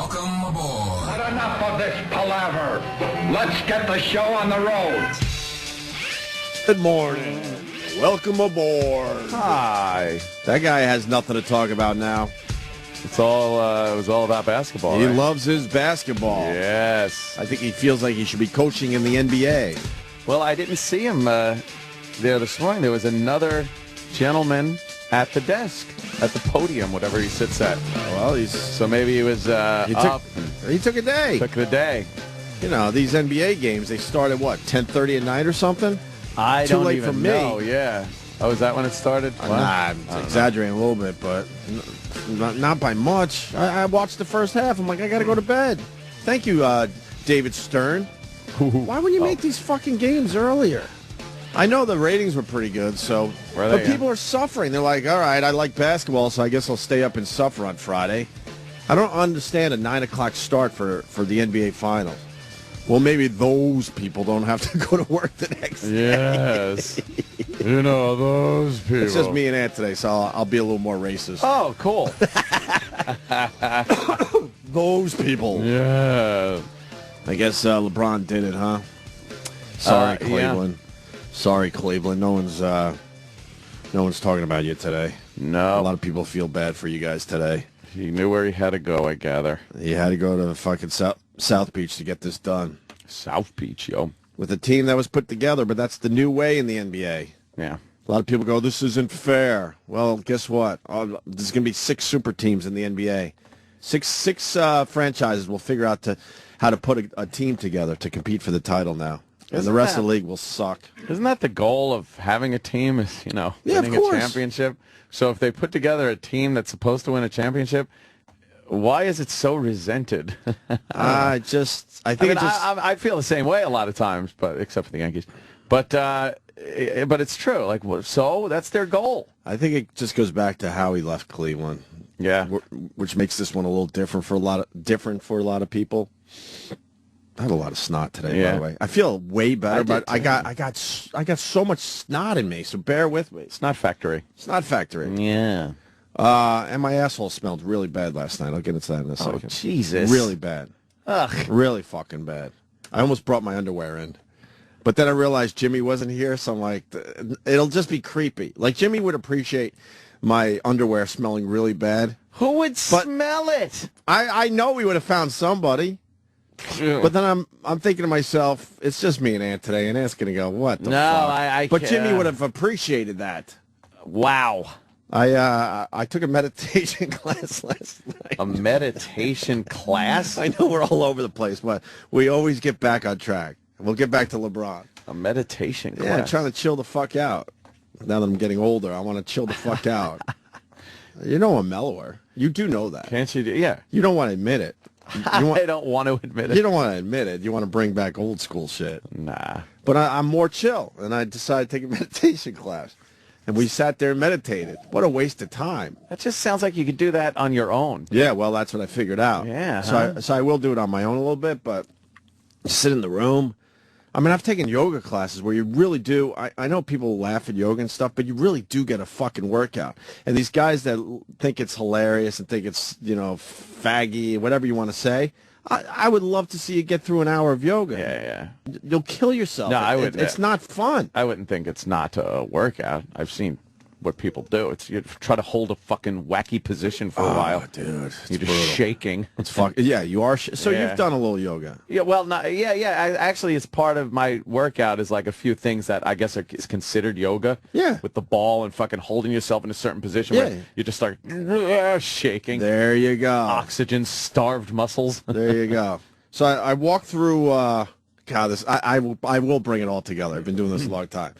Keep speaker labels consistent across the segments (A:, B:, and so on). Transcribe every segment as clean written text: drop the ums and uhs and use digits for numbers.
A: Welcome aboard.
B: But enough of this palaver. Let's get the show on the road.
C: Good morning. Welcome aboard.
D: Hi.
C: That guy has nothing to talk about now.
D: It was all about basketball.
C: He
D: right?
C: loves his basketball.
D: Yes.
C: I think he feels like he should be coaching in the NBA.
D: Well, I didn't see him there this morning. There was another gentleman at the desk, at the podium, whatever he sits at.
C: Well,
D: So maybe he was up.
C: He took a day.
D: Took the day.
C: You know, these NBA games, they start at what, 10:30 at night or something?
D: I
C: Too
D: don't
C: late
D: even
C: for me.
D: know. Yeah. Oh, is that when it started?
C: Nah, I'm exaggerating a little bit, but not by much. I watched the first half. I'm like, I got to go to bed. Thank you, David Stern. Why wouldn't you make these fucking games earlier? I know the ratings were pretty good, so but people are suffering. They're like, all right, I like basketball, so I guess I'll stay up and suffer on Friday. I don't understand a 9 o'clock start for the NBA Finals. Well, maybe those people don't have to go to work the next day.
D: Yes. You know, those people.
C: It's just me and Ant today, so I'll be a little more racist.
D: Oh, cool.
C: Those people.
D: Yeah.
C: I guess LeBron did it, huh? Sorry, Cleveland.
D: Yeah.
C: Sorry, Cleveland. No one's talking about you today.
D: No.
C: A lot of people feel bad for you guys today.
D: He knew where he had to go, I gather.
C: He had to go to fucking South Beach to get this done.
D: South Beach, yo.
C: With a team that was put together, but that's the new way in the NBA.
D: Yeah.
C: A lot of people go, this isn't fair. Well, guess what? There's going to be 6 super teams in the NBA. Six franchises will figure out how to put a team together to compete for the title now. And the rest of the league will suck.
D: Isn't that the goal of having a team is, winning a championship? So if they put together a team that's supposed to win a championship, why is it so resented?
C: I
D: feel the same way a lot of times, but except for the Yankees. But it's true. Like, so that's their goal.
C: I think it just goes back to how he left Cleveland.
D: Yeah,
C: which makes this one a little different for a lot of people. I had a lot of snot today, by the way. I feel way better, but I got so much snot in me, so bear with me.
D: Snot factory.
C: Snot factory.
D: Yeah.
C: And my asshole smelled really bad last night. I'll get into that in a second.
D: Oh, Jesus.
C: Really bad.
D: Ugh.
C: Really fucking bad. I almost brought my underwear in. But then I realized Jimmy wasn't here, so I'm like, it'll just be creepy. Like, Jimmy would appreciate my underwear smelling really bad.
D: Who would smell it?
C: I know we would have found somebody. But then I'm thinking to myself, it's just me and Ant today, and Ant's going to go, what the fuck? But Jimmy would have appreciated that.
D: Wow.
C: I took a meditation class last night.
D: A meditation class?
C: I know we're all over the place, but we always get back on track. We'll get back to LeBron.
D: A meditation class?
C: Yeah, I'm trying to chill the fuck out. Now that I'm getting older, I want to chill the fuck out. You know I'm mellower. You do know that.
D: Can't you? Yeah.
C: You don't want to admit it.
D: I don't want to admit it.
C: You don't want to admit it. You want to bring back old school shit.
D: Nah.
C: But I'm more chill, and I decided to take a meditation class. And we sat there and meditated. What a waste of time.
D: That just sounds like you could do that on your own.
C: Yeah, well, that's what I figured out.
D: Yeah.
C: So I will do it on my own a little bit, but sit in the room. I mean, I've taken yoga classes where you really do. I know people laugh at yoga and stuff, but you really do get a fucking workout. And these guys that think it's hilarious and think it's, faggy, whatever you want to say, I would love to see you get through an hour of yoga.
D: Yeah.
C: You'll kill yourself.
D: No, I would.
C: It's not fun.
D: I wouldn't think it's not a workout. I've seen what people do. It's you try to hold a fucking wacky position for a while.
C: Dude,
D: you're just shaking.
C: It's yeah, you are. So you've done a little yoga.
D: Yeah, well, actually, it's part of my workout is like a few things that I guess is considered yoga.
C: Yeah.
D: With the ball and fucking holding yourself in a certain position where you just start shaking.
C: There you go.
D: Oxygen-starved muscles.
C: There you go. So I walked through. I will bring it all together. I've been doing this a long time.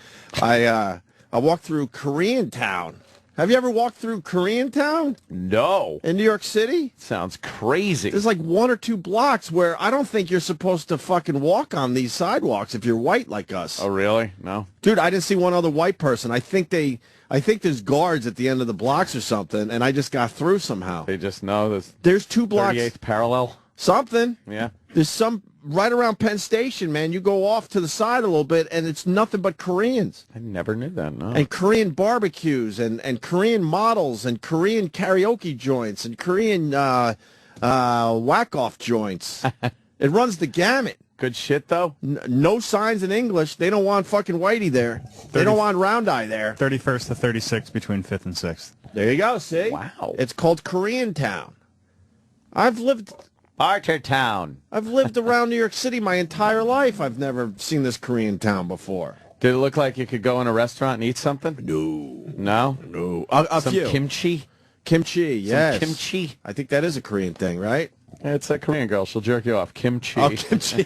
C: I walked through Koreatown. Have you ever walked through Koreatown?
D: No.
C: In New York City?
D: Sounds crazy.
C: There's like 1 or 2 blocks where I don't think you're supposed to fucking walk on these sidewalks if you're white like us.
D: Oh, really? No.
C: Dude, I didn't see one other white person. I think there's guards at the end of the blocks or something, and I just got through somehow.
D: They just know
C: there's 2 blocks.
D: 38th parallel?
C: Something.
D: Yeah.
C: There's some right around Penn Station, man. You go off to the side a little bit, and it's nothing but Koreans.
D: I never knew that, no.
C: And Korean barbecues, and Korean models, and Korean karaoke joints, and Korean whack-off joints. It runs the gamut.
D: Good shit, though?
C: No signs in English. They don't want fucking Whitey there. They don't want Round Eye there.
A: 31st to 36th between 5th and 6th.
C: There you go, see?
D: Wow.
C: It's called Koreantown. I've lived around New York City my entire life. I've never seen this Koreantown before.
D: Did it look like you could go in a restaurant and eat something?
C: No.
D: No?
C: No. A
D: Some
C: few.
D: kimchi?
C: Kimchi, yes.
D: Some kimchi.
C: I think that is a Korean thing, right?
D: Yeah, it's that Korean girl. She'll jerk you off. Kimchi.
C: Oh, kimchi.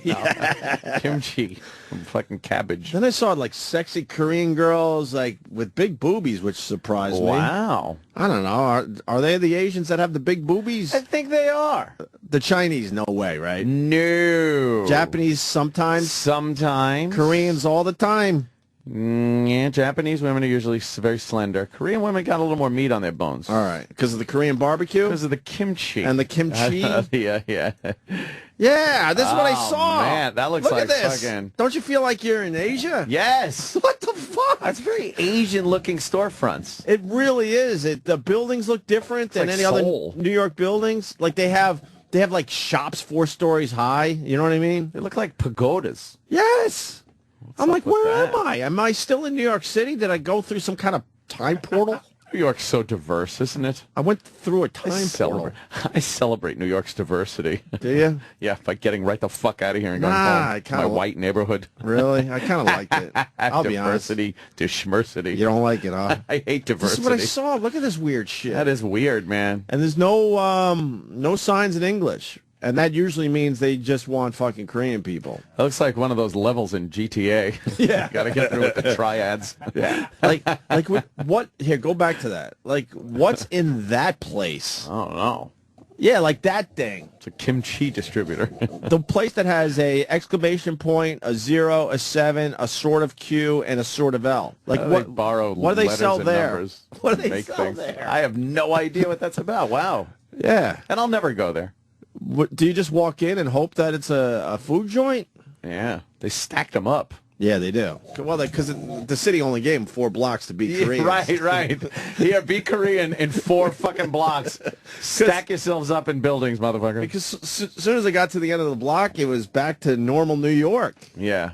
D: Kimchi. Fucking cabbage.
C: Then I saw like sexy Korean girls like with big boobies, which surprised me.
D: Wow.
C: I don't know. Are they the Asians that have the big boobies?
D: I think they are.
C: The Chinese, no way, right?
D: No.
C: Japanese sometimes.
D: Sometimes.
C: Koreans all the time.
D: Yeah, Japanese women are usually very slender. Korean women got a little more meat on their bones.
C: All right. Because of the Korean barbecue?
D: Because of the kimchi.
C: And the kimchi?
D: Yeah.
C: Yeah, this is what I saw.
D: Man, that looks
C: Look
D: like
C: at this.
D: fucking...
C: Don't you feel like you're in Asia?
D: Yes.
C: What the fuck?
D: That's very Asian-looking storefronts.
C: It really is. The buildings look different than
D: like
C: any
D: Seoul.
C: other New York buildings. Like they have like shops 4 stories high. You know what I mean?
D: They look like pagodas.
C: Yes. I'm like, where
D: that?
C: am I? Am I still in New York City? Did I go through some kind of time portal?
D: New York's so diverse, isn't it?
C: I went through a time portal.
D: I celebrate New York's diversity.
C: Do you?
D: Yeah, by getting right the fuck out of here and going
C: Nah,
D: home to my white neighborhood.
C: Really? I kind of liked it. I'll be honest.
D: Diversity, dishmersity.
C: You don't like it, huh?
D: I hate diversity.
C: This is what I saw. Look at this weird shit.
D: That is weird, man.
C: And there's no signs in English. And that usually means they just want fucking Korean people.
D: That looks like one of those levels in GTA.
C: Yeah.
D: Got to get through with the triads.
C: Yeah. Like what? Here, go back to that. Like, what's in that place?
D: I don't know.
C: Yeah, like that thing.
D: It's a kimchi distributor.
C: The place that has a exclamation point, a 0, a 7, a sort of Q, and a sort of L. Like
D: what? They borrow
C: what do they
D: letters
C: sell
D: and
C: there?
D: numbers
C: What do
D: to
C: they
D: make
C: sell
D: things.
C: there?
D: I have no idea what that's about. Wow.
C: Yeah.
D: And I'll never go there.
C: Do you just walk in and hope that it's a food joint?
D: Yeah. They stacked them up.
C: Yeah, they do. Well, because the city only gave them 4 blocks to be Korean.
D: Right. Here, be Korean in 4 fucking blocks. Stack yourselves up in buildings, motherfucker.
C: Because as soon as I got to the end of the block, it was back to normal New York.
D: Yeah.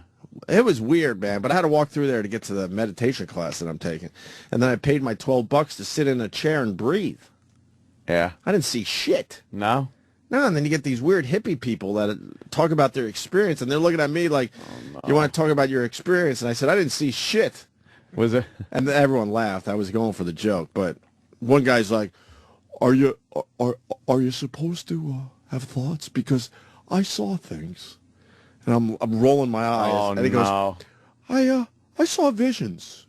C: It was weird, man, but I had to walk through there to get to the meditation class that I'm taking. And then I paid my $12 to sit in a chair and breathe.
D: Yeah.
C: I didn't see shit.
D: No?
C: No, and then you get these weird hippie people that talk about their experience, and they're looking at me like, you want to talk about your experience? And I said, I didn't see shit.
D: Was it?
C: And then everyone laughed. I was going for the joke, but one guy's like, are you supposed to have thoughts? Because I saw things. And I'm rolling my eyes.
D: Oh,
C: and he goes, I saw visions.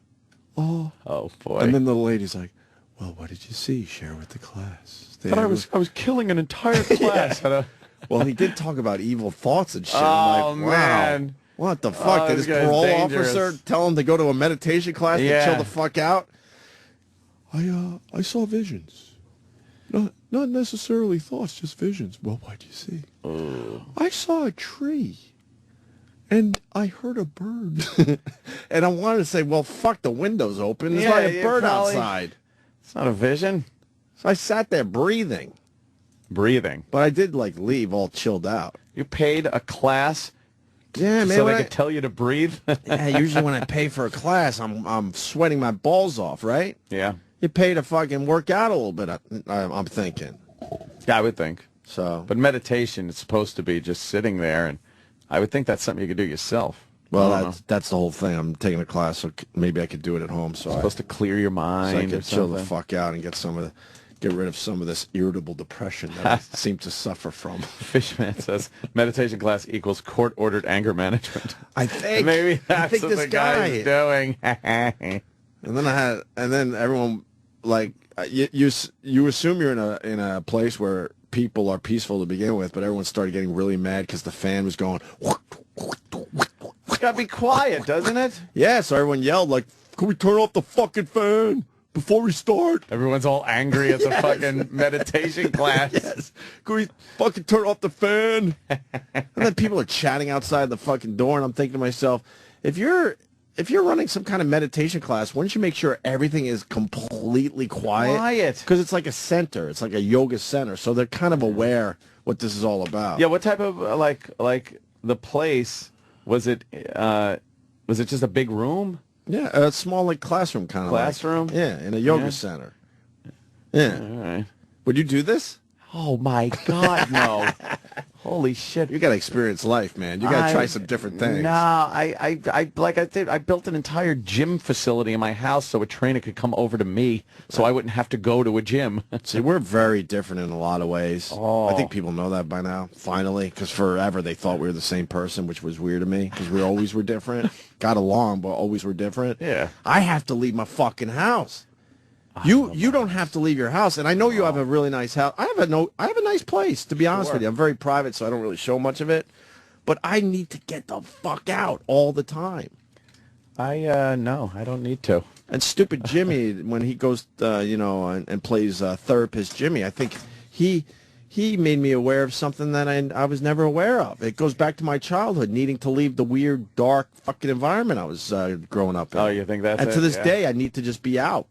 D: Oh, boy.
C: And then the lady's like, well, what did you see? Share with the class.
D: But I was killing an entire class.
C: Yeah. Well, he did talk about evil thoughts and shit.
D: Oh,
C: I'm like, wow,
D: man.
C: what the fuck? Did his
D: this guy's
C: parole
D: dangerous.
C: officer tell him to go to a meditation class to chill the fuck out? I saw visions. Not necessarily thoughts, just visions. Well, what'd you see? I saw a tree. And I heard a bird. And I wanted to say, well, fuck, the window's open. There's not a bird outside.
D: It's not a vision.
C: So I sat there breathing.
D: Breathing.
C: But I did, like, leave all chilled out.
D: You paid a class
C: so
D: they could tell you to breathe?
C: Yeah, usually when I pay for a class, I'm sweating my balls off, right?
D: Yeah.
C: You pay to fucking work out a little bit, I'm thinking.
D: Yeah, I would think.
C: So.
D: But meditation is supposed to be just sitting there, and I would think that's something you could do yourself.
C: Well, that's the whole thing. I'm taking a class, so maybe I could do it at home. So
D: supposed to clear your mind.
C: So I could chill the fuck out and get rid of some of this irritable depression that I seem to suffer from.
D: Fishman says meditation class equals court-ordered anger management.
C: I think
D: maybe that's what
C: this
D: the guy's doing.
C: And then everyone like you assume you're in a place where people are peaceful to begin with, but everyone started getting really mad because the fan was going.
D: It's got to be quiet, doesn't it?
C: Yeah, so everyone yelled like, "Can we turn off the fucking fan before we start?"
D: Everyone's all angry at the fucking meditation class.
C: Yes. Can we fucking turn off the fan? And then people are chatting outside the fucking door, and I'm thinking to myself, if you're if you're running some kind of meditation class, wouldn't you make sure everything is completely quiet? Because it's like a center. It's like a yoga center. So they're kind of aware what this is all about.
D: Yeah, what type of, like the place, was it just a big room?
C: Yeah, a small, like, classroom kind of.
D: Classroom?
C: Yeah, in a yoga center. Yeah.
D: All right.
C: Would you do this?
D: Oh, my God, no. Holy shit.
C: You got to experience life, man. You got to try some different things.
D: No, I built an entire gym facility in my house so a trainer could come over to me so I wouldn't have to go to a gym.
C: See, we're very different in a lot of ways.
D: Oh.
C: I think people know that by now, finally, because forever they thought we were the same person, which was weird to me, because we always were different. Got along, but always were different.
D: Yeah.
C: I have to leave my fucking house. You don't have to leave your house, and I know you have a really nice house. I have a nice place, to be honest with you. I'm very private, so I don't really show much of it. But I need to get the fuck out all the time.
D: No, I don't need to.
C: And stupid Jimmy, when he goes, and plays therapist Jimmy, I think he made me aware of something that I was never aware of. It goes back to my childhood, needing to leave the weird, dark fucking environment I was growing up in.
D: Oh, you think that's
C: And to this day, I need to just be out.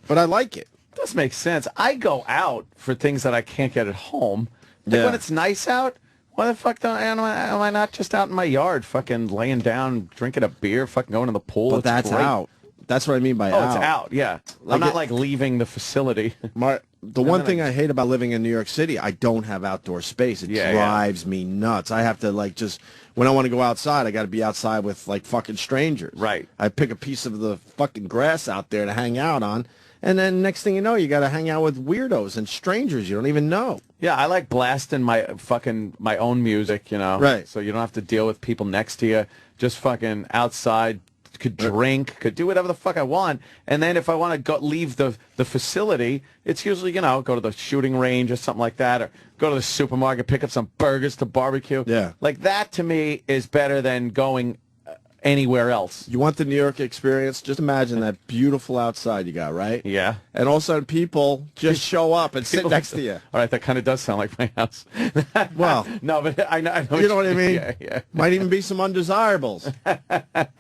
C: But I like it.
D: Does make sense. I go out for things that I can't get at home. Like
C: Yeah.
D: when it's nice out, why the fuck am I not just out in my yard, fucking laying down, drinking a beer, fucking going to the pool?
C: But
D: It's
C: that's
D: great.
C: out. That's what I mean by
D: Oh,
C: out.
D: it's out, yeah.
C: Like
D: I'm not
C: it-
D: like leaving the facility.
C: The one thing I hate about living in New York City, I don't have outdoor space. It drives me nuts. I have to, like, just, when I want to go outside, I got to be outside with, like, fucking strangers.
D: Right.
C: I pick a piece of the fucking grass out there to hang out on, and then next thing you know, you got to hang out with weirdos and strangers you don't even know.
D: Yeah, I like blasting my own music, you know.
C: Right.
D: So you don't have to deal with people next to you. Just fucking outside, could drink, could do whatever the fuck I want. And then if I want to go leave the facility, it's usually, go to the shooting range or something like that, or go to the supermarket, pick up some burgers to barbecue.
C: Yeah.
D: Like that to me is better than going anywhere else.
C: You want the New York experience? Just imagine that beautiful outside you got, right?
D: Yeah.
C: And all of a sudden people just show up and sit next to you.
D: All right, that kind of does sound like my house.
C: Well,
D: no, but I know
C: you know what I mean?
D: Yeah.
C: Might even be some undesirables.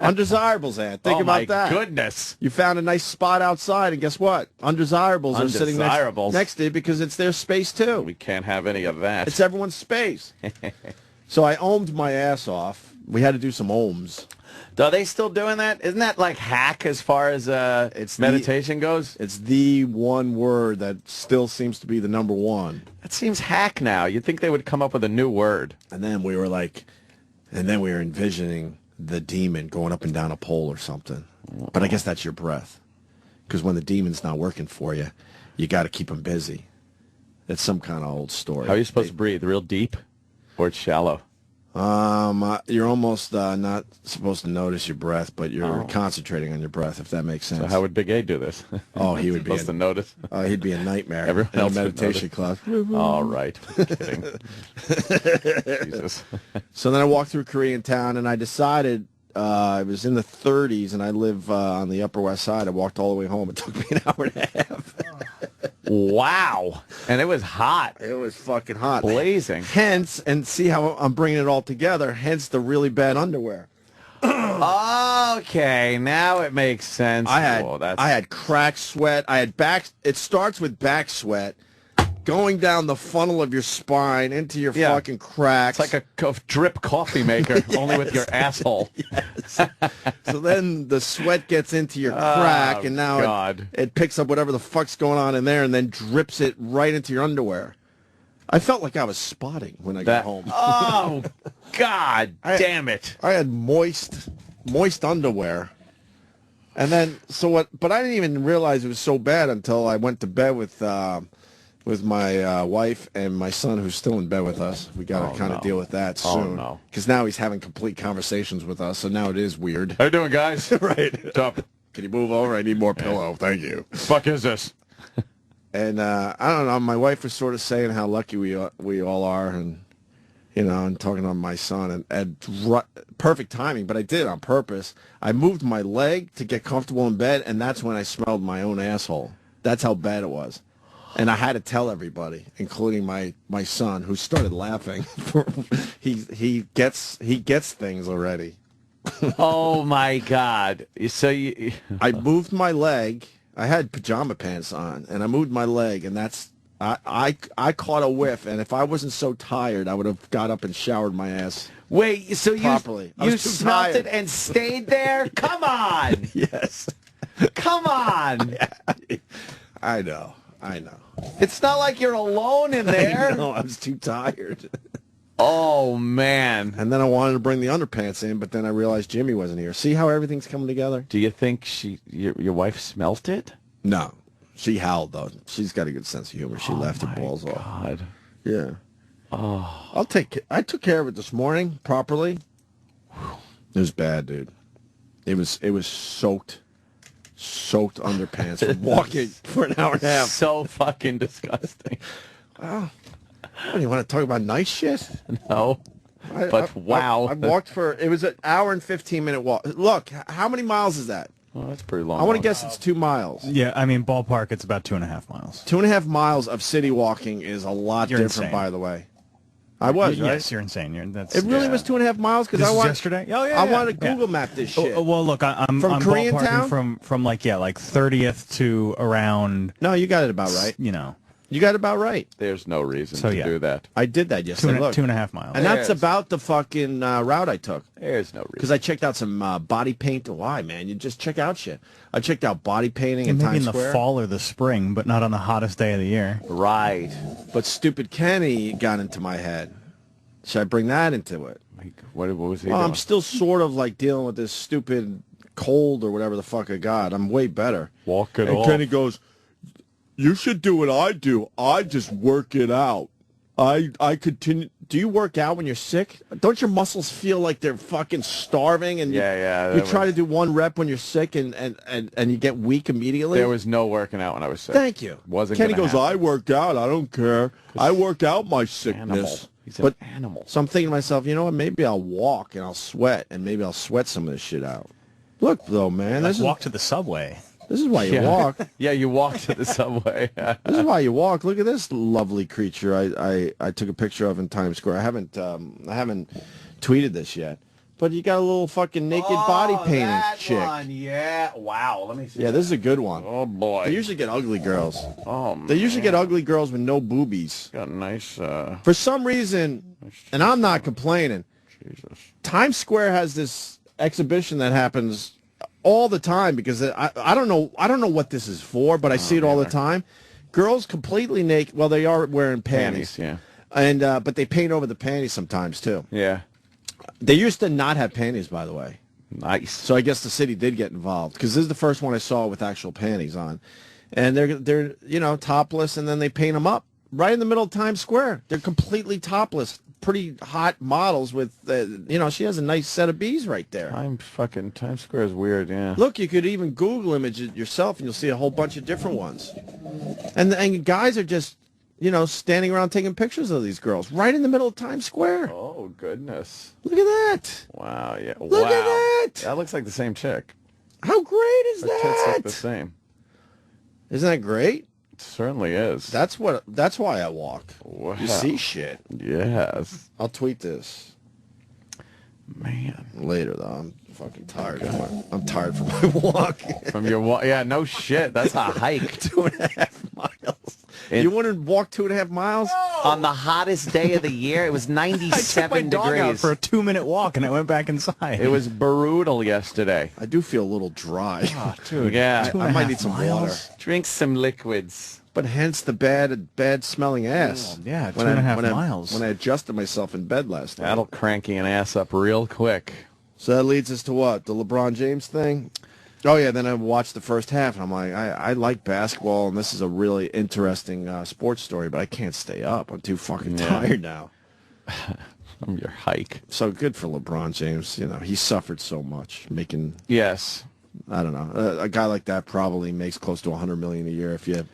C: Undesirables, Ant. Think about that.
D: Oh, my goodness.
C: You found a nice spot outside, and guess what? Undesirables are sitting next to you because it's their space, too.
D: We can't have any of that.
C: It's everyone's space. So I ohmed my ass off. We had to do some ohms.
D: Are they still doing that? Isn't that like hack as far as meditation goes?
C: It's the one word that still seems to be the number one.
D: That seems hack now. You'd think they would come up with a new word.
C: And then we were envisioning the demon going up and down a pole or something. But I guess that's your breath. Because when the demon's not working for you, you got to keep him busy. It's some kind of old story.
D: How are you supposed to breathe? Real deep or it's shallow?
C: You're almost not supposed to notice your breath, but you're concentrating on your breath, if that makes sense.
D: So how would Big A do this?
C: Oh, he would be
D: supposed to notice.
C: He'd be a nightmare.
D: Everyone
C: in a
D: else would
C: meditation class.
D: All right. I'm kidding. Jesus.
C: So then I walked through Koreatown, and I decided it was in the 30s, and I live on the Upper West Side. I walked all the way home. It took me an hour and a half.
D: Wow. And it was hot.
C: It was fucking hot.
D: Blazing.
C: Hence, and see how I'm bringing it all together, hence the really bad underwear.
D: Okay, now it makes sense.
C: I had crack sweat. It starts with back sweat, going down the funnel of your spine into your fucking cracks.
D: It's like a drip coffee maker, only with your asshole.
C: Yes. So then the sweat gets into your crack, and now it picks up whatever the fuck's going on in there and then drips it right into your underwear. I felt like I was spotting when I got home.
D: Oh, God damn it.
C: I had moist underwear. And then, but I didn't even realize it was so bad until I went to bed with my wife and my son, who's still in bed with us. We got to kind of deal with that soon.
D: Oh, no.
C: Because now he's having complete conversations with us, so now it is weird.
D: How you doing, guys?
C: Right.
D: What's up?
C: Can you move over? I need more pillow. Thank you.
D: Fuck is this?
C: And I don't know. My wife was sort of saying how lucky we all are, and and talking to my son, and perfect timing. But I did it on purpose. I moved my leg to get comfortable in bed, and that's when I smelled my own asshole. That's how bad it was. And I had to tell everybody, including my son, who started laughing. he gets things already.
D: Oh my God! So you
C: I moved my leg. I had pajama pants on, and I moved my leg, and I caught a whiff. And if I wasn't so tired, I would have got up and showered my ass.
D: wait. So
C: Properly. I
D: you
C: was too
D: smelt
C: tired.
D: it and stayed there? Come on!
C: Yes.
D: Come on!
C: I know.
D: It's not like you're alone in there.
C: No, I was too tired.
D: Oh man!
C: And then I wanted to bring the underpants in, but then I realized Jimmy wasn't here. See how everything's coming together?
D: Do you think your wife smelt it?
C: No. She howled, though. She's got a good sense of humor. She laughed her balls off.
D: God.
C: Yeah. Oh. I took care of it this morning properly. It was bad, dude. It was soaked underpants from walking for an hour and a half.
D: So fucking disgusting.
C: What, do you want to talk about nice shit?
D: No. But wow.
C: I walked it was an hour and 15-minute walk. Look, how many miles is that?
D: Well, that's pretty long.
C: I want to guess it's 2 miles.
A: Yeah, I mean, ballpark, it's about 2.5 miles.
C: 2.5 miles of city walking is a lot
A: You're
C: different,
A: insane.
C: by the way. I was, right?
A: Yes, you're insane. That's,
C: It really was 2.5 miles because
A: This
C: I
A: was
C: wanted
A: yesterday? Oh, yeah,
C: I
A: yeah,
C: wanted to
A: yeah.
C: Google map this shit.
A: Well, look, I'm
C: From
A: ballparking
C: Koreatown?
A: from like 30th to around,
C: No, you got it about right. You got it about right.
D: There's no reason
A: So,
D: to
A: yeah.
D: do that.
C: I did that yesterday. Look.
A: 2.5 miles.
C: And that's
D: Yes.
C: about the fucking route I took.
D: There's no reason.
C: Because I checked out some body paint. Why, man? You just check out shit. I checked out body painting in
A: Maybe
C: Times
A: in the
C: Square.
A: fall or the spring, but not on the hottest day of the year.
D: Right.
C: But stupid Kenny got into my head. Should I bring that into it?
D: What was he
C: Well,
D: doing?
C: I'm still sort of like dealing with this stupid cold or whatever the fuck I got. I'm way better.
D: Walk it
C: And
D: off.
C: Kenny goes, "You should do what I do. I just work it out. I continue." Do you work out when you're sick? Don't your muscles feel like they're fucking starving? And
D: Yeah.
C: You try to do one rep when you're sick and you get weak immediately.
D: There was no working out when I was sick.
C: Thank you.
D: Wasn't
C: Kenny
D: gonna
C: goes,
D: happen.
C: "I work out. I don't care. I work out my sickness."
D: Animal. He's an
C: But
D: animal.
C: so I'm thinking to myself, you know what? Maybe I'll walk and I'll sweat, and maybe I'll sweat some of this shit out. Look, though, man,
A: Like walk to the subway.
C: this is why you walk.
D: Yeah, you walk to the subway.
C: This is why you walk. Look at this lovely creature I took a picture of in Times Square. I haven't tweeted this yet, but you got a little fucking naked body painting chick.
D: Yeah. Wow. Let me see.
C: Yeah, this is a good one.
D: Oh boy.
C: They usually get ugly girls.
D: Oh.
C: They usually get ugly girls with no boobies.
D: Got a nice.
C: For some reason, and I'm not complaining,
D: Jesus.
C: Times Square has this exhibition that happens all the time because I don't know what this is for, but I see it all the time. Girls completely naked. Well, they are wearing panties.
D: Yeah.
C: And but they paint over the panties sometimes too.
D: Yeah.
C: They used to not have panties, by the way.
D: Nice.
C: So I guess the city did get involved because this is the first one I saw with actual panties on, and they're topless, and then they paint them up right in the middle of Times Square. They're completely topless, pretty hot models with she has a nice set of B's right there.
D: Times Square is weird. Yeah.
C: Look, you could even Google image it yourself, and you'll see a whole bunch of different ones. And guys are just standing around taking pictures of these girls right in the middle of Times Square.
D: Oh goodness.
C: Look at that.
D: Wow. Yeah.
C: Look
D: wow.
C: at that.
D: That looks like the same chick.
C: How great is
D: Her tits look
C: that?
D: the same.
C: Isn't that great?
D: It certainly is.
C: That's why I walk.
D: Wow.
C: You see shit.
D: Yes.
C: I'll tweet this
D: Man.
C: later though. I'm fucking tired. I'm tired from my walk.
D: From your walk. Yeah. No shit. That's a hike.
C: 2.5 miles. You want to walk 2.5 miles?
D: On the hottest day of the year, it was
A: I took my
D: 97
A: dog out
D: degrees.
A: for a 2-minute walk, and I went back inside.
D: It was brutal yesterday.
C: I do feel a little dry.
A: Dude,
D: Yeah.
C: I might need some water.
D: Drink some liquids.
C: But hence the bad smelling ass.
A: Yeah,
C: When I-
A: 2.5
C: when I-
A: miles.
C: When I adjusted myself in bed last night.
D: That'll cranky an ass up real quick.
C: So that leads us to what? The LeBron James thing? Oh, yeah, then I watched the first half, and I'm like, I like basketball, and this is a really interesting sports story, but I can't stay up. I'm too fucking tired now.
D: From your hike.
C: So good for LeBron James. He suffered so much making,
D: Yes.
C: I don't know, a guy like that probably makes close to $100 million a year if you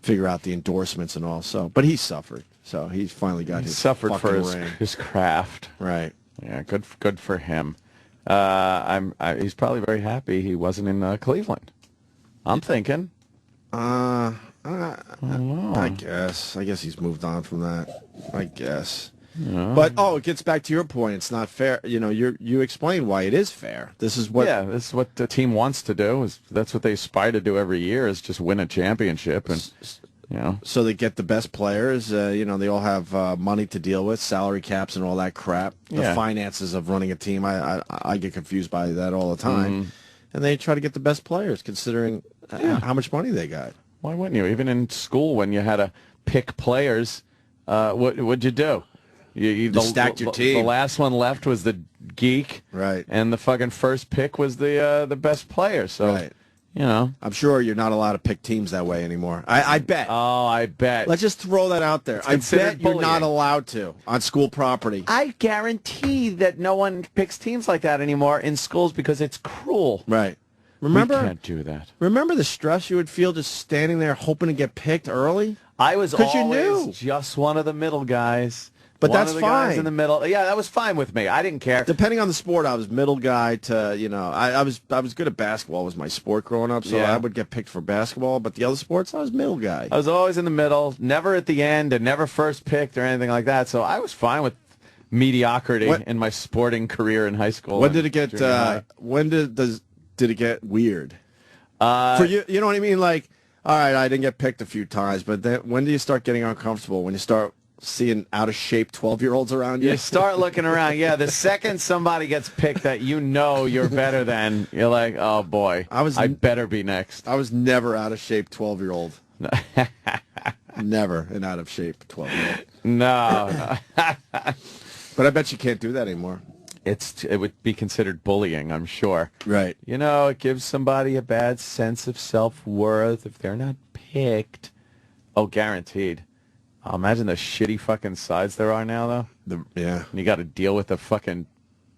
C: figure out the endorsements and all. So, but he suffered. So he's finally got his
D: Suffered for
C: fucking ring.
D: his craft.
C: Right.
D: Yeah, good for him. He's probably very happy he wasn't in Cleveland. I'm thinking.
C: I guess. I guess he's moved on from that. I guess. But it gets back to your point. It's not fair. You explain why it is fair. This is what.
D: Yeah, this is what the team wants to do. That's what they aspire to do every year, is just win a championship. And
C: so they get the best players. They all have money to deal with, salary caps and all that crap. The finances of running a team. I get confused by that all the time. And they try to get the best players, considering how much money they got.
D: Why wouldn't you? Even in school, when you had to pick players, what'd you do? You
C: stacked your team.
D: The last one left was the geek,
C: right?
D: And the fucking first pick was the best player. So,
C: right. I'm sure you're not allowed to pick teams that way anymore. I bet.
D: Oh, I bet.
C: Let's just throw that out there. I bet you're not allowed to on school property.
D: I guarantee that no one picks teams like that anymore in schools because it's cruel.
C: Right. Remember?
D: We can't do that.
C: Remember the stress you would feel just standing there hoping to get picked early?
D: I was always just one of the middle guys.
C: But that's
D: one of the
C: fine.
D: Guys in the middle. Yeah, that was fine with me. I didn't care.
C: Depending on the sport, I was middle guy to, I was good at basketball. Was my sport growing up, so I would get picked for basketball. But the other sports, I was middle guy.
D: I was always in the middle, never at the end, and never first picked or anything like that. So I was fine with mediocrity in my sporting career in high school.
C: When did it get? When did it get weird? For you, you know what I mean? Like, all right, I didn't get picked a few times, but then when do you start getting uncomfortable? When you start seeing out-of-shape 12-year-olds around you?
D: You start looking around. Yeah, the second somebody gets picked that you're better than, you're like, oh, boy, I better be next.
C: I was never out-of-shape 12-year-old. Never an out-of-shape 12-year-old.
D: No.
C: But I bet you can't do that anymore.
D: It would be considered bullying, I'm sure.
C: Right.
D: It gives somebody a bad sense of self-worth if they're not picked. Oh, guaranteed. Oh, imagine the shitty fucking sides there are now, though.
C: Yeah.
D: And you got to deal with the fucking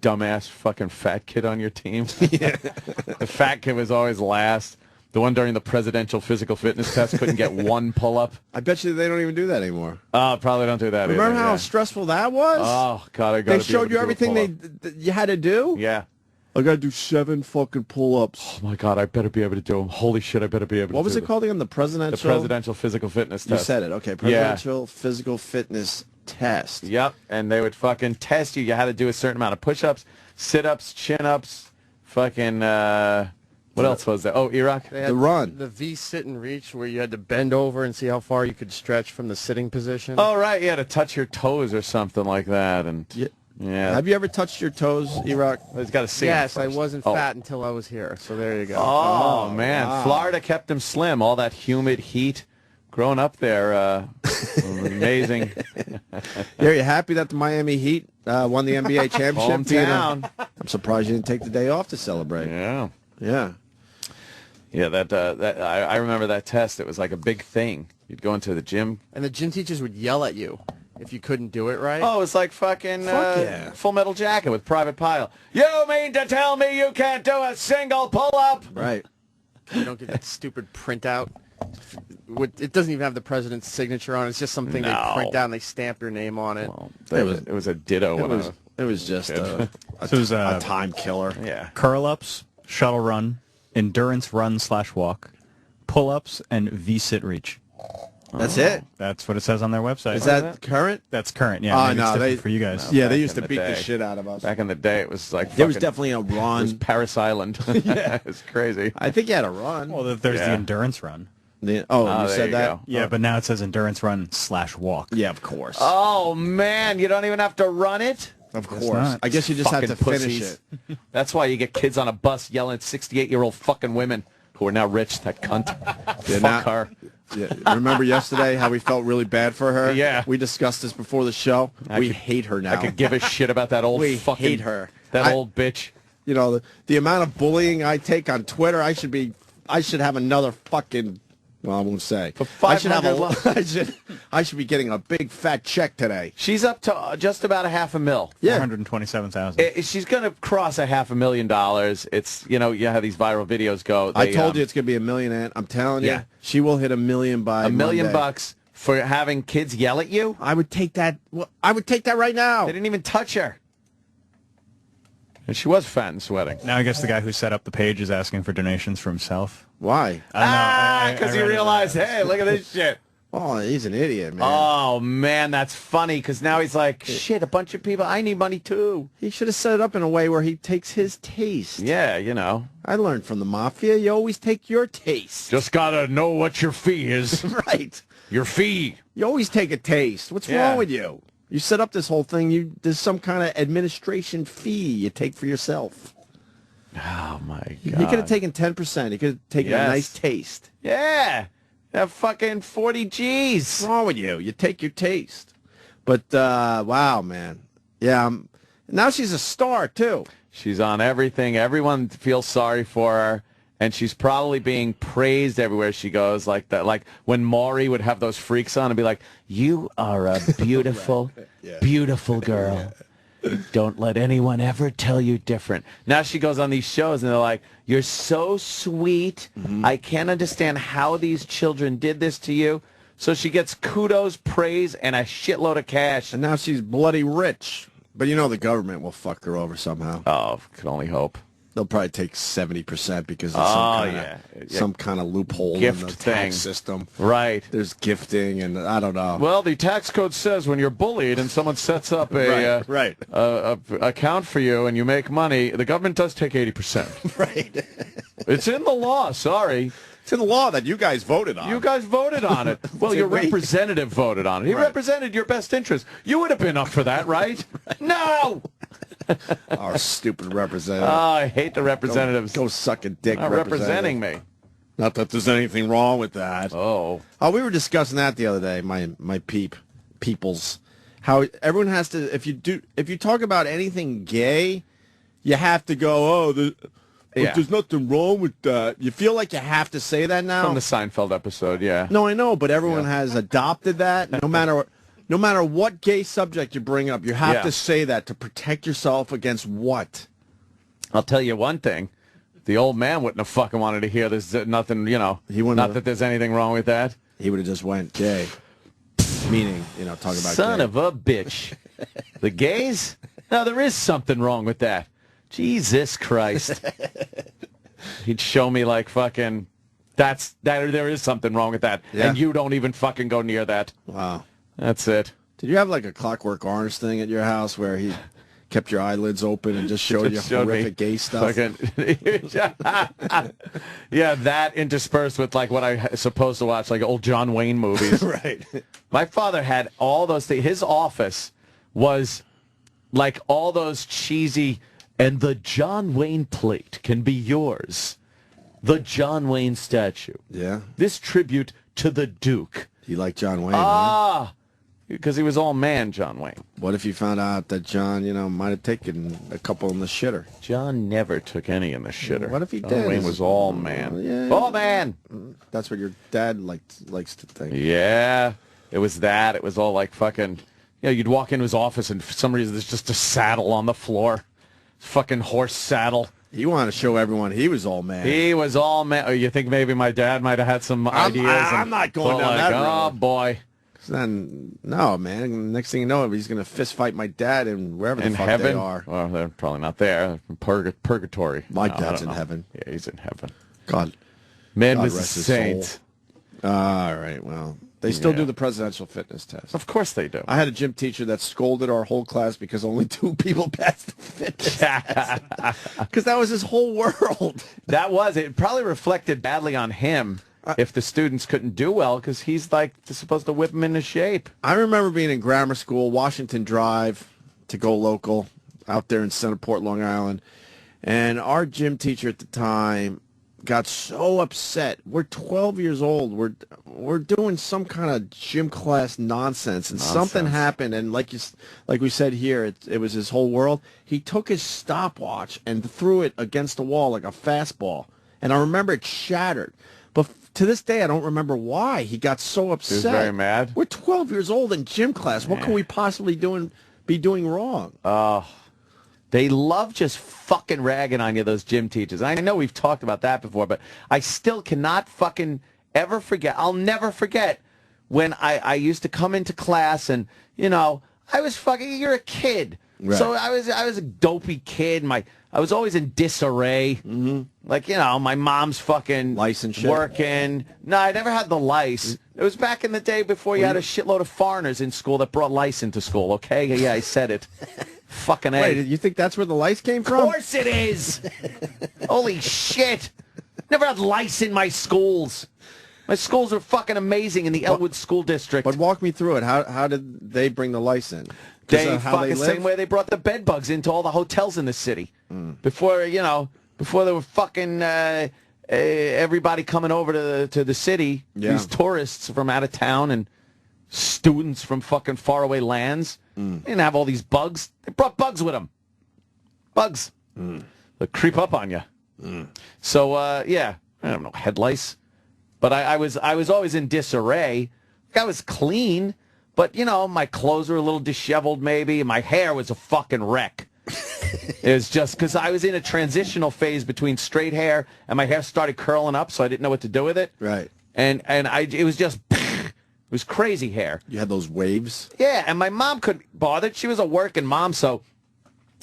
D: dumbass fucking fat kid on your team.
C: Yeah.
D: The fat kid was always last. The one during the presidential physical fitness test couldn't get one pull-up.
C: I bet you they don't even do that anymore.
D: Oh, probably don't do that either.
C: Remember how stressful that was?
D: Oh, God, I got to
C: They showed you everything you had to do?
D: Yeah.
C: I got to do 7 fucking pull-ups.
D: Oh, my God, I better be able to do them. Holy shit, I better be able to do them.
C: What was it called again? The presidential
D: physical fitness test.
C: You said it. Okay, presidential physical fitness test.
D: Yep, and they would fucking test you. You had to do a certain amount of push-ups, sit-ups, chin-ups, fucking, what else was there? Oh, Iraq?
C: The run.
E: The V sit and reach where you had to bend over and see how far you could stretch from the sitting position.
D: Oh, right, you had to touch your toes or something like that. And yeah.
C: Have you ever touched your toes, Iraq?
D: He's got to see
E: Yes,
D: him
E: I
D: first.
E: wasn't fat until I was here, so there you go.
D: Oh, man. Wow. Florida kept him slim. All that humid heat. Growing up there, amazing.
C: Are you happy that the Miami Heat won the NBA championship?
D: Hometown.
C: I'm surprised you didn't take the day off to celebrate.
D: Yeah.
C: Yeah.
D: Yeah, I remember that test. It was like a big thing. You'd go into the gym.
E: And the gym teachers would yell at you if you couldn't do it right.
D: Oh, it was like fucking Full Metal Jacket with Private Pile. You mean to tell me you can't do a single pull-up?
C: Right.
E: You don't get that stupid printout. It doesn't even have the president's signature on it. It's just something they print out and they stamp your name on it.
D: Well, it was a ditto.
C: It was just a time killer.
D: Yeah.
A: Curl-ups, shuttle run, endurance run/walk, pull-ups, and V-sit reach.
C: That's it?
A: That's what it says on their website.
C: Is that current?
A: That's current, yeah.
C: Oh, no,
A: for you guys.
C: Yeah, they used to beat the shit out of us.
D: Back in the day, it was like
C: there was definitely a run.
D: It was Paris Island. Yeah. It's crazy.
C: I think you had a run.
A: Well, there's the endurance run.
C: You said that?
D: Go.
A: Yeah, but now it says endurance run/walk.
C: Yeah, of course.
D: Oh, man, you don't even have to run it?
C: Of course. I guess you just have to finish it.
D: That's why you get kids on a bus yelling at 68-year-old fucking women who are now rich, that cunt. Fuck her.
C: Yeah. Remember yesterday how we felt really bad for her?
D: Yeah.
C: We discussed this before the show. We hate her now.
D: I could give a shit about that old fucking...
C: hate her.
D: That old bitch.
C: You know, the amount of bullying I take on Twitter, I should have another fucking... Well, I won't say.
D: For $500
C: I should be getting a big fat check today.
D: She's up to just about $500,000.
C: Yeah.
A: 127,000.
D: She's going to cross $500,000. It's, you how these viral videos go.
C: I told you it's going to be $1 million, and I'm telling you, she will hit $1 million by
D: $1 million
C: Monday.
D: bucks for having kids yell at you?
C: I would take that. I would take that right now.
D: They didn't even touch her. And she was fat and sweating.
A: Now I guess the guy who set up the page is asking for donations for himself.
C: Why?
D: Because he realized, hey, look at this shit.
C: Oh, he's an idiot, man.
D: Oh, man, that's funny, because now he's like, shit, a bunch of people, I need money, too.
C: He should have set it up in a way where he takes his taste.
D: Yeah, you know.
C: I learned from the mafia, you always take your taste.
D: Just gotta know what your fee is.
C: Right.
D: Your fee.
C: You always take a taste. What's wrong with you? You set up this whole thing, there's some kind of administration fee you take for yourself.
D: Oh, my God.
C: He could have taken 10%. He could have taken a nice taste.
D: Yeah. That fucking 40 G's.
C: What's wrong with you? You take your taste. But, wow, man. Yeah, now she's a star, too.
D: She's on everything. Everyone feels sorry for her. And she's probably being praised everywhere she goes, like that. Like when Maury would have those freaks on and be like, "You are a beautiful, beautiful girl. Don't let anyone ever tell you different." Now she goes on these shows and they're like, "You're so sweet. I can't understand how these children did this to you." So she gets kudos, praise, and a shitload of cash.
C: And now she's bloody rich. But you know the government will fuck her over somehow.
D: Oh, could only hope.
C: They'll probably take 70% because of some kind of loophole
D: gift
C: in the
D: thing.
C: tax system.
D: Right.
C: There's gifting, and I don't know.
D: Well, the tax code says when you're bullied and someone sets up a account for you and you make money, the government does take 80%.
C: Right.
D: It's in the law. Sorry.
C: It's in the law that you guys voted on.
D: You guys voted on it. Well, your representative voted on it. He represented your best interest. You would have been up for that, right? No!
C: Our stupid representative.
D: Oh, I hate the representatives.
C: Go suck a dick.
D: Not representing me.
C: Not that there's anything wrong with that.
D: Oh,
C: we were discussing that the other day. My peoples, how everyone has to. If you talk about anything gay, you have to go. There's nothing wrong with that. You feel like you have to say that now.
D: From the Seinfeld episode, yeah.
C: No, I know, but everyone has adopted that. No matter what gay subject you bring up, you have to say that to protect yourself against what?
D: I'll tell you one thing. The old man wouldn't have fucking wanted to hear there's nothing, not that there's anything wrong with that.
C: He would have just went gay. Meaning, talking about
D: Son
C: gay.
D: of a bitch. The gays? No, there is something wrong with that. Jesus Christ. He'd show me like fucking, there is something wrong with that.
C: Yeah.
D: And you don't even fucking go near that.
C: Wow.
D: That's it.
C: Did you have like a Clockwork Orange thing at your house where he kept your eyelids open and just showed you horrific gay stuff?
D: Yeah, that interspersed with like what I supposed to watch, like old John Wayne movies.
C: Right.
D: My father had all those things. His office was like all those cheesy, and the John Wayne plate can be yours. The John Wayne statue.
C: Yeah.
D: This tribute to the Duke.
C: You like John Wayne?
D: Because he was all man, John Wayne.
C: What if you found out that John, might have taken a couple in the shitter?
D: John never took any in the shitter.
C: What if he
D: John
C: did?
D: Wayne was all man.
C: Yeah.
D: All man!
C: That's what your dad likes to think.
D: Yeah. It was that. It was all like fucking... you'd walk into his office and for some reason there's just a saddle on the floor. Fucking horse saddle.
C: He wanted to show everyone he was all man.
D: He was all man. Oh, you think maybe my dad might have had some ideas?
C: I'm not going down that road.
D: Oh, boy.
C: Then, no, man. Next thing you know, he's going to fist fight my dad in wherever the fuck
D: heaven?
C: they are.
D: Well, they're probably not there. Purgatory.
C: My dad's in heaven.
D: Yeah, he's in heaven.
C: God.
D: Man
C: God
D: was a
C: rest his
D: saint.
C: soul. All right, well. They still do the presidential fitness test.
D: Of course they do.
C: I had a gym teacher that scolded our whole class because only 2 people passed the fitness test. Because that was his whole world.
D: It probably reflected badly on him if the students couldn't do well because he's like supposed to whip them into shape.
C: I remember being in grammar school, Washington Drive, to go local, out there in Centerport, Long Island. And our gym teacher at the time got so upset. We're 12 years old. We're doing some kind of gym class nonsense, and something happened. And like we said here, it was his whole world. He took his stopwatch and threw it against the wall like a fastball. And I remember it shattered. But to this day, I don't remember why he got so upset.
D: He was very mad.
C: We're 12 years old in gym class. What can we possibly be doing wrong?
D: They love just fucking ragging on you, those gym teachers. I know we've talked about that before, but I still cannot fucking ever forget. I'll never forget when I used to come into class and, I was fucking, you're a kid. Right. So I was a dopey kid. I was always in disarray. Mm-hmm. Like, my mom's fucking
C: lice and shit.
D: Working. No, I never had the lice. It was back in the day before you had a shitload of foreigners in school that brought lice into school, okay? Yeah, I said it. Fucking A.
C: Wait, you think that's where the lice came from?
D: Of course it is! Holy shit! Never had lice in my schools. My schools were fucking amazing in the Elwood School District.
C: But walk me through it. How did they bring the lice in?
D: They fucking same way they brought the bed bugs into all the hotels in the city. Before there were fucking everybody coming over to the city, these tourists from out of town and students from fucking faraway lands. They didn't have all these bugs. They brought bugs with them. Bugs. They creep up on you. So, yeah, I don't know, head lice. But I was always in disarray. I was clean, but, my clothes were a little disheveled maybe, and my hair was a fucking wreck. It was just because I was in a transitional phase between straight hair, and my hair started curling up, so I didn't know what to do with it.
C: Right.
D: And it was just, it was crazy hair.
C: You had those waves?
D: Yeah, and my mom couldn't be bothered. She was a working mom, so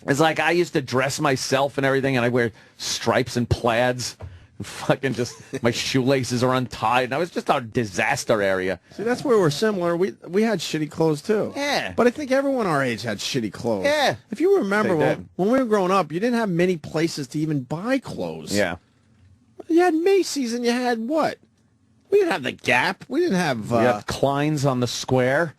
D: it's like I used to dress myself and everything, and I wear stripes and plaids. Fucking just, my shoelaces are untied, and I was just a disaster area.
C: See, that's where we're similar. We had shitty clothes, too.
D: Yeah.
C: But I think everyone our age had shitty clothes.
D: Yeah.
C: If you remember,
D: They did.
C: when we were growing up, you didn't have many places to even buy clothes.
D: Yeah.
C: You had Macy's, and you had what? We didn't have the Gap. We didn't have...
D: We had Klein's on the square.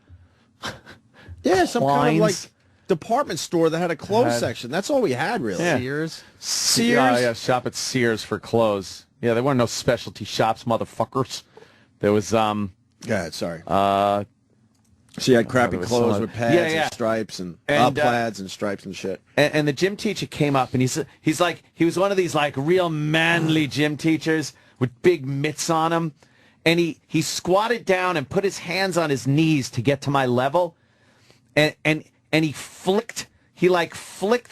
C: Yeah, some kind of, like,
D: Klein's.
C: department store that had a clothes section. That's all we had, really.
D: Yeah.
E: Sears.
C: Sears?
D: Yeah, shop at Sears for clothes. Yeah, there weren't no specialty shops, motherfuckers. There was,
C: Go ahead, sorry.
D: uh,
C: So you had crappy
D: there was
C: clothes
D: some-
C: with pads
D: Yeah, yeah.
C: and stripes and
D: And,
C: plaids and stripes and shit.
D: and the gym teacher came up, and he's like, he was one of these, like, real manly gym teachers with big mitts on him. And he squatted down and put his hands on his knees to get to my level. And he flicked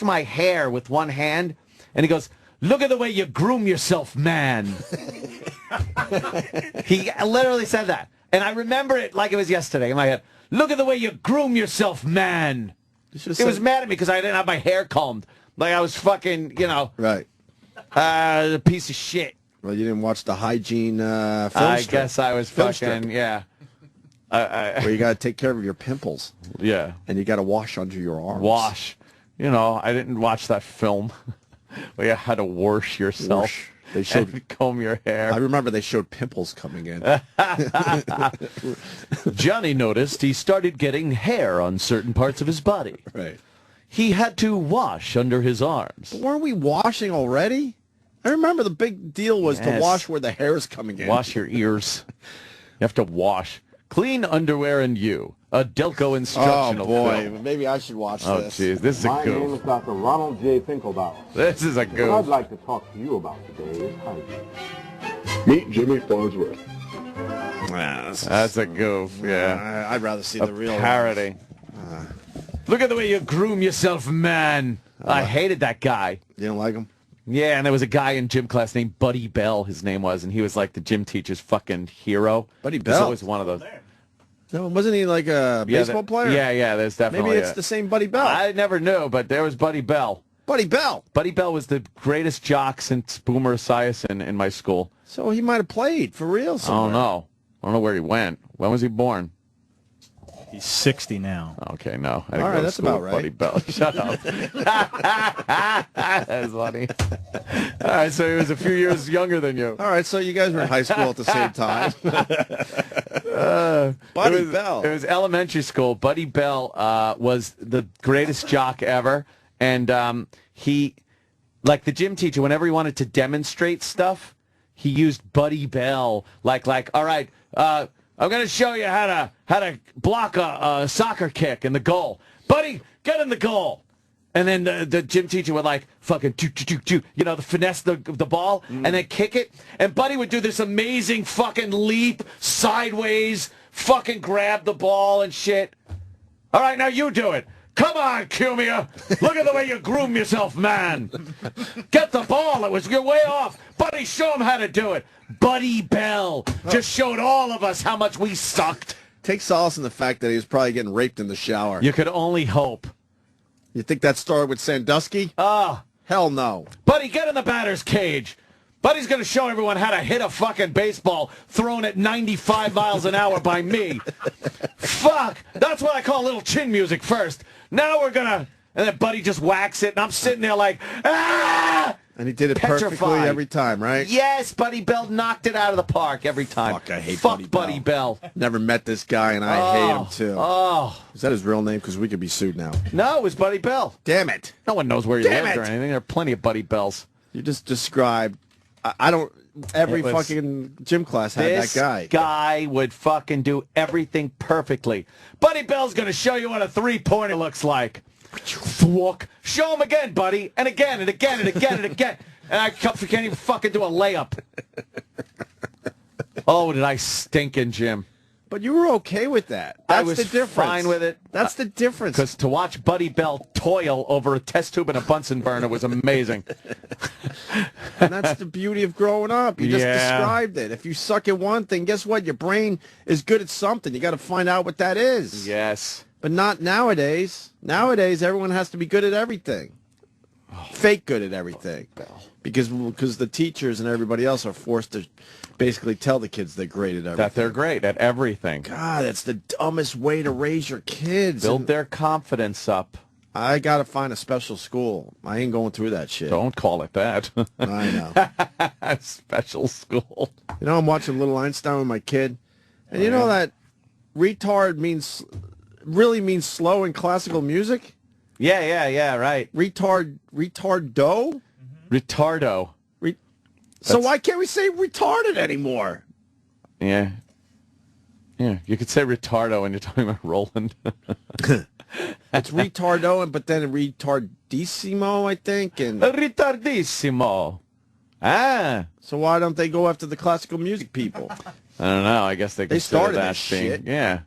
D: my hair with one hand, and he goes, "Look at the way you groom yourself, man." He literally said that. And I remember it like it was yesterday in my head. "Look at the way you groom yourself, man." He was mad at me because I didn't have my hair combed. Like I was fucking,
C: Right.
D: a piece of shit.
C: Well, you didn't watch the hygiene film
D: I
C: strip.
D: guess I was
C: Film
D: fucking,
C: strip.
D: yeah.
C: Where you got to take care of your pimples.
D: Yeah.
C: And you got to wash under your arms.
D: Wash. I didn't watch that film where you had to wash yourself.
C: Wash. They showed.
D: And comb your hair.
C: I remember they showed pimples coming in.
D: Johnny noticed he started getting hair on certain parts of his body.
C: Right.
D: He had to wash under his arms.
C: But weren't we washing already? I remember the big deal was to
D: Yes.
C: wash where the hair is coming in.
D: Wash your ears. You have to wash. Clean underwear and you. A Delco
C: Oh,
D: instructional
C: boy.
D: film.
C: Maybe I should watch
D: Oh,
C: this.
D: jeez. This is a
F: My name is
D: goof.
F: Dr. Ronald J. Finkelbauer.
D: This is a
F: What I'd
D: goof.
F: like to talk to you about today is hygiene. Meet Jimmy Farnsworth.
D: That's a goof, yeah.
C: I'd rather see
D: A
C: the real
D: parody. Look at the way you groom yourself, man. I hated that guy.
C: You don't like him?
D: Yeah, and there was a guy in gym class named Buddy Bell, his name was, and he was like the gym teacher's fucking hero.
C: Buddy
D: He was
C: Bell?
D: always one of those.
C: No, wasn't he like a baseball player?
D: Yeah, there's definitely
C: Maybe it's the same Buddy Bell.
D: I never knew, but there was Buddy Bell.
C: Buddy Bell.
D: Buddy Bell was the greatest jock since Boomer Esiason in my school.
C: So he might have played for real
D: I
C: somewhere.
D: don't know. I don't know where he went. When was he born?
A: He's 60 now.
D: Okay, no. I didn't
C: All right,
D: go to
C: that's
D: school
C: about
D: with
C: right.
D: Buddy Bell. Shut up. That's funny. All right, so he was a few years younger than you.
C: All right, so you guys were in high school at the same time. Buddy Bell.
D: It was elementary school. Buddy Bell was the greatest jock ever. And he, like the gym teacher, whenever he wanted to demonstrate stuff, he used Buddy Bell. Like, all right, I'm going to show you how to block a soccer kick in the goal. Buddy, get in the goal. And then the gym teacher would like fucking the finesse the ball and then kick it. And Buddy would do this amazing fucking leap sideways, fucking grab the ball and shit. All right, now you do it. Come on, Cumia. Look at the way you groom yourself, man. Get the ball. You're way off. Buddy, show him how to do it. Buddy Bell just showed all of us how much we sucked.
C: Take solace in the fact that he was probably getting raped in the shower.
D: You could only hope.
C: You think that started with Sandusky?
D: Ah.
C: Hell no.
D: Buddy, get in the batter's cage. Buddy's going to show everyone how to hit a fucking baseball thrown at 95 miles an hour by me. Fuck! That's what I call little chin music first. Now we're going to... And then Buddy just whacks it, and I'm sitting there like, ah!
C: And he did it
D: Petrified.
C: perfectly every time, right?
D: Yes, Buddy Bell knocked it out of the park every time.
C: Fuck, I hate
D: Fuck
C: Buddy Bell.
D: Bell.
C: Never met this guy, and I hate him, too.
D: Oh.
C: Is that his real name? Because we could be sued now.
D: No, it was Buddy Bell.
C: Damn it.
D: No one knows where he lived or anything. There are plenty of Buddy Bells.
C: You just described... I don't... Every
D: was-
C: fucking gym class had that guy.
D: This guy would fucking do everything perfectly. Buddy Bell's going to show you what a three-pointer looks like. Show him again, Buddy. And again, and again, and again, and again. And I can't even fucking do a layup. Oh, did I stink in gym.
C: But you were okay with that. That's
D: I was
C: the difference.
D: fine with it.
C: That's the difference.
D: Because to watch Buddy Bell toil over a test tube and a Bunsen burner was amazing.
C: And that's the beauty of growing up. You just
D: Yeah.
C: described it. If you suck at one thing, guess what? Your brain is good at something. You got to find out what that is.
D: Yes.
C: But not nowadays. Nowadays, everyone has to be good at everything. Fake good at everything. Because the teachers and everybody else are forced to basically tell the kids they're great at everything.
D: That they're great at everything.
C: God, that's the dumbest way to raise your kids.
D: Build
C: And
D: their confidence up.
C: I got to find a special school. I ain't going through that shit.
D: Don't call it that.
C: I know.
D: Special school.
C: You know, I'm watching Little Einstein with my kid. And you know that retard really means slow in classical music?
D: Yeah, right.
C: Retardo?
D: Retardo.
C: So why can't we say retarded anymore?
D: Yeah. Yeah, you could say retardo when you're talking about Roland.
C: It's retardo, but then retardissimo, I think. And
D: Retardissimo. Ah.
C: so why don't they go after the classical music people?
D: I don't know. I guess they consider
C: started
D: that
C: this
D: being...
C: shit.
D: Yeah.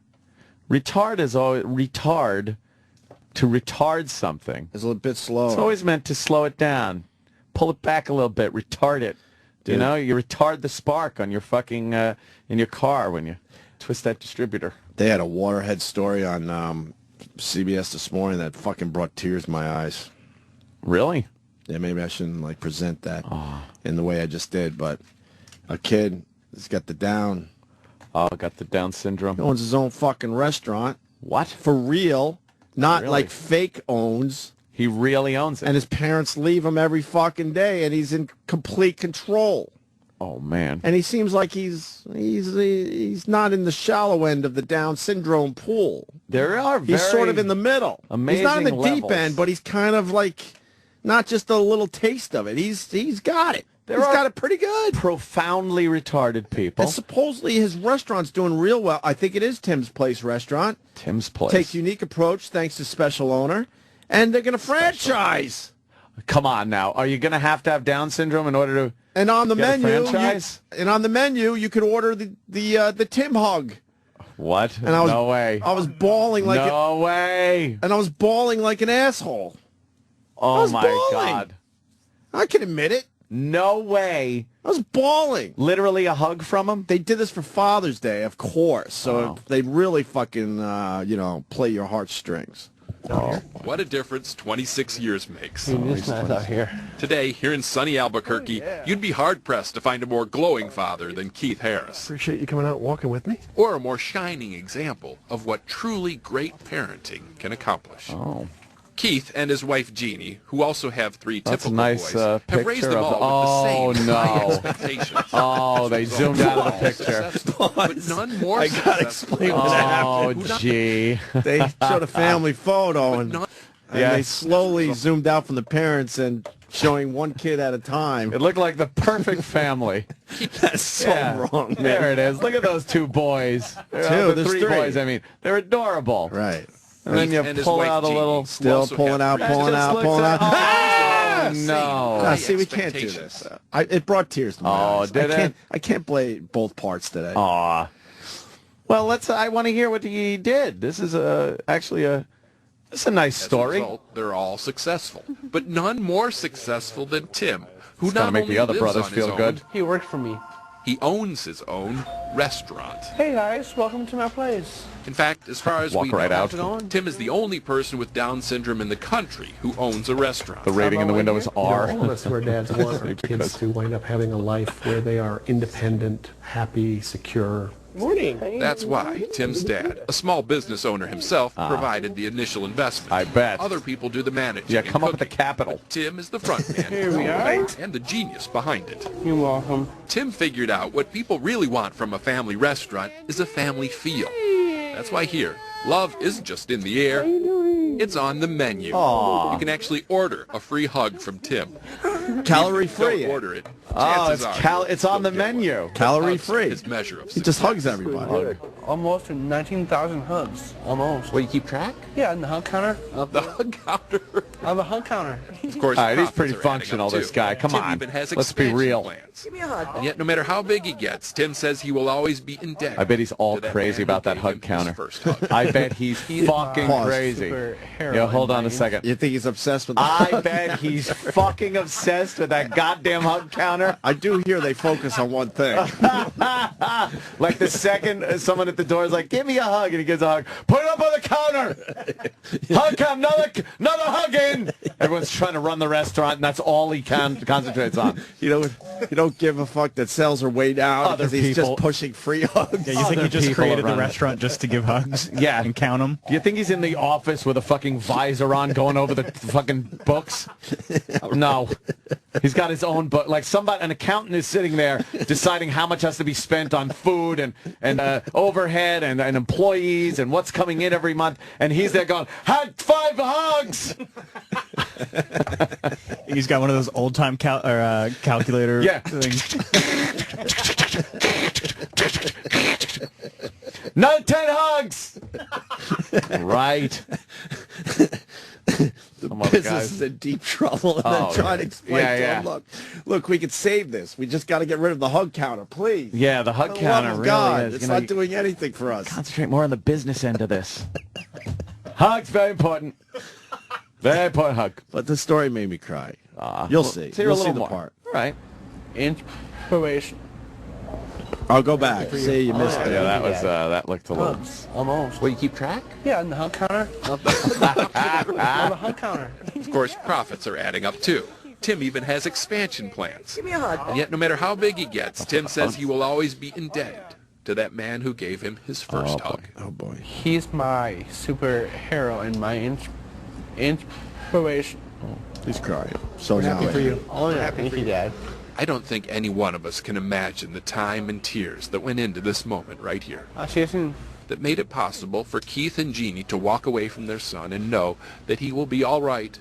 D: Retard is always... Retard, to retard something.
C: It's a little bit slow.
D: It's always meant to slow it down. Pull it back a little bit. Retard it.
C: Dude.
D: You know, you retard the spark on your fucking... in your car when you twist that distributor.
C: They had a Waterhead story on CBS this morning that fucking brought tears to my eyes.
D: Really?
C: Yeah, maybe I shouldn't present that in the way I just did, but a kid has got the Down.
D: Oh, got the Down syndrome.
C: He owns his own fucking restaurant.
D: What?
C: For real. Not
D: Really?
C: like fake owns.
D: He really owns it.
C: And his parents leave him every fucking day, and he's in complete control.
D: Oh, man.
C: And he seems like he's not in the shallow end of the Down syndrome pool.
D: There are very...
C: He's sort of in the middle. He's not in the
D: amazing
C: deep
D: levels.
C: end, but he's kind of like not just a little taste of it. He's got it. He's got it pretty good.
D: Profoundly retarded people.
C: And supposedly his restaurant's doing real well. I think it is Tim's Place restaurant.
D: Tim's Place.
C: Takes unique approach thanks to special owner. And they're going to franchise.
D: Come on now. Are you going to have Down syndrome in order to...
C: And on the
D: Get a
C: menu,
D: franchise?
C: you could order the Tim Hug.
D: What?
C: And I was,
D: no way.
C: I was bawling like
D: no way.
C: and I was bawling like an asshole.
D: Oh,
C: was
D: my
C: bawling.
D: God.
C: I can admit it.
D: No way.
C: I was bawling.
D: Literally a hug from him?
C: They did this for Father's Day, of course. So
D: Oh.
C: they really fucking, play your heartstrings.
G: What a difference 26 years makes.
H: It's nice out here.
G: Today, here in sunny Albuquerque, you'd be hard-pressed to find a more glowing father than Keith Harris,
H: Appreciate you coming out and walking with me.
G: or a more shining example of what truly great parenting can accomplish.
D: Oh.
G: Keith and his wife Jeannie, who also have three
D: That's a
G: typical
D: nice,
G: boys, have
D: picture
G: raised them
D: of the-
G: all with the same
D: Oh,
G: high
D: no.
G: expectations.
D: Oh, they zoomed out of the picture.
G: Successful, but none more
C: I gotta
G: successful
C: explain
G: than
C: what
D: Oh,
C: happened.
D: gee.
C: They showed a family photo, and
G: none-
C: they
D: Yes.
C: slowly zoomed out from the parents and showing one kid at a time.
D: It looked like the perfect family.
C: That's so
D: Yeah.
C: wrong, man.
D: There it is. Look at those two boys. The
C: there's
D: three
C: three.
D: boys, I mean. They're adorable.
C: Right.
D: And then
G: Keith
D: you
G: and his
D: pull
G: wife
D: out a
G: Jeannie,
D: little...
G: who
C: Still
G: also
C: pulling
G: have
C: out,
G: three
C: pulling
D: Just
C: out,
D: looks
C: pulling
D: at-
C: out.
D: Oh,
G: Same
D: no.
G: high
C: See, we can't do
G: expectations.
C: this. It brought tears to my
D: Oh,
C: eyes.
D: did it?
C: I can't play both parts today.
D: Aw. Well, I want to hear what he did. This is actually a nice
G: As a
D: story.
G: result, they're all successful, but none more successful than Tim, who
D: It's gotta
G: not
D: make
G: only
D: the other
G: lives
D: brothers
G: on his
D: feel
G: own,
D: good.
H: He worked for me.
G: He owns his own restaurant.
H: Hey guys, welcome to my place.
G: In fact, as far as
D: Walk
G: we know,
D: right out.
G: Tim is the only person with Down syndrome in the country who owns a restaurant.
D: The rating in the window is R.
H: All of us who are dads want our kids to wind up having a life where they are independent, happy, secure. Morning.
G: That's why Tim's dad, a small business owner himself, provided the initial investment.
D: I bet.
G: Other people do the managing.
D: Yeah,
G: and
D: come up with the
G: cooking.
D: capital.
G: Tim is the front man.
H: Here we are.
G: And the genius behind it.
H: You're welcome.
G: Tim figured out what people really want from a family restaurant is a family feel. That's why here, love isn't just in the air, it's on the menu.
D: Aww.
G: You can actually order a free hug from Tim.
C: Calorie
G: Even if you
C: free.
G: don't order it.
D: Oh,
G: chances
D: it's
G: are
D: on the
G: you'll get one.
D: menu.
C: Calorie
G: Hugs
C: free.
G: His measure of
C: He just hugs
G: success.
C: everybody.
H: Almost 19,000 hugs. Almost.
E: Well, you keep track?
H: Yeah, and the hug counter.
G: The hug counter.
H: I have a hug counter.
G: Of course,
D: All right, he's
G: profits
D: pretty
G: are adding
D: functional,
G: up,
D: this
G: too.
D: guy. Come
G: Tim
D: on.
G: even has
D: Let's be
G: expansion
D: real.
G: plans. And yet, no matter how big he gets, Tim says he will always be in debt.
D: I bet he's all
G: to that
D: crazy
G: man who
D: about that
G: gave
D: hug
G: him his
D: counter.
G: first hug.
D: I bet he's fucking
C: Pause.
D: crazy.
H: Superhero
D: Yeah, hold
H: in
D: on
H: my
D: a second.
C: You think he's obsessed with the
D: I bet he's fucking obsessed with that goddamn hug counter.
C: I do hear they focus on one thing.
D: Like the second someone at the door is like, give me a hug, and he gives a hug. Put it up on the counter. Hug him, another hug in. Everyone's trying to run the restaurant, and that's all he concentrates on.
C: You don't give a fuck that sales are way down
D: Other
C: because he's
D: people.
C: just pushing free hugs.
A: Yeah, you think
D: Other
A: he just
D: people
A: created the
D: around it.
A: restaurant just to give hugs?
D: Yeah.
A: And count them?
D: Do you think he's in the office with a fucking visor on going over the fucking books? No. He's got his own book. Like an accountant is sitting there deciding how much has to be spent on food and overhead and employees and what's coming in every month. And he's there going, had 5 hugs!
A: He's got one of those old-time calculator
D: Yeah.
A: things.
D: Another 10 hugs! Right. Come on,
C: Business
D: guys.
C: is in deep trouble, and then
D: Oh,
C: trying to explain
D: yeah,
C: to
D: yeah.
C: him, look, we could save this. We just got to get rid of the hug counter, please.
D: Yeah, the hug
C: For the
D: counter
C: love of
D: really
C: God,
D: is.
C: it's
D: You know,
C: not
D: you
C: doing anything for us.
D: concentrate more on the business end of this. Hugs, very important. Very important hug.
C: But the story made me cry. You'll see.
D: Let's hear
C: You'll
D: a little
C: see the
D: more.
C: part.
D: All right.
H: Inspiration.
C: I'll go back. See, you missed it.
D: Yeah, that looked a little.
H: Hugs. Almost.
E: Well, you keep track?
H: Yeah, and the hug counter. I have a hug counter.
G: Of course, profits are adding up too. Tim even has expansion plans.
E: Give me a hug.
G: And yet, no matter how big he gets, Tim says he will always be indebted to that man who gave him his first hug.
C: Oh, boy.
H: He's my superhero and my inspiration.
C: He's crying. So now
H: Happy for you. Oh, yeah. Thank you, Dad.
G: I don't think any one of us can imagine the time and tears that went into this moment right here,
H: I'll see you soon.
G: that made it possible for Keith and Jeannie to walk away from their son and know that he will be all right,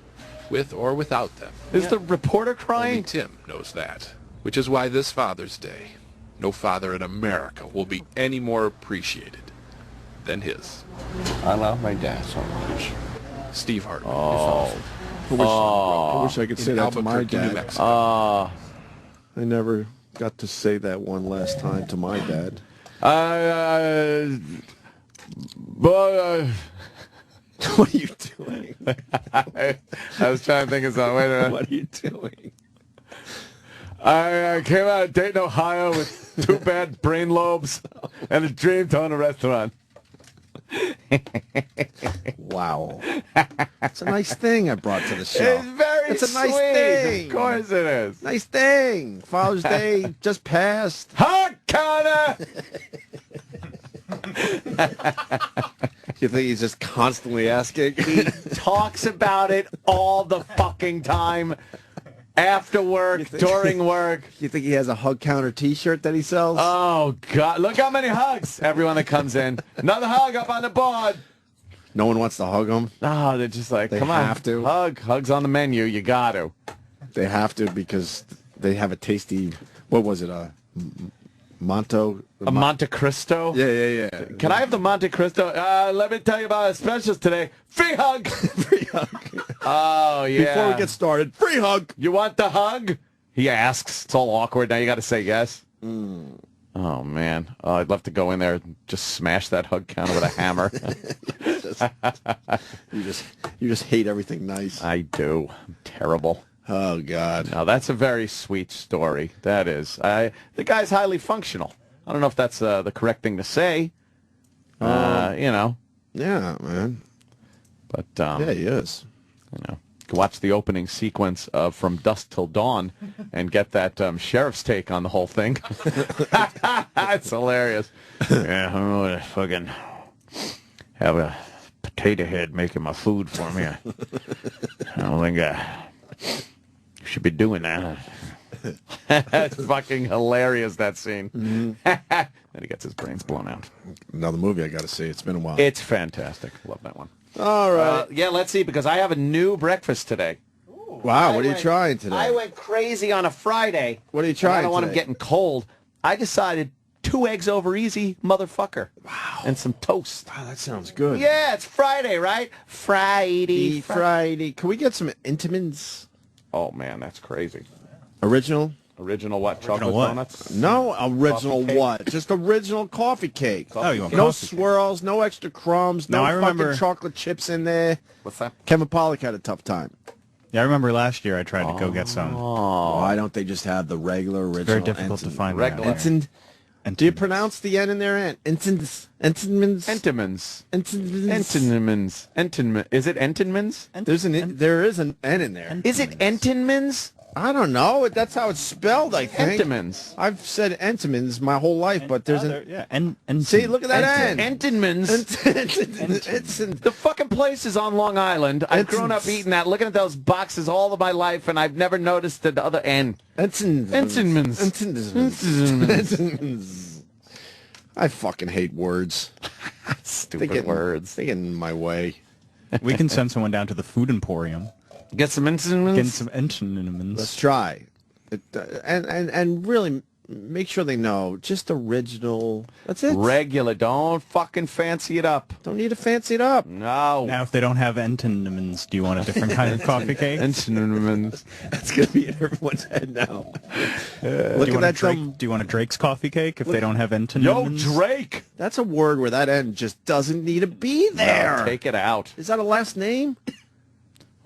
G: with or without them.
D: Is the reporter
G: Only
D: crying?
G: Tim knows that, which is why this Father's Day, no father in America will be any more appreciated than his.
H: I love my dad so much.
G: Steve Hartman.
C: I wish I could say
G: in
C: that to my
G: Albuquerque, New
C: dad.
G: Mexico.
C: I never got to say that one last time to my dad.
D: But,
C: What are you doing?
D: I was trying to think of something. Wait a minute.
C: What are you doing?
D: I came out of Dayton, Ohio with 2 bad brain lobes and a dream to own a restaurant.
C: Wow. It's a nice thing I brought to the show.
D: It's very
C: It's a nice
D: sweet.
C: thing.
D: Of course it is.
C: Nice thing. Father's Day just passed.
D: Hot counter!
C: You think he's just constantly asking?
D: He talks about it all the fucking time. After work, during work.
C: You think he has a hug counter T-shirt that he sells?
D: Oh, God. Look how many hugs. Everyone that comes in. Another hug up on the board.
C: No one wants to hug him.
D: Oh, they're just like,
C: They
D: come on.
C: have to.
D: Hugs on the menu. You got to.
C: They have to because they have a tasty. What was it?
D: Monte Cristo?
C: Yeah.
D: Can I have the Monte Cristo? Let me tell you about our specials today. Free hug.
C: Free hug.
D: Oh, yeah.
C: Before we get started, free hug.
D: You want the hug? He asks. It's all awkward. Now you got to say yes. Oh, man. Oh, I'd love to go in there and just smash that hug counter with a hammer.
C: You just hate everything nice.
D: I do. I'm terrible.
C: Oh, God.
D: Now, that's a very sweet story. That is. The guy's highly functional. I don't know if that's the correct thing to say. You know.
C: Yeah, man.
D: But,
C: yeah, he is.
D: You know, you can watch the opening sequence of From Dusk Till Dawn and get that sheriff's take on the whole thing. It's hilarious. Yeah, I'm going to fucking have a potato head making my food for me. I don't think you should be doing that. That's fucking hilarious, that scene.
C: Mm-hmm.
D: Then he gets his brains blown out.
C: Another movie I got to see. It's been a while.
D: It's fantastic. Love that one.
C: All right.
D: Yeah, let's see, because I have a new breakfast today.
C: Wow, what are you trying today?
D: I went crazy on a Friday.
C: What are you trying
D: I don't want them
C: today?
D: getting cold. I decided 2 eggs over easy, motherfucker. Wow. And some toast.
C: Wow, that sounds good.
D: Yeah, it's Friday, right? Friday.
C: Friday. Can we get some Entenmanns?
D: Oh, man, that's crazy.
C: Original?
D: Original what? Chocolate
A: what?
D: donuts?
C: No, original
D: Coffee cake?
C: what? Just original coffee cake.
A: Oh, you want
C: No
A: coffee cake?
C: swirls, no extra crumbs, no
A: No, I
C: fucking
A: remember-
C: chocolate chips in there.
D: What's that?
C: Kevin Pollak had a tough time.
A: Yeah, I remember last year I tried to go get some.
C: Why don't they just have the regular original?
A: Very difficult to find.
D: Regular.
A: that.
C: Entenmanns.
A: And
C: Do you pronounce the N in there? Entenmanns. Entenmanns.
D: Entenmanns.
C: Entenmanns.
D: Entenmanns. Is it Entenmanns?
C: There is an N in there.
D: Is it Entenmanns?
C: I don't know. That's how it's spelled, I think.
D: Entenmanns.
C: I've said Entenmanns my whole life, but there's an...
A: yeah, and
C: See, look at that N.
D: Entenmanns. The fucking place is on Long Island. I've grown up eating that, looking at those boxes all of my life, and I've never noticed the other N.
C: Entenmanns.
D: Entenmanns.
C: I fucking hate words.
D: Stupid words.
C: They get in my way.
A: we can send someone down to the food emporium.
D: Get some Entenmanns?
A: Get some Entenmanns.
C: Let's try. And really make sure they know just original. That's it.
D: Regular. Don't fucking fancy it up.
C: Don't need to fancy it up.
D: No.
A: Now, if they don't have Entenmanns, do you want a different kind of coffee cake?
D: Entenmanns.
C: That's gonna be in everyone's head now. Look
A: do you
C: at
A: want
C: that.
A: Do you want a Drake's coffee cake if they don't have
D: Yo,
A: Entenmanns?
D: Drake.
C: That's a word where that N just doesn't need to be there.
D: No, take it out.
C: Is that a last name?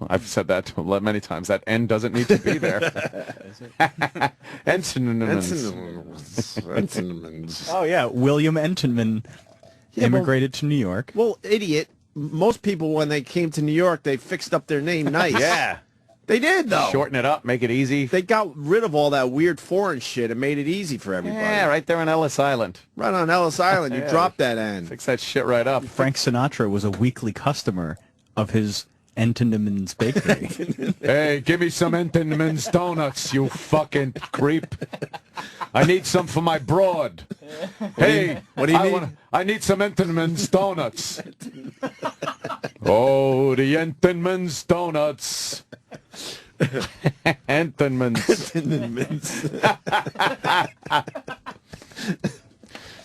D: I've said that many times. That N doesn't need to be there. Entenmanns.
C: Entenmanns.
A: Oh, yeah. William Entenmann immigrated to New York.
C: Well, idiot. Most people, when they came to New York, they fixed up their name nice.
D: Yeah.
C: They did, though.
D: Shorten it up, make it easy.
C: They got rid of all that weird foreign shit and made it easy for everybody.
D: Yeah, right there on Ellis Island.
C: Right on Ellis Island, you
D: Yeah.
C: drop that N.
D: Fix that shit right up.
A: Frank Sinatra was a weekly customer of his Entenmann's Bakery.
D: Hey, give me some Entenmann's donuts, you fucking creep. I need some for my broad. Hey,
C: what do you need?
D: I need some Entenmann's donuts. Oh, the Entenmann's donuts. Entenmann's.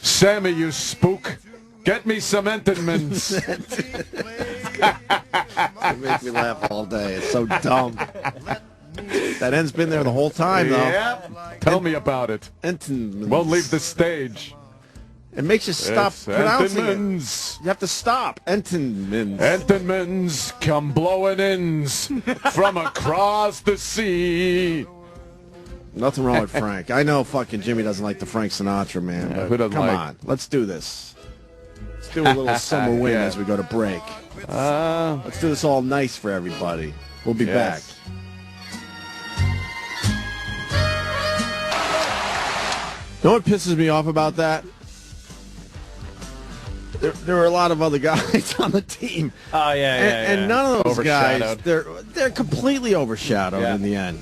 D: Sammy, you spook. Get me some Entenmann's.
C: It makes me laugh all day. It's so dumb. That N's been there the whole time, though.
D: Yeah. Tell me about it.
C: Entenmann's.
D: Won't leave the stage.
C: It makes you stop
D: It's
C: pronouncing
D: Entenmann's.
C: it. You have to stop. Entenmann's.
D: Entenmann's come blowing ins from across the sea.
C: Nothing wrong with Frank. I know fucking Jimmy doesn't like the Frank Sinatra, man.
D: Yeah,
C: but
D: who doesn't
C: come
D: like-
C: on. Let's do this. Let's do a little summer wind
D: Yeah.
C: as we go to break. Let's do this all nice for everybody. We'll be back.
D: Yes.
C: You know what pisses me off about that? There were a lot of other guys on the team.
A: Oh, yeah,
C: And none of those guys,
D: Overshadowed.
C: they're completely overshadowed
D: Yeah.
C: in the end.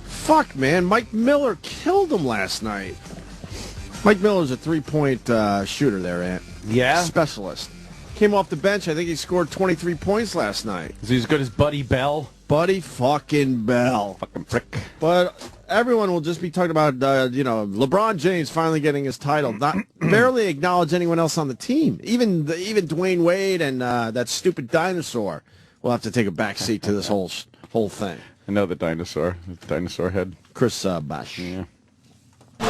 C: Fuck, man. Mike Miller killed him last night. Mike Miller's a three-point shooter there, Ant.
D: Yeah?
C: Specialist. Came off the bench. I think he scored 23 points last night.
D: Is he as good as Buddy Bell?
C: Buddy fucking Bell.
D: Fucking prick.
C: But everyone will just be talking about, LeBron James finally getting his title. Not barely acknowledge anyone else on the team. Even Dwayne Wade and that stupid dinosaur will have to take a back seat to this whole thing.
D: I know the dinosaur head.
C: Chris Bosh.
D: Yeah.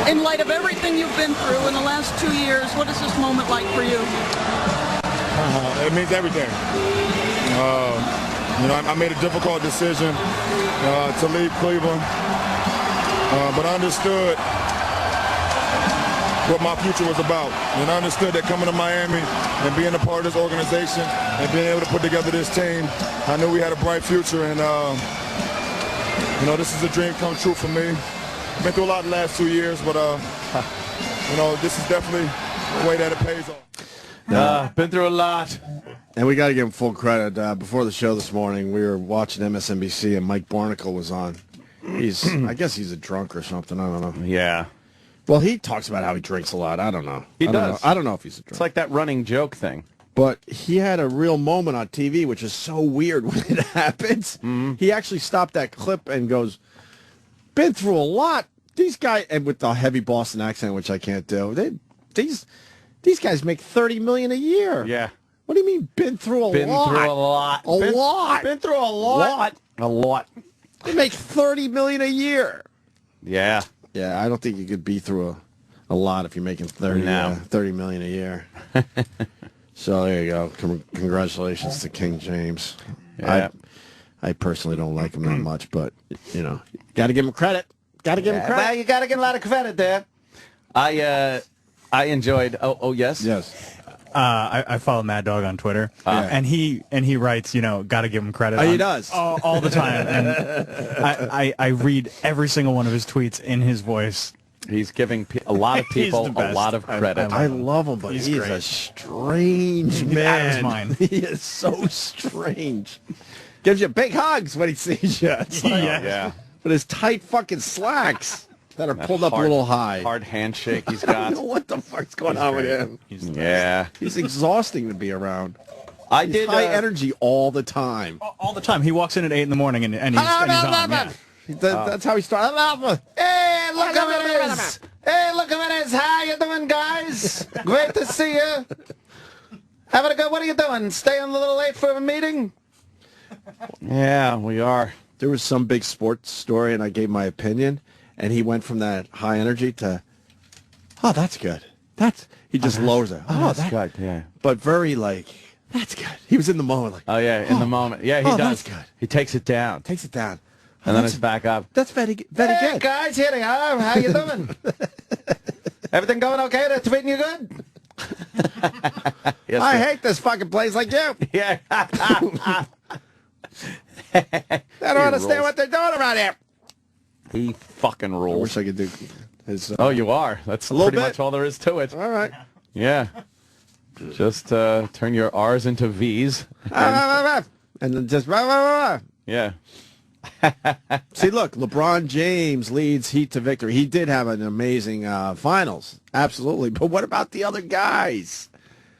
I: In light of everything you've been through in the last 2 years, what is this moment like for you?
J: It means everything. You know, I made a difficult decision to leave Cleveland, but I understood what my future was about. And I understood that coming to Miami and being a part of this organization and being able to put together this team, I knew we had a bright future. And, you know, this is a dream come true for me. Been through a lot the last 2 years, but, you know, this is definitely the way that it pays off.
D: Been through a lot.
C: And we got to give him full credit. Before the show this morning, we were watching MSNBC, and Mike Barnacle was on. I guess he's a drunk or something. I don't know.
D: Yeah.
C: Well, he talks about how he drinks a lot. I don't know.
D: He does.
C: I don't know if he's a drunk.
D: It's like that running joke thing.
C: But he had a real moment on TV, which is so weird when it happens. Mm-hmm. He actually stopped that clip and goes, been through a lot. These guys, and with the heavy Boston accent, which I can't do, these guys make $30 million a year.
D: Yeah.
C: What do you mean, been through a lot?
D: Been through a lot.
C: lot.
D: Been through a lot. A lot.
C: They make $30 million a year.
D: Yeah.
C: Yeah, I don't think you could be through a lot if you're making $30 million a year. So there you go. Congratulations to King James.
D: Yeah.
C: I personally don't like him that much, but, you know, got to give him credit. Got to give him credit.
D: Well, you got to give a lot of credit there. I enjoyed. Oh yes.
C: Yes.
A: I follow Mad Dog on Twitter, and he writes, you know, got to give him credit.
C: He does
A: all the time, and I read every single one of his tweets in his voice.
D: He's giving a lot of people a lot of credit.
C: I love him, but he's a strange man.
A: Out of his mind.
C: He is so strange. Gives you big hugs when he sees you. It's like,
D: yeah.
C: With his tight fucking slacks that are pulled up a little high.
D: Hard handshake he's
C: I
D: got.
C: don't know what the fuck's going on with him.
D: He's
C: exhausting to be around.
D: He's
C: high energy all the time.
A: All the time. He walks in at 8 in the morning and he's on. Yeah.
C: That's how he starts.
D: Hey, look who it is! Hey, look who it is! How you doing, guys? Great to see you. Having a good. What are you doing? Staying a little late for a meeting? Yeah, we are.
C: There was some big sports story, and I gave my opinion, and he went from that high energy to, oh, that's good. He just lowers it. Oh,
D: that's good. Yeah.
C: But very that's good. He was in the moment, like.
D: Oh yeah, in the moment. Yeah, he does.
C: That's good.
D: He takes it down. And then it's back up.
C: That's very good.
D: Hey, guys, here they are. How you doing? Everything going okay? They're treating you good?
C: Yes, I hate this fucking place like you.
D: Yeah.
C: They don't understand what they're doing around here.
D: He fucking rules.
C: I wish I could do his...
D: oh, you are. That's pretty much all there is to it.
C: All right.
D: Yeah. Just turn your R's into V's.
C: And then just...
D: Yeah.
C: See, look, LeBron James leads Heat to victory. He did have an amazing finals. Absolutely. But what about the other guys?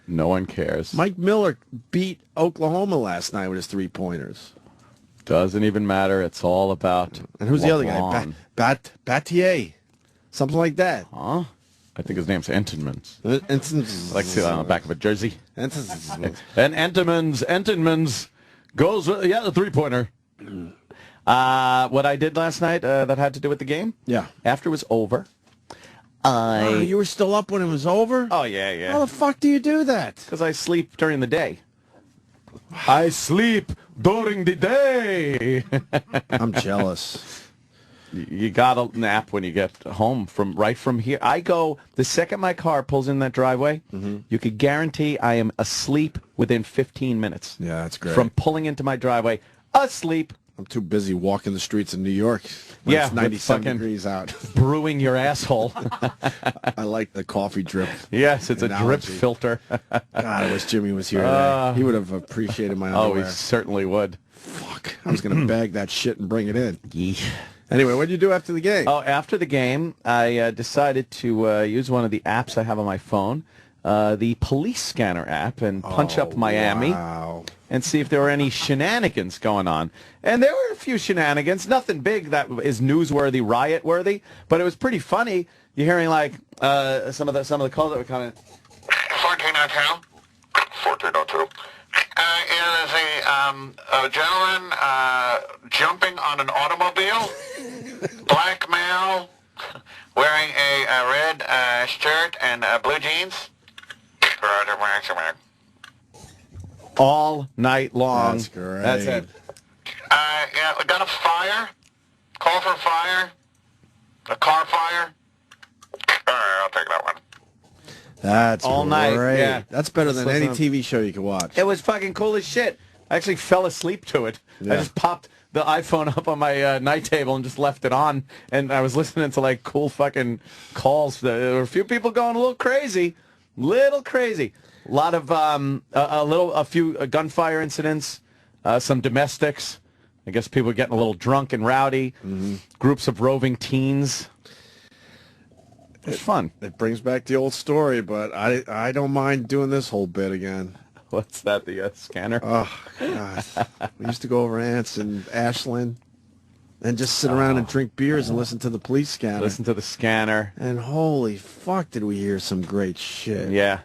D: No one cares.
C: Mike Miller beat Oklahoma last night with his three-pointers.
D: Doesn't even matter. It's all about
C: And who's the other guy? Battier. Something like that.
D: Huh? I think his name's Entenmanns.
C: Entenmanns.
D: Like see that on the back of a jersey.
C: Entenmanns.
D: And Entenmanns goes, the three-pointer. What I did last night that had to do with the game?
C: Yeah.
D: After it was over,
C: you were still up when it was over?
D: Oh, yeah.
C: How the fuck do you do that?
D: Because I sleep during the day. I sleep during the day.
C: I'm jealous.
D: You got to nap when you get home from here. I go, the second my car pulls in that driveway, you could guarantee I am asleep within 15 minutes.
C: Yeah, that's great.
D: From pulling into my driveway, asleep.
C: I'm too busy walking the streets of New York when it's 97 degrees out.
D: Brewing your asshole.
C: I like the coffee drip.
D: Yes, it's analogy. A drip filter.
C: God, I wish Jimmy was here today. He would have appreciated my underwear.
D: Oh, he certainly would.
C: Fuck. I was going to bag that shit and bring it in. Anyway, what did you do after the game?
D: Oh, after the game, I decided to use one of the apps I have on my phone, the police scanner app, and punch up Miami and see if there were any shenanigans going on. And there were a few shenanigans, nothing big that is newsworthy, riot-worthy, but it was pretty funny. You're hearing like some of the calls that were coming.
B: 1402. 1402. Is a gentleman jumping on an automobile, black male, wearing a red shirt and blue jeans.
D: All night long.
C: That's great.
D: That's it.
B: Yeah, we got a fire. Call for fire. A car fire. All right, I'll take that one.
C: That's
D: all night.
C: great.
D: Yeah,
C: That's better than any
D: listen.
C: TV show you could watch.
D: It was fucking cool as shit. I actually fell asleep to it.
C: Yeah.
D: I just popped the iPhone up on my night table and just left it on, and I was listening to like cool fucking calls. There were a few people going a little crazy. A lot of a few gunfire incidents, some domestics. I guess people were getting a little drunk and rowdy. Groups of roving teens. It's fun.
C: It brings back the old story, but I don't mind doing this whole bit again.
D: What's that? The scanner?
C: Oh God! We used to go over to Aunt's in Ashland and just sit around and drink beers and listen to the police scanner.
D: Listen to the scanner.
C: And holy fuck, did we hear some great shit?
D: Yeah.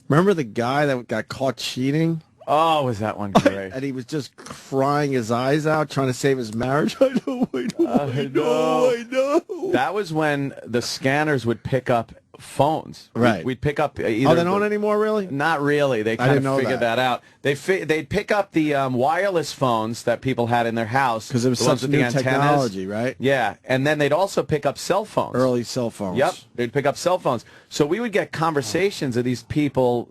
C: Remember the guy that got caught cheating?
D: Oh, was that one great?
C: And he was just crying his eyes out, trying to save his marriage. I know.
D: That was when the scanners would pick up phones.
C: Right.
D: We'd pick up either.
C: Oh, they don't anymore, really?
D: Not really. They kind of figured that out. They'd pick up the wireless phones that people had in their house.
C: Because it was
D: the ones
C: such
D: with
C: new
D: the antennas.
C: technology, right?
D: Yeah. And then they'd also pick up cell phones.
C: Early cell phones.
D: Yep. They'd pick up cell phones. So we would get conversations of these people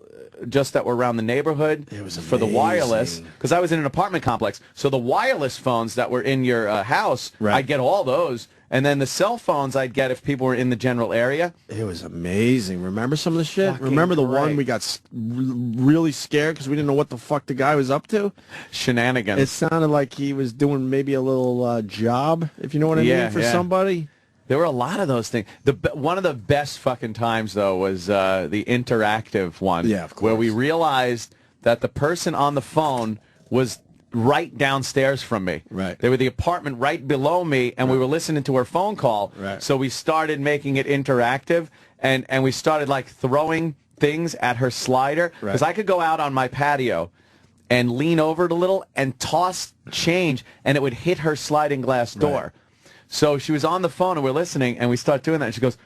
D: just that were around the neighborhood for the wireless, because I was in an apartment complex. So the wireless phones that were in your house, I'd get all those. And then the cell phones I'd get if people were in the general area.
C: It was amazing. Remember some of the shit?
D: Fucking
C: Remember the
D: great.
C: one we got really scared because we didn't know what the fuck the guy was up to?
D: Shenanigans.
C: It sounded like he was doing maybe a little job, if you know what I mean, for somebody.
D: There were a lot of those things. One of the best fucking times, though, was the interactive one.
C: Yeah, of course.
D: Where we realized that the person on the phone was right downstairs from me.
C: Right.
D: They were the apartment right below me, and we were listening to her phone call.
C: Right.
D: So we started making it interactive, and we started, like, throwing things at her slider. Because I could go out on my patio and lean over it a little and toss change, and it would hit her sliding glass door.
C: Right.
D: So she was on the phone, and we're listening, and we start doing that, and she goes,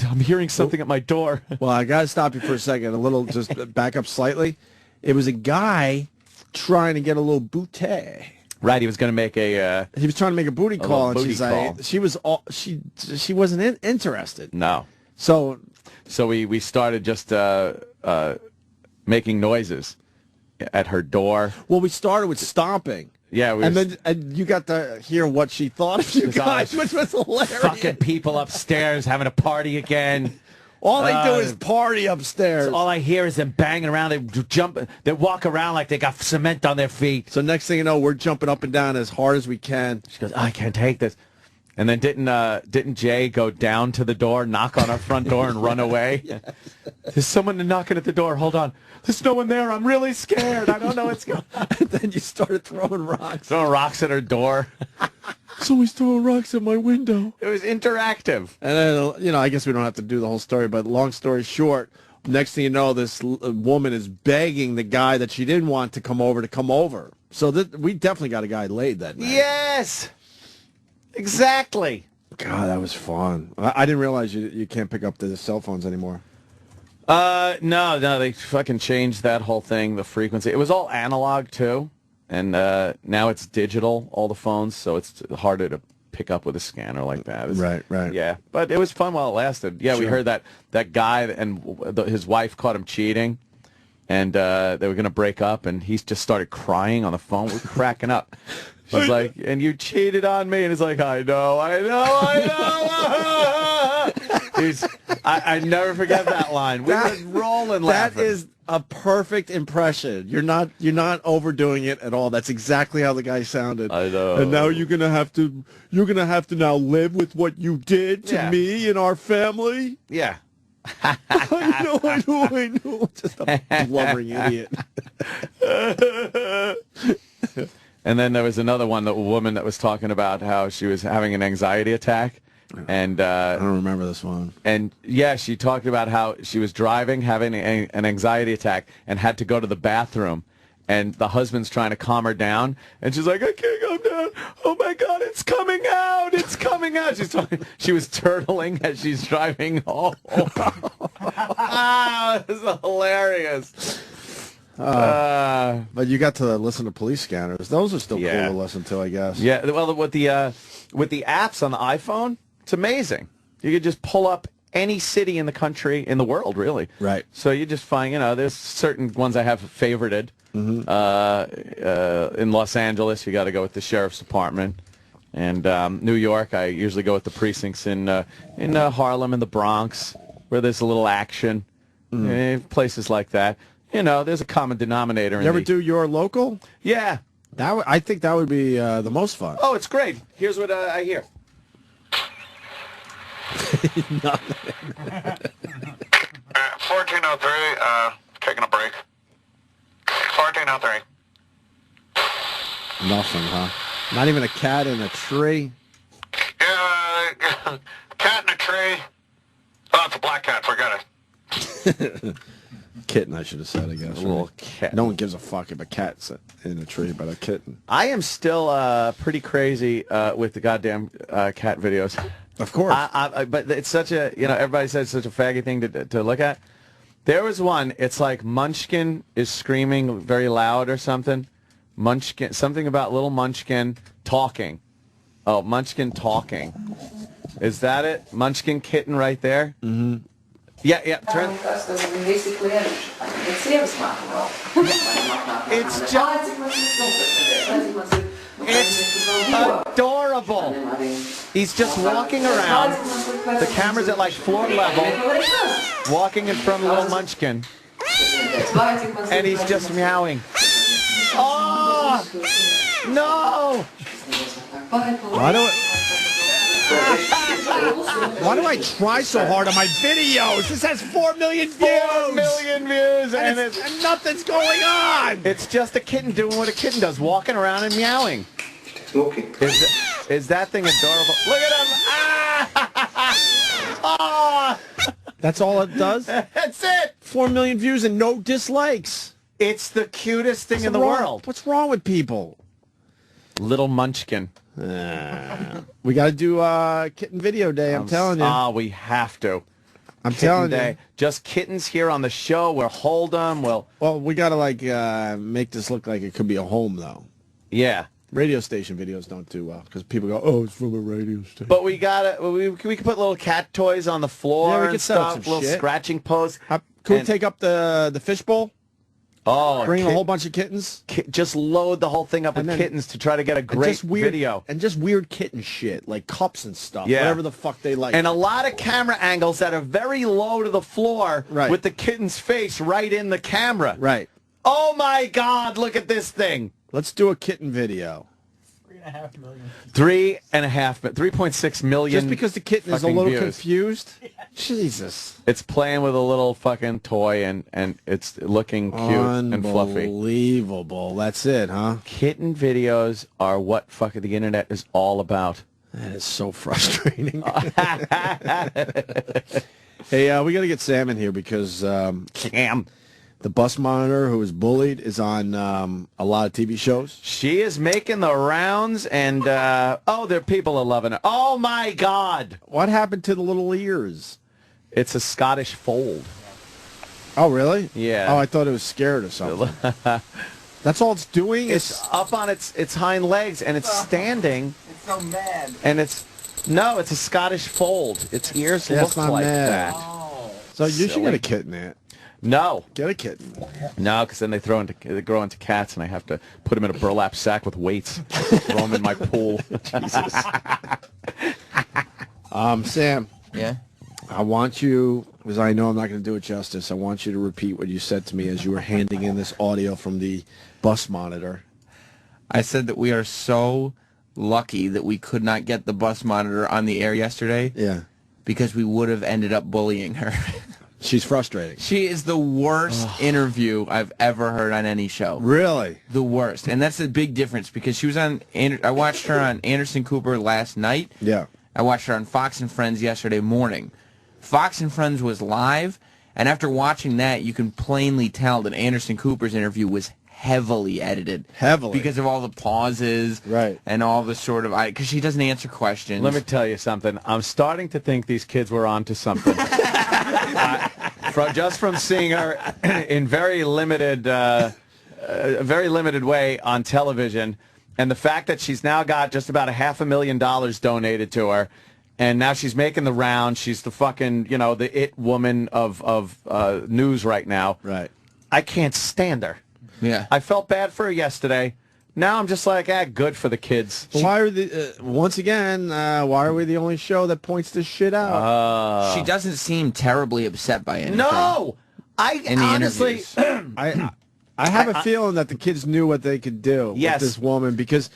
D: I'm hearing something at my door.
C: Well, I got to stop you for a second. A little, just back up slightly. It was a guy trying to get a little booty.
D: Right, he was going to make a...
C: he was trying to make a booty call, and she's like, she wasn't interested.
D: No.
C: So
D: we started just making noises at her door.
C: Well, we started with stomping.
D: Yeah,
C: and you got to hear what she thought of you guys, which was hilarious.
D: Fucking people upstairs having a party again.
C: All they do is party upstairs.
D: All I hear is them banging around. They jump. They walk around like they got cement on their feet.
C: So next thing you know, we're jumping up and down as hard as we can.
D: She goes, I can't take this. And then didn't Jay go down to the door, knock on our front door, and run away? Yes. There's someone knocking at the door. Hold on. There's no one there. I'm really scared. I don't know what's going on.
C: And then you started throwing rocks.
D: Throwing rocks at her door.
C: Someone's throwing rocks at my window.
D: It was interactive.
C: And then, I guess we don't have to do the whole story, but long story short, next thing you know, this woman is begging the guy that she didn't want to come over. So we definitely got a guy laid that night.
D: Yes. Exactly.
C: God, that was fun. I didn't realize you can't pick up the cell phones anymore.
D: No, they fucking changed that whole thing, the frequency. It was all analog, too, and now it's digital, all the phones, so it's harder to pick up with a scanner like that.
C: Right.
D: Yeah, but it was fun while it lasted. Yeah, sure. We heard that guy and his wife caught him cheating, and they were going to break up, and he just started crying on the phone. We're cracking up. She's like, and you cheated on me, and he's like, I know. I never forget that line. We were rolling laughing.
C: That is a perfect impression. You're not overdoing it at all. That's exactly how the guy sounded.
D: I know.
C: And now you're gonna have to now live with what you did to me and our family.
D: Yeah.
C: I know. Just a blubbering idiot.
D: And then there was another one, the woman that was talking about how she was having an anxiety attack. And
C: I don't remember this one.
D: And, yeah, she talked about how she was driving, having an anxiety attack, and had to go to the bathroom. And the husband's trying to calm her down. And she's like, I can't calm down. Oh, my God, it's coming out. It's coming out. She was turtling as she's driving home. It was hilarious.
C: But you got to listen to police scanners. Those are still cool to listen to, I guess.
D: Yeah, well, with the apps on the iPhone, it's amazing. You could just pull up any city in the country, in the world, really.
C: Right.
D: So you just find, there's certain ones I have favorited. In Los Angeles, you got to go with the sheriff's department. And New York, I usually go with the precincts in Harlem and the Bronx, where there's a little action. Places like that. There's a common denominator.
C: You ever do your local?
D: Yeah.
C: I think that would be the most fun.
D: Oh, it's great. Here's what I hear.
B: 1403, taking a break. 1403.
C: Nothing, huh? Not even a cat in a tree?
B: Yeah, cat in a tree. Oh, it's a black cat, forget it.
C: Kitten, I should have said, I guess.
D: A little cat.
C: No one gives a fuck if a cat's in a tree, but a kitten.
D: I am still pretty crazy with the goddamn cat videos.
C: Of course.
D: But it's such a, everybody says it's such a faggy thing to look at. There was one, it's like Munchkin is screaming very loud or something. Munchkin, something about little Munchkin talking. Oh, Munchkin talking. Is that it? Munchkin kitten right there? Mm-hmm. Yeah, turn. It's just... It's adorable. He's just walking around. The camera's at like floor level, walking in front of little Munchkin, and he's just meowing. Oh no!
C: Why do I try so hard on my videos? This has 4 million views.
D: 4 million views, and
C: nothing's going on.
D: It's just a kitten doing what a kitten does, walking around and meowing. Is that thing adorable? Look at him! Ah! Oh!
C: That's all it does?
D: That's it!
C: 4 million views and no dislikes.
D: It's the cutest thing in the world.
C: What's wrong with people?
D: Little Munchkin.
C: We got to do kitten video day, I'm telling you.
D: We have to.
C: I'm telling you.
D: Just kittens here on the show. We'll hold them. Well,
C: we got to make this look like it could be a home, though.
D: Yeah.
C: Radio station videos don't do well because people go, "Oh, it's from a radio station."
D: But we got to. We can put little cat toys on the floor.
C: Yeah, we
D: and
C: can set up some
D: little
C: shit.
D: Scratching posts.
C: Can we take up the fishbowl?
D: Oh,
C: bring a whole bunch of kittens.
D: Just load the whole thing up with kittens to try to get a great video.
C: And just weird kitten shit, like cups and stuff.
D: Yeah.
C: Whatever the fuck they like.
D: And a lot of camera angles that are very low to the floor with the kitten's face right in the camera.
C: Right.
D: Oh, my God. Look at this thing.
C: Let's do a kitten video.
A: 3.5 million.
D: 3.6 million.
C: Just because the kitten is a little
D: views.
C: Confused? Jesus.
D: It's playing with a little fucking toy, and it's looking cute and fluffy.
C: Unbelievable. That's it, huh?
D: Kitten videos are what fucking the internet is all about.
C: That is so frustrating. Hey, we got to get Sam in here because
D: Sam,
C: the bus monitor who was bullied, is on a lot of TV shows.
D: She is making the rounds, and there are people are loving her. Oh my God!
C: What happened to the little ears?
D: It's a Scottish fold.
C: Oh, really?
D: Yeah.
C: Oh, I thought it was scared or something. That's all it's doing?
D: It's up on its hind legs, and it's standing.
A: It's so mad.
D: And it's a Scottish fold. Its ears look like that.
C: Oh. So you should get a kitten there.
D: No.
C: Get a kitten.
D: No, because then they grow into cats, and I have to put them in a burlap sack with weights, throw them in my pool.
C: Jesus. Sam.
A: Yeah?
C: I want you, because I know I'm not going to do it justice, I want you to repeat what you said to me as you were handing in this audio from the bus monitor.
K: I said that we are so lucky that we could not get the bus monitor on the air yesterday.
C: Yeah.
K: Because we would have ended up bullying her.
C: She's frustrating.
K: She is the worst interview I've ever heard on any show.
C: Really?
K: The worst. And that's the big difference because she was on, I watched her on Anderson Cooper last night.
C: Yeah.
K: I watched her on Fox and Friends yesterday morning. Fox and Friends was live, and after watching that, you can plainly tell that Anderson Cooper's interview was heavily edited.
C: Heavily.
K: Because of all the pauses.
C: Right.
K: And all the sort of, because she doesn't answer questions.
D: Let me tell you something. I'm starting to think these kids were onto something. Just from seeing her in very limited a very limited way on television. And the fact that she's now got just about $500,000 donated to her, and now she's making the round. She's the fucking, you know, the it woman of news right now.
C: Right.
D: I can't stand her.
K: Yeah.
D: I felt bad for her yesterday. Now I'm just like, good for the kids.
C: Why are once again? Why are we the only show that points this shit out?
K: She doesn't seem terribly upset by anything.
D: No,
K: in the
D: honestly,
C: I have a feeling that the kids knew what they could do with this woman, because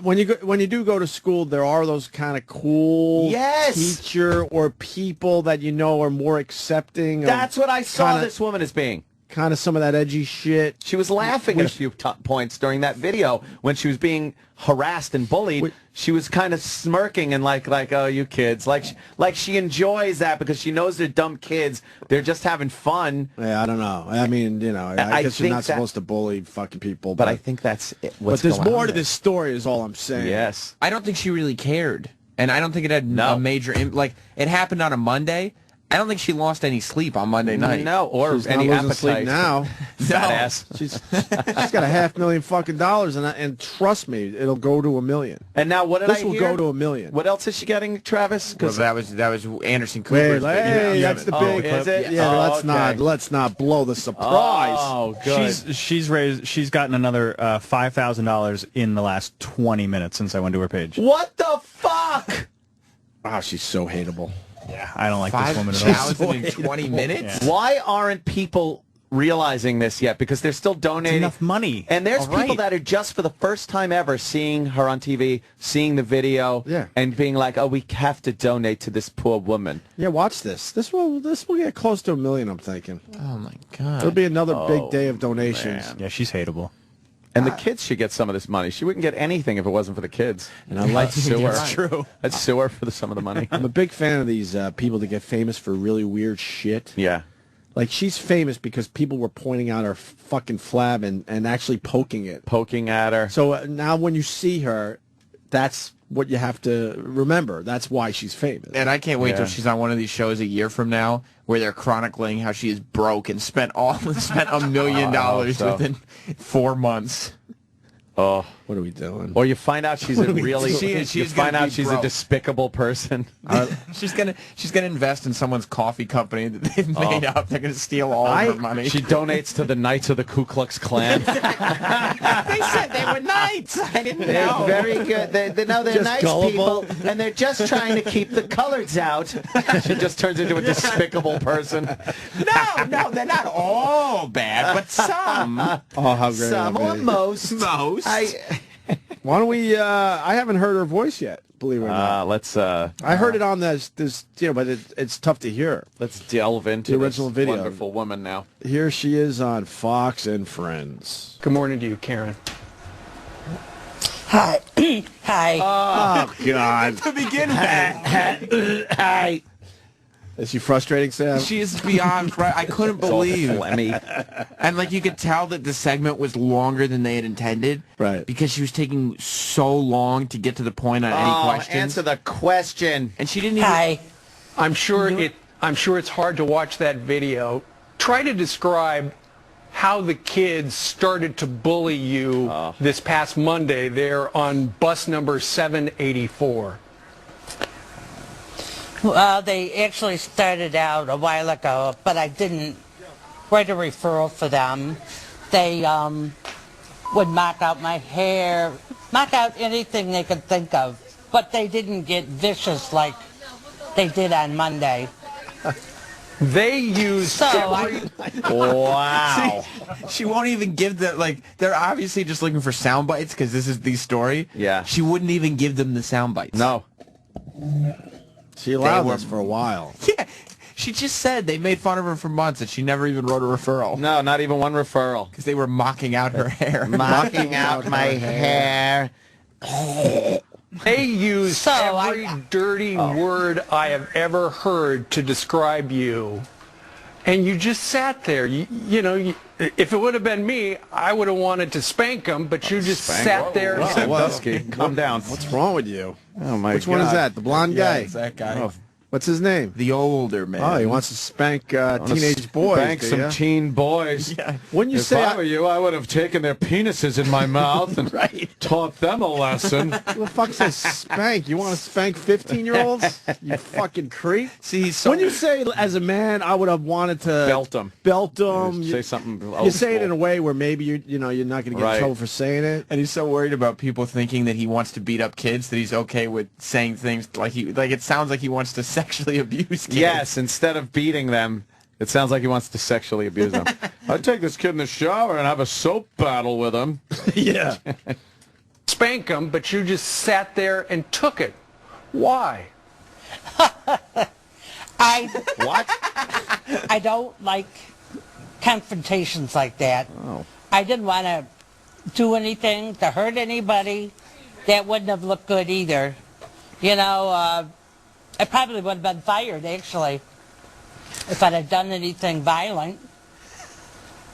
C: when you do go to school, there are those kind of cool teacher or people that you know are more accepting.
D: That's what I saw this woman as being.
C: Kind of some of that edgy shit.
D: She was laughing at a few points during that video when she was being harassed and bullied. She was kind of smirking and like, oh, you kids. Like she enjoys that because she knows they're dumb kids. They're just having fun.
C: Yeah, I don't know. I mean, you know, I guess you're not supposed to bully fucking people.
D: But I think that's
C: but there's more to this story is all I'm saying.
D: Yes.
K: I don't think she really cared. And I don't think it had a major... Like, it happened on a Monday. I don't think she lost any sleep on Monday night.
D: No, or
C: she's
D: any
C: not losing
D: appetite.
C: sleep now.
D: Fat ass.
C: She's got $500,000 fucking dollars, and trust me, it'll go to $1 million.
D: And now what did
C: this
D: I
C: will
D: hear?
C: go to $1 million.
D: What else is she getting, Travis?
K: Well, that was Anderson Cooper's.
C: Hey, that's the big.
D: Is it?
C: Yeah, let's not blow the surprise.
D: Oh, good.
A: She's gotten another $5,000 in the last 20 minutes since I went to her page.
D: What the fuck?
C: Wow, she's so hateable.
A: Yeah, I don't like this woman at all.
K: 5,000 in 20 minutes?
D: Yeah. Why aren't people realizing this yet? Because they're still donating.
A: It's enough money.
D: And there's people that are just for the first time ever seeing her on TV, seeing the video, and being like, oh, we have to donate to this poor woman.
C: Yeah, watch this. This will get close to $1 million, I'm thinking.
K: Oh, my God.
C: It'll be another big day of donations.
A: Man. Yeah, she's hateable.
D: And the kids should get some of this money. She wouldn't get anything if it wasn't for the kids.
C: And I like
D: sue her.
A: That's true.
D: I'd sue her for some of the money.
C: I'm a big fan of these people that get famous for really weird shit.
D: Yeah.
C: Like, she's famous because people were pointing out her fucking flab and actually poking it.
D: Poking at her.
C: So now when you see her, that's what you have to remember. That's why she's famous.
K: And I can't wait till she's on one of these shows a year from now where they're chronicling how she is broke and spent $1 million within 4 months.
D: Oh,
C: what are we doing?
D: Or you find out she's a really,
K: she's
D: find out she's
K: broke.
D: a despicable person.
K: She's gonna invest in someone's coffee company that they've made up. They're gonna steal all of her money.
D: She donates to the Knights of the Ku Klux Klan.
K: They said they were knights. I didn't know.
D: They're very good. They're
C: just
D: nice
C: gullible
D: people, and they're just trying to keep the coloreds out. She just turns into a despicable person.
K: No, they're not all bad, but some.
C: Oh, how great!
D: Some or most.
C: Why don't we? I haven't heard her voice yet. Believe it or not.
D: Let's.
C: I heard it on this, but it's tough to hear.
D: Let's delve into
C: the original
D: this
C: video.
D: Wonderful woman now.
C: Here she is on Fox and Friends.
L: Good morning to you, Karen.
M: Hi. Hi.
C: Oh God.
K: To begin with.
C: Hi. Is she frustrating, Sam?
K: She is beyond right. I couldn't believe. And like you could tell that the segment was longer than they had intended.
C: Right.
K: Because she was taking so long to get to the point on any questions.
D: Answer the question.
K: And she didn't even.
M: Hi.
L: I'm sure it's hard to watch that video. Try to describe how the kids started to bully you this past Monday there on bus number 784.
M: Well, they actually started out a while ago, but I didn't write a referral for them. They would mock out my hair, mock out anything they could think of, but they didn't get vicious like they did on Monday.
L: They used
D: Wow.
K: See, she won't even give the, like, they're obviously just looking for sound bites because this is the story.
D: Yeah.
K: She wouldn't even give them the sound bites.
D: No.
C: She allowed this for a while.
K: Yeah. She just said they made fun of her for months and she never even wrote a referral.
D: No, not even one referral.
K: Because they were mocking out her hair.
D: Mocking out my hair.
L: They used every dirty word I have ever heard to describe you. And you just sat there. You know, if it would have been me, I would have wanted to spank them, but you just sat there.
D: Calm down.
C: What's wrong with you?
D: Oh, my God.
C: Which one is that? The blonde guy?
K: It's that guy.
C: Oh, What's his name?
K: The older man.
C: Oh, he wants to spank teenage boys.
D: Spank some teen boys.
K: Yeah.
C: Wouldn't you
D: If
C: say
D: I were you, I would have taken their penises in my mouth and taught them a lesson.
C: Who the fuck says spank? You want to spank 15-year-olds? You fucking creep.
K: See, so
C: when you say as a man, I would have wanted to
D: Belt them.
C: Belt them.
D: Say something.
C: You say it in a way where maybe you're not going to get in trouble for saying it.
K: And he's so worried about people thinking that he wants to beat up kids that he's okay with saying things like it sounds like he wants to sexually abuse kids.
D: Yes, instead of beating them, it sounds like he wants to sexually abuse them. I'd take this kid in the shower and have a soap battle with him.
C: Yeah.
L: Spank him, but you just sat there and took it. Why?
M: What?
D: What?
M: I don't like confrontations like that.
D: Oh.
M: I didn't want to do anything to hurt anybody. That wouldn't have looked good either. You know, I probably would have been fired, actually, if I'd have done anything violent.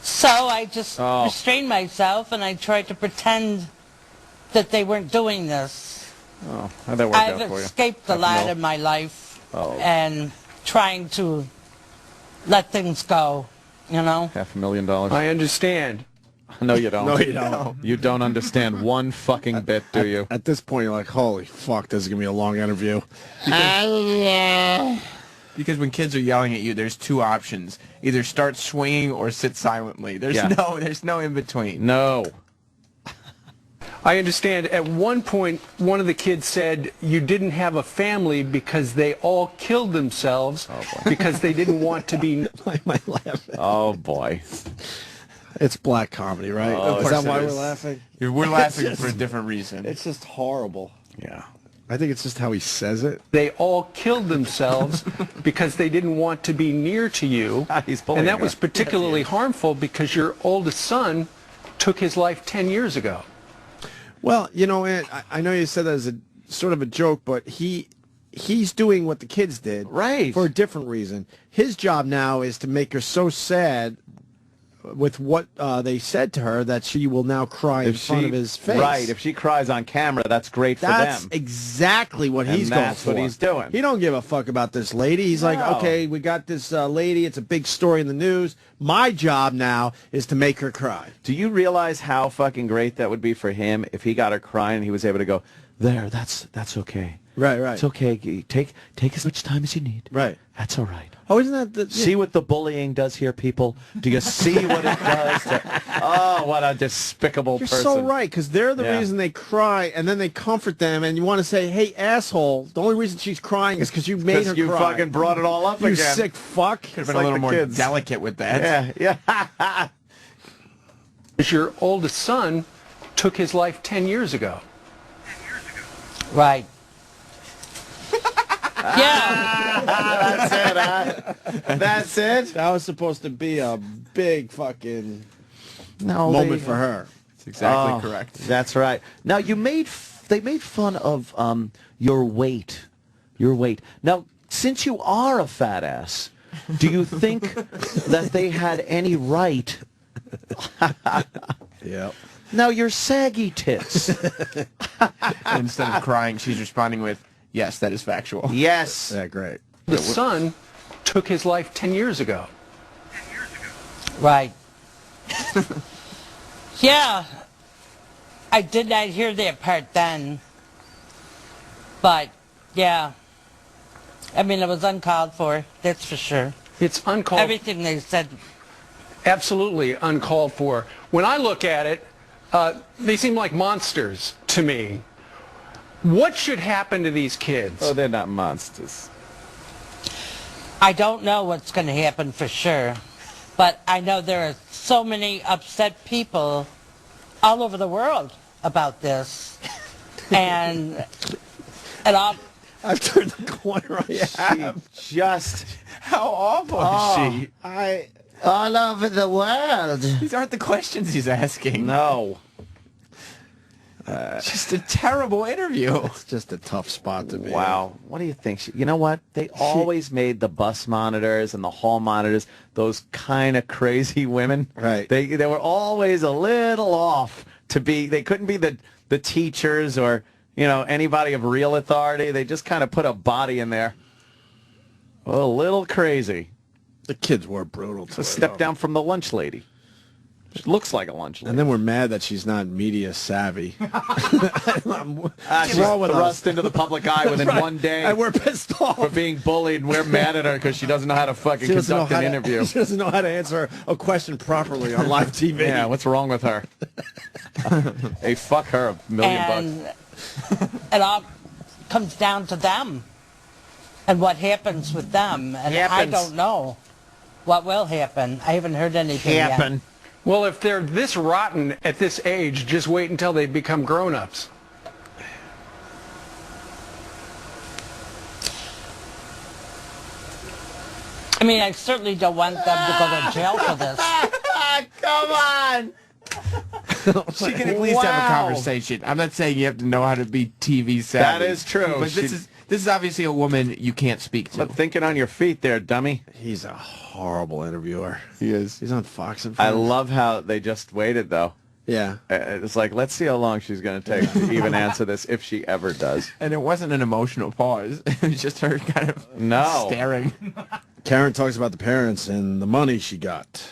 M: So I just restrained myself, and I tried to pretend that they weren't doing this.
D: Oh, how'd that work out for you?
M: I've escaped a lot in my life, and trying to let things go, you know?
D: $500,000.
L: I understand.
D: No, you don't.
C: No, you don't.
D: You don't understand one fucking bit, do you?
C: At this point, you're like, holy fuck, this is going to be a long interview.
K: Because when kids are yelling at you, there's two options: either start swinging or sit silently. There's no in between.
D: No.
L: I understand at one point one of the kids said you didn't have a family because they all killed themselves because they didn't want to be...
D: Oh, boy.
C: It's black comedy, right?
K: Oh,
C: is that why
K: it
C: we're
K: is.
C: laughing?
K: We're laughing for a different reason.
C: It's just horrible.
D: Yeah.
C: I think it's just how he says it.
L: They all killed themselves because they didn't want to be near to you. And that was particularly harmful because your oldest son took his life 10 years ago.
C: Well, you know, I know you said that as a sort of a joke, but he's doing what the kids did.
D: Right.
C: For a different reason. His job now is to make her so sad with what they said to her that she will now cry in front of his face.
D: Right. If she cries on camera, that's great for them.
C: That's exactly what he's going for.
D: That's what he's doing.
C: He don't give a fuck about this lady. He's like, okay, we got this lady. It's a big story in the news. My job now is to make her cry.
D: Do you realize how fucking great that would be for him if he got her crying and he was able to go, there, that's okay.
C: Right.
D: It's okay. Take as much time as you need.
C: Right.
D: That's all right.
C: Oh, isn't that the...
D: See what the bullying does here, people? Do you see what it does? Oh, what a despicable
C: You're
D: person.
C: so right, because they're the reason they cry, and then they comfort them, and you want to say, hey, asshole, the only reason she's crying is because you made her
D: you
C: cry.
D: fucking brought it all up
C: you
D: again.
C: sick fuck.
K: Could have been a little more delicate with that.
D: Yeah.
L: Because your oldest son took his life 10 years ago.
M: Right. Yeah.
D: That's it, huh? That's it?
C: That was supposed to be a big fucking
D: No,
C: moment for her.
K: That's exactly correct.
D: That's right. Now, they made fun of your weight. Your weight. Now, since you are a fat ass, do you think that they had any right...
C: Yep.
D: Now, your saggy tits.
K: And instead of crying, she's responding with, yes, that is factual.
D: Yes.
C: Yeah, great.
L: The son took his life 10 years ago.
M: Right. Yeah. I did not hear that part then. But, yeah. I mean, it was uncalled for, that's for sure.
L: It's uncalled for.
M: Everything they said.
L: Absolutely uncalled for. When I look at it, they seem like monsters to me. What should happen to these kids?
D: Oh, they're not monsters.
M: I don't know what's going to happen for sure. But I know there are so many upset people all over the world about this. And all...
C: I've turned the corner.
K: How awful is she?
D: All over the world.
K: These aren't the questions he's asking.
D: No.
K: Just a terrible interview.
C: It's just a tough spot to be.
D: Wow. What do you think? You know what? They always made the bus monitors and the hall monitors those kind of crazy women.
C: Right.
D: They were always a little off to be. They couldn't be the teachers or, you know, anybody of real authority. They just kind of put a body in there. A little crazy.
C: The kids were brutal.
D: A step down from the lunch lady. She looks like a lunch lady.
C: And then we're mad that she's not media savvy.
D: She's thrust into the public eye within one day.
C: And we're pissed off.
D: For being bullied, and we're mad at her because she doesn't know how to fucking conduct an interview.
C: She doesn't know how to answer a question properly on live TV.
D: Yeah, what's wrong with her? Hey, fuck her, $1 million bucks.
M: It all comes down to them and what happens with them. And I don't know what will happen. I haven't heard anything yet.
L: Well, if they're this rotten at this age, just wait until they become grown-ups.
M: I mean, I certainly don't want them to go to jail for this.
E: Come on! She can at least have a conversation. I'm not saying you have to know how to be TV savvy.
D: That is true.
E: But this is obviously a woman you can't speak to.
D: But thinking on your feet there, dummy.
C: He's a horrible interviewer.
D: He is.
C: He's on Fox and Friends.
D: I love how they just waited, though.
C: Yeah.
D: It's like, let's see how long she's going to take to even answer this, if she ever does.
E: And it wasn't an emotional pause. It was just her kind of staring.
C: Karen talks about the parents and the money she got.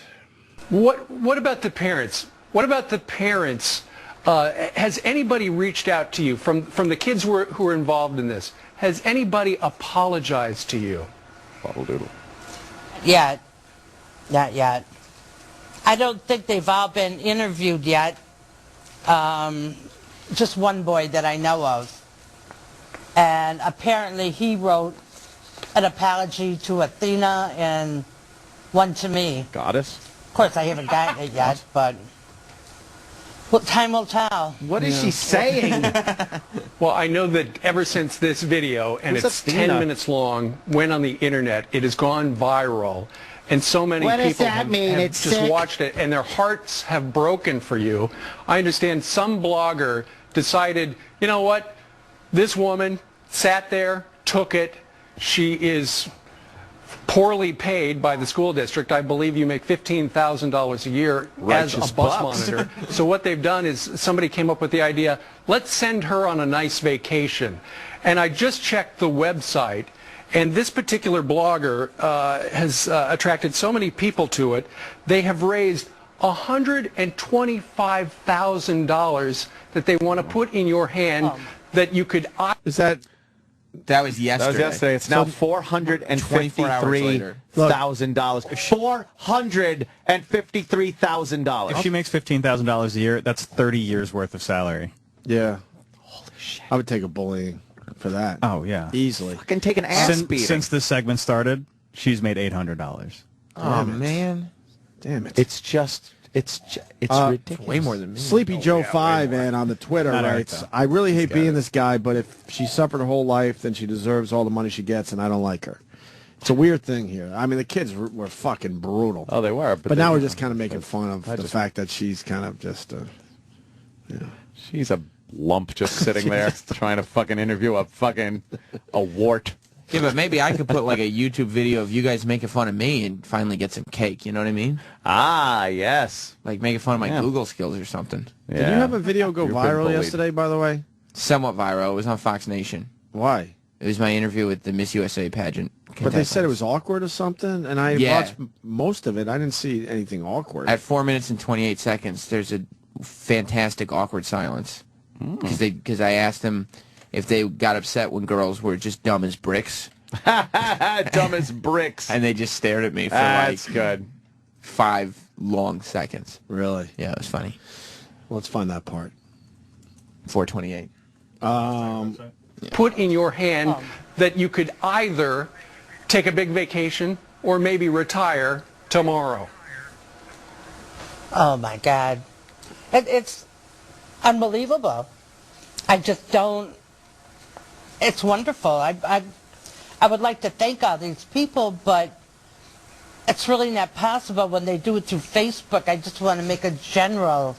L: What about the parents? What about the parents? Has anybody reached out to you from the kids who are involved in this? Has anybody apologized to you?
M: Yet. Not yet. I don't think they've all been interviewed yet. Just one boy that I know of. And apparently he wrote an apology to Athena and one to me.
D: Goddess?
M: Of course, I haven't gotten it yet, but well, time will tell.
E: What is she saying?
L: Well, I know that ever since this video, and it's 10 minutes long, went on the internet, it has gone viral, and so many people have just watched it, and their hearts have broken for you. I understand some blogger decided, you know what, this woman sat there, took it, she is poorly paid by the school district. I believe you make $15,000 a year as a bus monitor. So what they've done is somebody came up with the idea, let's send her on a nice vacation. And I just checked the website, and this particular blogger has attracted so many people to it. They have raised $125,000 that they want to put in your hand that you could...
C: Is that...
E: That was yesterday.
D: That was yesterday. It's now $453,000. $453,000.
A: If she makes $15,000 a year, that's 30 years worth of salary.
C: Yeah. Holy shit. I would take a bullying for that.
A: Oh, yeah.
C: Easily.
D: Fucking take an ass beating.
A: Since this segment started, she's made $800.
E: Oh, man.
C: Damn it.
D: It's just... It's ridiculous.
E: Way more than me.
C: Sleepy Joe 5 and on the Twitter writes, I really hate being this guy, but if she suffered her whole life, then she deserves all the money she gets, and I don't like her. It's a weird thing here. I mean, the kids were fucking brutal.
D: Oh, they were.
C: But now we're just kind of making fun of the fact that she's kind of just,
D: she's a lump just sitting there trying to fucking interview a wart.
K: Yeah, but maybe I could put like a YouTube video of you guys making fun of me and finally get some cake, you know what I mean?
D: Ah, yes.
K: Like making fun of my Google skills or something.
C: Yeah. Did you have a video go viral yesterday, by the way?
K: Somewhat viral. It was on Fox Nation.
C: Why?
K: It was my interview with the Miss USA pageant.
C: But they said it was awkward or something, and I watched most of it. I didn't see anything awkward.
K: At 4 minutes and 28 seconds, there's a fantastic awkward silence. Because I asked them if they got upset when girls were just dumb as bricks.
D: Dumb as bricks.
K: And they just stared at me for
D: That's good.
K: 5 long seconds.
C: Really?
K: Yeah, it was funny.
C: Well, let's find that part.
K: 428.
L: Put in your hand that you could either take a big vacation or maybe retire tomorrow.
M: Oh, my God. It's unbelievable. I just don't... It's wonderful. I would like to thank all these people, but it's really not possible when they do it through Facebook. I just want to make a general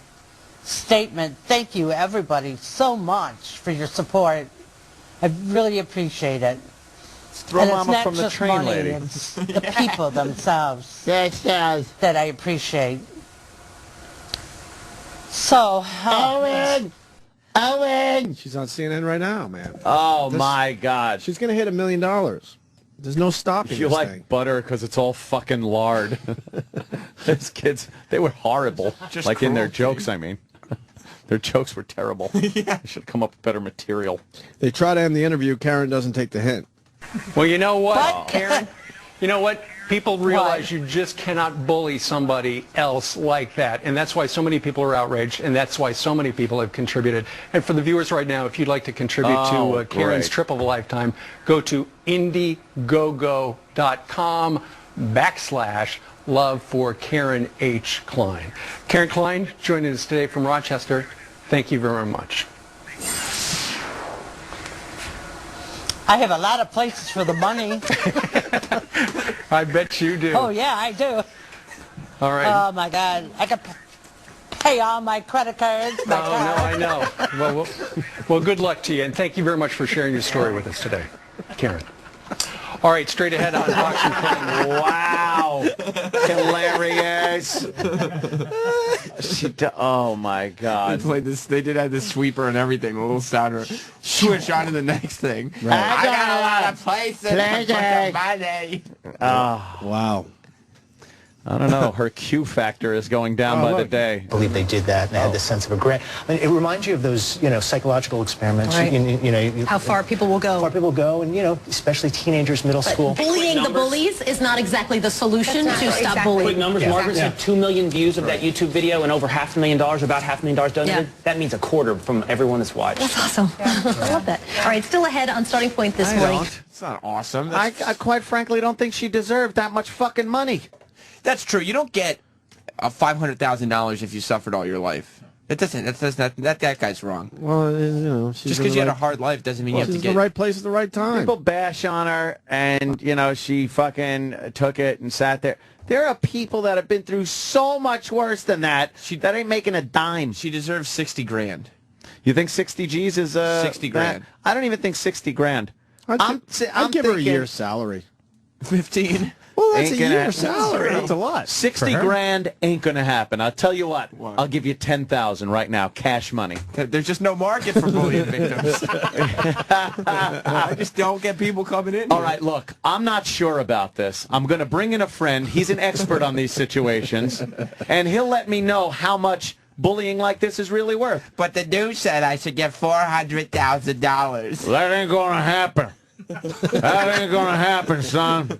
M: statement. Thank you, everybody, so much for your support. I really appreciate it.
D: Throw
M: and
D: mama
M: it's not
D: from the
M: just
D: train,
M: money,
D: lady.
M: It's the people themselves that I appreciate. So,
C: Owen! She's on CNN right now, man.
D: Oh, my God.
C: She's going to hit $1 million. There's no stopping
D: You
C: this
D: like
C: thing.
D: butter because it's all fucking lard. Those kids, they were horrible.
K: Just
D: like in their
K: cruelty.
D: jokes, I mean. Their jokes were terrible. They should come up with better material.
C: They try to end the interview. Karen doesn't take the hint.
L: Well, you know what,
M: But-
L: Karen? You know what? People realize you just cannot bully somebody else like that. And that's why so many people are outraged, and that's why so many people have contributed. And for the viewers right now, if you'd like to contribute to Karen's
D: great.
L: trip of a lifetime, go to indiegogo.com/love for Karen H. Klein. Karen Klein joining us today from Rochester. Thank you very much.
M: I have a lot of places for the money.
L: I bet you do.
M: Oh, yeah, I do.
L: All right.
M: Oh, my God. I could pay all my credit cards, my
L: Oh,
M: car.
L: no, I know. Well, good luck to you, and thank you very much for sharing your story with us today, Karen. All right, straight ahead on Fox and Klein.
D: Wow. Hilarious. Oh, my God.
E: They played this. They did have this sweeper and everything. A little sounder. Switch on to the next thing.
C: Right.
E: I got a lot of places to put the money.
C: Wow.
D: I don't know. Her Q factor is going down by the day.
N: I believe they did that, and they had this sense of regret. I mean, it reminds you of those, psychological experiments.
O: Right.
N: You
O: How far people will go.
N: How far people go, and especially teenagers, middle school.
O: Bullying the bullies is not exactly the solution to stop bullying.
P: Quick numbers, Margaret said 2 million views of that YouTube video and over $500,000, about $500,000 donated.
O: Yeah.
P: That means a quarter from everyone that's watched.
O: That's awesome. I love that. All right, still ahead on Starting Point this morning.
E: It's not awesome.
D: I quite frankly don't think she deserved that much fucking money.
K: That's true. You don't get $500,000 if you suffered all your life. That guy's wrong.
C: Well, she's
K: Just because you had a hard life doesn't mean you have to
C: she's
K: get
C: in the right place at the right time.
D: People bash on her, and, she fucking took it and sat there. There are people that have been through so much worse than that. That ain't making a dime.
K: She deserves 60 grand.
D: You think 60 G's is
K: 60 grand.
D: I don't even think 60 grand.
C: I'd give her a year's salary.
K: 15.
C: Well, that's
D: Ain't
C: a
D: gonna
C: year's salary. That's a lot.
D: 60 grand ain't gonna happen. I'll tell you what. I'll give you 10,000 right now, cash money.
E: There's just no market for bullying victims. I just don't get people coming in.
D: All right, look, I'm not sure about this. I'm going to bring in a friend. He's an expert on these situations, and he'll let me know how much bullying like this is really worth.
K: But the dude said I should get $400,000.
D: That ain't going to happen. That ain't going to happen, son.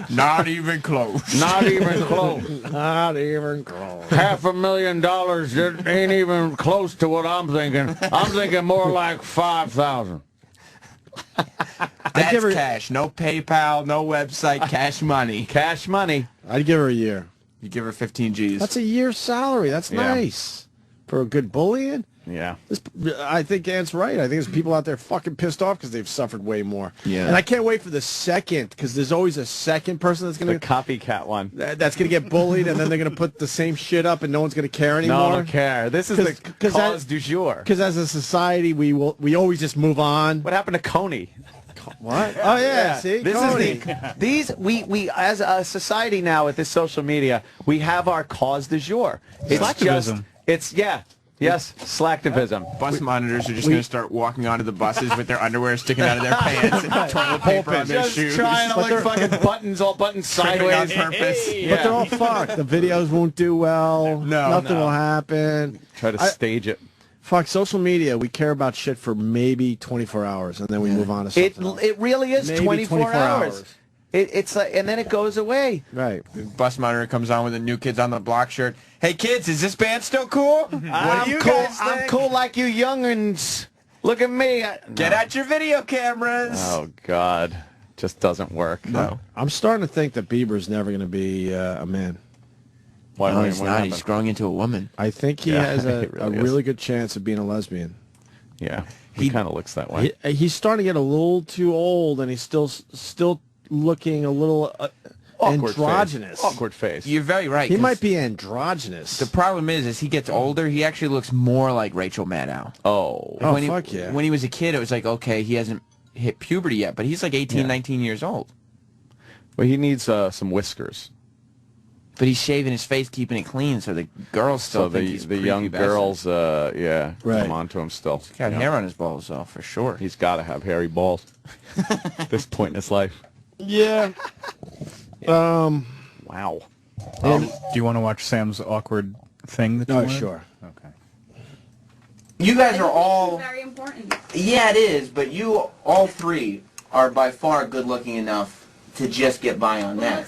E: Not even close.
D: Not even close.
C: Not even close.
D: $500,000 that ain't even close to what I'm thinking. I'm thinking more like 5,000.
K: That's cash. No PayPal, no website, cash money.
D: Cash money.
C: I'd give her a year.
E: You give her 15 G's.
C: That's a year's salary. That's nice. For a good bullying?
D: Yeah.
C: I think Ant's right. I think there's people out there fucking pissed off because they've suffered way more.
D: Yeah.
C: And I can't wait for the second, because there's always a second person that's going
D: The copycat one.
C: That's going to get bullied, and then they're going to put the same shit up, and no one's going to care anymore.
D: No one care. This is the cause du jour.
C: Because as a society, we always just move on.
D: What happened to Coney?
C: What? Oh yeah, see,
D: this
C: Coney.
D: is we as a society now with this social media, we have our cause du jour. It's
A: Slacktivism.
D: Yes, slacktivism.
E: Bus monitors are just going to start walking onto the buses with their underwear sticking out of their pants and toilet paper on their
D: Just
E: shoes.
D: trying to like fucking buttons
E: Trimming on
D: sideways.
E: purpose.
C: But they're all fucked. The videos won't do well. Nothing will happen.
D: Try to stage it.
C: Fuck, social media, we care about shit for maybe 24 hours, and then we move on to something else.
D: It really is
C: Maybe
D: 24 hours. It's like, and then it goes away.
C: Right.
E: The bus monitor comes on with a New Kids on the Block shirt. Hey kids, is this band still cool? What do you guys think?
D: I'm cool like you young'uns. Look at me.
E: Get out your video cameras.
D: Oh God, just doesn't work.
E: No.
C: I'm starting to think that Bieber's never going to be a man.
D: Why?
E: No, he's not. He's growing into a woman.
C: I think he has a really good chance of being a lesbian.
D: Yeah, he kind of looks that way.
C: He's starting to get a little too old, and he's still looking a little androgynous.
D: Awkward face.
K: You're very right.
C: He
K: 'cause
C: might be androgynous.
K: The problem is, as he gets older, he actually looks more like Rachel Maddow.
D: Oh.
C: Fuck yeah.
K: When he was a kid, it was like, okay, he hasn't hit puberty yet, but he's like 18, 19 years old.
D: Well, he needs some whiskers.
K: But he's shaving his face, keeping it clean, so the girls still think he's
D: the young girls,
C: Right.
D: come on to him still.
K: He's got hair on his balls, though, for sure.
D: He's got to have hairy balls at this point in his life.
C: Yeah.
D: Wow.
A: Do you want to watch Sam's awkward thing? That you wanted?
C: Sure.
A: Okay.
K: You guys are all...
I: Very important.
K: Yeah, it is, but you, all three, are by far good-looking enough to just get by on that.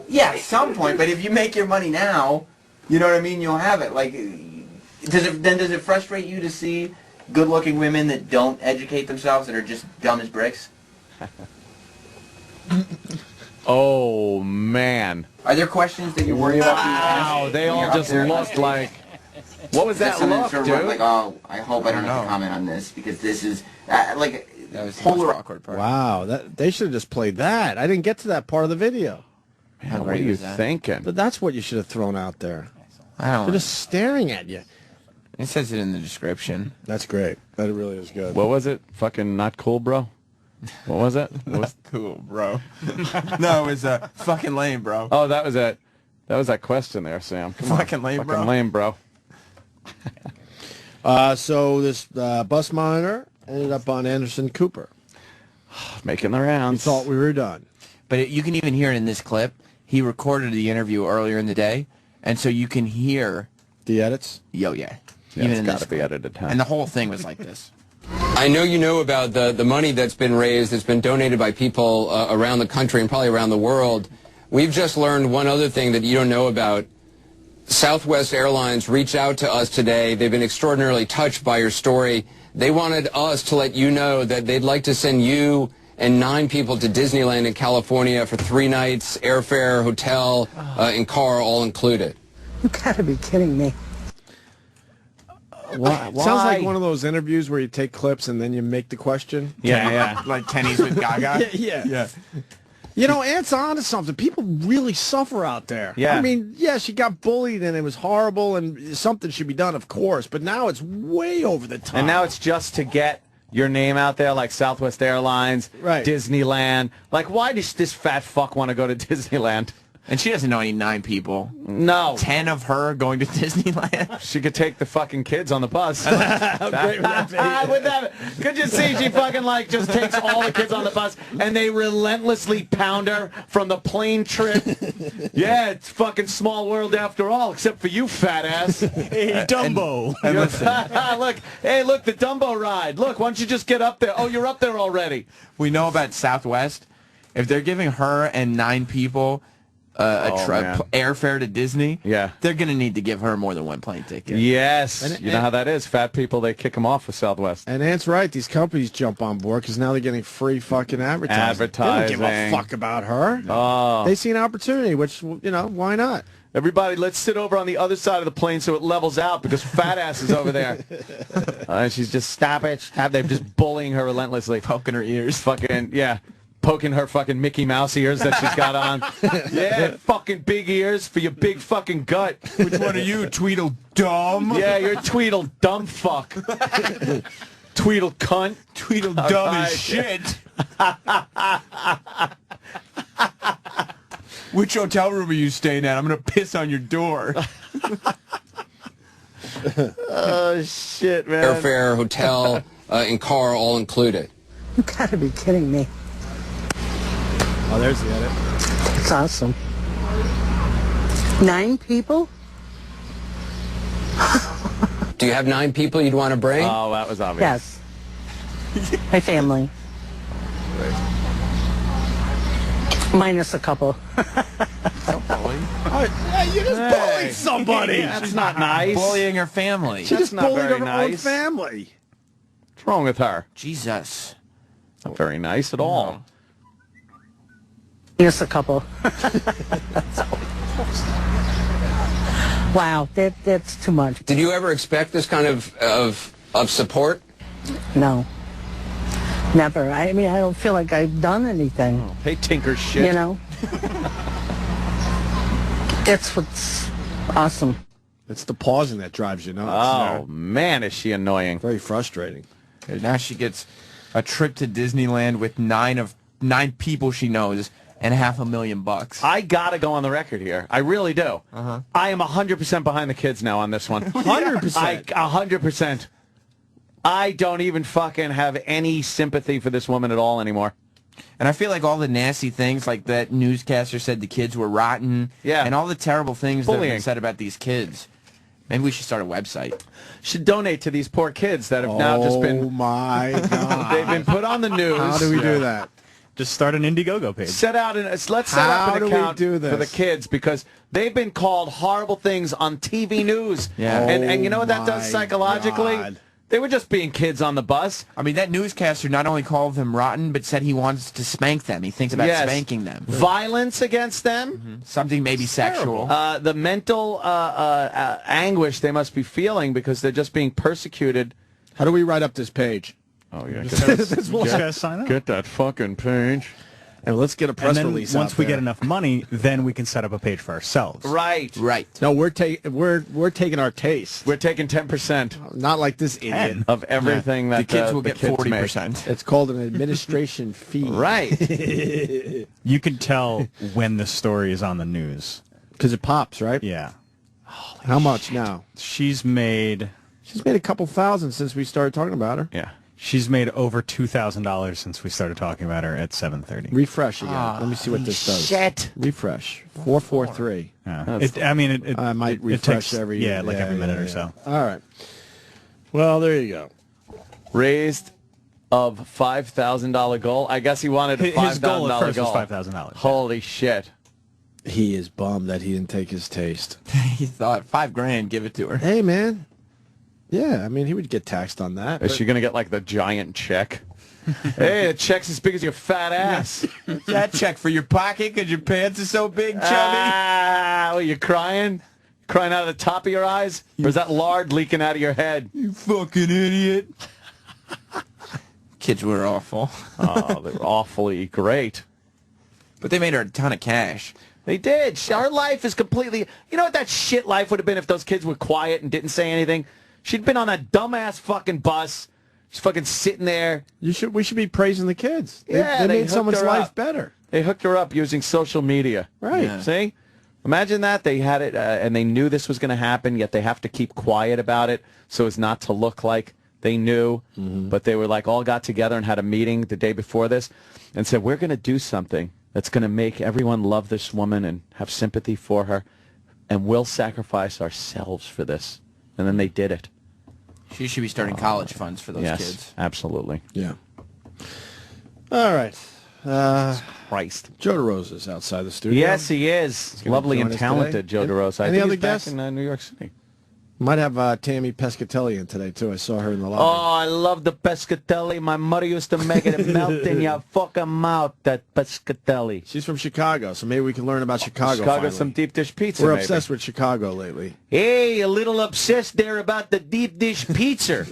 K: Yeah, at some point, but if you make your money now, you know what I mean, you'll have it. Like, does it frustrate you to see good-looking women that don't educate themselves, that are just dumb as bricks?
D: Oh, man.
K: Are there questions that you're worried about?
D: Wow, they all just looked like... What was that look,
K: sort of
D: dude?
K: like, oh, I hope I don't have to comment on this, because this is, like...
E: That was the most awkward part.
C: Wow, they should have just played that. I didn't get to that part of the video.
D: Man, what are you thinking?
C: But that's what you should have thrown out there.
K: I don't
C: They're just staring at you.
K: It says it in the description.
C: That's great. That really is good.
D: What was it? Fucking not cool, bro? What was it?
K: Cool, bro. No, it was fucking lame, bro.
D: Oh, that was it. That was that question there, Sam. Come on.
K: Fucking lame, bro.
D: Fucking lame, bro.
C: So this bus monitor ended up on Anderson Cooper.
D: Making the rounds.
C: You thought we were done.
K: But you can even hear it in this clip. He recorded the interview earlier in the day, and so you can hear...
C: The edits?
K: Yo, yeah.
D: Yeah, it's got to be edited, huh?
K: And the whole thing was like this.
Q: I know you know about the money that's been raised, that's been donated by people around the country and probably around the world. We've just learned one other thing that you don't know about. Southwest Airlines reached out to us today. They've been extraordinarily touched by your story. They wanted us to let you know that they'd like to send you and 9 people to Disneyland in California for 3 nights, airfare, hotel, and car all included.
M: You gotta be kidding me.
C: Why? Sounds like one of those interviews where you take clips and then you make the question.
K: Yeah. Like Kenny's with Gaga.
C: Yeah. You know, Ant's on to something. People really suffer out there.
D: Yeah.
C: I mean, yeah, she got bullied and it was horrible and something should be done, of course. But now it's way over the top.
D: And now it's just to get your name out there, like Southwest Airlines,
C: right.
D: Disneyland. Like, why does this fat fuck want to go to Disneyland?
K: And she doesn't know any 9 people.
D: No.
K: 10 of her going to Disneyland.
D: She could take the fucking kids on the bus.
C: How great would that be?
D: Could you see she fucking like just takes all the kids on the bus and they relentlessly pound her from the plane trip? Yeah, it's fucking small world after all, except for you, fat ass.
A: Hey, Dumbo.
K: And listen,
D: look, the Dumbo ride. Look, why don't you just get up there? Oh, you're up there already.
K: we know about Southwest. If they're giving her and 9 people airfare to Disney,
D: yeah,
K: they're going to need to give her more than 1 plane ticket.
D: Yes. You know how that is. Fat people, they kick them off with Southwest.
C: And Ant's right. These companies jump on board because now they're getting free fucking advertising. They don't give a fuck about her.
D: Oh.
C: They see an opportunity, which, you know, why not?
D: Everybody, let's sit over on the other side of the plane so it levels out because fat ass is over there. She's just, stop it. They're just bullying her relentlessly.
K: Poking her ears.
D: Fucking, yeah. Poking her fucking Mickey Mouse ears that she's got on. Yeah, fucking big ears for your big fucking gut.
K: Which one are you, Tweedledum?
D: Yeah, you're Tweedledum fuck. Tweedle cunt.
K: Tweedledum as shit. Which hotel room are you staying at? I'm going to piss on your door.
D: Oh, shit, man.
Q: Airfare, hotel, and car all included.
M: You gotta be kidding me.
C: Oh, there's the edit.
M: It's awesome. 9 people?
Q: Do you have 9 people you'd want to bring?
D: Oh, that was obvious.
M: Yes. My family. Minus a couple.
C: You just bullied somebody.
D: That's not nice.
K: Bullying her family.
C: She just bullied her own
D: nice.
C: family.
D: What's wrong with her?
K: Jesus.
D: Not very nice at all.
M: Minus a couple. Wow, that's too much.
Q: Did you ever expect this kind of support?
M: No. Never. I mean, I don't feel like I've done anything.
D: Oh, hey, tinker shit.
M: You know? That's what's awesome.
C: It's the pausing that drives you nuts.
D: Oh, man, is she annoying.
C: Very frustrating.
K: Now she gets a trip to Disneyland with 9 people she knows and $500,000.
D: I got to go on the record here. I really do. I am 100% behind the kids now on this one.
C: 100%.
D: 100%. I don't even fucking have any sympathy for this woman at all anymore.
K: And I feel like all the nasty things, like that newscaster said the kids were rotten, and all the terrible things that have been said about these kids. Maybe we should start a website.
D: Should donate to these poor kids that have now just been...
C: Oh, my God.
D: They've been put on the news.
C: How do we do that?
A: Just start an Indiegogo page.
D: Let's set up an account for the kids because they've been called horrible things on TV news.
K: Yeah.
D: And you know what that does psychologically?
C: God.
D: They were just being kids on the bus.
K: I mean, that newscaster not only called them rotten, but said he wants to spank them. He thinks about spanking them.
D: Violence against them.
K: Something maybe sexual.
D: The mental anguish they must be feeling because they're just being persecuted.
C: How do we write up this page?
D: Oh, yeah.
A: Get
D: that fucking page.
C: And let's get a press
A: and then
C: release
A: once
C: out
A: we
C: there.
A: get enough money, then we can set up a page for ourselves.
D: Right.
C: No, we're taking our taste.
D: We're taking 10%.
C: Not like this idiot.
D: Of everything that
K: the kids will get
D: kids
K: 40%.
C: It's called an administration fee.
D: Right.
A: You can tell when the story is on the news.
C: Because it pops, right?
A: Yeah.
C: How much now?
A: She's made
C: a couple thousand since we started talking about her.
D: Yeah.
A: She's made over $2,000 since we started talking about her at 7:30.
C: Refresh again. Let me see what this does.
K: Shit.
C: Refresh. 443.
A: I
C: might refresh
A: takes,
C: every
A: every minute or so.
C: All right. Well, there you go.
D: Raised of $5,000 goal. I guess he wanted a $5,000 goal.
A: His goal at first was $5,000.
D: Holy shit.
C: He is bummed that he didn't take his taste.
K: He thought $5,000, give it to her.
C: Hey, man. Yeah, I mean, he would get taxed on that.
D: Is she going to get like the giant check? Hey, the check's as big as your fat ass.
K: That check for your pocket because your pants are so big, chubby?
D: Well, you crying? Crying out of the top of your eyes? Or is that lard leaking out of your head?
K: You fucking idiot. Kids were awful.
D: Oh, they were awfully great.
K: But they made her a ton of cash.
D: They did. Our life is completely... You know what that shit life would have been if those kids were quiet and didn't say anything? She'd been on that dumbass fucking bus. She's fucking sitting there.
C: We should be praising the kids. They
D: They
C: made
D: hooked
C: someone's
D: her
C: life
D: up.
C: better.
D: They hooked her up using social media.
C: Right.
K: Yeah.
D: See? Imagine that. They had it, and they knew this was going to happen, yet they have to keep quiet about it so as not to look like they knew. But they were like all got together and had a meeting the day before this and said, we're going to do something that's going to make everyone love this woman and have sympathy for her, and we'll sacrifice ourselves for this. And then they did it.
K: She should be starting college funds for those
D: Yes,
K: kids.
D: absolutely.
C: Yeah. All right.
D: Christ.
C: Joe DeRosa's outside the studio.
D: Yes, he is.
C: gonna
D: Lovely
C: join
D: and
C: us
D: talented,
C: today.
D: Joe DeRosa. I
C: Any
D: think
C: other
D: he's back
C: guests?
D: in New York City.
C: Might have Tammy Pescatelli in today, too. I saw her in the lobby.
D: Oh, I love the Pescatelli. My mother used to make it melt in your fucking mouth, that Pescatelli.
C: She's from Chicago, so maybe we can learn about Chicago.
D: Chicago,
C: finally.
D: some deep dish pizza,
C: We're
D: maybe.
C: obsessed with Chicago lately.
D: Hey, a little obsessed there about the deep dish pizza.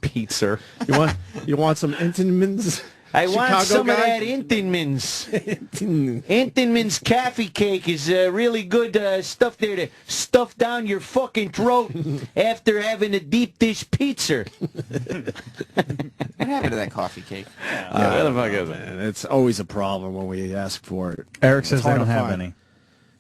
D: Pizza.
C: You want some Entenmanns?
D: I want
C: Chicago
D: some
C: guy?
D: of that Entenmanns. Entenmanns coffee cake is really good stuff there to stuff down your fucking throat after having a deep dish pizza.
K: What happened to that coffee cake?
D: Where the fuck is it?
C: Man, it's always a problem when we ask for it.
A: Eric says
C: It's
A: they
C: hard
A: don't
C: to
A: have
C: find.
A: any.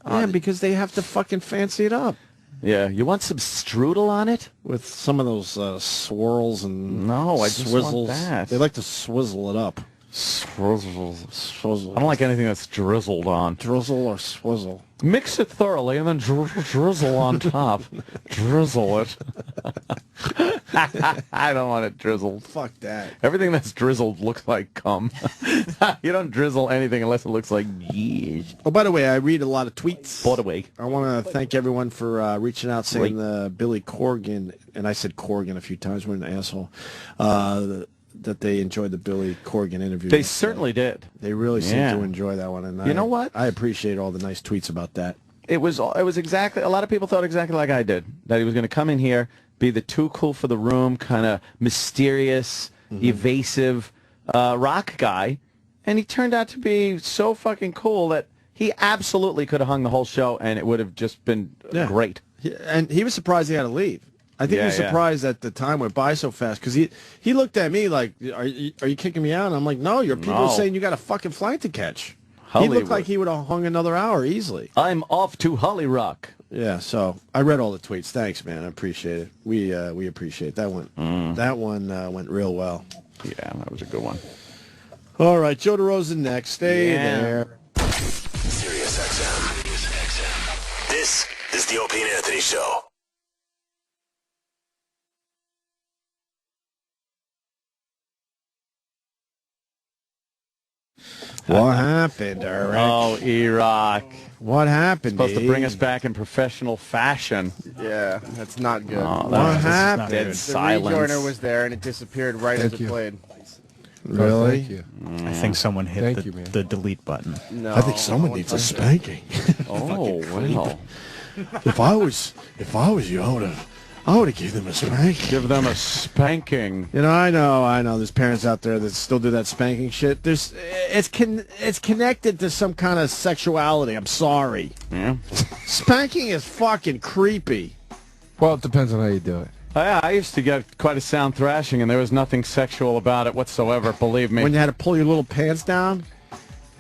C: Yeah, because they have to fucking fancy it up.
D: Yeah, you want some strudel on it?
C: With some of those swirls and
D: No, I just
C: swizzles.
D: want that.
C: They like to swizzle it up.
D: Swizzle. I don't like anything that's drizzled on.
C: Drizzle or swizzle.
D: Mix it thoroughly and then drizzle on top. Drizzle it. I don't want it drizzled.
C: Fuck that.
D: Everything that's drizzled looks like cum. You don't drizzle anything unless it looks like yeast.
C: Oh, by the way, I read a lot of tweets.
D: By the way.
C: I want to thank everyone for reaching out saying the Billy Corgan, and I said Corgan a few times, what an asshole, that they enjoyed the Billy Corgan interview.
D: They certainly did.
C: They really seemed to enjoy that one. And
D: You know what?
C: I appreciate all the nice tweets about that.
D: It was exactly, a lot of people thought exactly like I did, that he was going to come in here, be the too cool for the room, kind of mysterious, evasive rock guy, and he turned out to be so fucking cool that he absolutely could have hung the whole show, and it would have just been great.
C: And he was surprised he had to leave. I think he was surprised that the time went by so fast, because he looked at me like, are you kicking me out? And I'm like, no, your people are saying you got a fucking flight to catch.
D: Hollywood.
C: He looked like he would have hung another hour easily.
D: I'm off to Holly Rock.
C: Yeah, so I read all the tweets. Thanks, man. I appreciate it. We appreciate that one. That one went real well.
D: Yeah, that was a good one.
C: All right, Joe DeRosa next. Stay there.
R: Sirius XM. This is the Opie and Anthony Show.
C: What happened, Eric?
D: Oh, Iraq.
C: What happened?
D: Supposed to bring us back in professional fashion.
E: Yeah, that's not good.
D: Oh,
C: what happened?
D: Dead
E: The
D: silence.
E: rejoiner was there, and it disappeared right as it played.
C: Really?
H: Thank you.
A: I think someone hit
H: Thank
A: the,
H: you, man.
A: the delete button.
E: No,
C: I think someone needs a spanking.
D: Oh, wow.
C: If I was you, I would have given them a spanking.
D: Give them a spanking.
C: You know, I know. There's parents out there that still do that spanking shit. It's connected to some kind of sexuality. I'm sorry.
D: Yeah.
C: Spanking is fucking creepy.
H: Well, it depends on how you do it.
D: I used to get quite a sound thrashing, and there was nothing sexual about it whatsoever, believe me.
C: When you had to pull your little pants down?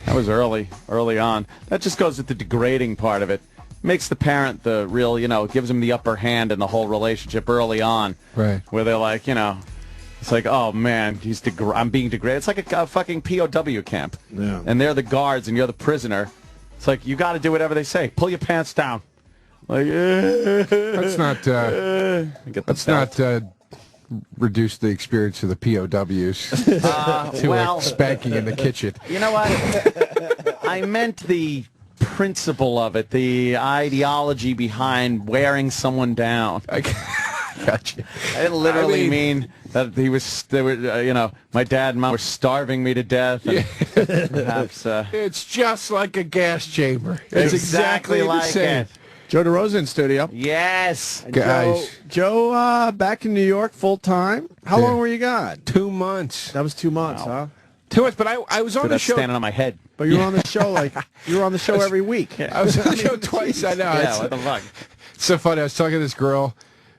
D: That was early on. That just goes with the degrading part of it. Makes the parent the real, gives them the upper hand in the whole relationship early on.
H: Right.
D: Where they're like, it's like, oh, man, I'm being degraded. It's like a fucking POW camp.
C: Yeah.
D: And they're the guards, and you're the prisoner. It's like, you got to do whatever they say. Pull your pants down. Like,
H: Let's not reduce the experience of the POWs to a spanking in the kitchen.
D: You know what? I meant the principle of it, the ideology behind wearing someone down.
H: Gotcha.
D: I didn't literally mean that my dad and mom were starving me to death. And perhaps,
H: it's just like a gas chamber.
D: It's exactly
H: the
D: like
H: same.
D: it.
C: Joe DeRosa in studio.
D: Yes.
H: Guys.
C: Joe back in New York full time. How long were you gone?
H: 2 months.
C: That was 2 months, huh?
H: 2 months, but I was on the show.
D: Standing on my head.
C: But you were on the show every week.
H: I was on the show twice. I know.
D: Yeah, what the fuck?
H: It's so funny. I was talking to this girl,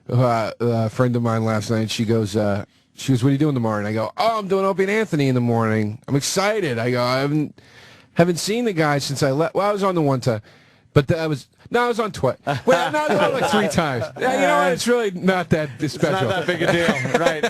H: a friend of mine last night. She goes, what are you doing tomorrow? And I go, oh, I'm doing Opie and Anthony in the morning. I'm excited. I go, I haven't seen the guy since I left. Well, I was on the one time, but I was on twice. Well, no, like 3 times. Yeah, you know what? It's really not that special.
D: It's not that big a deal, right?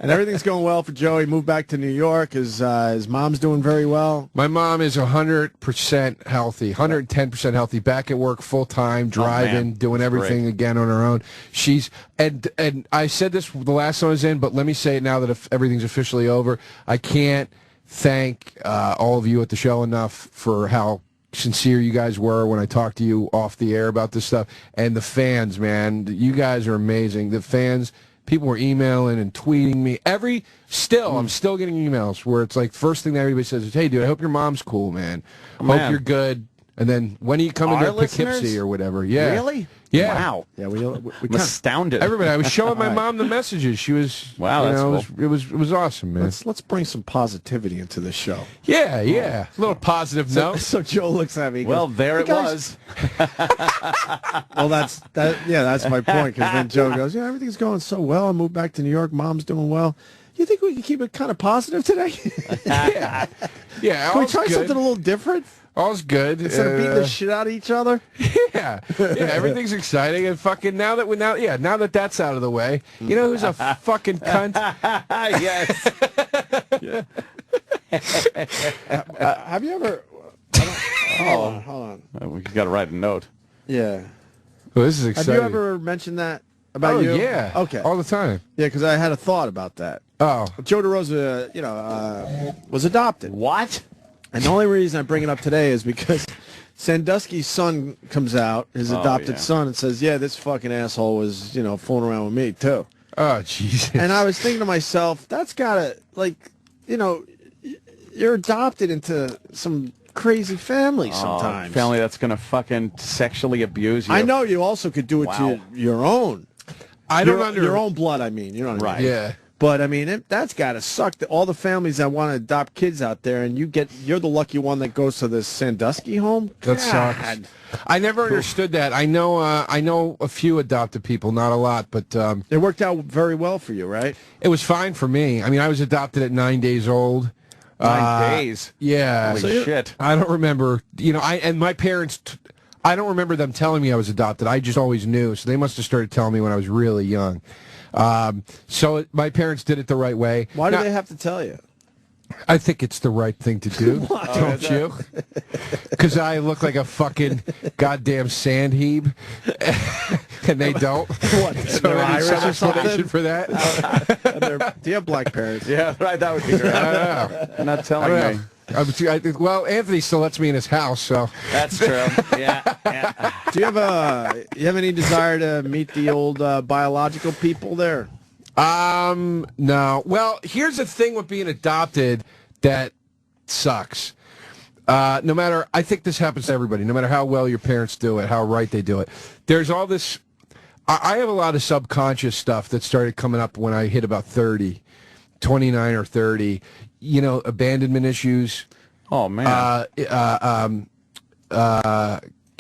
C: And everything's going well for Joe. He moved back to New York. His mom's doing very well.
H: My mom is 100% healthy, 110% healthy, back at work full time, driving, doing everything again on her own. She's and I said this the last time I was in, but let me say it now that if everything's officially over. I can't thank all of you at the show enough for how sincere you guys were when I talked to you off the air about this stuff. And the fans, man, you guys are amazing. The fans, people were emailing and tweeting me. I'm still getting emails where it's like first thing that everybody says is, hey, dude, I hope your mom's cool, man. Hope you're good. And then when are you coming to Poughkeepsie or whatever? Yeah.
D: Really?
H: Yeah.
D: Wow.
C: Yeah, I'm
D: astounded.
H: Everybody, I was showing my mom the messages. She was,
D: that's
H: cool. It was awesome, man.
C: Let's bring some positivity into the show.
H: Yeah. A little positive note.
C: So Joe looks at me.
D: Well, there it was.
C: Well, that's my point. Because then Joe goes, yeah, everything's going so well. I moved back to New York. Mom's doing well. You think we can keep it kind of positive today?
H: Yeah.
C: Can we try something a little different?
H: All's good.
C: Instead of beating the shit out of each other?
H: Yeah, everything's exciting and fucking now that that's out of the way, you know who's a fucking cunt?
D: Yes.
C: Have you ever? Hold on.
D: We got to write a note.
C: Yeah.
H: Well, this is exciting.
C: Have you ever mentioned that about you?
H: Yeah.
C: Okay.
H: All the time.
C: Yeah, because I had a thought about that.
H: Oh.
C: Joe DeRosa, was adopted.
D: What?
C: And the only reason I bring it up today is because Sandusky's son comes out, his adopted son, and says, yeah, this fucking asshole was, fooling around with me, too.
H: Oh, Jesus.
C: And I was thinking to myself, that's got to, you're adopted into some crazy family sometimes.
D: Family that's going to fucking sexually abuse you.
C: I know you also could do it to your own. Your own blood, I mean. You know what I mean?
H: Yeah.
C: But, I mean, that's got to suck. All the families that want to adopt kids out there, and you're the lucky one that goes to this Sandusky home?
H: That sucks. I never understood that. I know a few adopted people, not a lot, but...
C: it worked out very well for you, right?
H: It was fine for me. I mean, I was adopted at 9 days old.
D: 9 days?
H: Yeah.
D: Holy shit.
H: I don't remember, and my parents... I don't remember them telling me I was adopted. I just always knew, so they must have started telling me when I was really young. So my parents did it the right way.
C: Why do they have to tell you?
H: I think it's the right thing to do, don't you? Because I look like a fucking goddamn sand heap, and they don't.
C: What?
H: So
C: They're
H: I need
C: Irish
H: some
C: or something?
H: explanation for that.
C: Do you have black parents?
D: Yeah, right. That would be great.
H: I don't know.
D: You're not telling
H: I
D: me.
H: don't know. Well, Anthony still lets me in his house, so
D: That's true. Yeah.
C: Do you have any desire to meet the old biological people there?
H: No. Well, here's the thing with being adopted that sucks. No matter, I think this happens to everybody, no matter how well your parents do it, how right they do it. There's all this, I have a lot of subconscious stuff that started coming up when I hit about 30, 29 or 30. You know, abandonment issues.
D: Oh, man.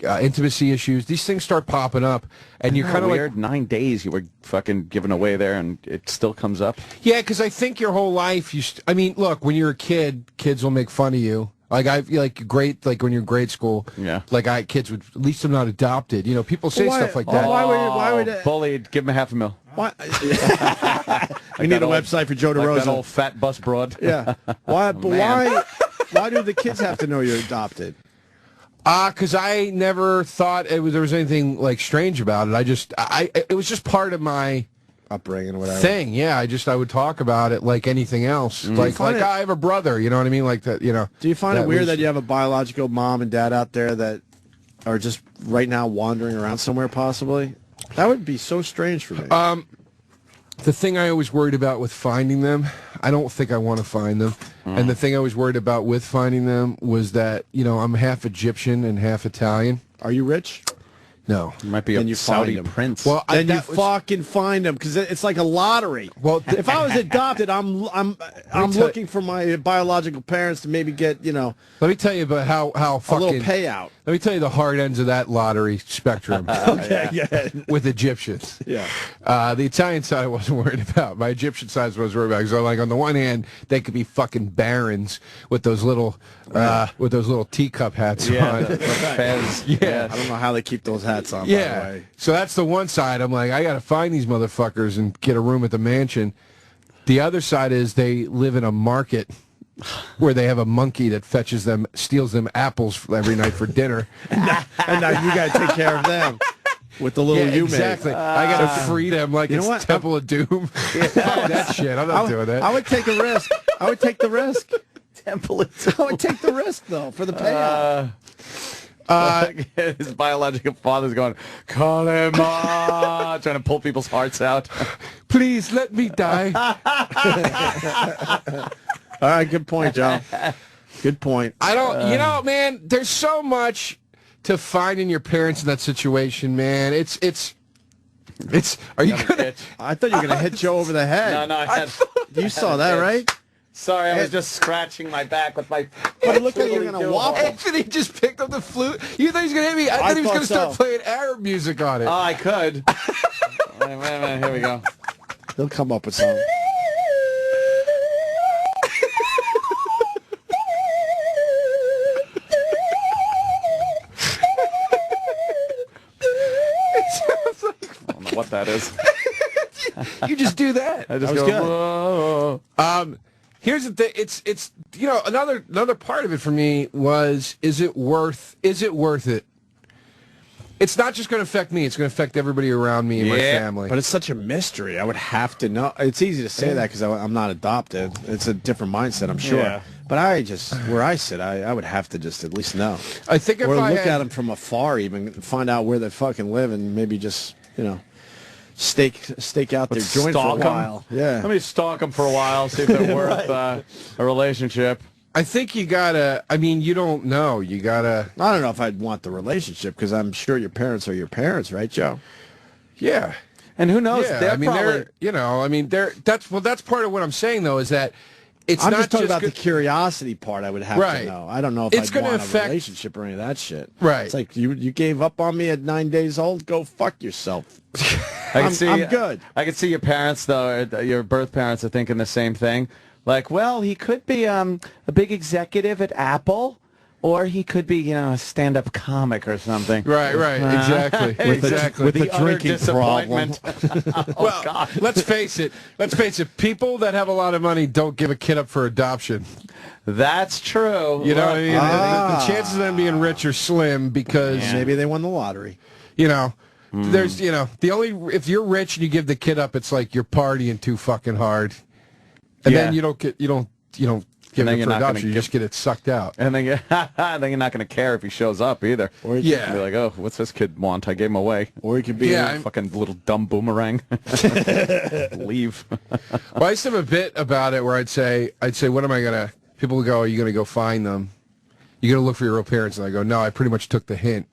H: Intimacy issues. These things start popping up, and you're kind of
D: weird.
H: like
D: 9 days you were fucking given away there, and it still comes up.
H: Yeah, because I think your whole life, I mean, look, when you're a kid, kids will make fun of you. Like when you're in grade school.
D: Yeah.
H: Like kids would. At least I'm not adopted. You know, people say stuff like that.
C: Why would
D: bullied? Give him $500,000.
C: Why? We need a website for Joe DeRosa.
D: Like that old fat bus broad.
C: Yeah. Why? But why do the kids have to know you're adopted?
H: Because I never thought there was anything like strange about it. It was just part of my
C: upbringing or whatever
H: thing. Yeah, I would talk about it like anything else. Like I have a brother. You know what I mean? Like that. You know.
C: Do you find it weird that you have a biological mom and dad out there that are just right now wandering around somewhere possibly? That would be so strange for me.
H: The thing I always worried about with finding them, I don't think I want to find them. And the thing I was worried about with finding them was that, you know, I'm half Egyptian and half Italian.
C: Are you rich?
H: No.
D: You might be a Saudi prince.
C: Well, then you fucking find them because it's like a lottery.
H: Well,
C: if I was adopted, I'm looking for my biological parents to maybe get, you know.
H: Let me tell you about how fucking
C: a little payout.
H: Let me tell you the hard ends of that lottery spectrum.
C: Okay, yeah.
H: With Egyptians.
C: Yeah.
H: The Italian side I wasn't worried about. My Egyptian side I was worried about. So, like, on the one hand, they could be fucking barons with those little teacup hats on.
D: Fez.
H: Yeah.
C: I don't know how they keep those hats on, by the way.
H: So that's the one side. I'm like, I got to find these motherfuckers and get a room at the mansion. The other side is they live in a market where they have a monkey that steals them apples every night for dinner.
C: And now you got to take care of them with the little you
H: exactly.
C: made.
H: I got to free them like it's
C: what?
H: Temple of Doom. Fuck that shit. I'm not doing that.
C: I would take a risk. I would take the risk.
D: Temple of Doom.
C: I would take the risk, though, for the payout.
D: His biological father's going, Kalema, trying to pull people's hearts out.
H: Please let me die.
C: All right, good point, Joe. Good point.
H: I don't, you know, man, there's so much to finding your parents in that situation, man. It's are you gonna?
C: I thought you were gonna hit Joe over the head.
D: No,
C: you saw that, right?
D: Sorry, I was just scratching my back with my...
C: But it looked like you were going to whop him.
H: Anthony just picked up the flute. You thought he was going to hit me? I thought he was going to start playing Arab music on it.
D: Oh, I could. Wait a minute, here we go.
C: He'll come up with something.
D: I don't know what that is.
H: You just do that.
D: I just go, whoa.
H: Here's the thing. It's you know, another part of it for me was, is it worth it? It's not just going to affect me. It's going to affect everybody around me and my family.
C: But it's such a mystery. I would have to know. It's easy to say that because I'm not adopted. It's a different mindset, I'm sure. Yeah. But where I sit, I would have to just at least know.
H: I think if
C: or
H: I
C: look at them from afar, even find out where they fucking live, and maybe just, you know, stake out their joint for a while. Yeah.
D: Let me stalk them for a while, see if they're worth a relationship.
H: I think you gotta. I mean, you don't know. You gotta.
C: I don't know if I'd want the relationship because I'm sure your parents are your parents, right, Joe?
H: Yeah.
D: And who knows?
H: Yeah,
D: They're
H: I mean,
D: probably...
H: that's part of what I'm saying though, is that it's
C: I'm
H: not
C: just talking about the curiosity part. I would have to know. I don't know if I'd want a relationship or any of that shit.
H: Right.
C: It's like you gave up on me at 9 days old. Go fuck yourself.
D: I'm
C: good.
D: I can see your parents though. Your birth parents are thinking the same thing. Like, well, he could be a big executive at Apple, Or he could be, you know, a stand-up comic or something.
H: Right, exactly.
C: With a drinking problem.
H: Well, God. Let's face it. People that have a lot of money don't give a kid up for adoption.
D: That's true.
H: You know what I mean? The chances of them being rich are slim because
C: maybe they won the lottery.
H: You know, there's, you know, if you're rich and you give the kid up, it's like you're partying too fucking hard, and then you don't give it for adoption. You just get it sucked out,
D: and then you're not going to care if he shows up either.
C: Or
D: be like, oh, what's this kid want? I gave him away.
C: Or he could be
D: a fucking little dumb boomerang. Leave.
H: Well, I used to have a bit about it where I'd say, what am I gonna? People would go, are you gonna go find them? You gonna look for your real parents? And I go, no, I pretty much took the hint.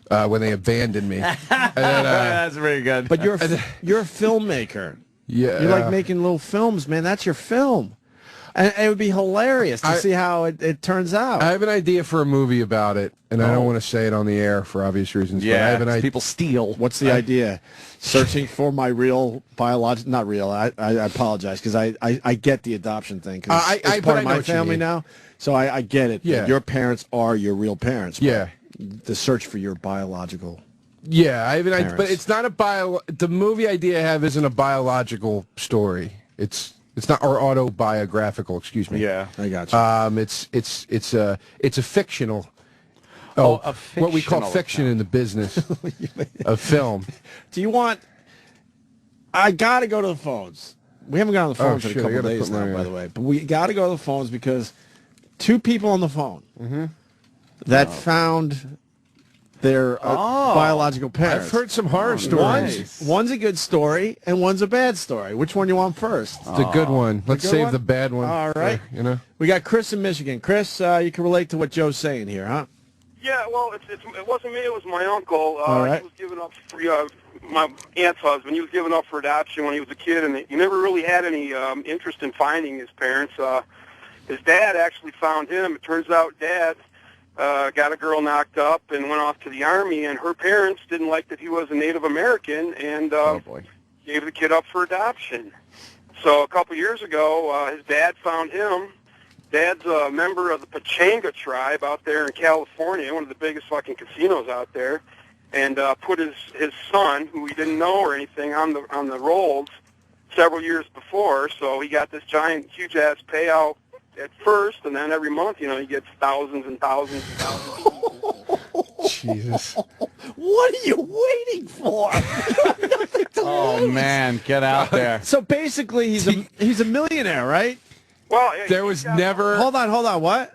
H: When they abandoned me. And then,
D: that's very good.
C: But you're a filmmaker.
H: Yeah.
C: You're like making little films, man. That's your film. And it would be hilarious to see how it turns out.
H: I have an idea for a movie about it, and I don't want to say it on the air for obvious reasons.
D: Yeah,
H: but I have an
D: people steal.
C: What's the idea? Searching for my real biological... Not real. I apologize, because I get the adoption thing. Cause it's part of my family now, so I get it.
H: Yeah.
C: Your parents are your real parents.
H: Yeah.
C: The search for your biological...
H: Yeah, I have an idea, but it's not a the movie idea I have isn't a biological story. It's not, or autobiographical, excuse me.
D: Yeah,
C: I got you.
H: It's a fictional.
D: A
H: what we call fiction in the business of film.
C: Do you want? I got to go to the phones. We haven't got on the phones in a couple of days now, by the way. But we got to go to the phones because two people on the phone that found their biological parents.
H: I've heard some horror stories.
C: One's a good story and one's a bad story. Which one you want first?
H: The good one. Let's save the bad one.
C: All right.
H: You know.
C: We got Chris in Michigan. Chris, you can relate to what Joe's saying here, huh?
S: Yeah, well, it wasn't me. It was my uncle.
C: All right.
S: He was given up for my aunt's husband. He was given up for adoption when he was a kid, and he never really had any interest in finding his parents. His dad actually found him. It turns out Dad got a girl knocked up and went off to the Army, and her parents didn't like that he was a Native American and gave the kid up for adoption. So a couple years ago, his dad found him. Dad's a member of the Pachanga tribe out there in California, one of the biggest fucking casinos out there, and put his son, who he didn't know or anything, on the rolls several years before. So he got this giant, huge-ass payout at first, and then every month, he gets thousands and thousands and thousands.
H: Jesus.
C: What are you waiting for?
D: Oh, man, get out there.
C: So basically, he's a millionaire, right?
S: Well,
H: there was never...
C: Hold on, what?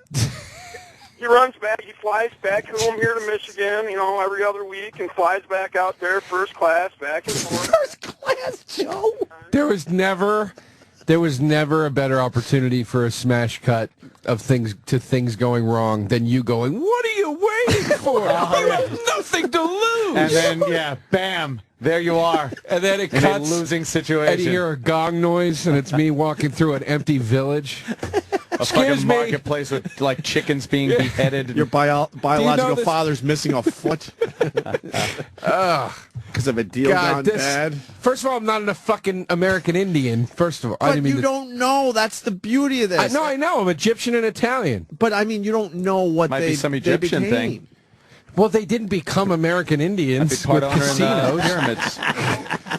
S: He runs back, he flies back home here to Michigan, every other week, and flies back out there, first class, back and forth.
C: First class, Joe?
H: There was never a better opportunity for a smash cut of things going wrong than you going, what are you waiting for? You have nothing to lose.
D: And then, bam, there you are.
H: And then it
D: in
H: cuts.
D: a losing situation.
H: And you hear a gong noise, and it's me walking through an empty village.
D: A fucking marketplace with, like, chickens being beheaded.
C: Your biological father's missing a foot. Because of a deal gone bad.
H: First of all, I'm not a fucking American Indian. First of all,
C: but you don't know. That's the beauty of this.
H: I know. I'm Egyptian and Italian.
C: But I mean, you don't know what
D: Might be some Egyptian thing.
H: Well, they didn't become American Indians
D: part
H: with
D: owner
H: casinos.
D: in pyramids.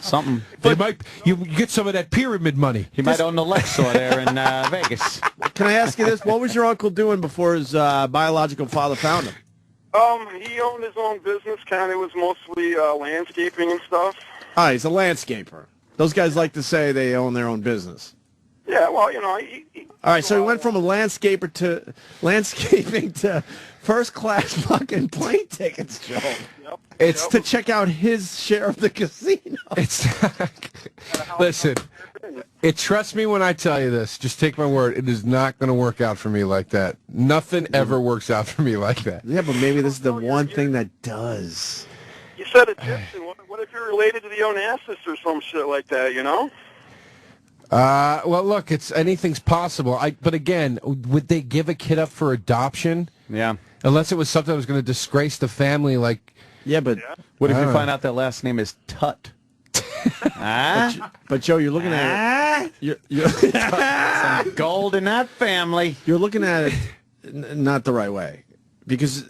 D: Something.
H: But you get some of that pyramid money.
D: He might own the Luxor there in Vegas.
C: Can I ask you this? What was your uncle doing before his biological father found him?
S: He owned his own business, kind of. It was mostly landscaping and stuff.
C: Ah, he's a landscaper. Those guys like to say they own their own business.
S: Yeah, well,
C: All right, so he went from a landscaper to landscaping to first-class fucking plane tickets, Joe.
S: Yep.
C: It's to check out his share of the casino.
H: Listen, trust me when I tell you this. Just take my word. It is not going to work out for me like that. Nothing ever works out for me like that.
C: Yeah, but maybe this is the one thing that does.
S: You said Egyptian. What if you're related to the Onassis or some shit like that,
H: Well, look, anything's possible. But again, would they give a kid up for adoption?
D: Yeah.
H: Unless it was something that was going to disgrace the family, like...
C: Yeah, but...
D: What if you find out their last name is Tut?
C: But Joe, you're looking at it... You're
D: some gold in that family.
C: You're looking at it not the right way. Because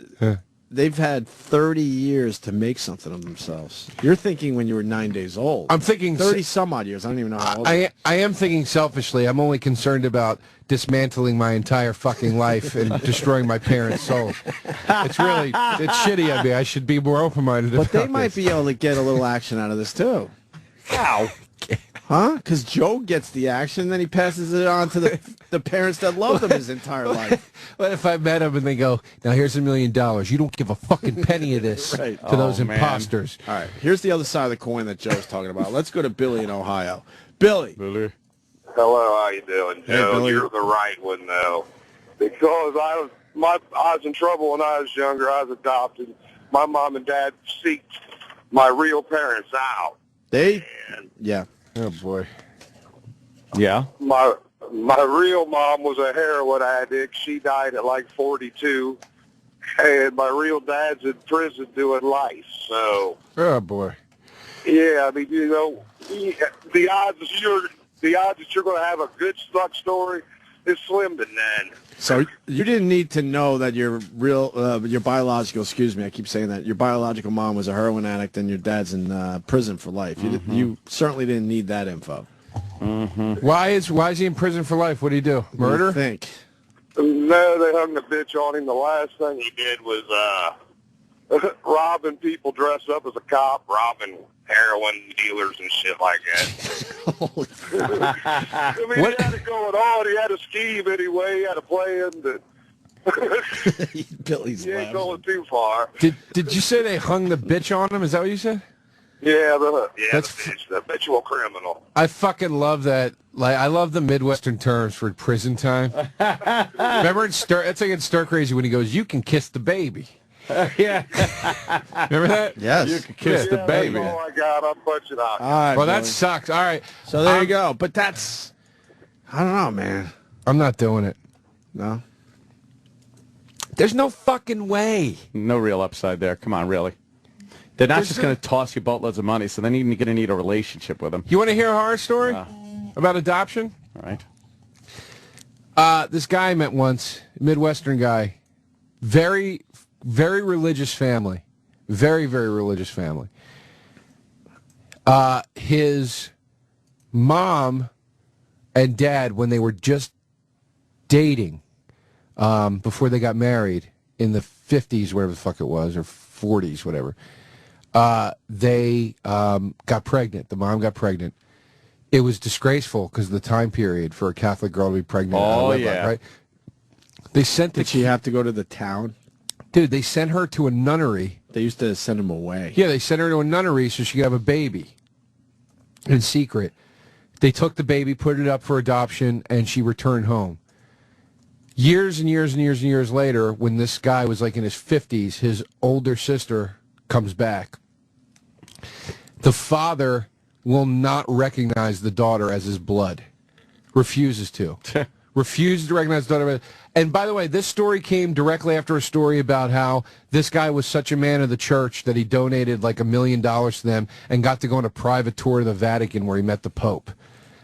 C: they've had 30 years to make something of themselves. You're thinking when you were 9 days old.
H: I'm thinking
C: 30 some odd years. I don't even know how old.
H: I am thinking selfishly. I'm only concerned about dismantling my entire fucking life and destroying my parents' soul. It's shitty of me. I should be more open-minded about
C: But they might be able to get a little action out of this, too.
D: How?
C: Huh? Because Joe gets the action, then he passes it on to the parents that loved him his entire life.
H: What if I met them and they go, now here's $1 million. You don't give a fucking penny of this to those imposters.
C: All right, here's the other side of the coin that Joe's talking about. Let's go to Billy in Ohio. Billy.
J: Billy.
T: Hello, how you doing,
C: Hey,
T: Joe?
C: Billy.
T: You're the right one, though. Because I was in trouble when I was younger. I was adopted. My mom and dad seeked my real parents out.
C: Yeah.
H: Oh, boy.
D: Yeah?
T: My real mom was a heroin addict. She died at like 42. And my real dad's in prison doing life. So,
H: Oh, boy.
T: yeah, I mean, you know, the odds that you're going to have a good suck story is slim to none.
C: So you didn't need to know that your biological, excuse me, I keep saying that, your biological mom was a heroin addict and your dad's in prison for life. You certainly didn't need that info.
H: Why is he in prison for life? What do you do? Murder?
C: You think?
T: No, they hung the bitch on him. The last thing he did was robbing people dressed up as a cop, robbing heroin dealers and shit like that. I mean, he had it going on. He had a scheme anyway. He had a plan.
C: Billy's
T: he ain't going too far.
H: Did you say they hung the bitch on him? Is that what you said?
T: Yeah, the bitch, the habitual criminal.
H: I fucking love that. Like, I love the Midwestern terms for prison time. Remember in it's like in Stir Crazy when he goes, "You can kiss the baby."
D: Yeah.
H: Remember that?
C: Yes.
H: You can kiss the baby.
T: That's all I got. I'm punching out.
C: All right,
H: Well, that
C: Billy.
H: sucks. All right.
C: So there you go. But that's, I don't know, man.
H: I'm not doing it.
C: No.
H: There's no fucking way.
D: No real upside there. Come on, really. They're not just going to toss you boatloads of money, so then you're going to need a relationship with them.
H: You want to hear a horror story about adoption?
D: All right.
H: This guy I met once, Midwestern guy, very, very religious family, very, very religious family. His mom and dad, when they were just dating, before they got married in the 50s, whatever the fuck it was, or 40s, whatever, they got pregnant. The mom got pregnant. It was disgraceful because of the time period for a Catholic girl to be pregnant.
D: Oh, yeah.
H: Right? They sent
C: Did she have to go to the town?
H: Dude, they sent her to a nunnery.
C: They used to send him away.
H: Yeah, they sent her to a nunnery so she could have a baby in secret. They took the baby, put it up for adoption, and she returned home. Years and years and years and years later, when this guy was like in his 50s, his older sister comes back. The father will not recognize the daughter as his blood. Refuses to. Refuses to recognize the daughter. And by the way, this story came directly after a story about how this guy was such a man of the church that he donated like $1 million to them and got to go on a private tour of the Vatican where he met the Pope.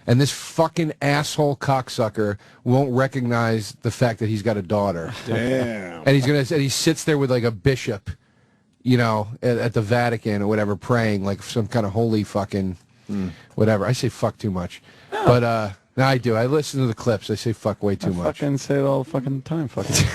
H: And this fucking asshole cocksucker won't recognize the fact that he's got a daughter.
C: Damn.
H: And he sits there with like a bishop, you know, at the Vatican or whatever, praying like some kind of holy fucking whatever. I say fuck too much. But no, I do. I listen to the clips. I say fuck way too much.
D: Fucking say it all the fucking time. Fucking.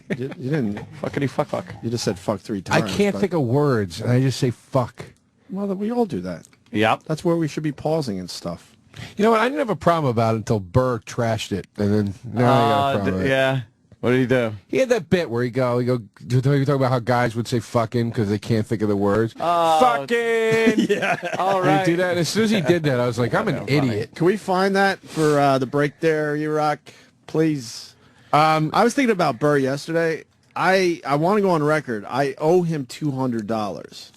C: You didn't.
D: Fuckity fuck.
C: You just said fuck 3
H: I
C: times.
H: can't think of words, and I just say fuck.
C: Well, we all do that.
D: Yep.
C: That's where we should be pausing and stuff.
H: You know what? I didn't have a problem about it until Burr trashed it, and then now I got a problem with it.
D: Yeah. What did he do?
H: He had that bit where he talk about how guys would say fucking because they can't think of the words. Fucking!
C: Yeah.
D: All
H: Right.
D: right.
H: Do that. And as soon as he did that, I was like, I'm an idiot.
C: Can we find that for the break there, E-Rock, please? I was thinking about Burr yesterday. I want to go on record. I owe him $200.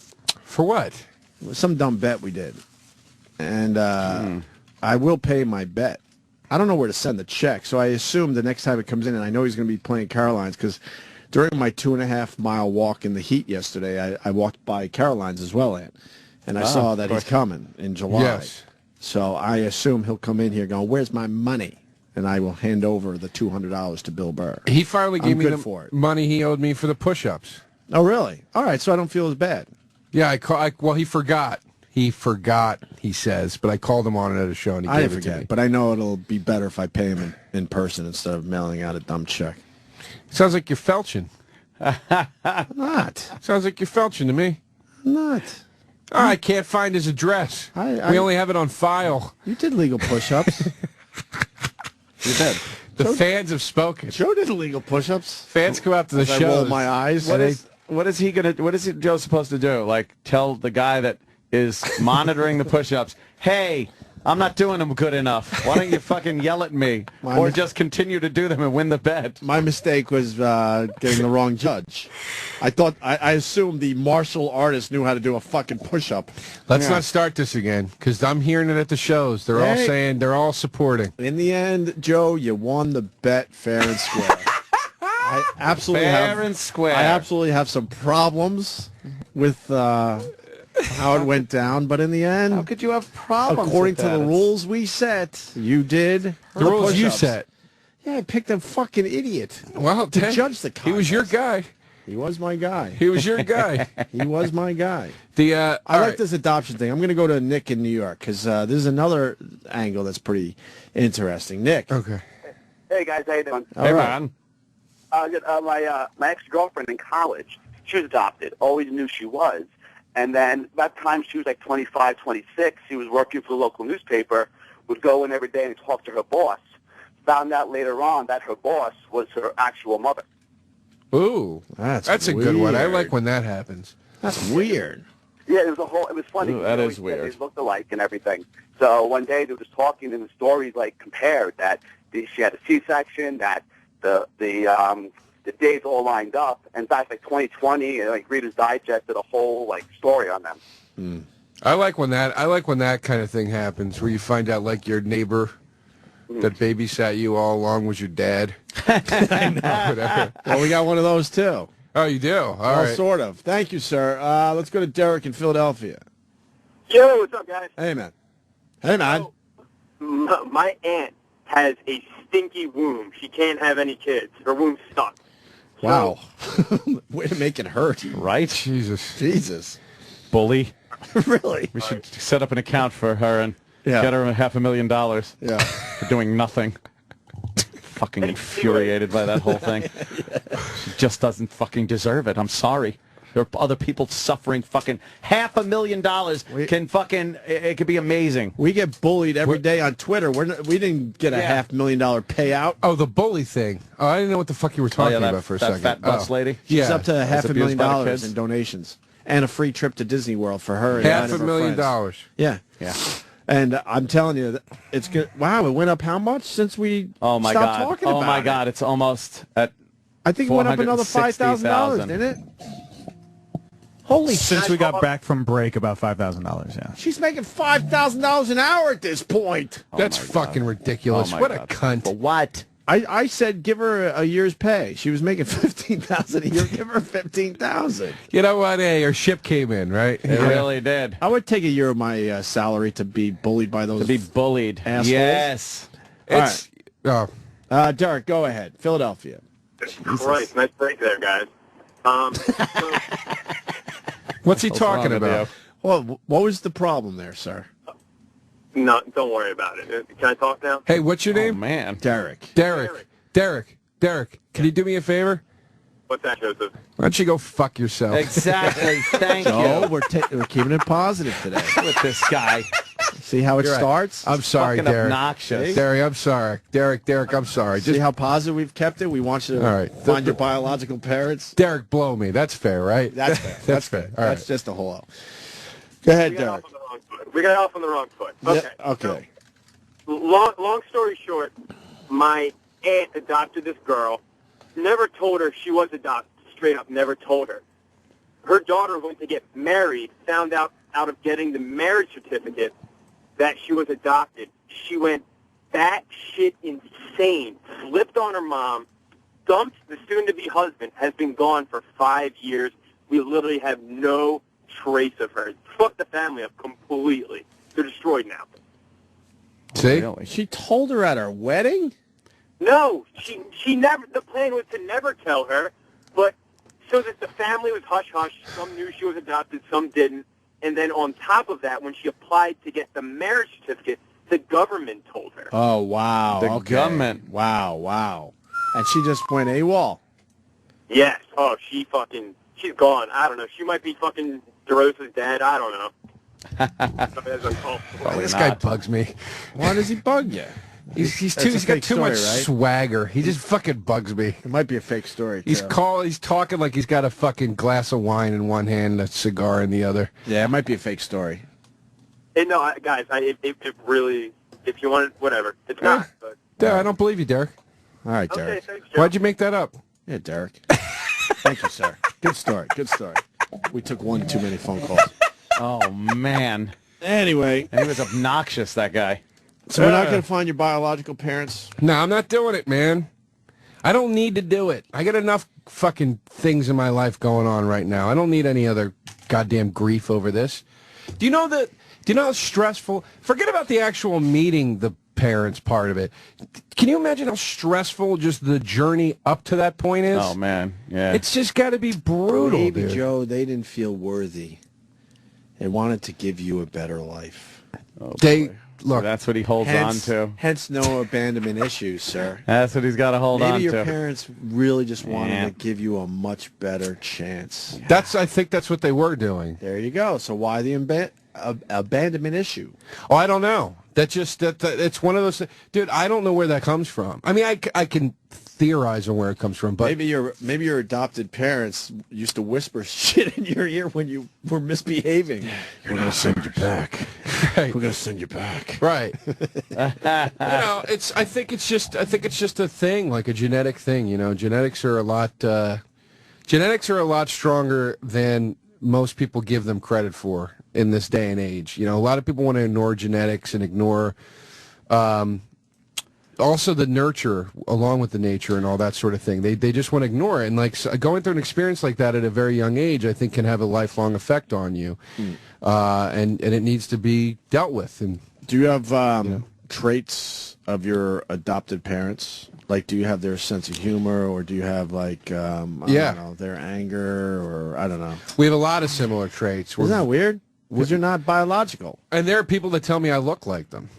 H: For what?
C: Some dumb bet we did. And I will pay my bet. I don't know where to send the check, so I assume the next time it comes in, and I know he's going to be playing Caroline's, because during my 2.5-mile walk in the heat yesterday, I walked by Caroline's as well, Ant, and I saw that he's coming in July.
H: Yes.
C: So I assume he'll come in here going, where's my money? and I will hand over the $200 to Bill Burr.
H: He finally gave me
C: good
H: the
C: for it.
H: money he owed me for the push-ups.
C: Oh, really? All right, so I don't feel as bad.
H: Yeah, well, he forgot. He forgot, he says, but I called him on it at a show, and he
C: I
H: gave it to
C: forget,
H: me.
C: but I know it'll be better if I pay him in person instead of mailing out a dumb check.
H: Sounds like you're felching.
C: Not.
H: Sounds like you're felching to me.
C: Not.
H: Oh, I can't find his address. We only have it on file.
C: You did legal push-ups.
D: You did.
H: The fans have spoken.
C: Joe did illegal push-ups.
H: Fans come out to the
C: As I
H: show.
C: roll my eyes.
D: What is Joe supposed to do? Like, tell the guy that is monitoring the push-ups, hey, I'm not doing them good enough. Why don't you fucking yell at me? Or just continue to do them and win the bet.
C: My mistake was getting the wrong judge. I assumed the martial artist knew how to do a fucking push-up.
H: Let's not start this again, because I'm hearing it at the shows. They're all saying, they're all supporting.
C: In the end, Joe, you won the bet fair and square. I absolutely have some problems with how it went down, but in the end,
D: how could you have problems?
C: According
D: with
C: to
D: that?
C: the rules we set, you did
H: The rules you
C: push-ups.
H: set.
C: Yeah, I picked a fucking idiot.
H: Well,
C: to judge the contest.
H: He was your guy.
C: He was my guy.
H: He was your guy.
C: He was my guy.
H: I
C: like this adoption thing. I'm going to go to Nick in New York because this is another angle that's pretty interesting. Nick.
H: Okay.
U: Hey guys, how you doing?
C: Hey man.
U: My ex-girlfriend in college, she was adopted. Always knew she was. And then about the time she was like 25, 26, she was working for the local newspaper, would go in every day and talk to her boss. Found out later on that her boss was her actual mother.
H: Ooh, that's a good one. I like when that happens.
C: That's weird.
U: Yeah, it was funny.
D: Ooh, that
U: You know,
D: is
U: he said
D: weird.
U: They looked alike and everything. So one day they were just talking, and the stories like compared that she had a C-section, that the days all lined up, and back like 2020, and like Reader's Digest did a whole like story on them.
H: I like when that kind of thing happens, where you find out like your neighbor that babysat you all along was your dad.
C: I know.
H: Whatever.
C: Well, we got one of those too.
H: Oh, you do? All
C: Well,
H: right.
C: sort of. Thank you, sir. Let's go to Derek in Philadelphia.
U: Yo, what's up, guys?
C: Hey, man. Hey, man.
U: My aunt has a stinky womb. She can't have any kids. Her womb's stuck.
C: Wow. Way to make it hurt.
D: Right?
C: Jesus.
D: Bully.
C: Really?
D: We should set up an account for her and
C: Yeah.
D: get her $500,000
C: Yeah.
D: for doing nothing. Fucking infuriated by that whole thing. She just doesn't fucking deserve it. I'm sorry. There are other people suffering fucking $500,000 can fucking, it could be amazing.
C: We get bullied every day on Twitter. We didn't get a $500,000 payout.
H: Oh, the bully thing. Oh, I didn't know what the fuck you were talking
C: that-
H: about for a
C: that
H: second.
C: fat bus
D: lady?
C: She's up to
D: Was abused by the
C: $500,000
D: kids?
C: in donations and a free trip to Disney World for her. And nine of her
H: $500,000.
C: friends. Yeah.
D: Yeah.
C: And I'm telling you, it's good. Wow, it went up how much since we
D: Oh my
C: stopped
D: God.
C: talking
D: Oh
C: about
D: my
C: it?
D: God. It's almost at
C: I think it went up another $5,000, didn't it? Holy
A: Since
C: shit.
A: we got back from break, about $5,000, yeah.
C: She's making $5,000 an hour at this point.
H: That's fucking ridiculous.
C: Oh, my
H: What
C: God.
H: a cunt.
D: For what?
C: I said give her a year's pay. She was making $15,000 a year. Give her $15,000.
H: You know what? Hey, her ship came in, right?
D: It really did.
C: I would take a year of my salary to be bullied by those.
D: To be bullied.
C: assholes.
D: Yes.
C: It's.
H: Oh.
C: Derek, go ahead. Philadelphia.
U: Christ, nice break there, guys.
H: What's he talking about?
C: Well, what was the problem there, sir?
U: No, don't worry about it. Can I talk now?
H: Hey, what's your name?
D: Man.
C: Derek.
H: Derek. Can you do me a favor?
U: What's that, Joseph?
H: Why don't you go fuck yourself?
D: Exactly. Thank
C: So
D: you.
C: we're keeping it positive today.
D: With this guy.
C: See how it
H: You're right.
C: starts?
H: I'm sorry,
D: Fucking
H: Derek.
D: obnoxious.
H: Derek, I'm sorry. Derek, I'm sorry.
C: See how positive we've kept it? We want you to
H: All right.
C: find your biological parents.
H: Derek, blow me. That's fair, right?
C: That's fair.
H: That's fair. All
C: That's
H: right.
C: just a whole out. Go ahead, Derek.
U: We got off on the wrong foot. Okay.
C: Yeah, okay.
U: Long story short, my aunt adopted this girl. Never told her she was adopted. Straight up, never told her. Her daughter went to get married. Found out of getting the marriage certificate that she was adopted. She went batshit insane. Flipped on her mom. Dumped the soon-to-be husband. Has been gone for 5 years. We literally have no trace of her. Fucked the family up completely. They're destroyed now.
H: See?
C: She told her at her wedding?
U: No, she never. The plan was to never tell her, but so that the family was hush hush. Some knew she was adopted, some didn't. And then on top of that, when she applied to get the marriage certificate, the government told her.
C: Oh, wow.
D: The
C: okay.
D: government.
C: Wow. And she just went AWOL.
U: Yes. Oh, she's gone. I don't know. She might be fucking DeRosa's dad. I don't know.
H: This guy bugs me.
C: Why does he bug you?
H: He's got too much swagger. He just fucking bugs me.
C: It might be a fake story.
H: He's talking like he's got a fucking glass of wine in one hand and a cigar in the other.
C: Yeah, it might be a fake story.
U: No, guys, it really, if you want it, whatever. It's not. But.
H: Yeah, I don't believe you, Derek.
C: All right, Derek.
U: Okay, thanks, Joe.
H: Why'd you make that up?
C: Yeah, Derek. Thank you, sir. Good story. We took one too many phone calls.
D: Oh, man.
C: Anyway.
D: He was obnoxious, that guy.
C: So we're not going to find your biological parents?
H: No, I'm not doing it, man. I don't need to do it. I got enough fucking things in my life going on right now. I don't need any other goddamn grief over this. Do you know how stressful... Forget about the actual meeting the parents part of it. Can you imagine how stressful just the journey up to that point is?
D: Oh, man. Yeah.
H: It's just got to be brutal,
C: Maybe,
H: dude.
C: Joe, they didn't feel worthy. They wanted to give you a better life.
D: Oh,
H: look.
D: So that's what he holds on to.
C: Hence no abandonment issues, sir.
D: That's what he's got to hold on to.
C: Maybe your parents really just wanted to give you a much better chance.
H: I think that's what they were doing.
C: There you go. So why the abandonment issue?
H: Oh, I don't know. It's one of those. Dude, I don't know where that comes from. I mean, I can theorize on where it comes from, but
C: maybe your adopted parents used to whisper shit in your ear when you were misbehaving. We're gonna send you back.
H: Right.
C: We're gonna send you back.
H: Right. I think it's just a thing, like a genetic thing. You know, genetics are a lot stronger than most people give them credit for in this day and age. You know, a lot of people want to ignore genetics and ignore also the nurture along with the nature and all that sort of thing. They just want to ignore it. And like going through an experience like that at a very young age, I think can have a lifelong effect on you. And it needs to be dealt with. And
C: do you have traits of your adopted parents? Like, do you have their sense of humor, or do you have like I don't know, their anger, or I don't know?
H: We have a lot of similar traits.
C: Isn't that weird? Because you're not biological.
H: And there are people that tell me I look like them.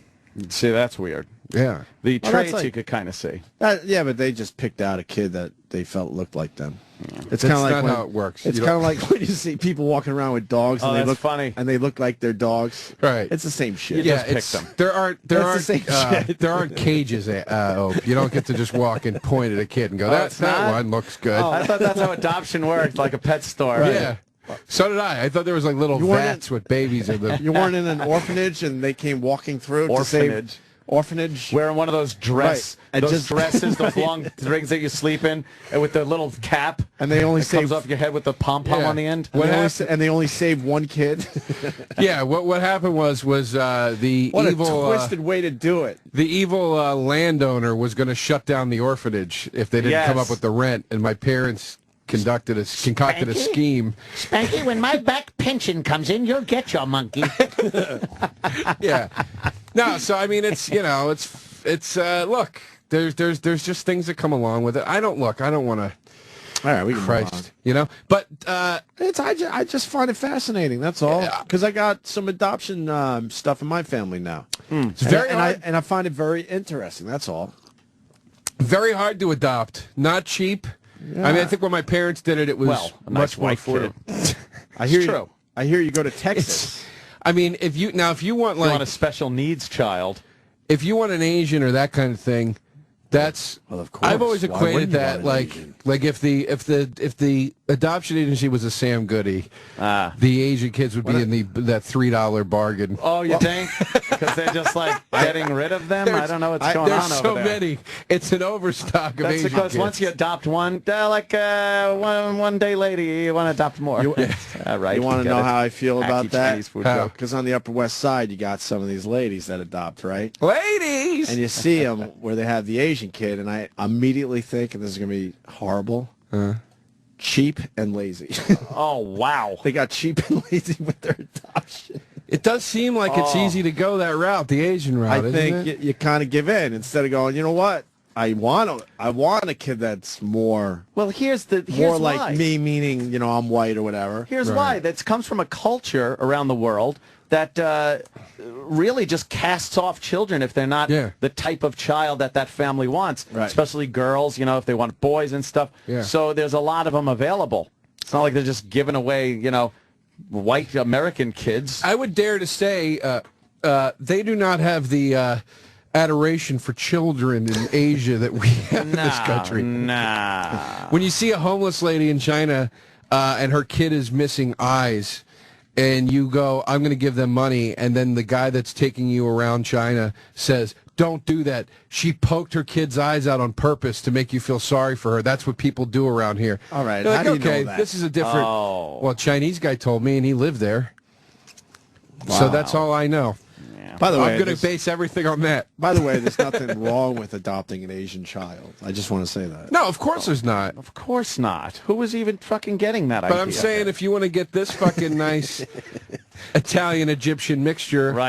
D: See, that's weird.
H: Yeah.
D: The traits you could kind of see.
C: Yeah, but they just picked out a kid that they felt looked like them. It's kind of like
H: not how it works.
C: It's kind of like when you see people walking around with dogs and they look funny, and they look like their dogs.
H: Right.
C: It's the same shit.
H: Yeah, there aren't cages. You don't get to just walk and point at a kid and go, that one looks good.
D: Oh, I thought that's how adoption worked, like a pet store.
H: Right. Yeah. So did I. I thought there was like little vats with babies in them.
C: You weren't in an orphanage and they came walking through orphanage.
D: Wearing one of those dresses, those long rings that you sleep in, and with the little cap,
C: and they only
D: comes off your head with the pom pom on the end.
C: And they only saved one kid.
H: Yeah, what happened was the evil
C: a twisted way to do it.
H: The evil landowner was going to shut down the orphanage if they didn't come up with the rent, and my parents concocted a scheme.
F: Spanky, when my back pension comes in, you'll get your monkey.
H: Yeah. No, so I mean, it's look, there's just things that come along with it. I don't want to.
C: All right, we can move on.
H: You know, but
C: I just find it fascinating. That's all. Because I got some adoption stuff in my family now.
H: It's very hard.
C: I find it very interesting. That's all.
H: Very hard to adopt. Not cheap.
C: Yeah.
H: I mean, I think when my parents did it, it was much more affordable.
C: I hear you go to Texas.
H: I mean, if you want like
D: a special needs child,
H: if you want an Asian or that kind of thing, that's
C: of course.
H: I've always equated that like if the adoption agency was a Sam Goody, the Asian kids would be in that $3 bargain.
D: Oh, you think? Because they're just like getting rid of them. I don't know what's going on over there.
H: There's so many. It's an overstock of Asian
D: because
H: kids.
D: once you adopt one, one day later you want to adopt more. Right.
C: You want to know how I feel about that?
H: Because
C: on the Upper West Side, you got some of these ladies that adopt, right?
H: Ladies!
C: And you see them where they have the Asian kid, and I immediately think, and this is going to be horrible, cheap and lazy.
D: Oh, wow.
C: They got cheap and lazy with their adoption.
H: It does seem like it's easy to go that route, the Asian route,
C: I think you kind of give in instead of going, you know what? I want a kid that's more.
D: Well, here's
C: more
D: why.
C: like me, meaning I'm white or whatever.
D: Here's why. That comes from a culture around the world that really just casts off children if they're not the type of child that family wants.
C: Right.
D: Especially girls, if they want boys and stuff.
H: Yeah.
D: So there's a lot of them available. It's not like they're just giving away, white American kids.
H: I would dare to say they do not have the adoration for children in Asia that we have in this country.
D: Nah.
H: When you see a homeless lady in China and her kid is missing eyes, and you go, I'm going to give them money, and then the guy that's taking you around China says, don't do that. She poked her kid's eyes out on purpose to make you feel sorry for her. That's what people do around here.
C: All right,
H: You're
C: how
H: like,
C: do you
H: okay,
C: know that?
H: this is a different...
D: Oh.
H: Well, a Chinese guy told me, and he lived there. So that's all I know.
C: By the way,
H: I'm going to base everything on that.
C: By the way, there's nothing wrong with adopting an Asian child. I just want to say that.
H: No, of course there's not.
D: Of course not. Who was even fucking getting that idea?
H: But I'm saying if you want to get this fucking nice Italian-Egyptian mixture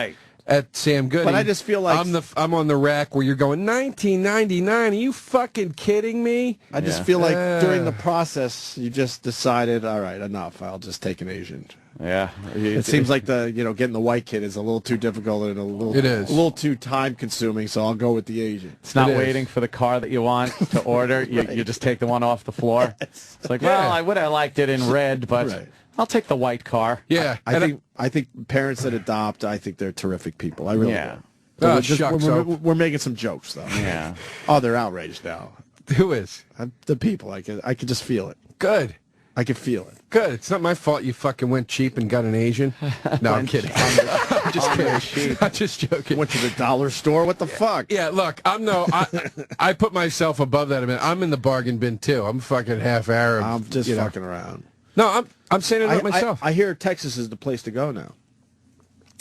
H: at Sam Goody,
C: But I just feel like
H: I'm on the rack where you're going, 1999, are you fucking kidding me?
C: I just feel like during the process, you just decided, all right, enough. I'll just take an Asian.
D: Yeah.
C: It seems like getting the white kid is a little too difficult and a little too time consuming. So I'll go with the Asian.
D: It's not waiting for the car that you want to order. You just take the one off the floor. It's like, well, I would have liked it in red, but I'll take the white car.
H: Yeah.
C: I think parents that adopt, I think they're terrific people. I really do.
H: Oh,
C: We're making some jokes though.
D: Yeah.
C: Oh, they're outraged now.
H: Who is?
C: The people. I could just feel it.
H: Good.
C: I can feel it.
H: Good. It's not my fault you fucking went cheap and got an Asian. No, I'm kidding. I'm just kidding. I'm just joking.
C: Went to the dollar store. What the fuck?
H: Yeah, look, I put myself above that a minute. I'm in the bargain bin too. I'm fucking half Arab.
C: I'm just fucking around.
H: No, I'm saying it out myself.
C: I hear Texas is the place to go now.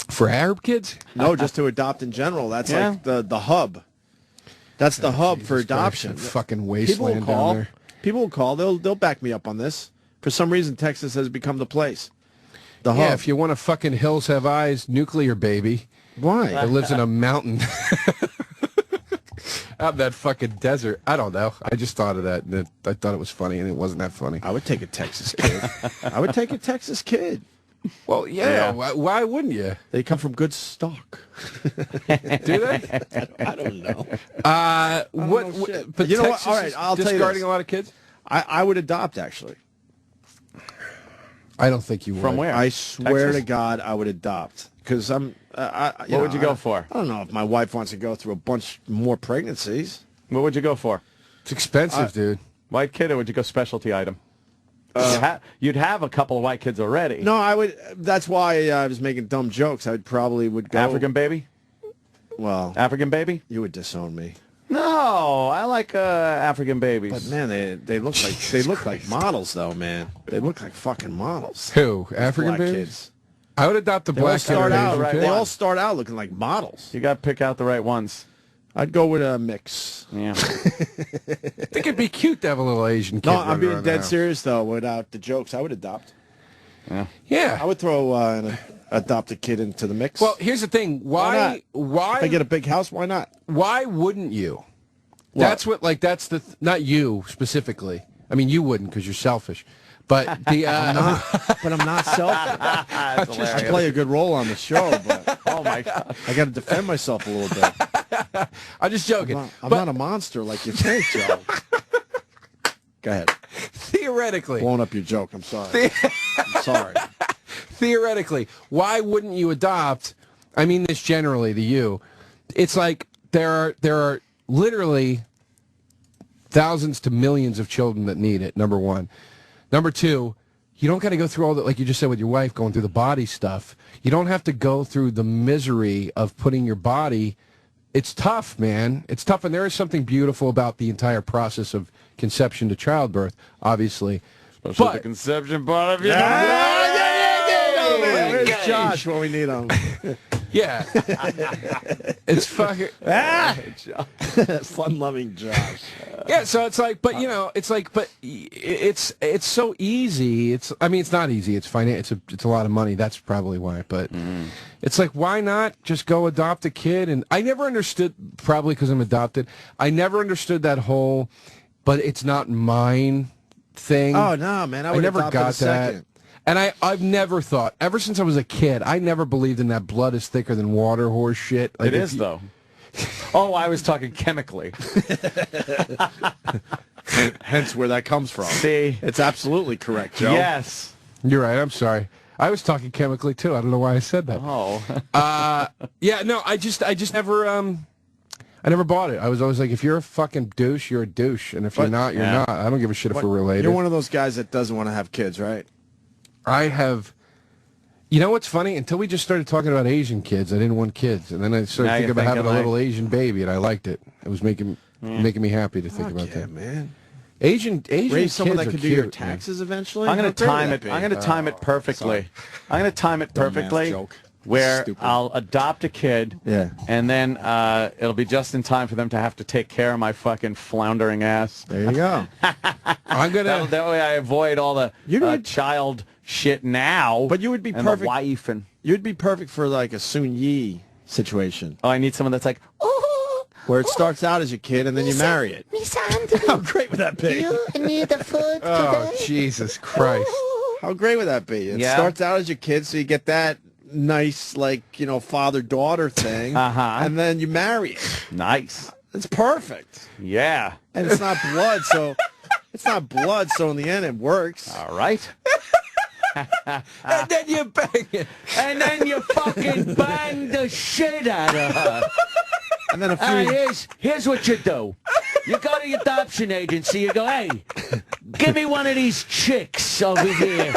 H: For Arab kids?
C: No, just to adopt in general. That's like the hub. That's the hub for adoption.
H: Fucking wasteland down there.
C: People will call. They'll back me up on this. For some reason, Texas has become the place. The hub.
H: Yeah, if you want a fucking hills have eyes nuclear baby.
C: Why?
H: That lives in a mountain. Out in that fucking desert. I don't know. I just thought of that, and I thought it was funny, and it wasn't that funny.
C: I would take a Texas kid. I would take a Texas kid.
H: Well, yeah. Why wouldn't you?
C: They come from good stock.
H: Do they?
C: I don't know.
H: But
C: you know
H: Texas
C: what? All right, I'll tell you
H: discarding
C: this.
H: a lot of kids?
C: I would adopt, actually.
H: I don't think you would.
D: From where?
C: I swear
D: Texas?
C: to God, I would adopt. Because I'm...
D: what would you go for?
C: I don't know if my wife wants to go through a bunch more pregnancies.
D: What would you go for?
H: It's expensive, dude.
D: White kid, or would you go specialty item? You'd have a couple of white kids already.
C: No, I would... That's why I was making dumb jokes. I probably would go...
D: African baby?
C: Well...
D: African baby?
C: You would disown me.
D: No, I like African babies.
C: But man, they look like models though, man. They look like fucking models.
H: Who? African
C: black
H: babies?
C: kids.
H: I would adopt the black kid.
C: They all start out looking like models.
D: You got to pick out the right ones.
C: I'd go with a mix.
D: Yeah.
H: I think it'd be cute to have a little Asian kid.
C: No, I'm being
H: around
C: dead
H: the
C: serious though. Without the jokes, I would adopt.
H: Yeah.
C: I would throw an adopted kid into the mix.
H: Well, here's the thing. Why?
C: If I get a big house, why not?
H: Why wouldn't you?
C: What?
H: That's what. Like that's the. Not you specifically. I mean, you wouldn't because you're selfish. But the.
C: But I'm not selfish. I play a good role on the show, but
D: oh my God,
C: I got to defend myself a little bit.
H: I'm just joking.
C: I'm not a monster like you think, Joe. Go ahead.
H: Theoretically.
C: Blowing up your joke. I'm sorry. I'm sorry.
H: Theoretically, why wouldn't you adopt? I mean this generally to you. It's like there are literally thousands to millions of children that need it, number one. Number two, you don't got to go through all that, like you just said with your wife, going through the body stuff. You don't have to go through the misery of putting your body. It's tough, man. It's tough, and there is something beautiful about the entire process of conception to childbirth, obviously.
D: Especially the conception part of it.
C: Where's Josh when we need him?
H: Yeah. It's fucking...
C: Fun-loving Josh.
H: Yeah, so it's like, but you know, it's like, but it's so easy. I mean, it's not easy. It's it's a lot of money. That's probably why. But it's like, why not just go adopt a kid? And I never understood, probably because I'm adopted. I never understood that whole, but it's not mine thing.
C: Oh no, man! I
H: never
C: adopt
H: got
C: in a
H: that.
C: second.
H: And I've never thought, ever since I was a kid, I never believed in that blood is thicker than water horse shit. Like
D: It is, though. Oh, I was talking chemically.
C: Hence where that comes from.
D: See?
C: It's absolutely correct, Joe.
D: Yes.
H: You're right. I'm sorry. I was talking chemically, too. I don't know why I said that.
D: Oh.
H: Yeah, no, I just never, I never bought it. I was always like, if you're a fucking douche, you're a douche. And if you're not, you're not. I don't give a shit if we're related.
C: You're one of those guys that doesn't want to have kids, right?
H: I have... You know what's funny? Until we just started talking about Asian kids, I didn't want kids. And then I started thinking about having a little Asian baby, and I liked it. It was making me happy to think about that.
C: Man.
H: Asian
C: Raise
H: kids
C: someone that
H: are
C: could
H: cute,
C: do your
H: man.
C: taxes eventually.
D: I'm going to
C: How great
D: time
C: would
D: it.
C: that be?
D: I'm going to time it perfectly.
C: Sorry.
D: I'm going to time it
C: Dumb math
D: perfectly
C: joke.
D: where
C: Stupid.
D: I'll adopt a kid.
C: Yeah.
D: And then it'll be just in time for them to have to take care of my fucking floundering ass.
C: There you go.
H: I'm gonna.
D: That way I avoid all the child shit now.
C: But you would be
D: and
C: perfect.
D: The wife and
C: You'd be perfect for like a Soon Yi situation.
D: I need someone that's like,
C: where it starts out as a kid and then you marry it. How great would that be?
F: You need the food
H: Oh,
F: today?
H: Jesus Christ.
C: How great would that be? It
D: Yeah.
C: starts out as your kid, so you get that nice, like, you know, father-daughter thing, and then you marry it.
D: Nice.
C: It's perfect.
D: Yeah.
C: And it's not blood, so in the end it works.
D: All right.
H: And then you bang it.
F: And then you fucking bang the shit out of her.
C: And then a few...
F: Here's what you do. You go to the adoption agency, you go, hey, give me one of these chicks over here.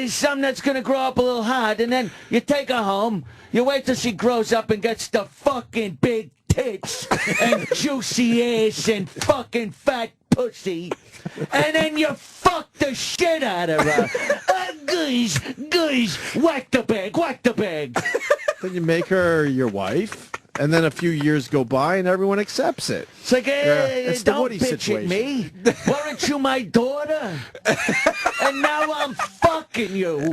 F: Something that's going to grow up a little hard, and then you take her home, you wait till she grows up and gets the fucking big tits and juicy ass and fucking fat pussy, and then you fuck the shit out of her. Guys, whack the bag.
C: Then you make her your wife, and then a few years go by and everyone accepts it.
F: It's like,
C: It's the
F: don't
C: Woody
F: bitch
C: situation.
F: at me. Weren't you my daughter? And now I'm fucking you.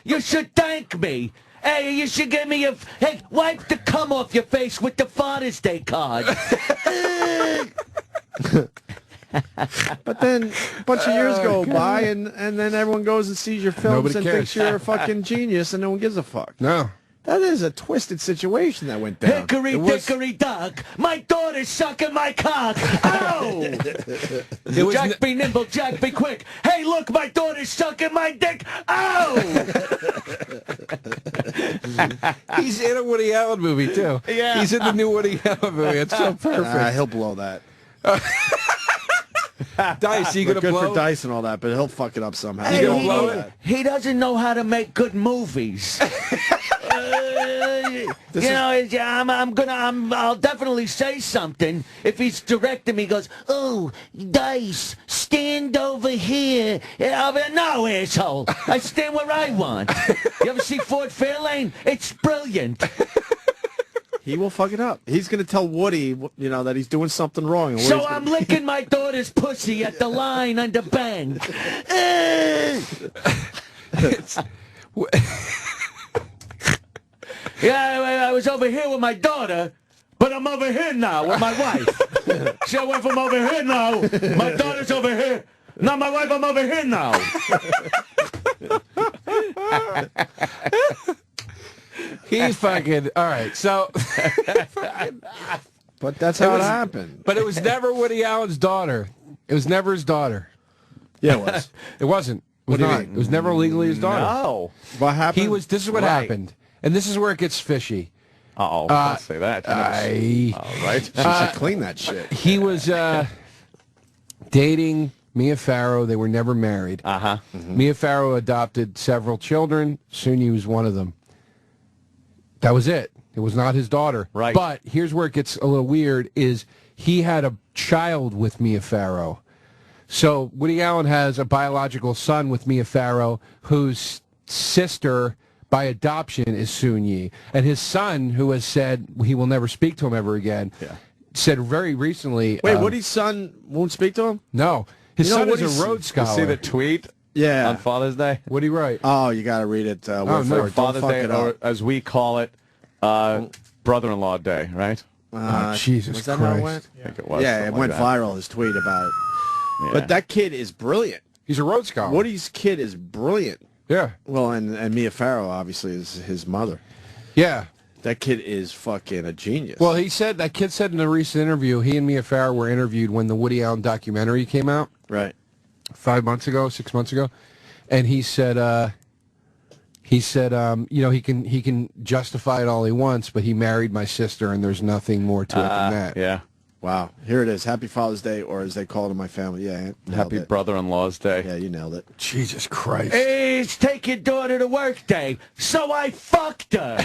F: You should thank me. Hey, you should give me a... Hey, wipe the cum off your face with the Father's Day card.
C: But then a bunch of years go by, and then everyone goes and sees your films
H: Nobody
C: and
H: cares.
C: thinks you're a fucking genius, and no one gives a fuck.
H: No.
C: That is a twisted situation that went down.
F: Hickory dickory dock. My daughter's sucking my cock. Ow! Jack be nimble, Jack be quick. Hey, look, my daughter's sucking my dick. Ow!
H: He's in a Woody Allen movie, too.
F: Yeah.
H: He's in the new Woody Allen movie. It's so perfect.
C: He'll blow that.
H: Dice, you
C: We're
H: gonna
C: good
H: blow?
C: for Dice and all that, but he'll fuck it up somehow.
F: Hey,
C: He'll blow that.
F: he doesn't know how to make good movies. I'll definitely say something if he's directing me. He goes, oh, Dice, stand over here. I'll be, no, asshole. I stand where I want. You ever see Fort Fairlane? It's brilliant.
C: He will fuck it up. He's going to tell Woody, you know, that he's doing something wrong. And
F: So
C: Woody's
F: I'm
C: gonna...
F: licking my daughter's pussy at the line under bang. Yeah, I was over here with my daughter, but I'm over here now with my wife. See, I went from over here now. My daughter's over here. Now my wife, I'm over here now.
H: He's fucking... All right, so...
C: But that's how it happened.
H: But it was never Woody Allen's daughter. It was never his daughter.
C: Yeah, it was.
H: It wasn't. It was
C: What do you
H: not.
C: mean?
H: It was never legally his daughter.
D: No.
C: What happened?
H: This is what happened. And this is where it gets fishy.
D: Uh-oh. Don't say that.
H: All
C: She
H: right.
C: should clean that shit.
H: He was dating Mia Farrow. They were never married.
D: Uh-huh.
H: Mia Farrow adopted several children. Soon he was one of them. That was it. It was not his daughter.
D: Right.
H: But here's where it gets a little weird, is he had a child with Mia Farrow. So Woody Allen has a biological son with Mia Farrow, whose sister by adoption is Soon Yi. And his son, who has said he will never speak to him ever again, said very recently.
C: Wait, Woody's son won't speak to him?
H: No, his
C: You know,
H: son is
C: Woody's-
H: a Rhodes Scholar.
D: You see the tweet?
C: Yeah.
D: On Father's Day?
H: What did he write?
C: Oh, you got to read it.
D: No, Father's Day, or as we call it, brother-in-law day, right?
H: Jesus
C: was that
H: Christ.
C: how it went?
D: I think it was.
C: Yeah, it
D: something
C: went
D: like that.
C: viral, his tweet about it.
D: Yeah.
C: But that kid is brilliant.
H: He's a Rhodes Scholar.
C: Woody's kid is brilliant.
H: Yeah.
C: Well, and Mia Farrow, obviously, is his mother.
H: Yeah.
C: That kid is fucking a genius.
H: Well, that kid said in a recent interview, he and Mia Farrow were interviewed when the Woody Allen documentary came out.
C: Right.
H: 6 months ago. And he said, you know, he can justify it all he wants, but he married my sister, and there's nothing more to it than that.
D: Yeah.
C: Wow. Here it is. Happy Father's Day, or as they call it in my family. Yeah.
D: Happy brother-in-law's day.
C: Yeah, you nailed it.
H: Jesus Christ.
F: Hey, it's take your daughter to work day, so I fucked her.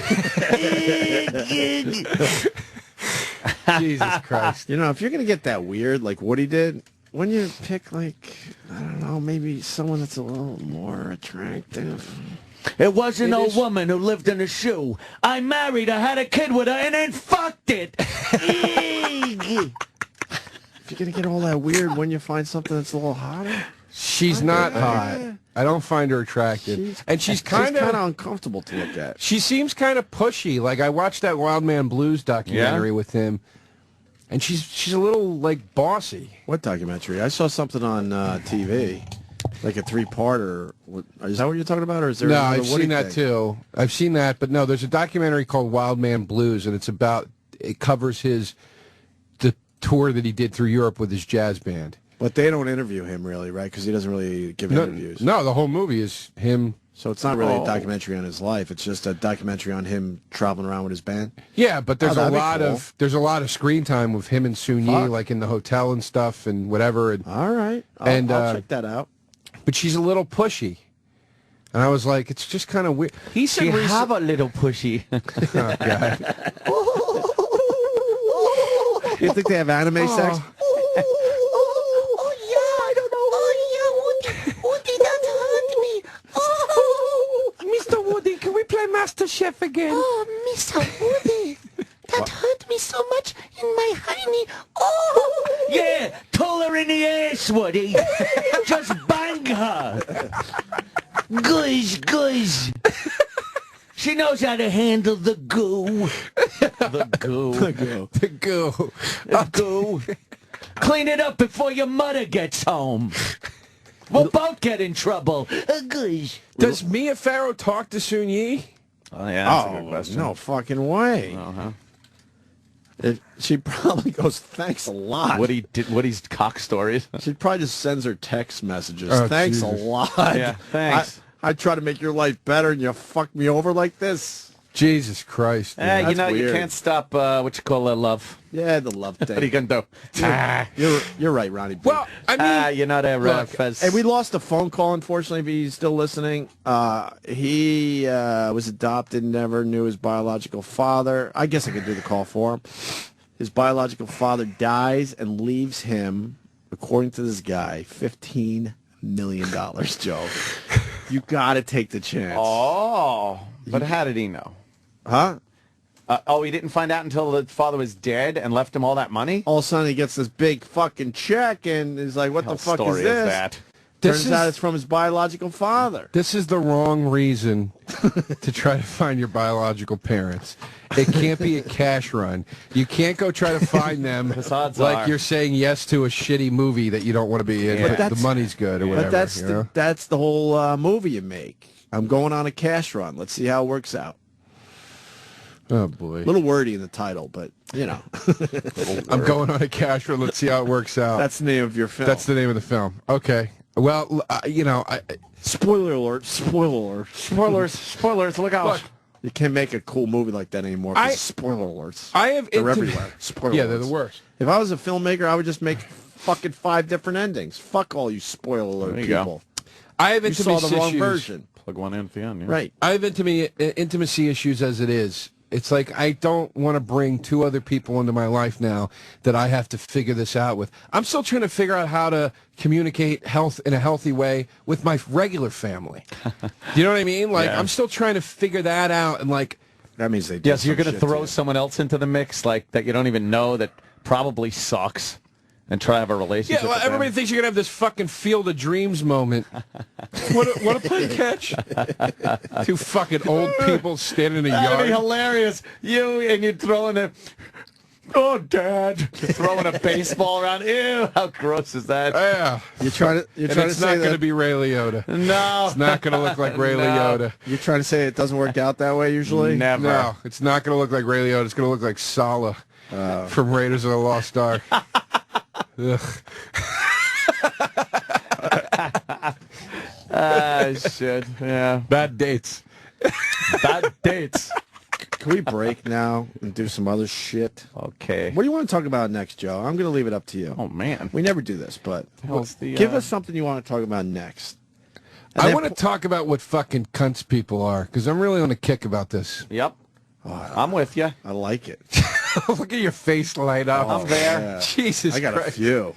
H: Jesus Christ.
C: You know, if you're going to get that weird, like Woody did, when you pick, like, I don't know, maybe someone that's a little more attractive.
F: It was an old woman who lived in a shoe. I married her, had a kid with her, and then fucked it.
C: If you're going to get all that weird, when you find something that's a little hotter.
H: She's not hot. I don't find her attractive. And she's kind of
C: uncomfortable to look at.
H: She seems kind of pushy. Like, I watched that Wild Man Blues documentary with him, and she's a little, like, bossy.
C: What documentary? I saw something on TV, like a three-parter. Is that what you're talking about, or is there
H: No,
C: another
H: I've
C: Woody
H: seen that
C: thing?
H: too. I've seen that, but no, there's a documentary called Wild Man Blues, and it covers the tour that he did through Europe with his jazz band.
C: But they don't interview him, really, right? Because he doesn't really give interviews.
H: No, the whole movie is him.
C: So it's not really a documentary on his life. It's just a documentary on him traveling around with his band.
H: Yeah, but there's
C: that'd be
H: there's a lot of screen time with him and Soon Yi,
C: Fuck.
H: like in the hotel and stuff and whatever. And,
C: all right, I'll check that out.
H: But she's a little pushy, and I was like, it's just kind of weird. He said,
F: You have a little pushy.
H: Oh God.
C: You think they have anime sex?
H: Mr. Woody, can we play Master Chef again?
G: Oh, Mr. Woody, that hurt me so much in my hiney. Oh!
F: Yeah, pull her in the ass, Woody. Just bang her. Gush. She knows how to handle the goo. The goo.
H: The goo.
F: The goo. Clean it up before your mother gets home. We'll both get in trouble. Gush.
H: Does Mia Farrow talk to Soon Yi?
D: Oh, yeah, that's a good question.
C: No fucking way. She probably goes, thanks a lot.
D: Woody's cock stories.
C: She probably just sends her text messages.
H: Oh,
C: Thanks
H: Jesus.
C: a lot.
D: Yeah, thanks.
C: I try to make your life better, and you fuck me over like this.
H: Jesus Christ.
D: You
C: That's
D: know, you
C: weird.
D: can't stop what you call love.
C: Yeah, the love thing.
D: What are you going to do?
C: You're right, Ronnie. B.
H: Well, I mean,
D: you're not a
C: Look,
D: Fez.
C: hey, we lost a phone call, unfortunately, if he's still listening. He was adopted, never knew his biological father. I guess I could do the call for him. His biological father dies and leaves him, according to this guy, $15 million, Joe. You got to take the chance.
D: Oh, but how did he know?
C: Huh?
D: He didn't find out until the father was dead and left him all that money?
C: All of a sudden, he gets this big fucking check, and is like, what the fuck is
D: story
C: this?
D: is that?
C: Turns out it's from his biological father.
H: This is the wrong reason to try to find your biological parents. It can't be a cash run. You can't go try to find them like you're saying yes to a shitty movie that you don't want to be in, but the money's good or whatever.
C: But that's the whole movie you make. I'm going on a cash run. Let's see how it works out.
H: Oh, boy.
C: A little wordy in the title, but, you know.
H: I'm going on a cash run. Let's see how it works out.
C: That's the name of your film.
H: That's the name of the film. Okay. Well, you know,
C: spoiler alert. Spoiler alert.
D: Spoilers. Look out.
C: Look, you can't make a cool movie like that anymore. 'Cause spoiler alerts. They're everywhere. Spoiler
H: Yeah,
C: alerts.
H: they're the worst.
C: If I was a filmmaker, I would just make fucking 5 different endings. Fuck all you spoiler alert
D: There you go.
C: people.
H: I have
C: You saw
H: intimacy
C: the wrong
H: issues.
C: version.
D: Plug one in for you. Yeah.
C: Right.
H: I have intimacy issues as it is. It's like I don't want to bring 2 other people into my life now that I have to figure this out with. I'm still trying to figure out how to communicate health in a healthy way with my regular family. You know what I mean? Like,
D: Yeah.
H: I'm still trying to figure that out, and like,
C: that means they.
D: Yes, you're going to throw someone else into the mix, like that you don't even know, that probably sucks, and try to have a relationship.
H: Yeah, well,
D: with
H: everybody
D: them.
H: thinks you're gonna have this fucking Field of Dreams moment. what a play catch! 2 fucking old people standing in a
D: That'd
H: yard.
D: be hilarious. You're throwing a. Oh, Dad! You're throwing a baseball around. Ew! How gross is that?
H: Yeah.
C: You're trying to
H: It's
C: say
H: not
C: that
H: going to be Ray Liotta.
D: No.
H: It's not going to look like Ray
D: No.
H: Liotta.
C: You're trying to say it doesn't work out that way usually?
D: Never.
H: No, it's not going to look like Ray Liotta. It's going to look like Sala from Raiders of the Lost Ark. Ugh.
D: Shit. Yeah.
H: Bad dates.
D: Bad dates.
C: Can we break now and do some other shit?
D: Okay.
C: What do you want to talk about next, Joe? I'm going to leave it up to you.
D: Oh, man.
C: We never do this, but
D: Hell's the,
C: give us something you want to talk about next. And
H: I
C: then
H: want to talk about what fucking cunts people are, because I'm really on a kick about this.
D: Yep. I'm with you.
C: I like it.
H: Look at your face light up.
C: Oh,
D: I'm there.
C: yeah.
H: Jesus
C: I got
H: Christ.
C: a few.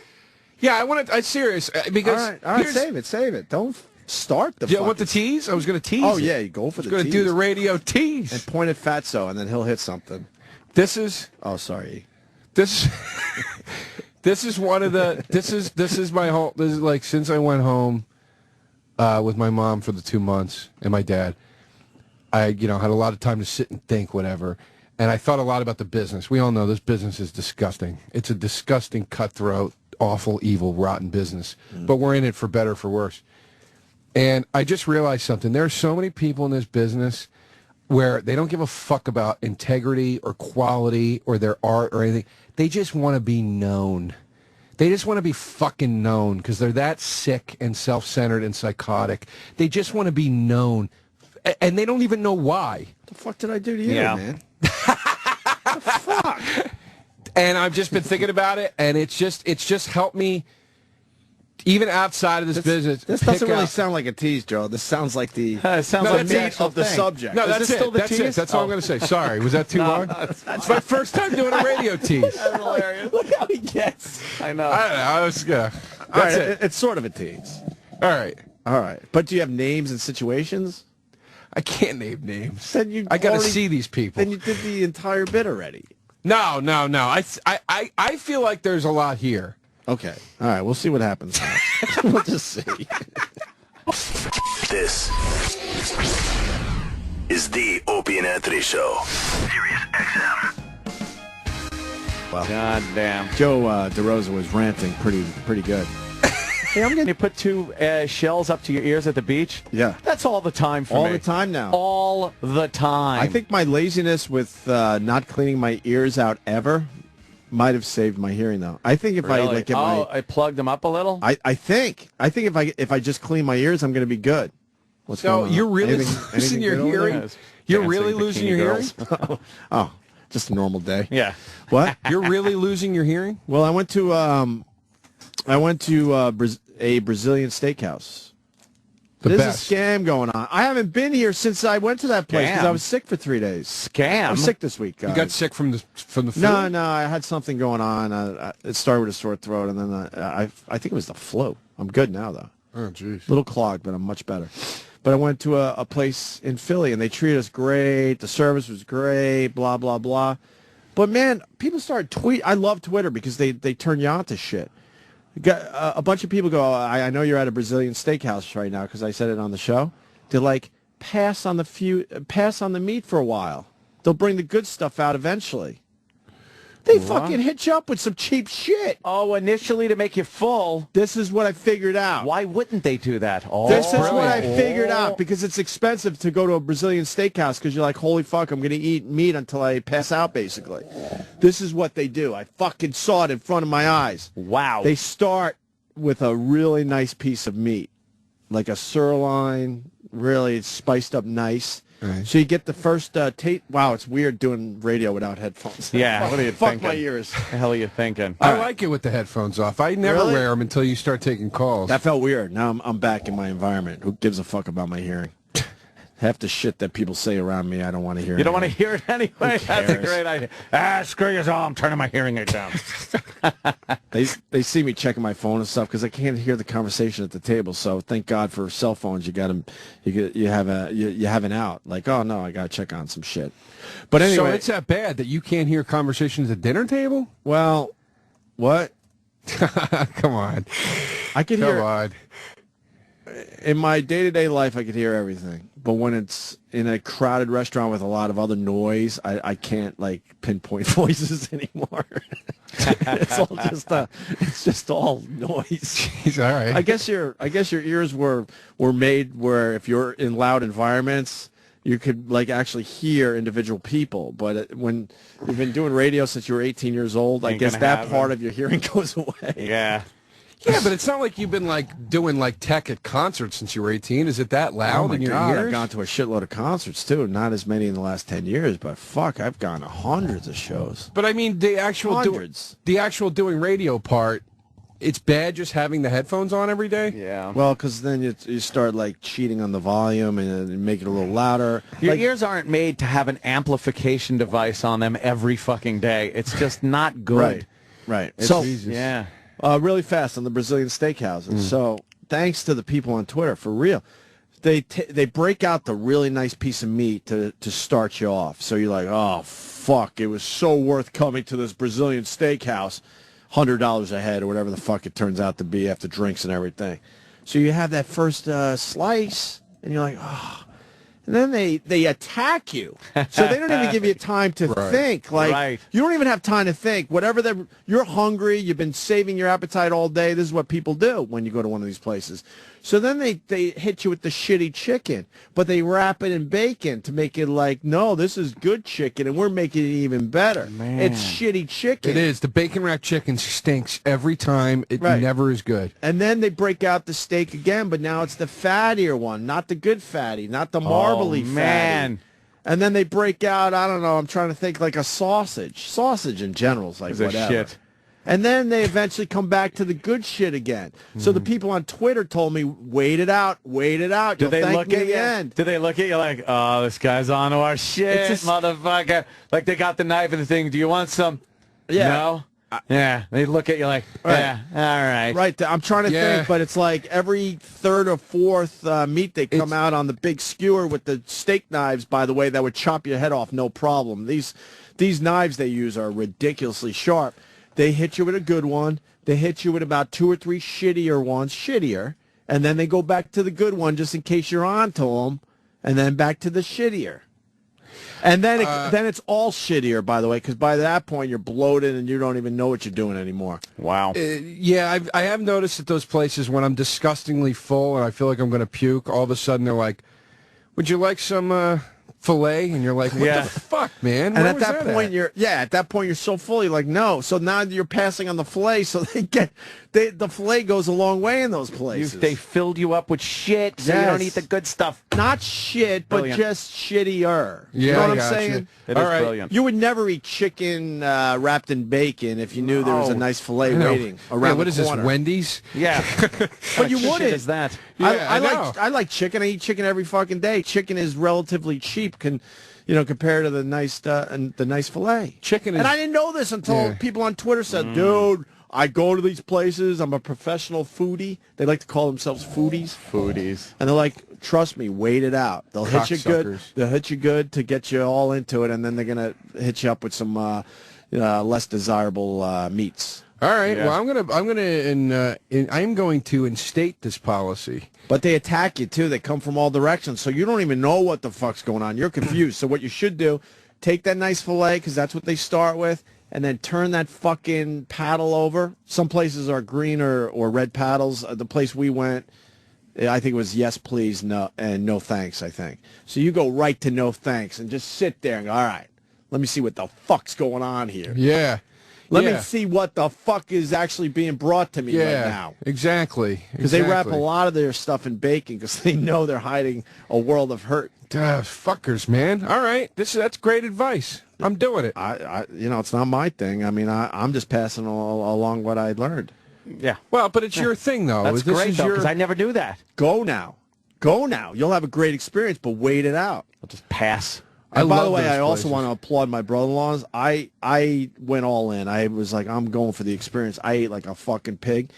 H: Yeah, I want to. I'm serious because
C: All right,
H: here's-
C: save it. Don't start the.
H: Do you want
C: fucking-
H: the tease? I was going to tease.
C: Oh
H: it.
C: yeah, you go for
H: I was
C: the.
H: going to do the radio tease.
C: and point at Fatso, and then he'll hit something.
H: This is.
C: Oh, sorry.
H: This. This is one of the. This is my whole. This is like since I went home, with my mom for the 2 months and my dad. I had a lot of time to sit and think, whatever. And I thought a lot about the business. We all know this business is disgusting. It's a disgusting, cutthroat, awful, evil, rotten business. But we're in it for better or for worse. And I just realized something. There are so many people in this business where they don't give a fuck about integrity or quality or their art or anything. They just want to be known. They just want to be fucking known because they're that sick and self-centered and psychotic. They just want to be known. And they don't even know why.
C: What the fuck did I do to you,
D: Yeah.
C: man? What the fuck?
H: And I've just been thinking about it, and it's just helped me, even outside of this business.
C: This doesn't really sound like a tease, Joe. This sounds like the
D: It sounds
H: No,
D: like
H: that's
D: the
H: it.
D: actual
C: of the
D: thing.
C: subject.
H: No,
D: Is
H: that's
D: this
H: it.
D: still the
H: That's it.
D: tease?
H: That's all I'm going to say. Sorry, was that too long? It's my first time doing a radio tease.
D: That's hilarious. Look how he gets. I know.
H: I don't know. I was
C: All
H: That's
C: right,
H: it.
C: it's sort of a tease.
H: All right.
C: All right, but do you have names and situations?
H: I can't name names.
C: Then you
H: I got to
C: already-
H: see these people.
C: Then you did the entire bit already.
H: No. I feel like there's a lot here.
C: Okay. All right. We'll see what happens. We'll just see.
R: This is the Opie and Anthony Show. Sirius XM.
C: Well,
D: God damn.
C: Joe DeRosa was ranting pretty good.
D: Hey, I'm going to put 2 shells up to your ears at the beach.
C: Yeah.
D: That's all the time for
C: All
D: me.
C: the time now.
D: All the time.
C: I think my laziness with not cleaning my ears out ever might have saved my hearing, though. I think if
D: Really?
C: I get my,
D: I plugged them up a little.
C: I think if I just clean my ears, I'm going to be good. What's
H: So
C: going on?
H: you're really
C: Anything
H: losing your
C: good over
H: hearing?
C: there?
H: You're
D: Dancing
H: really losing your hearing?
D: bikini
C: Oh, just a normal day.
D: Yeah.
C: What?
H: You're really losing your hearing?
C: Well, I went to a Brazilian steakhouse.
H: The
C: There's
H: best.
C: a scam going on. I haven't been here since I went to that place because
D: Scam?
C: I was sick for 3 days.
D: Scam?
C: I was sick this week.
H: You
C: guys.
H: got sick from the food?
C: No, I had something going on. It started with a sore throat, and then I think it was the flu. I'm good now, though.
H: Oh, jeez.
C: A little clogged, but I'm much better. But I went to a place in Philly, and they treated us great. The service was great, blah, blah, blah. But, man, people started tweeting. I love Twitter because they turn you on to shit. A bunch of people go, I know you're at a Brazilian steakhouse right now because I said it on the show. They're like, pass on the meat for a while. They'll bring the good stuff out eventually. They fucking hit you up with some cheap shit.
D: Oh, initially to make you full.
C: This is what I figured out.
D: Why wouldn't they do that? Oh,
C: This is what I figured out because it's expensive to go to a Brazilian steakhouse because you're like, holy fuck, I'm going to eat meat until I pass out, basically. This is what they do. I fucking saw it in front of my eyes.
D: Wow.
C: They start with a really nice piece of meat, like a sirloin, really spiced up nice.
H: Right.
C: So you get the first taste. Wow, it's weird doing radio without headphones.
D: Yeah, what are you
C: Fuck
D: thinking?
C: my ears.
D: What the hell are you thinking?
H: I like it with the headphones off. I never
C: Really?
H: wear them until you start taking calls.
C: That felt weird. Now I'm back in my environment. Who gives a fuck about my hearing? Half the shit that people say around me, I don't want to hear.
D: You don't want to hear it anyway? That's a great idea. Screw you all. I'm turning my hearing aid down.
C: They see me checking my phone and stuff because I can't hear the conversation at the table. So thank God for cell phones. You have an out. Like, oh no, I got to check on some shit. But anyway,
H: so it's that bad that you can't hear conversations at dinner table?
C: Well, what?
H: Come on.
C: I could hear.
H: Come on.
C: In my day-to-day life, I could hear everything. But when it's in a crowded restaurant with a lot of other noise, I can't, like, pinpoint voices anymore. It's just all noise.
H: He's all right.
C: I guess your ears were made where if you're in loud environments, you could, like, actually hear individual people. But when you've been doing radio since you were 18 years old, I guess that part of your hearing goes away.
D: Yeah.
H: Yeah, but it's not like you've been doing tech at concerts since you were 18. Is it that loud in your ears?
C: I've gone to a shitload of concerts too. Not as many in the last 10 years, but fuck, I've gone to hundreds of shows.
H: But I mean, the actual doing radio part, it's bad just having the headphones on every day.
D: Yeah.
C: Well, because then you start cheating on the volume and make it a little louder.
D: Your ears aren't made to have an amplification device on them every fucking day. It's just not good.
C: Right.
D: Yeah.
C: Really fast on the Brazilian steakhouses. So thanks to the people on Twitter, for real. They break out the really nice piece of meat to start you off. So you're like, oh, fuck, it was so worth coming to this Brazilian steakhouse, $100 a head or whatever the fuck it turns out to be after drinks and everything. So you have that first slice, and you're like, oh. And then they attack you. So they don't even give you time to think. You don't even have time to think. Whatever you're hungry, you've been saving your appetite all day. This is what people do when you go to one of these places. So then they hit you with the shitty chicken, but they wrap it in bacon to make it no, this is good chicken, and we're making it even better.
D: Man.
C: It's shitty chicken.
H: It is. The bacon wrapped chicken stinks every time. It never is good.
C: And then they break out the steak again, but now it's the fattier one, not the good fatty, not the marbly fatty. And then they break out, I don't know, I'm trying to think, a sausage. Sausage in general is whatever.
D: Shit.
C: And then they eventually come back to the good shit again. So the people on Twitter told me, wait it out.
D: Do they look at you? Do they look at you like, oh, this guy's on our shit, motherfucker? Like they got the knife and the thing. Do you want some?
C: Yeah.
D: No? Yeah. They look at you like, yeah, all right.
C: Right. I'm trying to think, but it's like every third or fourth meat they come out on the big skewer with the steak knives, by the way, that would chop your head off, no problem. These knives they use are ridiculously sharp. They hit you with a good one. They hit you with about 2 or 3 shittier ones, and then they go back to the good one just in case you're on to them, and then back to the shittier. And then it's all shittier, by the way, because by that point you're bloated and you don't even know what you're doing anymore.
D: Wow.
H: Yeah, I have noticed at those places when I'm disgustingly full and I feel like I'm going to puke, all of a sudden they're like, would you like some filet? And you're like, what the fuck, man?
C: And at that point you're so full, you're like, no. So now you're passing on the filet, so the filet goes a long way in those places.
D: They filled you up with shit, so you don't eat the good stuff.
C: Not shit, but just shittier.
H: Yeah,
C: you know what I'm saying?
D: It is brilliant.
C: You would never eat chicken wrapped in bacon if you knew there was a nice filet waiting around
H: what
C: the
H: is this,
C: corner.
H: Wendy's?
D: Yeah.
C: But you wouldn't.
D: Is that?
H: Yeah,
C: I like chicken. I eat chicken every fucking day. Chicken is relatively cheap compared to the nice filet.
H: Chicken is,
C: and I didn't know this until people on Twitter said, dude, I go to these places. I'm a professional foodie. They like to call themselves foodies. And they're like, trust me, wait it out. They'll hit you good. They'll hit you good to get you all into it, and then they're going to hit you up with some less desirable meats.
H: All right. Yeah. Well, I'm going to instate this policy.
C: But they attack you too. They come from all directions, so you don't even know what the fuck's going on. You're confused. So what you should do, take that nice filet because that's what they start with, and then turn that fucking paddle over. Some places are green or red paddles. The place we went, I think it was yes, please, no, and no thanks, I think. So you go right to no thanks and just sit there and go, all right, let me see what the fuck's going on here.
H: Yeah.
C: Let me see what the fuck is actually being brought to me right now.
H: Exactly.
C: Because they wrap a lot of their stuff in bacon because they know they're hiding a world of hurt.
H: Fuckers, man. All right. That's great advice. I'm doing it.
C: It's not my thing. I mean, I'm just passing along what I learned.
D: Yeah.
H: Well, but it's your thing, though.
D: That's great, though, because I never do that.
C: Go now. Go now. You'll have a great experience, but wait it out.
D: I'll just pass.
C: And by the way, I also want to applaud my brother-in-laws. I went all in. I was like, I'm going for the experience. I ate like a fucking pig.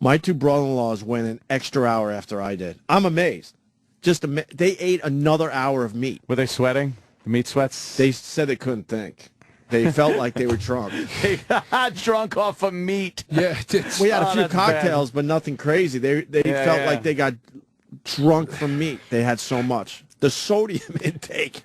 C: My two brother-in-laws went an extra hour after I did. I'm amazed. They ate another hour of meat.
D: Were they sweating? The meat sweats?
C: They said they couldn't think. They felt like they were drunk.
D: They got drunk off of meat.
H: Yeah,
C: we had a few
D: that's
C: cocktails, but nothing crazy. They felt like they got drunk from meat. They had so much. The sodium intake.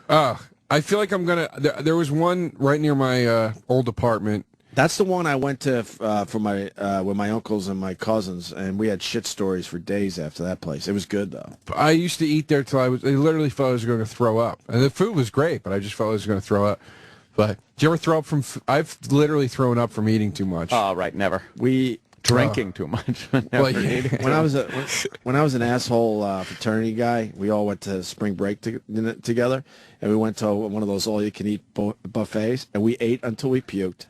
H: I feel like I'm gonna. There was one right near my old apartment.
C: That's the one I went to for my with my uncles and my cousins, and we had shit stories for days after that place. It was good though.
H: I used to eat there till I literally felt I was going to throw up, and the food was great, but I just felt I was going to throw up. But did you ever throw up from? I've literally thrown up from eating too much.
D: Oh, right, never. Drinking too much.
C: Well, when I was an asshole fraternity guy, we all went to spring break together, and we went to one of those all-you-can-eat buffets, and we ate until we puked.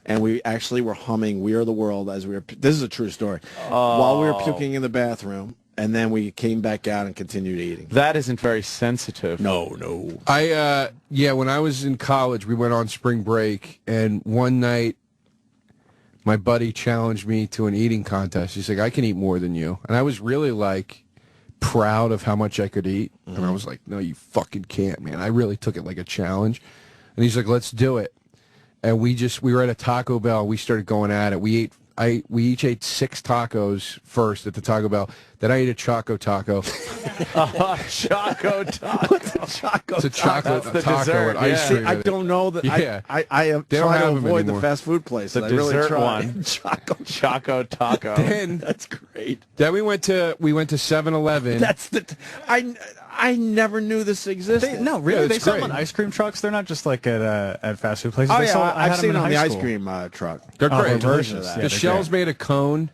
C: And we actually were humming "We Are the World" as we were. This is a true story. While we were puking in the bathroom, and then we came back out and continued eating.
D: That isn't very sensitive.
C: No.
H: When I was in college, we went on spring break, and one night, my buddy challenged me to an eating contest. He's like, "I can eat more than you," and I was really like proud of how much I could eat, and I was like, "No, you fucking can't, man." I really took it like a challenge, and he's like, "Let's do it." And we were at a Taco Bell. We started going at it. We each ate 6 tacos first at the Taco Bell. Then I ate a Choco Taco.
D: Choco Taco.
C: What's a Choco?
H: It's a chocolate
D: That's the
H: taco
D: dessert,
H: with ice cream.
C: I
H: in it.
C: don't know that.
H: Yeah.
C: I am
H: They don't
C: trying to
H: have them
C: avoid the
H: anymore.
C: fast food places.
D: The
C: I really
D: dessert
C: try.
D: one. Choco Taco.
C: That's great.
H: Then we went to 7-Eleven.
C: That's I never knew this existed.
A: They sell them on ice cream trucks. They're not just like at fast food places.
C: Oh,
A: They
C: yeah,
A: sell, I
C: I've
A: had
C: seen
A: them
C: it
A: in
C: on the
A: high
C: ice
A: school.
C: cream truck.
H: They're great.
C: version of that.
H: The shell's made of cone,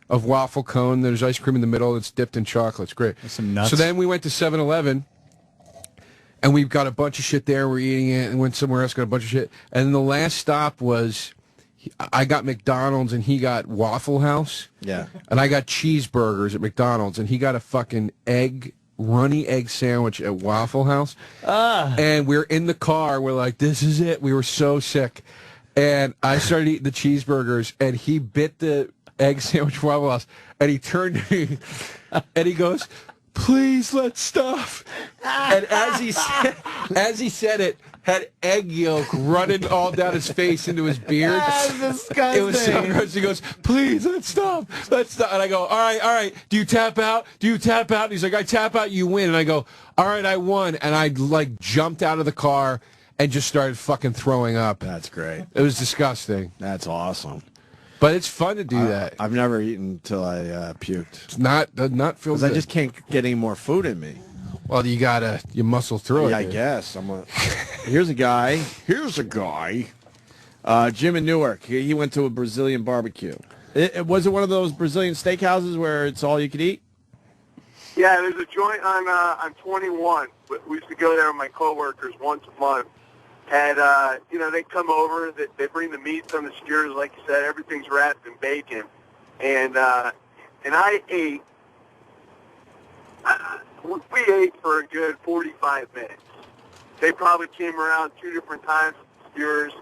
H: of waffle cone. There's ice cream in the middle that's dipped in chocolate. It's great.
A: Some nuts.
H: So then we went to 7-Eleven, and we've got a bunch of shit there. We're eating it, and went somewhere else, got a bunch of shit. And the last stop was, I got McDonald's, and he got Waffle House.
C: Yeah.
H: And I got cheeseburgers at McDonald's, and he got a fucking runny egg sandwich at Waffle House. And we're in the car. We're like, this is it. We were so sick. And I started eating the cheeseburgers, and he bit the egg sandwich at Waffle House, and he turned to me, and he goes, "Please, let's stop." And as he said it, had egg yolk running all down his face into his beard.
D: That's disgusting.
H: It was so gross. He goes, "Please, let's stop. Let's stop." And I go, all right. Do you tap out? And he's like, "I tap out, you win." And I go, "All right, I won." And I like jumped out of the car and just started fucking throwing up.
C: That's great.
H: It was disgusting.
C: That's awesome.
H: But it's fun to do that.
C: I've never eaten until I puked.
H: It's not feel
C: Because
H: good.
C: I just can't get any more food in me.
H: Well, you muscle through it.
C: Yeah, I
H: dude.
C: guess. Here's a guy. Jim in Newark. He went to a Brazilian barbecue. Was it one of those Brazilian steakhouses where it's all you could eat?
S: Yeah, there's a joint on 21. We used to go there with my coworkers once a month. And, they come over, they bring the meats on the skewers, like you said, everything's wrapped in bacon. And I ate, we ate for a good 45 minutes. They probably came around 2 different times, skewers.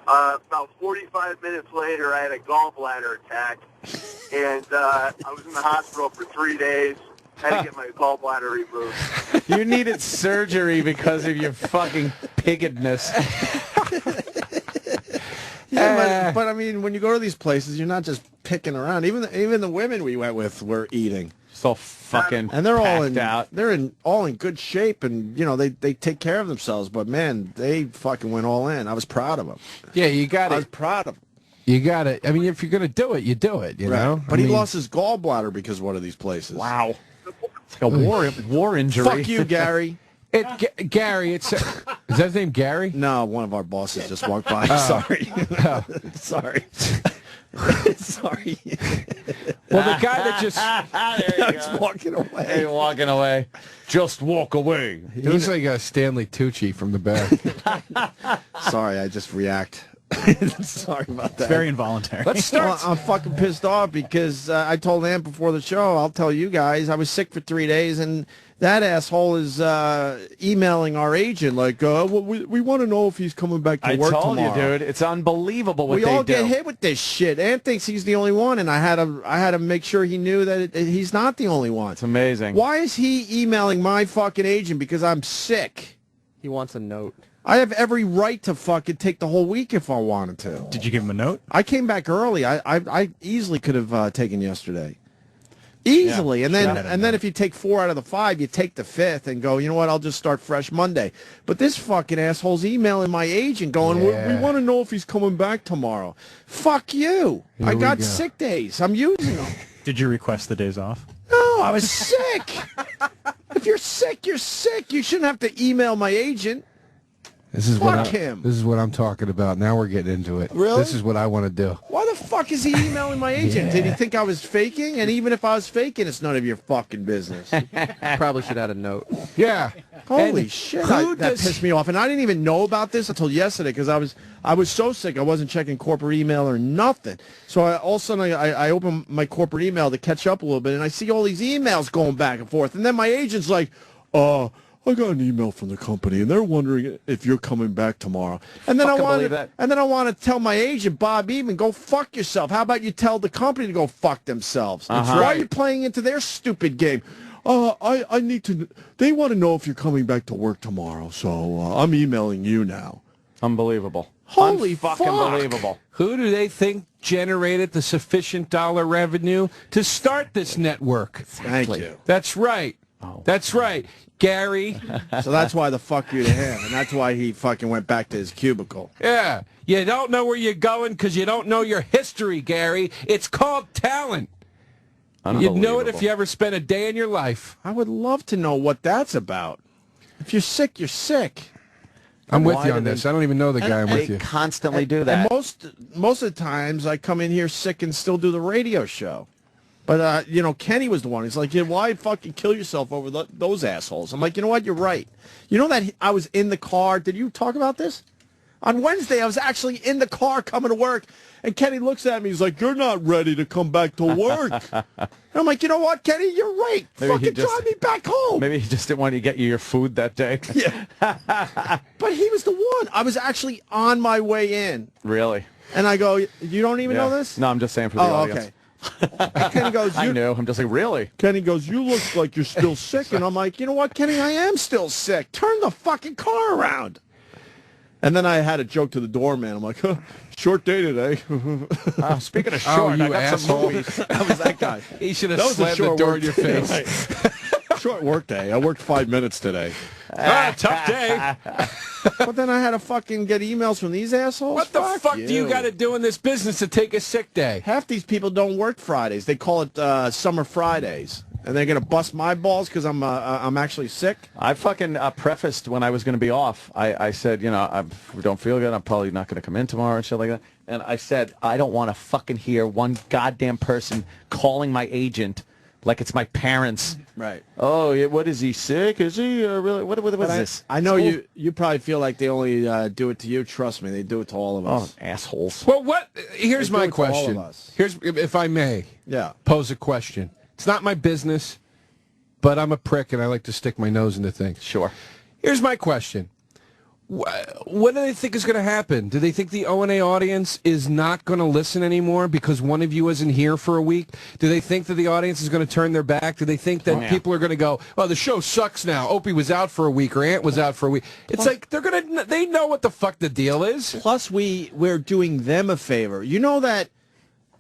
S: About 45 minutes later, I had a gallbladder attack. And I was in the hospital for 3 days. Had to get my gallbladder removed.
D: You needed surgery because of your fucking pigedness.
C: Yeah, but I mean, when you go to these places, you're not just picking around. Even the women we went with were eating.
D: Just all fucking
C: and they're all
D: out.
C: They're all in good shape, and they take care of themselves. But man, they fucking went all in. I was proud of them.
H: Yeah, you got
C: I
H: it.
C: was proud of them.
H: You got it. I mean, if you're gonna do it, you do it. You know.
C: But he lost his gallbladder because of one of these places.
D: Wow. It's like a war injury.
C: Fuck you, Gary.
H: Gary, is that his name, Gary?
C: No, one of our bosses just walked by. Sorry. Sorry. Sorry.
H: Well, the guy that
C: just walking away.
D: Hey, walking away. Just walk away.
H: He looks like Stanley Tucci from the back.
C: Sorry, I just react Sorry about that.
A: It's very involuntary.
H: Let's start.
C: Well, I'm fucking pissed off because I told Ant before the show, I'll tell you guys, I was sick for 3 days, and that asshole is emailing our agent like, we want to know if he's coming back to work tomorrow.
D: I told you, dude. It's unbelievable what
C: we
D: they
C: all
D: do.
C: get hit with this shit. Ant thinks he's the only one, and I had to make sure he knew that he's not the only one.
D: It's amazing.
C: Why is he emailing my fucking agent because I'm sick?
E: He wants a note.
C: I have every right to fucking take the whole week if I wanted to.
A: Did you give him a note?
C: I came back early. I easily could have taken yesterday. Easily.
A: Yeah,
C: and then if you take 4 out of the 5, you take the 5th and go, you know what, I'll just start fresh Monday. But this fucking asshole's emailing my agent going, we want to know if he's coming back tomorrow. Fuck you. I got sick days. I'm using them.
A: Did you request the days off?
C: No, I was sick. If you're sick, you're sick. You shouldn't have to email my agent.
H: This is
C: Fuck him.
H: This is what I'm talking about. Now we're getting into it.
C: Really?
H: This is what I want to do.
C: Why the fuck is he emailing my agent? Did he think I was faking? And even if I was faking, it's none of your fucking business.
E: Probably should add a note.
H: Yeah.
C: Holy shit. That pissed me off. And I didn't even know about this until yesterday because I was so sick I wasn't checking corporate email or nothing. So all of a sudden I open my corporate email to catch up a little bit, and I see all these emails going back and forth. And then my agent's like, I got an email from the company, and they're wondering if you're coming back tomorrow. And then I want to tell my agent, Bob Even, go fuck yourself. How about you tell the company to go fuck themselves? Why are you playing into their stupid game? I need to. They want to know if you're coming back to work tomorrow, so I'm emailing you now.
D: Unbelievable.
C: Holy
D: fucking unbelievable.
H: Who do they think generated the sufficient dollar revenue to start this network?
C: Thank you.
H: That's right. That's right. Gary.
C: So that's why the fuck you to him, and that's why he fucking went back to his cubicle.
H: Yeah. You don't know where you're going because you don't know your history, Gary. It's called talent. You'd know it if you ever spent a day in your life.
C: I would love to know what that's about. If you're sick, you're sick.
H: I'm with you on this. I don't even know the guy. I'm with you.
D: They constantly do that.
C: And most of the times, I come in here sick and still do the radio show. But, Kenny was the one. He's like, why fucking kill yourself over those assholes? I'm like, you know what? You're right. You know that I was in the car. Did you talk about this? On Wednesday, I was actually in the car coming to work, and Kenny looks at me. He's like, you're not ready to come back to work. And I'm like, you know what, Kenny? You're right. Fucking drive me back home.
D: Maybe he just didn't want to get you your food that day.
C: Yeah. But he was the one. I was actually on my way in.
D: Really?
C: And I go, you don't even know this?
D: No, I'm just saying for the audience.
C: Okay. Kenny goes,
D: I know. I'm just like, really?
C: Kenny goes, you look like you're still sick. And I'm like, you know what, Kenny? I am still sick. Turn the fucking car around. And then I had a joke to the doorman. I'm like, short day today.
D: Speaking of short,
H: you
D: I got
H: asshole.
D: some movies.
C: That was that guy.
H: He should have slammed the door in your face.
C: Short work day. I worked 5 minutes today.
H: Tough day.
C: But then I had to fucking get emails from these assholes.
H: What the fuck do you got to do in this business to take a sick day?
C: Half these people don't work Fridays. They call it Summer Fridays. And they're going to bust my balls because I'm actually sick?
D: I fucking prefaced when I was going to be off. I said, I don't feel good. I'm probably not going to come in tomorrow and shit like that. And I said, I don't want to fucking hear one goddamn person calling my agent like it's my parents.
C: Right.
D: Oh, what is he, sick? Is he really? What is this?
C: I know you probably feel like they only do it to you. Trust me, they do it to all of us.
D: Oh, assholes.
H: Well, here's my
C: do it to all of
H: question.
C: us.
H: Here's, if I may, pose a question. It's not my business, but I'm a prick and I like to stick my nose into things.
D: Sure.
H: Here's my question. What do they think is going to happen? Do they think the O&A audience is not going to listen anymore because one of you isn't here for a week? Do they think that the audience is going to turn their back? Do they think that people are going to go, oh, the show sucks now. Opie was out for a week or Ant was out for a week. It's like they know what the fuck the deal is.
C: Plus, we're doing them a favor. You know that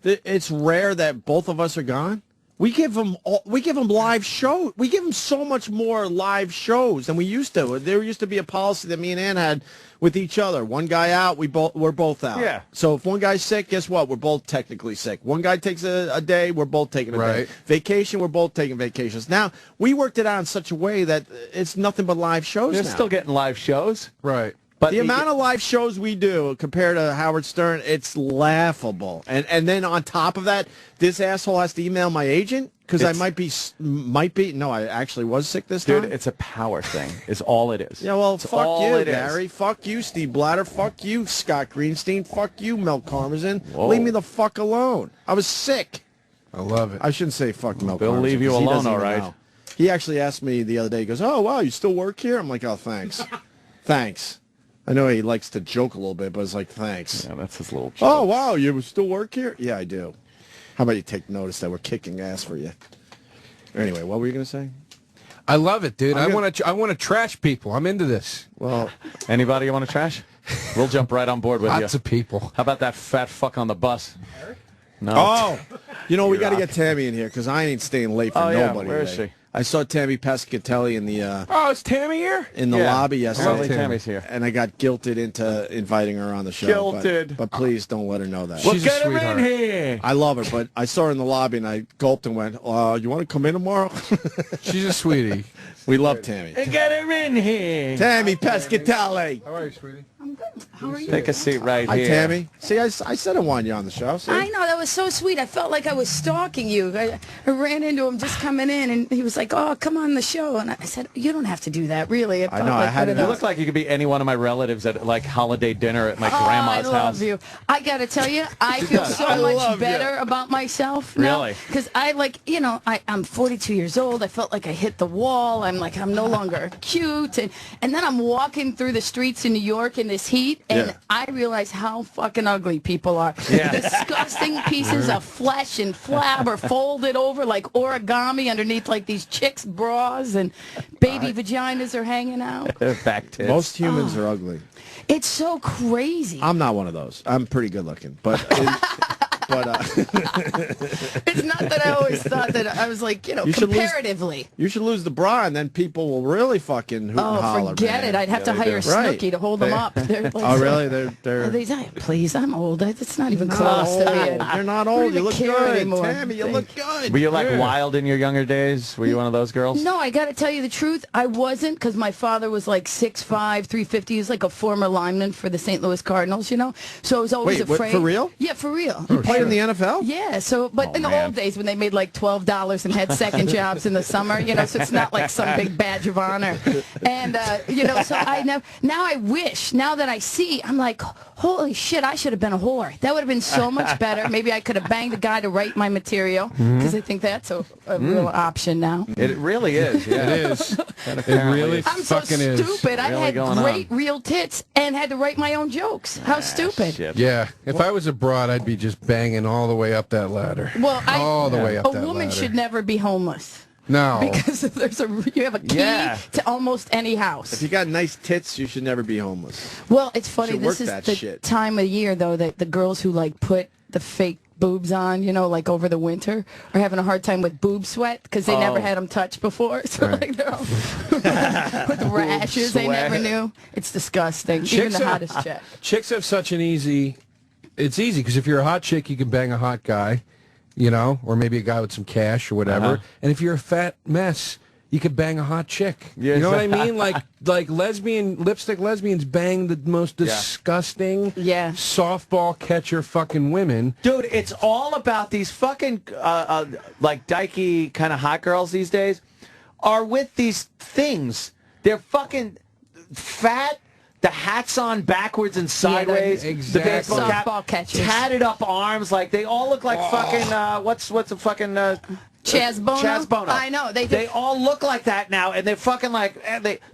C: it's rare that both of us are gone? We give them live shows. We give them so much more live shows than we used to. There used to be a policy that me and Ann had with each other. One guy out, we're both out.
D: Yeah.
C: So if one guy's sick, guess what? We're both technically sick. One guy takes a day, we're both taking a day. Vacation, we're both taking vacations. Now, we worked it out in such a way that it's nothing but live shows
D: They're
C: now.
D: still getting live shows.
H: Right.
C: the amount of live shows we do compared to Howard Stern, it's laughable. And then on top of that, this asshole has to email my agent because I might be. No, I actually was sick this time.
D: Dude, it's a power thing. Is all it is.
C: Yeah, well,
D: it's
C: fuck you, Gary. Fuck you, Steve Blatter. Fuck you, Scott Greenstein. Fuck you, Mel Karmazin.
D: Whoa.
C: Leave me the fuck alone. I was sick.
H: I love it.
C: I shouldn't say fuck Mel
D: They'll
C: Karmazin,
D: leave you
C: 'cause he
D: alone,
C: doesn't
D: all
C: even
D: right.
C: know. He actually asked me the other day. He goes, "Oh, wow, you still work here?" I'm like, "Oh, thanks." Thanks. I know he likes to joke a little bit, but it's like, thanks.
D: Yeah, that's his little joke.
C: Oh, wow, you still work here? Yeah, I do. How about you take notice that we're kicking ass for you? Anyway, what were you going to say?
H: I love it, dude. I want to trash people. I'm into this.
C: Well,
D: anybody you want to trash? We'll jump right on board with you.
H: Lots of people.
D: How about that fat fuck on the bus? No.
C: Oh, you know, we got to get Tammy in here because I ain't staying late for nobody.
D: Where is
C: today.
D: she?
C: I saw Tammy Pescatelli in the
H: Oh, is Tammy here?
C: in the lobby yesterday.
D: Lovely Tammy's here.
C: And I got guilted into inviting her on the show.
D: Guilted.
C: But please don't let her know that.
D: Well, get her in here.
C: I love her, but I saw her in the lobby and I gulped and went, you want to come in tomorrow?
H: She's a sweetie.
C: We love Tammy.
F: Get her in here.
C: Tammy Pescatelli.
H: How are you, sweetie?
I: I'm good. How are you?
D: Take a seat right
C: Hi,
D: here.
C: Tammy. See, I said I wanted you on the show. See?
I: I know, that was so sweet. I felt like I was stalking you. I ran into him just coming in, and he was like, "Oh, come on the show." And I said, "You don't have to do that, really."
C: I know, I had
D: You look like you could be any one of my relatives at like holiday dinner at my grandma's
I: I love
D: house.
I: you. I got to tell you, I feel so much better about myself now.
D: Really?
I: Because I I'm 42 years old. I felt like I hit the wall. I'm no longer cute. And then I'm walking through the streets in New York in this heat, and I realize how fucking ugly people are.
D: Yeah.
I: Disgusting pieces of flesh and flabber folded over like origami underneath like these chicks' bras, and baby vaginas are hanging out.
D: Back tits.
C: Most humans are ugly.
I: It's so crazy.
C: I'm not one of those. I'm pretty good looking, but
I: It's not that I always thought that. I was like, comparatively.
C: You should lose the bra, and then people will really fucking hoot and holler.
I: Forget it. I'd have to hire Snooki to hold them up. They're like,
C: oh, really? They're
I: please, I'm old. It's not even close to me.
C: They're not old. You look good. Anymore. Tammy, you look good.
D: Were you like wild in your younger days? Were you one of those girls?
I: No, I got to tell you the truth. I wasn't, because my father was like 6'5", 350. He was like a former lineman for the St. Louis Cardinals, So I was always afraid.
C: For real?
I: Yeah, for real.
C: You played in the NFL?
I: Yeah, but in the old days when they made like $12 and had second jobs in the summer, so it's not like some big badge of honor. And, so I never, now I wish, now that I see, I'm like, holy shit, I should have been a whore. That would have been so much better. Maybe I could have banged a guy to write my material, because I think that's a real option now.
D: It really is. Yeah.
H: It is. It really
I: I'm so
H: fucking is.
I: stupid. I
D: Really
I: had
D: going
I: great real tits and had to write my own jokes. How stupid.
D: Shit.
H: Yeah. If I was a broad, I'd be just banging all the way up that ladder.
I: Well,
H: all the way up
I: a
H: that
I: woman
H: ladder.
I: should never be homeless.
H: No.
I: Because if you have a key to almost any house.
C: If you got nice tits, you should never be homeless.
I: Well, it's funny.
C: Should
I: This
C: work
I: is
C: that
I: the
C: shit.
I: time of year, though, that the girls who put the fake boobs on, like over the winter, are having a hard time with boob sweat because they never had them touched before. So they're all with rashes they never knew. It's disgusting. Even the hottest chick.
H: Chicks have such an easy. It's easy because if you're a hot chick, you can bang a hot guy, or maybe a guy with some cash or whatever. And if you're a fat mess, you could bang a hot chick.
D: Yes.
H: You know what I mean? Like lipstick lesbians bang the most disgusting softball catcher fucking women.
D: Dude, it's all about these fucking like dykey kind of hot girls these days are with these things. They're fucking fat. The hat's on backwards and sideways.
H: exactly.
D: The baseball
I: Softball catchers.
D: tatted up arms, like they all look like fucking what's a fucking
I: Chaz Bono?
D: Chaz Bono.
I: I know.
D: They all look like that now, and they're fucking like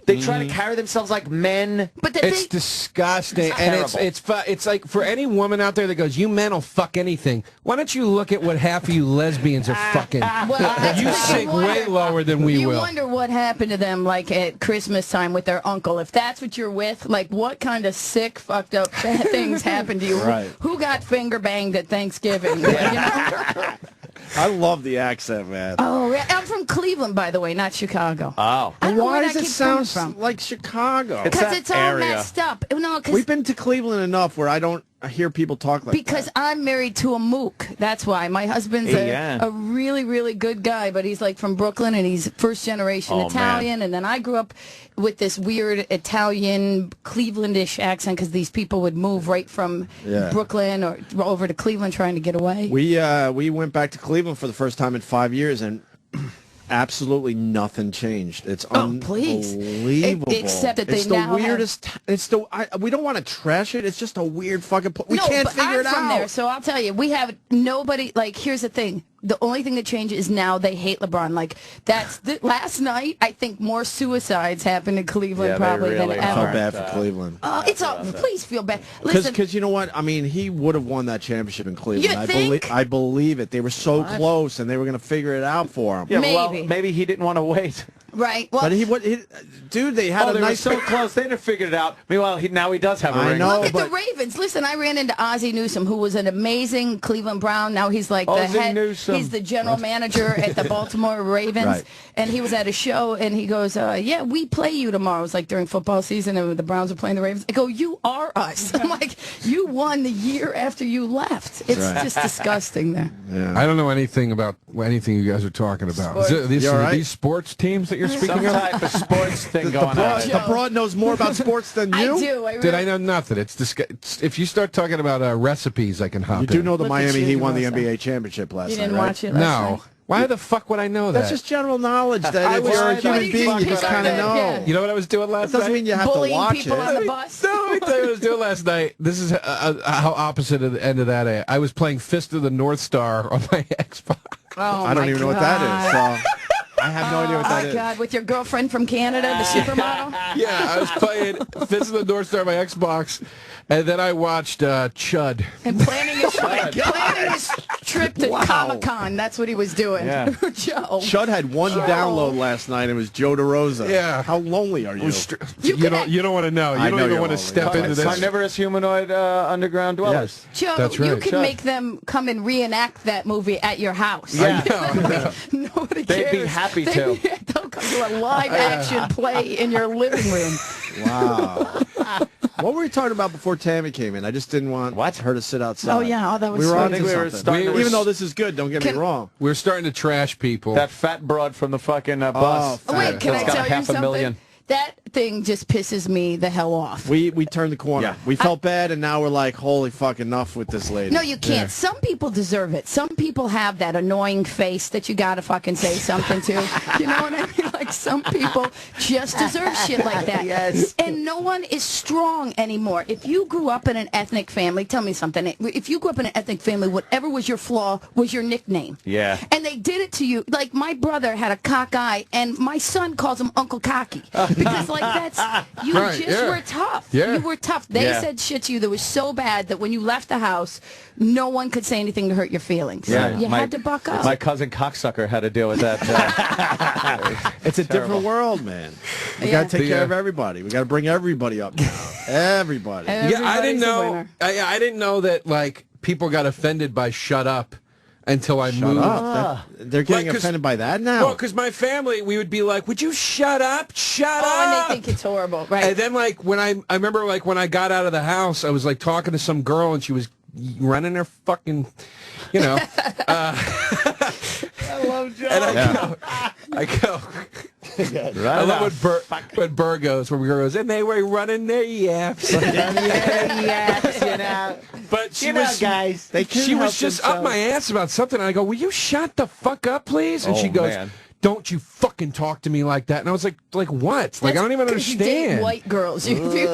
D: they try to carry themselves like men.
I: But
H: It's disgusting, and it's like for any woman out there that goes, "You men will fuck anything." Why don't you look at what half of you lesbians are fucking? You sink way lower than we will.
I: You wonder what happened to them, like at Christmas time with their uncle. If that's what you're with, like what kind of sick, fucked up things happened to you?
C: Right.
I: Who got finger banged at Thanksgiving?
C: I love the accent, man.
I: Oh, I'm from Cleveland, by the way, not Chicago.
D: Oh.
I: I don't know
C: Why
I: where
C: does
I: that
C: it
I: keeps coming
C: sound
I: from.
C: like Chicago?
I: Because it's all messed up. No, 'cause
C: We've been to Cleveland enough where I don't hear people talk like
I: because
C: that.
I: I'm married to a mook. That's why. My husband's a really, really good guy, but he's like from Brooklyn and he's first generation Italian. And then I grew up with this weird Italian Clevelandish accent because these people would move right from Brooklyn or over to Cleveland trying to get away.
C: We went back to Cleveland for the first time in 5 years and absolutely nothing changed. It's unbelievable.
I: Except that
C: it's
I: they
C: the
I: now
C: weirdest. We don't want to trash it. It's just a weird fucking. We can't figure it out.
I: I'm from there, so I'll tell you, we have nobody. Like, here's the thing: the only thing that changes is now they hate LeBron. Like last night, I think more suicides happened in Cleveland probably than ever.
C: I felt bad for Cleveland.
I: It's all. Please feel bad. Listen,
C: because you know what? I mean, he would have won that championship in Cleveland.
I: You think?
C: I believe it. They were so close, and they were going to figure it out for him.
D: Yeah, maybe he didn't want to wait.
I: Right. Well,
C: but dude, they had
D: they were so close. They'd have figured it out. Meanwhile, now he does have a ring.
C: I know,
I: look at the Ravens. Listen, I ran into Ozzie Newsome, who was an amazing Cleveland Brown. Now he's like the head. He's the general manager at the Baltimore Ravens.
C: Right.
I: And he was at a show, and he goes, "Yeah, we play you tomorrow." It was like during football season, and the Browns were playing the Ravens. I go, "You are us." I'm like, "You won the year after you left." It's just disgusting there.
H: Yeah. I don't know anything about anything you guys are talking about. These sports teams that you're speaking
D: Some
H: of?
D: type of sports thing going on.
C: The broad knows more about sports than you.
I: I do.
H: Did I know nothing? If you start talking about recipes, I can hop in.
C: You do know the Miami Heat won the NBA championship last night,
I: You didn't
C: right?
I: watch it last night?
H: Why the fuck would I know that?
C: That's just general knowledge that if you're a human being, you just kind of know.
H: You know what I was doing last night?
C: It doesn't mean you have to watch
I: people
C: it.
I: on the bus.
H: No, let me tell you what I was doing last night. This is how opposite of the end of that. I was playing Fist of the North Star on my Xbox.
I: Oh,
C: I don't even know what that is. So I have no idea what that is.
I: Oh, God, with your girlfriend from Canada, the supermodel?
H: Yeah, I was playing Fist of the North Star on my Xbox, and then I watched Chud.
I: And planning his trip to Comic-Con. That's what he was doing.
C: Yeah.
I: Joe.
C: Chud had one download last night. It was Joe DeRosa.
H: Yeah.
C: How lonely are you?
H: You don't want to know. You don't even want to step into this.
D: Carnivorous humanoid underground dwellers.
I: Joe,
H: That's right.
I: you can make them come and reenact that movie at your house.
D: Yeah.
I: Nobody cares.
D: They'd be happy to.
I: They'll come to a live-action play in your living room.
C: Wow. What were we talking about before Tammy came in? I just didn't want her to sit outside.
I: Oh, yeah. Oh, that was
C: we were
I: so
C: on
I: good.
C: to something. Even though this is good, don't get me wrong.
H: We're starting to trash people.
D: That fat broad from the fucking bus.
I: Oh, wait, can I
D: got
I: tell you something?
D: $500,000.
I: That thing just pisses me the hell off.
C: We turned the corner. Yeah. We felt bad, and now we're like, holy fuck, enough with this lady.
I: No, you can't. Yeah. Some people deserve it. Some people have that annoying face that you gotta fucking say something to. You know what I mean? Like, some people just deserve shit like that.
F: Yes.
I: And no one is strong anymore. If you grew up in an ethnic family, tell me something. If you grew up in an ethnic family, whatever was your flaw was your nickname.
D: Yeah.
I: And they did it to you. Like, my brother had a cock eye, and my son calls him Uncle Cocky. Because, like, that's, you were tough.
H: Yeah.
I: You were tough. They said shit to you that was so bad that when you left the house, no one could say anything to hurt your feelings.
D: Yeah.
I: You had to buck up.
D: My cousin Cocksucker had to deal with that.
C: It's a different world, man. We got to take care of everybody. We got to bring everybody up now. Everybody.
H: Yeah, I didn't know. I didn't know that, like, people got offended by "shut up" until I moved.
C: They're getting offended by that now.
H: Well, because my family, we would be like, "Would you shut up? Shut up!"
I: And they think it's horrible, right?
H: And then, like, when I remember, like, when I got out of the house, I was like talking to some girl, and she was running her fucking, you know.
F: I love Joe.
H: And I go. I love when Burr goes, when Burr goes, and they were running their yaps. But she was,
F: guys.
H: She was just up my ass about something. And I go, will you shut the fuck up, please? And she goes, don't you fucking talk to me like that. And I was like what? Like, I don't even understand.
I: You date white girls. If you date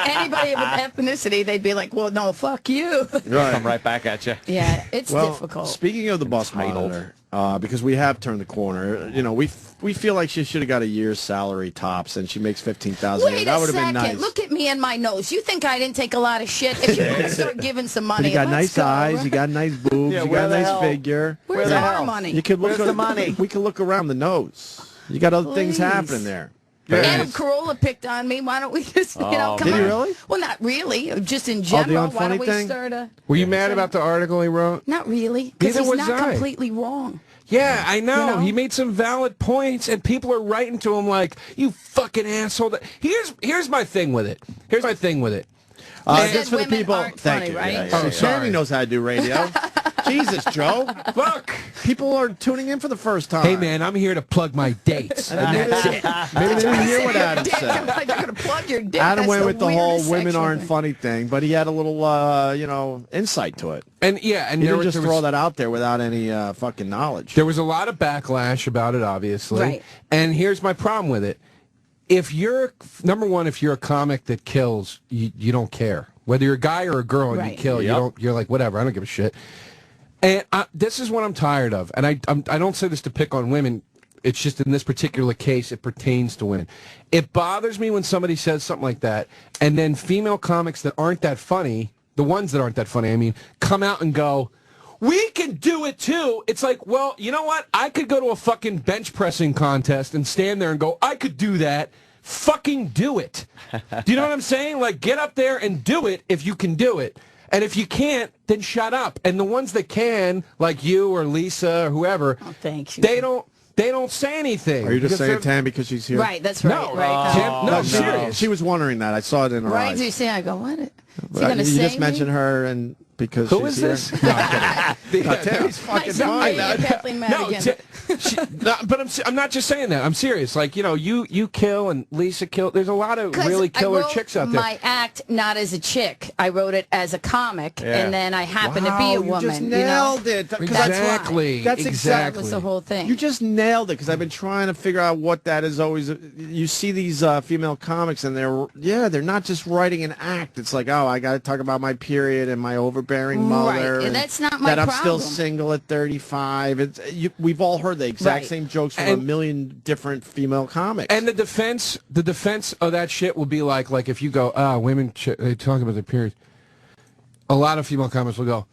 I: anybody of ethnicity, they'd be like, well, no, fuck you.
C: Right.
D: Come right back at you.
I: Yeah, it's difficult.
C: Speaking of the bus monitor, because we have turned the corner, you know, we feel like she should have got a year's salary tops, and she makes $15,000.
I: Wait
C: That
I: a
C: would have been
I: second.
C: nice.
I: Look at me and my nose. You think I didn't take a lot of shit? If you could start giving some money,
C: But you got
I: let's
C: nice
I: go.
C: eyes, you got nice boobs, you got a nice figure.
I: Where's our money?
C: You could look
F: Where's the money?
C: We could look around the nose. You got other things happening there.
I: Adam Carolla picked on me. Why don't we just, come on?
C: Did he really?
I: Well, not really. Just in general. Why don't we start a...
H: Were you mad about the article he wrote?
I: Not really. Because
H: Neither
I: he's
H: was
I: not
H: I.
I: completely wrong.
H: Yeah, I know.
I: You know?
H: He made some valid points, and people are writing to him like, you fucking asshole. Here's my thing with it.
C: Just for the people. Thank you.
I: Right?
C: Yeah. Tammy knows how to do radio. Jesus, Joe.
H: Look,
C: people are tuning in for the first time.
H: Hey, man, I'm here to plug my dates. And that's it.
C: Maybe they didn't hear what Adam said.
I: You're going to plug your dick.
C: Adam went with the whole
I: weirdest
C: women
I: sexual
C: aren't
I: thing.
C: funny thing, but he had a little, insight to it.
H: And
C: he didn't just throw that out there without any fucking knowledge.
H: There was a lot of backlash about it, obviously.
I: Right.
H: And here's my problem with it. If you're, number one, if you're a comic that kills, you don't care. Whether you're a guy or a girl and you kill, you're like, whatever, I don't give a shit. And this is what I'm tired of. And I don't say this to pick on women. It's just in this particular case, it pertains to women. It bothers me when somebody says something like that, and then female comics that aren't that funny, the ones that aren't that funny, I mean, come out and go, we can do it too. It's like, well, you know what? I could go to a fucking bench pressing contest and stand there and go, I could do that. Fucking do it. Do you know what I'm saying? Like, get up there and do it if you can do it. And if you can't, then shut up. And the ones that can, like you or Lisa or whoever,
I: thank you.
H: They don't say anything.
C: Are you just saying Tam because she's here?
I: Right, that's right.
H: No,
I: right.
H: Tam, no, serious.
C: She was wondering that. I saw it in her
I: Right,
C: eyes.
I: do you say? I go, what? Is he
C: You
I: going to say
C: just
I: me?
C: mentioned her and because
H: Who
C: she's
H: is
C: here.
H: this? No, I'm kidding.
C: No, Tammy's fucking fine.
I: Kathleen Madigan.
H: But I'm not just saying that. I'm serious. Like, you kill and Lisa kill. There's a lot of really killer chicks out there.
I: My act not as a chick. I wrote it as a comic,
H: Yeah.
I: and then I happen to be a woman.
C: You just nailed it.
H: Exactly.
C: That's
I: That was the whole thing.
C: You just nailed it because I've been trying to figure out what that is always. You see these female comics and they're not just writing an act. It's like, oh, I got to talk about my period and my overbearing mother.
I: Right, and that's not my
C: that I'm
I: problem.
C: still single at 35. We've all heard the exact same jokes from a million different female comics.
H: And the defense of that shit will be like if you go, women they talk about their period. A lot of female comics will go,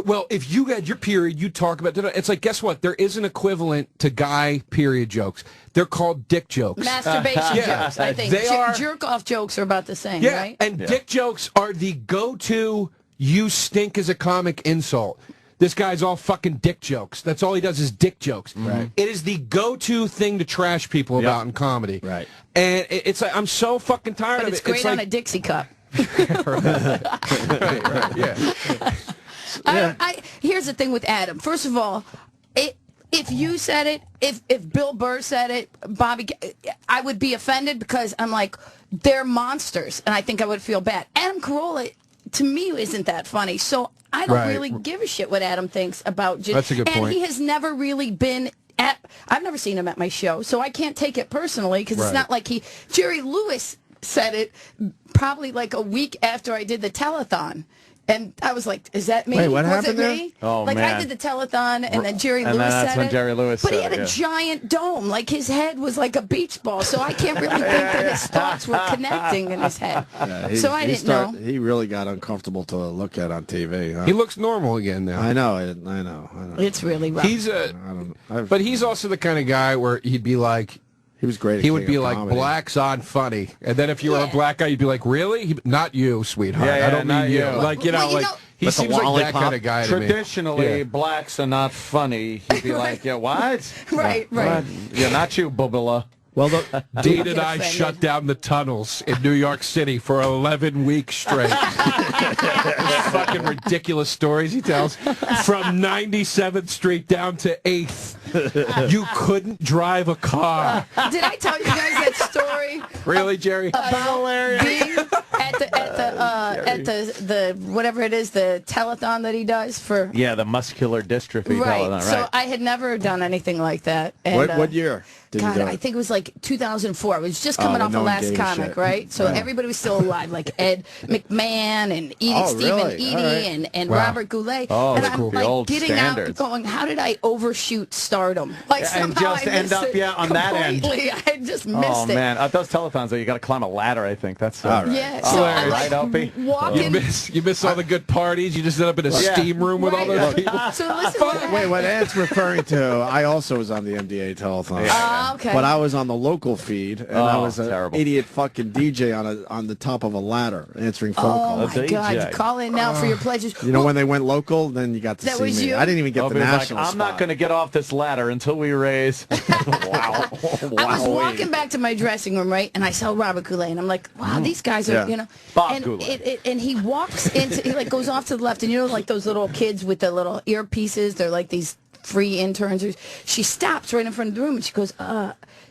H: well, if you had your period, you talk about. It's like, guess what? There is an equivalent to guy period jokes. They're called dick jokes.
I: Masturbation jokes, I think.
H: They are
I: jerk-off jokes are about the same,
H: yeah,
I: right?
H: and dick jokes are the go-to you stink as a comic insult. This guy's all fucking dick jokes. That's all he does is dick jokes.
C: Right.
H: It is the go-to thing to trash people about in comedy.
C: Right.
H: And it's like, I'm so fucking tired
I: But
H: of
I: it's
H: it.
I: great
H: It's
I: on
H: like,
I: a Dixie cup.
H: right, yeah.
I: Here's the thing with Adam. First of all, if you said it, if Bill Burr said it, Bobby, I would be offended because I'm like, they're monsters, and I think I would feel bad. Adam Carolla, to me, isn't that funny, so I don't really give a shit what Adam thinks about Jim.
H: That's a good point.
I: And he has never really been I've never seen him at my show, so I can't take it personally because it's not like Jerry Lewis said it probably like a week after I did the telethon. And I was like, is that me?
C: Wait, what
I: was
C: happened
I: it
C: there?
I: me?
D: Oh,
I: like,
D: man.
I: I did the telethon, and then Jerry
D: And
I: Lewis
D: then that's
I: said
D: when
I: it.
D: Jerry Lewis
I: but he
D: said
I: had
D: it,
I: a giant dome. Like, his head was like a beach ball, so I can't really think that his thoughts were connecting in his head.
C: Yeah,
I: so I didn't know.
C: He really got uncomfortable to look at on TV. Huh?
H: He looks normal again now.
C: I know.
I: It's really rough.
H: He's but he's also the kind of guy where he'd be like,
C: he was great.
H: He would be like, blacks on funny. And then if you were a black guy, you'd be like, really? Not you, sweetheart.
D: Yeah,
H: I don't
D: not
H: mean you.
D: you.
H: Like, he
D: With the
H: seems like that
D: lollipop.
H: kind of guy to me.
D: Traditionally,
H: Yeah.
D: blacks are not funny. He'd be like, yeah, what?
I: Right.
D: What? Yeah, not you, Bubala.
C: Well,
H: Dean and I shut down the tunnels in New York City for 11 weeks straight. Fucking ridiculous stories he tells. From 97th Street down to 8th. You couldn't drive a car.
I: Did I tell you guys that story?
H: Really, Jerry?
I: About being at the whatever it is, the telethon that he does for.
D: Yeah, the muscular dystrophy
I: Right.
D: telethon,
I: So
D: right.
I: I had never done anything like that. And,
C: What year did you
I: God,
C: do
I: I
C: it?
I: think it was like 2004. It was just coming
C: then
I: off
C: no
I: of
C: one
I: Last
C: gave a
I: Comic,
C: shit.
I: right? So
C: Right.
I: everybody was still alive, like Ed McMahon and
C: Oh,
I: Stephen
C: really?
I: Eady
C: All right.
I: and
H: Wow.
I: Robert Goulet.
D: Oh,
I: and
D: that's
I: I'm
D: cool. The
I: like
D: old
I: getting out
D: standards.
I: going, how did I overshoot stardom? Like
D: Yeah, and
I: somehow
D: just
I: I
D: end
I: missed
D: up,
I: it
D: yeah, on that end.
I: completely. I just missed
D: Oh,
I: it.
D: man. At those telethons, though, you got to climb a ladder, I think. That's
C: All right.
I: Yeah,
D: Oh,
I: so I'm
D: right,
I: like
D: Opie?
I: walking.
H: You miss all the good parties. You just end up in a
D: Yeah.
H: steam room with all those
I: Right.
H: people.
I: So listen what
C: Wait, what Ant's referring to, I also was on the MDA telethon.
I: Oh, okay.
C: But I was on the local feed, and I
D: Oh,
C: was an
D: terrible.
C: idiot fucking DJ on the top of a ladder answering phone
I: Oh
C: calls.
I: my God! Call in now for your pledges.
C: You know, when they went local, then you got to
I: That
C: see
I: was
C: me.
I: you?
C: I didn't even get
D: Opie
C: the
D: was like,
C: national
D: I'm not
C: spot.
D: going to get off this ladder until we raise.
I: I was walking back to my dressing room, right, and I saw Robert Goulet, and I'm like, wow, these guys are,
C: Yeah.
I: you know.
D: Bob
I: and
D: Goulet.
I: and he walks into, he like goes off to the left, and you know, like those little kids with the little earpieces, they're like these free interns. She stops right in front of the room, and she goes,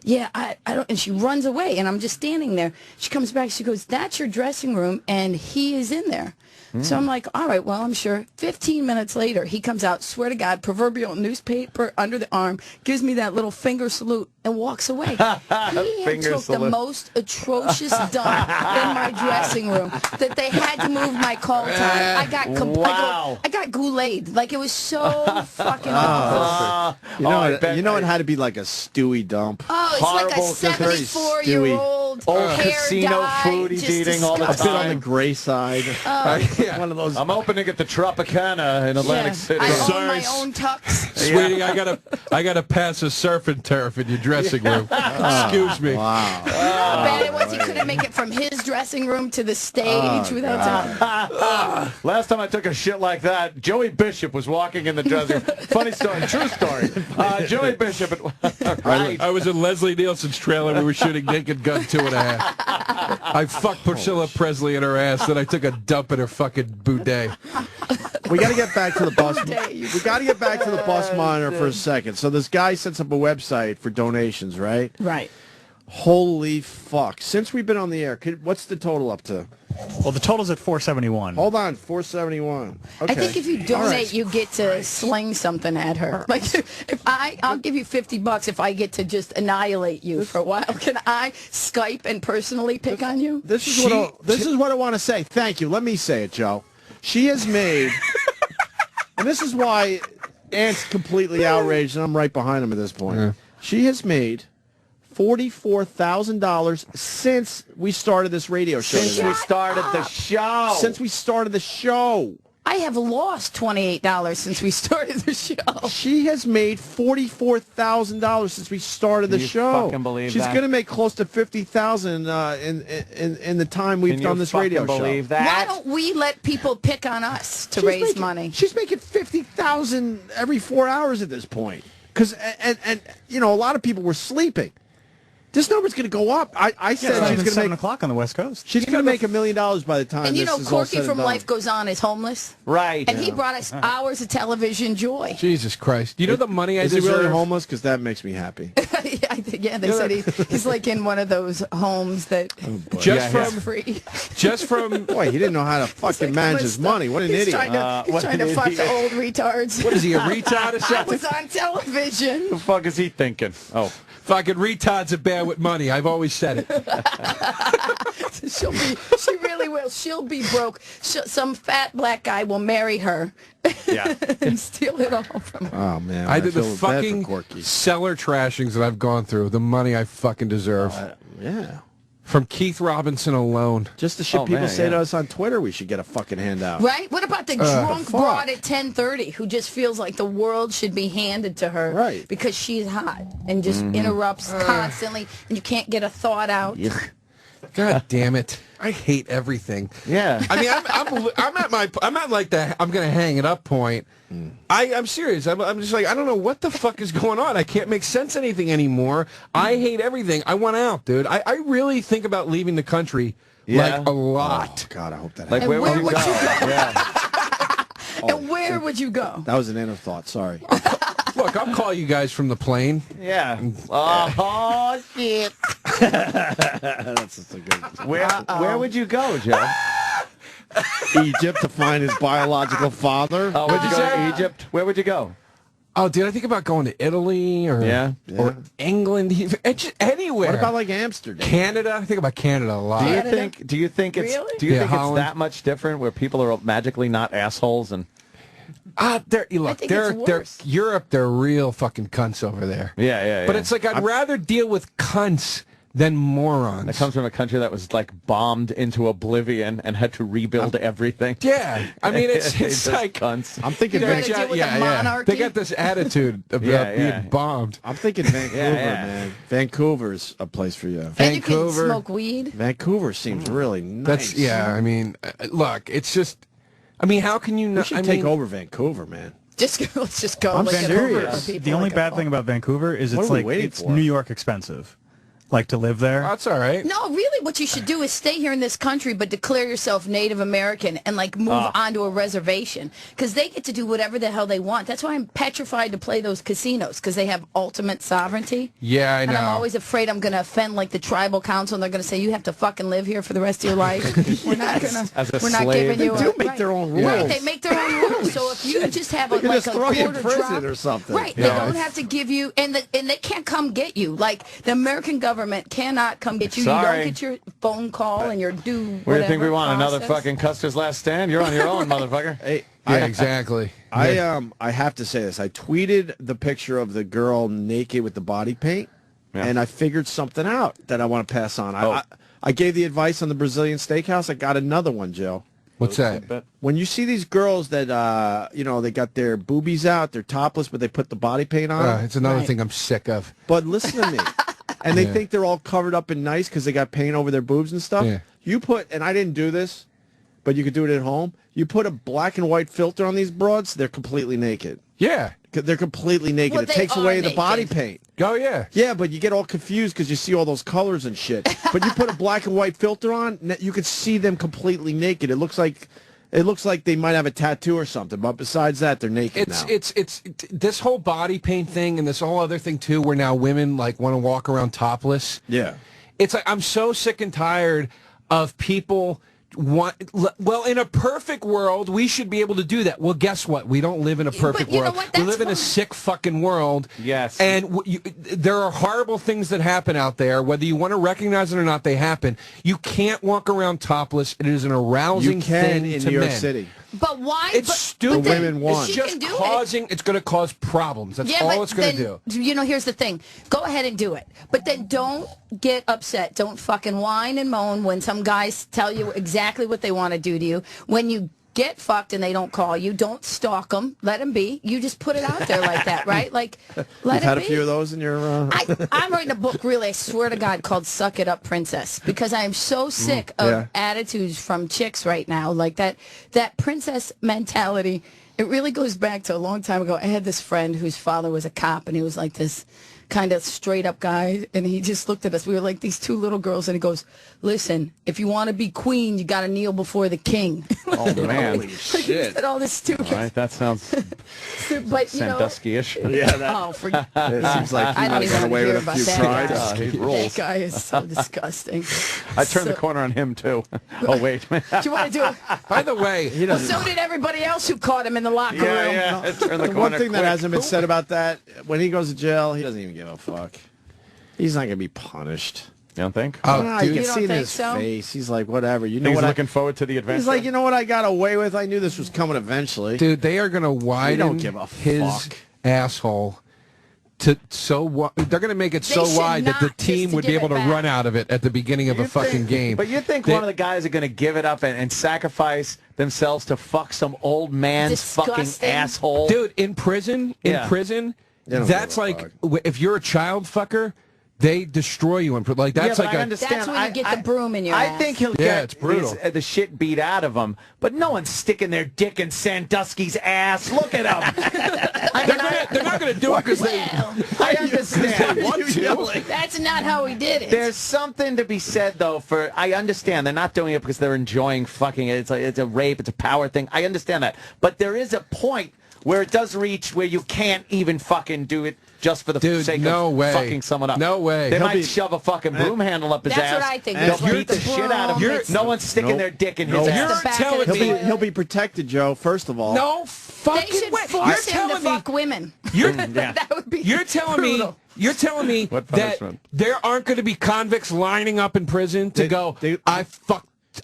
I: yeah, I don't, and she runs away, and I'm just standing there. She comes back, she goes, that's your dressing room, and he is in there. So I'm like, all right, well, I'm sure. 15 minutes later, he comes out, swear to God, proverbial newspaper under the arm, gives me that little finger salute, and walks away. He took the most atrocious dump in my dressing room that they had to move my call time. I got I got Goulet. Like, it was so fucking awful.
C: You know, it had to be like a stewy dump.
I: Oh, it's like a 74-year-old
D: old
I: hair
D: casino
I: dye,
D: food he's
I: just
D: eating all the
C: A bit on the
D: time.
C: gray side. One of those.
D: I'm opening at the Tropicana in Atlantic City.
I: I own my own tux.
H: Sweetie, I gotta pass a surf and turf in your dressing room. Excuse me.
C: Wow.
I: How bad it was he couldn't make it from his dressing room to the stage without time.
D: Last time I took a shit like that, Joey Bishop was walking in the dressing room. Funny story, true story. Joey Bishop. Right.
H: I was in Leslie Nielsen's trailer. We were shooting Naked Gun 2.5. I fucked Priscilla Presley in her ass, then I took a dump in her fucking boudet.
C: We got to get back to the bus. We got to get back to the bus monitor for a second. So this guy sets up a website for donations, right?
I: Right.
C: Holy fuck! Since we've been on the air, what's the total up to?
A: Well, the total's at 471.
C: Hold on, 471. Okay.
I: I think if you donate, you get to sling something at her. Like, if I'll give you $50 if I get to just annihilate you for a while. Can I Skype and personally pick on you?
C: This is what I want to say. Thank you. Let me say it, Joe. She has made, and this is why Ant's completely outraged, and I'm right behind him at this point. Yeah. She has made $44,000 since we started this radio show.
D: Since we started the show.
C: Since we started the show.
I: I have lost $28 since we started the show.
C: She has made $44,000 since we started the show.
D: Fucking believe
C: She's
D: that?
C: going to make close to $50,000 in the time we've done this radio show.
D: Believe that?
I: Why don't we let people pick on us to raise money?
C: She's making $50,000 every 4 hours at this point. Because and you know, a lot of people were sleeping. This number's going to go up. I said she's going to make
A: 7 o'clock on the West Coast.
C: She's going to make $1 million by the time.
I: And you
C: this
I: know,
C: is all
I: Corky
C: said
I: from
C: and done.
I: Life Goes On is homeless.
D: Right.
I: And he brought us hours of televion joy.
H: Jesus Christ. You know the money I
C: Is
H: deserve?
C: he really homeless? Because that makes me happy.
I: Yeah, they said he's like in one of those homes that
H: just
I: free.
H: Just from
C: boy, he didn't know how to fucking manage his money. What an
I: he's
C: idiot!
I: He's trying to fuck the old retards.
H: What is he, a retard or
I: I
H: something?
I: was on television.
D: The fuck is he thinking? Oh,
H: fucking retards are bad with money. I've always said it.
I: She really will. She'll be broke. Some fat black guy will marry her.
D: Yeah.
I: And steal it all from her.
C: Oh man,
H: I did the
C: feel bad for
H: fucking
C: Corky.
H: cellar trashings that I've gone through. The money I fucking deserve.
C: Yeah.
H: From Keith Robinson alone.
C: Just the shit people say to us on Twitter, we should get a fucking handout.
I: Right? What about the drunk broad at 10:30 who just feels like the world should be handed to her because she's hot and just interrupts constantly and you can't get a thought out?
H: God damn it! I hate everything.
D: Yeah.
H: I mean, I'm at like the I'm gonna hang it up point. I'm serious. I'm just like, I don't know what the fuck is going on. I can't make sense of anything anymore. I hate everything. I want out, dude. I really think about leaving the country like a lot.
C: Oh, God, I hope that
D: like
C: happens.
D: where would you go?
C: Yeah.
I: And where would you go?
C: That was an inner thought. Sorry.
H: Look, I'll call you guys from the plane.
D: Yeah. Oh shit.
C: That's just a good.
D: Where would you go, Joe?
C: Egypt to find his biological father.
D: Oh, would you go to Egypt? Where would you go?
H: Oh, did I think about going to Italy or England? Anywhere.
C: What about like Amsterdam?
H: Canada? I think about Canada a lot.
D: Do you think it's
H: Holland?
D: that much different where people are magically not assholes and
H: they're Europe, they're real fucking cunts over there.
D: Yeah.
H: But it's like I'd rather deal with cunts than morons.
D: It comes from a country that was like bombed into oblivion and had to rebuild everything.
H: Yeah, I mean it's like
D: cunts.
C: I'm thinking
H: They got this attitude about being bombed.
C: I'm thinking Vancouver, man. Vancouver's a place for you.
I: And you can smoke weed.
C: Vancouver seems really nice.
H: I mean, look, it's just. I mean, how can you not?
C: We should take over Vancouver, man.
I: Let's just go.
C: I'm
I: look
C: serious.
I: at
A: The only bad thing about Vancouver is it's New York expensive. Like to live there?
H: That's all right.
I: No, really, what you should do is stay here in this country, but declare yourself Native American and like move onto a reservation, because they get to do whatever the hell they want. That's why I'm petrified to play those casinos, because they have ultimate sovereignty.
H: Yeah, I know.
I: And I'm always afraid I'm going to offend like the tribal council, and they're going to say you have to fucking live here for the rest of your life. We're not going to. We're not giving you.
C: They do make their own rules.
I: Right, they make their own rules. So if you just have
C: They can
I: like
C: just
I: a
C: throw you in
I: quarter
C: prison
I: drop,
C: or something.
I: right? They don't have to give you, and they can't come get you. Like the American government cannot come get you.
D: Sorry.
I: You don't get your phone call and your due whatever.
D: What do you think we want?
I: process.
D: Another fucking Custer's Last Stand? You're on your own, motherfucker.
C: Hey,
H: Yeah, exactly.
C: I have to say this. I tweeted the picture of the girl naked with the body paint, and I figured something out that I want to pass on. I gave the advice on the Brazilian steakhouse. I got another one, Joe.
H: What's that?
C: When you see these girls that, they got their boobies out, they're topless, but they put the body paint on.
H: It's another thing I'm sick of.
C: But listen to me. And they think they're all covered up and nice because they got paint over their boobs and stuff.
H: Yeah.
C: You put, and I didn't do this, but you could do it at home. You put a black and white filter on these broads, they're completely naked.
H: Yeah.
C: They're completely naked.
I: Well,
C: it takes
I: they
C: away
I: are
C: the body
I: naked.
C: paint.
H: Oh, yeah.
C: Yeah, but you get all confused because you see all those colors and shit. But you put a black and white filter on, you can see them completely naked. It looks like they might have a tattoo or something, but besides that, they're naked now.
H: It's this whole body paint thing and this whole other thing too, where now women like want to walk around topless.
C: Yeah,
H: it's like I'm so sick and tired of people. Well, in a perfect world, we should be able to do that. Well, guess what? We don't live in a perfect world. We live in a sick fucking world.
D: Yes.
H: And there are horrible things that happen out there. Whether you want to recognize it or not, they happen. You can't walk around topless. It is an arousing thing
C: in
H: to
C: New York
H: men.
C: City.
I: But why?
H: It's stupid.
C: The women want.
H: It's just causing. It's going to cause problems. That's
I: Yeah,
H: all
I: but
H: it's going to do.
I: You know, here's the thing. Go ahead and do it. But then don't get upset. Don't fucking whine and moan when some guys tell you exactly what they want to do to you. When you get fucked and they don't call you, don't stalk them. Let them be. You just put it out there like that, right? Like, let
C: You've
I: it
C: had
I: be.
C: a few of those in your...
I: I'm writing a book, really, I swear to God, called Suck It Up, Princess, because I am so sick of attitudes from chicks right now. Like that princess mentality, it really goes back to a long time ago. I had this friend whose father was a cop, and he was like this kind of straight up guy, and he just looked at us. We were like these two little girls, and he goes, "Listen, if you want to be queen, you got to kneel before the king."
D: Oh, man.
C: Holy shit.
I: He said all this stupid.
D: All right, that sounds
I: But, you know,
D: Sandusky-ish.
C: Yeah, that,
I: oh, forget
C: it seems like he
I: I
C: might
I: don't
C: have
I: even
C: run away
I: hear
C: with a
I: about
C: few
I: that
C: crimes.
I: guy.
D: He
I: That
D: rules.
I: guy is so disgusting.
D: I turned the corner on him, too. Oh, wait.
I: Do you want to do it?
H: By the way,
C: He
I: Well,
C: doesn't...
I: so did everybody else who caught him in the locker room.
D: Yeah, yeah. Turn the
C: The
D: corner
C: one thing that
D: quick.
C: hasn't been said about that, when he goes to jail, he doesn't even give a fuck. He's not going to be punished.
D: You don't think?
H: Oh,
C: Nah,
H: dude.
C: you
I: You
C: can
I: don't
C: see in
I: think
C: his
I: so?
C: face. He's like, whatever. You know
D: He's
C: what?
D: looking forward to the adventure.
C: He's like, you know what I got away with? I knew this was coming eventually.
H: Dude, they are going to widen
C: give a
H: his
C: fuck.
H: asshole to they're going to make it
I: They
H: so
I: should
H: wide that the
I: not,
H: team
I: just to
H: would be
I: give
H: able
I: it
H: to
I: back.
H: run out of it at the beginning of a fucking game.
D: But you think
H: They-
D: one of the guys are going to give it up and sacrifice themselves to fuck some old man's fucking
I: Disgusting.
D: asshole?
H: Dude, in prison,
D: Yeah.
C: don't
H: that's
C: give a
H: like if you're a child fucker, they destroy you in prison. Like
D: Yeah,
H: that's
D: but
H: like
D: I
H: a
D: understand.
I: That's when you get the broom in your
D: I
I: ass.
D: think he'll
H: Yeah,
D: get
H: it's brutal.
D: the shit beat out of him, but no one's sticking their dick in Sandusky's ass. Look at him.
H: they're not going to do it because they.
I: Well,
D: I understand.
H: want to.
I: that's not how he did it.
D: There's something to be said, though, for I understand they're not doing it because they're enjoying fucking it. It's a rape. It's a power thing. I understand that. But there is a point where it does reach where you can't even fucking do it just for the
H: Dude,
D: sake
H: no
D: of
H: way.
D: fucking someone up.
H: No way.
D: They
H: He'll
D: might
H: be-
D: shove a fucking broom handle up his
I: That's
D: ass.
I: what I think.
D: They'll
I: It's like
D: beat the
I: the
D: shit out of him.
I: broom.
D: No one's sticking their dick in his
C: Nope.
D: ass.
I: It's the back
H: telling
I: of the
H: me-
I: toilet.
C: He'll be protected, Joe, first of all.
H: No
I: They
H: fucking
I: should
H: way. You're
I: force him to
H: telling me.
I: fuck women.
H: You're,
I: That would be
H: You're telling
I: brutal.
H: me. You're telling me
D: What
H: that
D: punishment?
H: there aren't going to be convicts lining up in prison to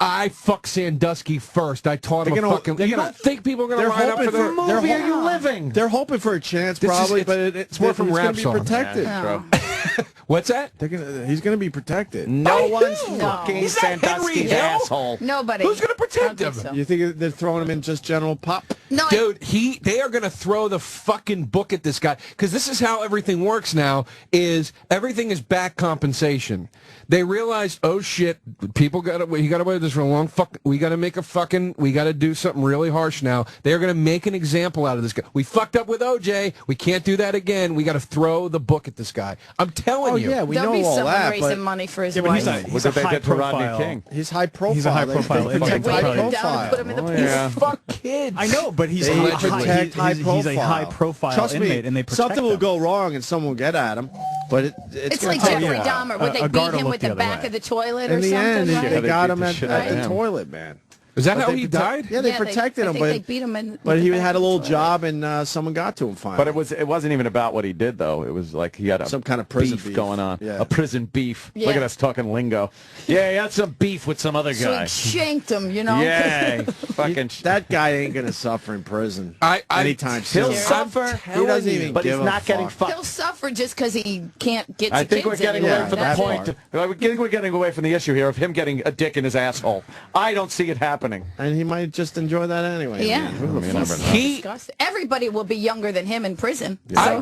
H: I fuck Sandusky first. I taught him
C: They're
H: a
C: gonna-
H: fucking.
C: they're
H: You
C: gonna-
H: don't think people are going to
C: they're
H: line up
C: hoping
H: for
C: for-
H: the?
C: they're
D: Movie are
C: hoping-
D: you living?
C: They're hoping for a chance,
H: This is-
C: probably,
H: it's-
C: but
H: it's more from
C: he's
H: rap
C: going to be
H: songs.
C: protected.
D: Yeah, that's true.
H: What's that?
C: He's going to be protected.
D: No
H: By
D: one's
H: who?
D: fucking
H: He's not Henry
D: Sandusky's
H: Hill.
D: asshole.
I: Nobody.
H: Who's going to
I: I don't
H: protect him?
I: think so.
C: You think they're throwing him in just general pop?
I: No,
H: dude, they are going to throw the fucking book at this guy because this is how everything works now. Is everything is back compensation? They realized, oh shit, he got away with this for a long we got to do something really harsh now. They're going to make an example out of this guy. We fucked up with OJ. We can't do that again. We got to throw the book at this guy. I'm telling you.
C: Yeah, we
I: There'll
C: know
I: be
C: all
I: someone
C: that.
I: raising money for his
A: but
I: wife.
A: he's a high profile.
C: He's high profile.
A: He's a high profile.
C: They protect high profile.
I: Put him in the police.
H: Fuck kids.
A: I know, but he's
C: They
A: he's
C: protect
A: a high profile
C: Trust
A: inmate,
C: me,
A: and they protect
C: something will
A: him.
C: go wrong and someone will get at him. But it's
I: like Jeffrey Dahmer. Would they beat him with the back of the toilet or
C: in the
I: something?
C: end, they got him at
I: Right?
C: the toilet, man.
H: Is that how he died?
C: Yeah, they protected him,
I: they beat him
C: but he had a little job, and someone got to him finally.
D: But it wasn't even about what he did, though. It was like he had
C: some kind of prison
D: beef going on.
C: Yeah.
D: A prison beef.
I: Yeah.
D: Look at us talking lingo. Yeah, he had some beef with some other
I: So
D: guy.
I: he shanked him, you know?
D: Yeah, fucking.
C: That guy ain't gonna suffer in prison anytime
D: He'll
C: soon.
D: suffer.
C: He doesn't even
D: but
C: give
D: he's not
C: a
D: getting
C: fuck.
D: fucked.
I: He'll suffer just because he can't get to
D: I think
I: kids
D: we're getting
I: anymore.
D: away from the
I: That's
D: point. I think we're getting away from the issue here of him getting a dick in his asshole. I don't see it happening.
C: And he might just enjoy that anyway.
I: Yeah.
C: Man. Who the fuck knows?
I: Disgusting. Everybody will be younger than him in prison. So it'll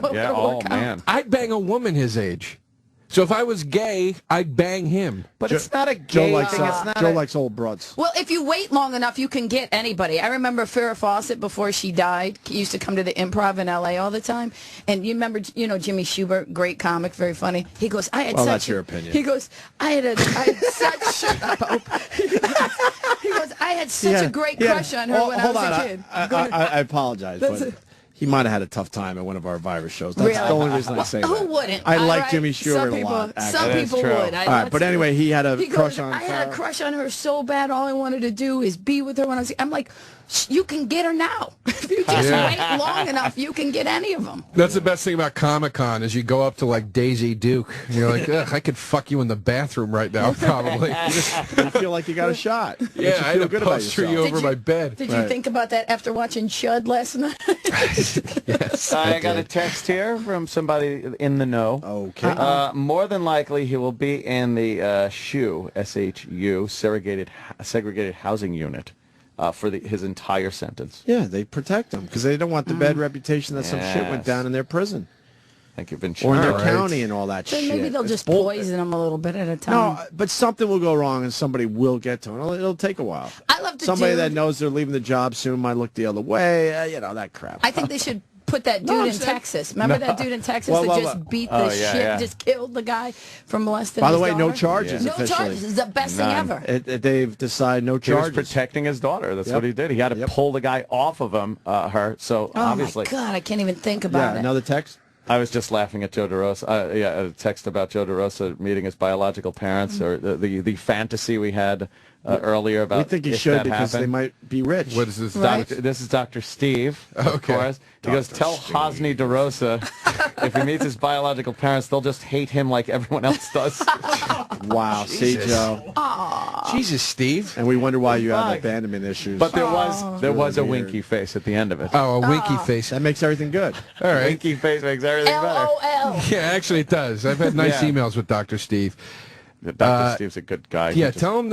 I: work out.
H: I'd bang a woman his age. So if I was gay, I'd bang him.
D: But it's not a
C: Joe
D: gay
C: likes
D: thing. It's not
C: Joe
D: a-
C: likes old broads.
I: Well, if you wait long enough, you can get anybody. I remember Farrah Fawcett before she died. She used to come to the Improv in L.A. all the time. And you remember, Jimmy Schubert, great comic, very funny. He goes, I had
C: Well,
I: such.
C: that's your opinion.
I: He goes, I had such. Shut up, Hope. He goes, I had such a great crush on her when I was a kid.
C: I apologize, but he might have had a tough time at one of our virus shows. That's the only reason I say that.
I: Who wouldn't?
C: I
I: All
C: like
I: right.
C: Jimmy Stewart
I: Some
C: a lot.
I: Some people would.
C: All right, but anyway, he had a crush on
I: I had a
C: Farrah.
I: crush on her so bad. All I wanted to do is be with her when I was. I'm like, you can get her now. If you just wait long enough, you can get any of them.
H: That's the best thing about Comic-Con is you go up to like Daisy Duke and you're like, ugh, I could fuck you in the bathroom right now, probably.
C: You feel like you got a shot.
H: Yeah, I had
C: feel
H: a
C: good about
H: poster you
C: yourself.
H: over my bed.
I: Did you think about that after watching Chud last night?
H: Yes,
D: I got a text here from somebody in the know.
C: Okay.
D: More than likely, he will be in the SHU, S-H-U, segregated housing unit for his entire sentence.
C: Yeah, they protect them because they don't want the bad reputation that some shit went down in their prison.
D: Thank you, Vince.
C: Or in their county and all that
I: Then
C: shit.
I: maybe they'll
C: It's
I: just
C: bull-
I: poison them a little bit at a time.
C: No, but something will go wrong and somebody will get to him. It'll take a while.
I: I love the
C: Somebody
I: dude.
C: that knows they're leaving the job soon might look the other way. That crap.
I: I think they should put that dude in Texas. Remember that dude in Texas
C: Well,
I: that
C: well,
I: just beat
C: oh,
I: the
C: yeah,
I: shit,
C: yeah.
I: just killed the guy for molesting
C: By the
I: his
C: way, no
I: daughter?
C: charges
I: No
C: officially.
I: charges. It's the best thing ever.
C: They've decided no
D: He was
C: charges.
D: protecting his daughter. That's
C: Yep.
D: what he did. He had to pull the guy off of her. So
I: Oh
D: obviously,
I: my God, I can't even think about it.
C: Another text?
D: I was just laughing at Joe DeRosa. A text about Joe DeRosa meeting his biological parents, or the fantasy we had earlier about.
C: We think he
D: if
C: should
D: that
C: because they
D: happened.
C: might be rich.
H: What is this?
I: Right.
D: This is Dr. Steve, of course. He goes, tell Hosni DeRosa if he meets his biological parents, they'll just hate him like everyone else does.
C: Wow, see,
H: Jesus.
C: Joe.
H: Jesus, Steve.
C: And we wonder why you have abandonment issues.
D: But there was a
C: weird.
D: winky face at the end of it.
H: Oh, a winky face.
C: That makes everything good.
H: All right.
D: Winky face makes everything better.
I: LOL.
H: Yeah, actually it does. I've had nice
D: Yeah.
H: emails with Dr. Steve.
D: Dr. Steve's a good guy.
H: Yeah, tell him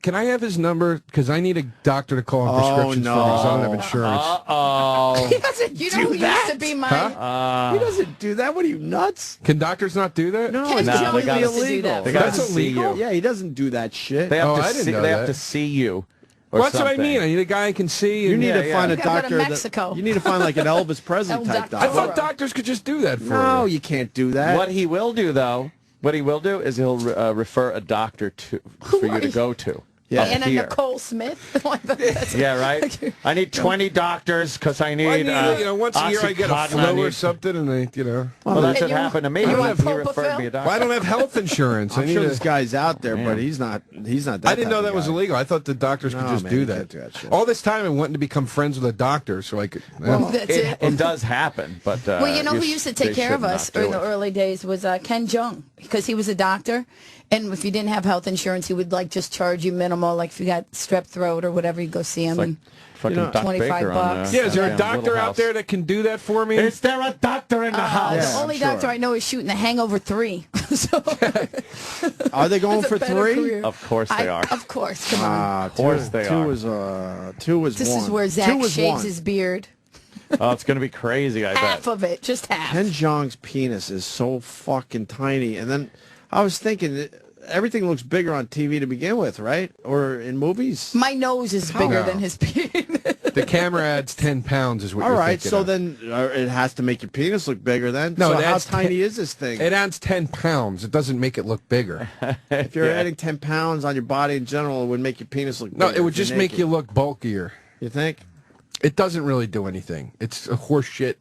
H: can I have his number? Because I need a doctor to call him prescriptions for me because I don't have insurance.
D: Uh-oh.
I: He doesn't, you know who used to be my...
C: He doesn't do that. What are you, nuts?
H: Can doctors not do that?
C: No,
I: Ken
C: it's
I: Jones
C: completely
I: used to do
C: illegal.
I: that.
D: They got
H: That's
D: to see
H: illegal?
D: you.
C: Yeah, he doesn't do that shit.
D: They have
H: Oh,
D: to
H: I didn't
D: see.
H: know
D: They have
H: that.
D: to see you. Or
H: Well, that's what I
D: something.
H: mean. I need a guy I can see.
C: You
H: And,
C: need to find a
I: You gotta go to
C: doctor.
I: Mexico.
C: You need to find like an Elvis Presley
I: El
C: type
I: Doctor.
H: I
C: doctor.
H: thought doctors could just do that for
C: No,
H: you.
C: you can't do that.
D: What he will do, though, is he'll refer a doctor for you to go to.
C: Yeah.
D: up
I: Anna
D: here.
I: Nicole Smith. That's-
D: Yeah, right. I need 20 doctors because I need.
H: Once a year I get a
D: Oxycontin.
H: flu or something, and
D: Well, that's
I: And
D: what
I: you-
D: happened to me.
I: you
D: He
I: want
D: referred
I: Propofol?
D: me a doctor.
H: I don't have health insurance.
C: I'm sure this guy's out there, but he's not. He's not. That
H: I didn't know
C: type
H: that
C: of
H: was
C: guy.
H: illegal. I thought the doctors could
C: No,
H: just
C: man,
H: do
C: you
H: that.
C: can't do that shit.
H: All this time, I wanted to become friends with a doctor, so I could.
I: That's it.
D: It does happen, but
I: Well, you know who used to take care of us in the early days was Ken Jeong, because he was a doctor, and if you didn't have health insurance, he would like just charge you minimum animal. Like if you got strep throat or whatever, you go see him.
D: Like fucking Doc
I: 25
D: Baker
I: bucks.
H: Yeah, is there a
D: goddamn
H: doctor
D: Little
H: out
D: House.
H: there that can do that for me?
D: Is there a doctor in the house?
I: The only doctor I know is shooting The Hangover 3.
C: Are they going
I: It's a
C: for
I: better
C: 3?
I: career.
D: Of course they are.
I: Of course, come on.
D: Of course they
C: two
D: are.
C: Is, 2 is
I: This
C: 1.
I: is where
C: 2
I: Zach
C: is
I: shaves
C: 1.
I: his beard.
D: Oh, it's going to be crazy, I
I: Half
D: bet.
I: of it, just half.
C: Ken Jeong's penis is so fucking tiny. And then I was thinking, everything looks bigger on TV to begin with, right? Or in movies?
I: My nose is bigger
H: No.
I: than his beard.
H: The camera adds 10 pounds is what
C: All
H: you're
C: right,
H: thinking
C: so
H: of.
C: then it has to make your penis look bigger then?
H: No,
C: so
H: it
C: how
H: adds
C: tiny is this thing?
H: It adds 10 pounds. It doesn't make it look bigger.
C: If you're adding 10 pounds on your body in general, it would make your penis look bigger.
H: No, it would
C: if you're
H: just make
C: naked.
H: you look bulkier.
C: You think?
H: It doesn't really do anything. It's a horseshit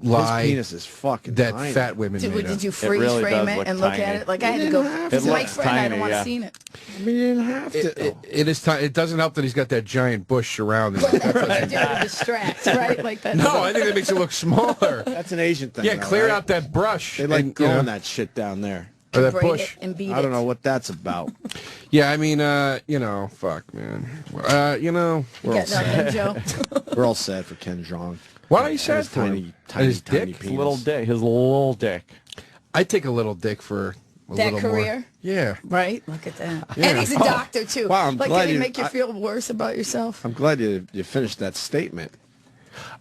H: lie.
C: His penis is fucking
H: that
C: tiny.
H: fat women made
I: Did you
H: up.
I: freeze
D: really
I: frame
D: does
I: it
D: look
I: and look
D: tiny.
I: at it? Like I
C: You
I: had to
C: didn't
I: go
C: have
I: to
C: to.
I: my
D: It
I: friend. I
D: looks
I: don't want to
D: tiny,
I: see it.
C: I mean, you didn't have to.
H: It is. It doesn't help that he's got that giant bush around him.
I: To distract, right? Like that.
H: No, I think that makes it look smaller.
C: That's an Asian thing.
H: Yeah,
C: though,
H: clear
C: right?
H: out that brush.
C: They like
H: and,
C: growing that shit down there.
H: Or that
I: Braid
H: bush.
I: it and beat
C: I don't
I: it.
C: know what that's about.
H: Yeah, I mean, fuck, man.
C: We're all
I: You got
C: sad.
I: nothing, Joe?
C: We're all sad for Ken Jeong.
H: Why are you
C: And
H: sad
C: his
H: for him?
C: tiny, tiny,
H: His
C: tiny
H: dick?
C: penis.
D: Little dick. His little dick.
H: I'd take a little dick for a
I: That
H: little
I: career?
H: more. Yeah.
I: Right? Look at that.
C: Yeah.
I: And he's a doctor, too.
C: Wow, I'm
I: like,
C: glad
I: can he
C: you-
I: make you feel worse about yourself?
C: I'm glad you finished that statement.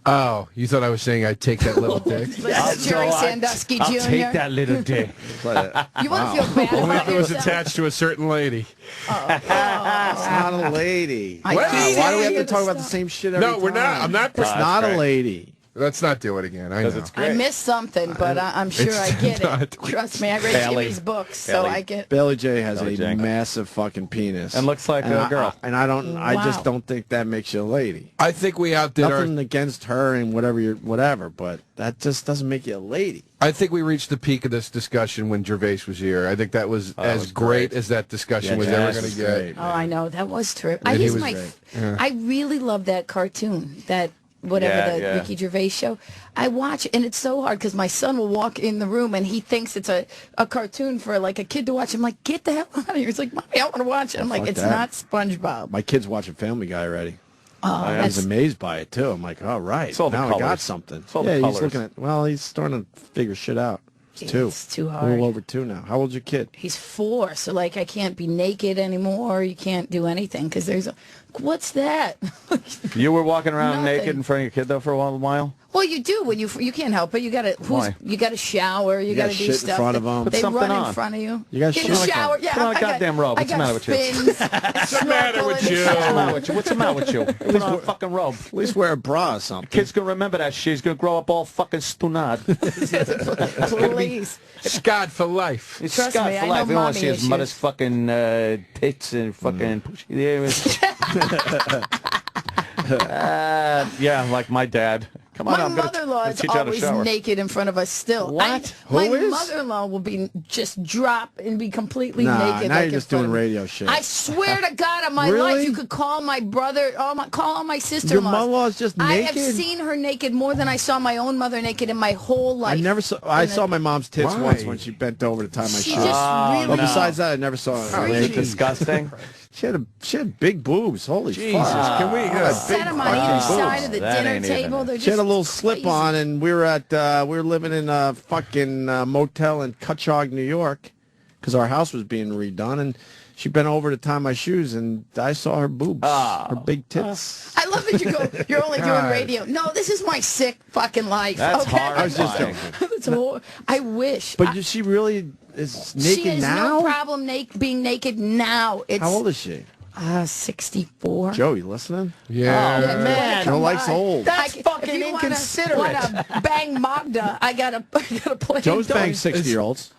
H: Oh, you thought I was saying I'd take that little dick?
I: Like Jerry Sandusky Jr.
D: I'll take that little dick.
I: You want to feel bad
H: Only
I: about
H: if it was
I: yourself?
H: attached to a certain lady.
C: It's not a lady.
I: I
C: Wow,
I: can't
C: why do we have to
I: stand
C: talk about
I: this
C: the same shit every time?
H: No, we're not. I'm not.
C: It's not a lady.
H: Let's not do it again. I know.
D: Because it's great.
I: I missed something, but I'm sure I get
H: not.
I: it. Trust me, I read
D: Bailey.
I: Jimmy's books, so
D: Bailey.
I: I get.
C: Bailey J has
D: Bailey
C: a
D: J.
C: massive fucking penis
D: And looks like a girl.
C: I just
I: Wow.
C: don't think that makes you a lady.
H: I think we outdid our.
C: Nothing against her and whatever, but that just doesn't make you a lady.
H: I think we reached the peak of this discussion when Gervais was here. I think that was as
D: was
H: great
D: great.
H: as that discussion
C: Yeah,
H: was
C: Gervais
H: ever going
C: was
H: to get.
C: great.
I: Oh, I know that was terrific.
H: And he
I: He's
H: was
I: my.
H: great. Yeah.
I: I really love that cartoon. That. Whatever
D: Yeah,
I: the
D: yeah.
I: Ricky Gervais show, I watch it, and it's so hard because my son will walk in the room and he thinks it's a cartoon for like a kid to watch. I'm like, get the hell out of here! He's like, Mommy, I want to watch it. I'm like,
C: fuck
I: it's
C: that.
I: not SpongeBob.
C: My kid's watching Family Guy already.
I: Oh,
C: I was
I: that's
C: amazed by it too. I'm like, all right,
D: It's all the
C: now I got
D: colors.
C: something.
D: It's all the
C: yeah, he's
D: colors.
C: looking at. Well, he's starting to figure shit out. It's 2.
I: It's too
C: A
I: hard.
C: little over 2 now. How old's your kid?
I: He's 4, so like I can't be naked anymore. You can't do anything because there's what's that?
D: You were walking around
I: Nothing.
D: naked in front of your kid, though, for a while?
I: Well, you do when you can't help it. You got to
D: Why?
I: you got to shower. You,
C: gotta
I: got to do
C: shit in
I: stuff.
C: front of 'em.
D: Put
I: They
D: something
I: run
D: on.
I: in front of you.
C: You gotta
I: Get
C: shit
I: in the
C: like
I: shower.
C: a-
I: Yeah,
D: Put on a
I: I got-
D: goddamn robe.
I: I
D: What's the
I: got
D: matter with you?
I: fins,
H: What's the matter with
I: snorkel in
H: you?
I: the
D: What's the
I: shower.
D: matter with you? What's the matter with you? Put on a fucking robe.
C: At least wear a bra or something.
D: Kid's going to remember that shit. He's going to grow up all fucking stunad.
I: Please.
H: Scott for life.
D: It's
I: Trust
D: Scott
I: me,
D: for
I: I
D: life.
I: know
D: We don't want
I: mommy
D: to see his
I: issues.
D: mother's fucking tits and fucking pushy there. Yeah, like my dad. Come on,
I: My
D: I'm gonna
I: mother-in-law is
D: teach you how to
I: always
D: shower.
I: naked in front of us still.
D: What?
I: My
C: Who is?
I: mother-in-law will be just drop and be completely
C: Nah,
I: naked.
C: now
I: like
C: you're
I: in
C: just
I: front
C: doing
I: of me.
C: radio shit.
I: I swear to God, on my
C: Really?
I: life, you could call my brother, call all my
C: Your
I: sister-in-laws.
C: mother-in-law's just
I: I
C: naked?
I: have seen her naked more than I saw my own mother naked in my whole life.
C: I never saw. I
I: And
C: saw my mom's tits
H: Why?
C: once when she bent over to tie my
I: She
C: shoes.
I: just
D: Oh,
I: really.
C: But besides that, I never saw her
I: Freaky.
C: naked.
D: Disgusting.
C: She had big boobs. Holy
H: Jesus,
C: fuck!
H: can we?
I: Set them on either side of the
D: That
I: dinner
D: ain't even
I: table.
D: it.
I: They're
C: She had a
I: just
C: little slip
I: crazy.
C: on, and we were living in a fucking motel in Cutchogue, New York, because our house was being redone, and she bent over to tie my shoes, and I saw her boobs, her big tits.
I: I love that you go, you're only doing radio. No, this is my sick fucking life.
D: That's
I: okay?
C: I was just joking.
I: That's I wish.
C: But she really is naked
I: she has
C: now.
I: no problem being naked now. It's,
C: How old is she?
I: 64.
C: Joe, you listening?
H: Yeah.
I: Yeah, man.
C: Joe likes old.
I: That's
F: fucking inconsiderate.
I: Want to bang Magda? I gotta play.
C: Joe's
I: dog.
C: banged 60-year-olds.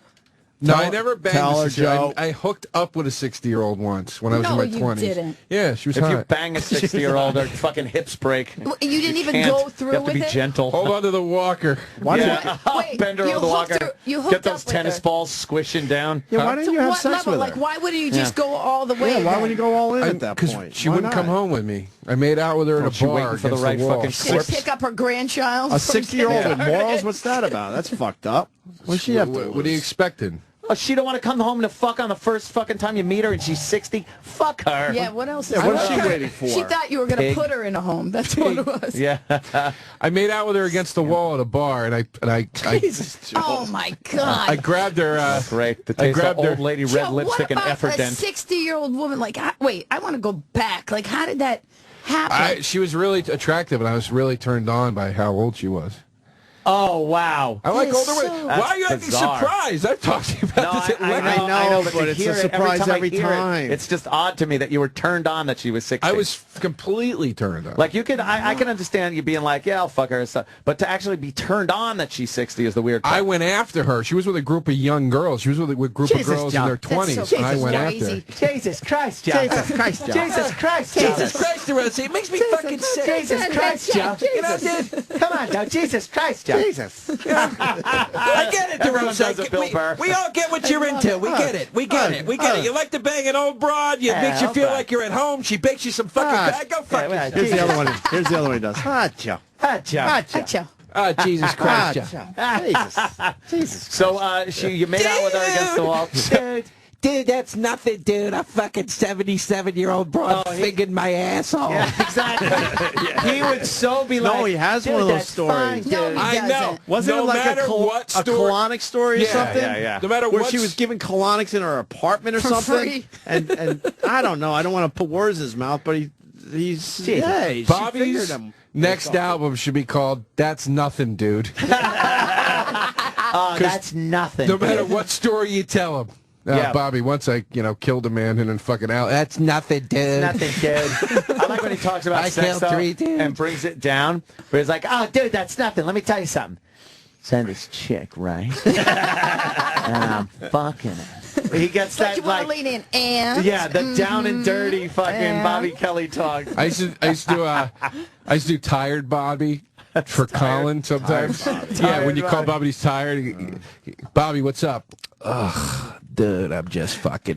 H: No,
C: Tell-
H: I never banged
C: tell
H: a
C: her,
H: 60
C: Joe.
H: I hooked up with a 60-year-old once when I was
I: No,
H: in my
I: you
H: 20s.
I: didn't.
H: Yeah, she was
D: If
H: hot.
D: you bang a 60-year-old, their fucking hips break.
I: You didn't even
D: can't.
I: go through
D: You have to
I: with
D: be
I: it?
D: gentle.
H: Hold on to the walker.
C: Why do
D: Yeah.
I: Wait,
D: Bend her
I: you
D: over the
I: hooked
D: walker.
I: her- you hooked
D: Get
I: up
D: those
I: with
D: tennis
I: her.
D: balls squishing down.
C: Yeah, why didn't you have
I: what
C: sex
I: level?
C: with her?
I: Like, why wouldn't you just
D: Yeah.
I: go all the way?
C: Yeah, why
I: then?
C: would you go all in at that
H: Because
C: point?
H: she
C: Why
H: wouldn't come
C: not?
H: home with me. I made out with her in a
D: she
H: bar
D: waiting for the
H: against
D: right
H: wall.
D: fucking
I: She'd
D: corpse?
I: pick up her grandchild.
C: A
I: from
C: 60-year-old with
I: kindergarten.
C: morals? What's that about? That's fucked up. What does she have to
H: What are you expecting?
D: Oh, she don't want to come home to fuck on the first fucking time you meet her, and she's 60. Fuck her.
I: Yeah, what else?
C: Yeah, what is she waiting for?
I: She thought you were going to put her in a home. That's what it was.
D: Yeah.
H: I made out with her against the wall at a bar, and I
C: Jesus,
I: oh my God!
H: I grabbed her.
D: Great. The taste of old lady red
I: Joe,
D: lipstick and
I: what about
D: Efferdent.
I: a 60-year-old woman? Like, wait, I want to go back. Like, how did that happen?
H: She was really attractive, and I was really turned on by how old she was.
D: Oh, wow.
H: I like
I: That is
H: older women.
I: so-
H: Why are you acting
D: bizarre.
H: surprised? I've talked to you about this at length.
C: I know,
D: but
C: but
D: to
C: it's
D: hear
C: a
D: it
C: surprise
D: I
C: every
D: hear it,
C: time.
D: it's just odd to me that you were turned on that she was 60.
H: I was completely turned on.
D: Like, you can, I can understand you being like, yeah, I'll fuck her, and stuff, but to actually be turned on that she's 60 is the weird part.
H: I went after her. She was with a group of young girls. She was with a group of girls in their 20s, and I went after her.
D: Jesus Christ, Joe.
C: Jesus Christ, Joe.
D: Jesus Christ, Joe.
H: Jesus Christ, DeRosa, it makes me fucking sick.
D: Jesus Christ, Joe.
H: You know, dude?
D: Come on, Joe. Jesus Christ, Joe.
C: Jesus.
H: I get it,
D: Everyone does
H: DeRosa.
D: it, Bill Burr.
H: We all get what you're into. We get it. We get it. We get it. You like to bang an old broad. It makes you feel like you're at home. She bakes you some fucking bag. Go fuck yourself.
C: Here's the other one. Here's the other one he does. Joe.
I: Joe.
H: Oh, Jesus Christ, Joe.
C: Jesus.
D: So you made out with her against the wall.
F: Dude, that's nothing, dude. A fucking 77-year-old broad fingered my asshole.
D: Yeah, exactly. He would so be like,
C: No, he has one of those stories.
I: No, he
H: I know.
I: doesn't.
C: Wasn't
H: No
C: it like
H: matter
C: a
H: what
C: colonic story or
H: Yeah,
C: something?
D: yeah.
H: No matter
C: Where
H: what
C: she was giving colonics in her apartment or
I: For
C: something.
I: free.
C: And I don't know. I don't want to put words in his mouth, but he's she fingered
H: Bobby's
C: him.
H: next album should be called "That's Nothing, Dude."
D: that's nothing.
H: No matter what story you tell him.
D: Yeah.
H: Bobby, once I, killed a man and then fucking out. That's nothing, dude.
D: Nothing, dude. I like when he talks about
F: I
D: sex
F: killed
D: though,
F: 3 dudes.
D: and brings it down. But he's like, oh, dude, that's nothing. Let me tell you something. So this chick, right? And I'm fucking her. He gets
I: Like
D: that,
I: you want to lean in and
D: yeah, the down and dirty fucking
I: And-
D: Bobby Kelly talk.
H: I used to do tired Bobby for Colin sometimes. Yeah, when you call Bobby, he's tired. Bobby, what's up? Ugh, dude, I'm just fucking.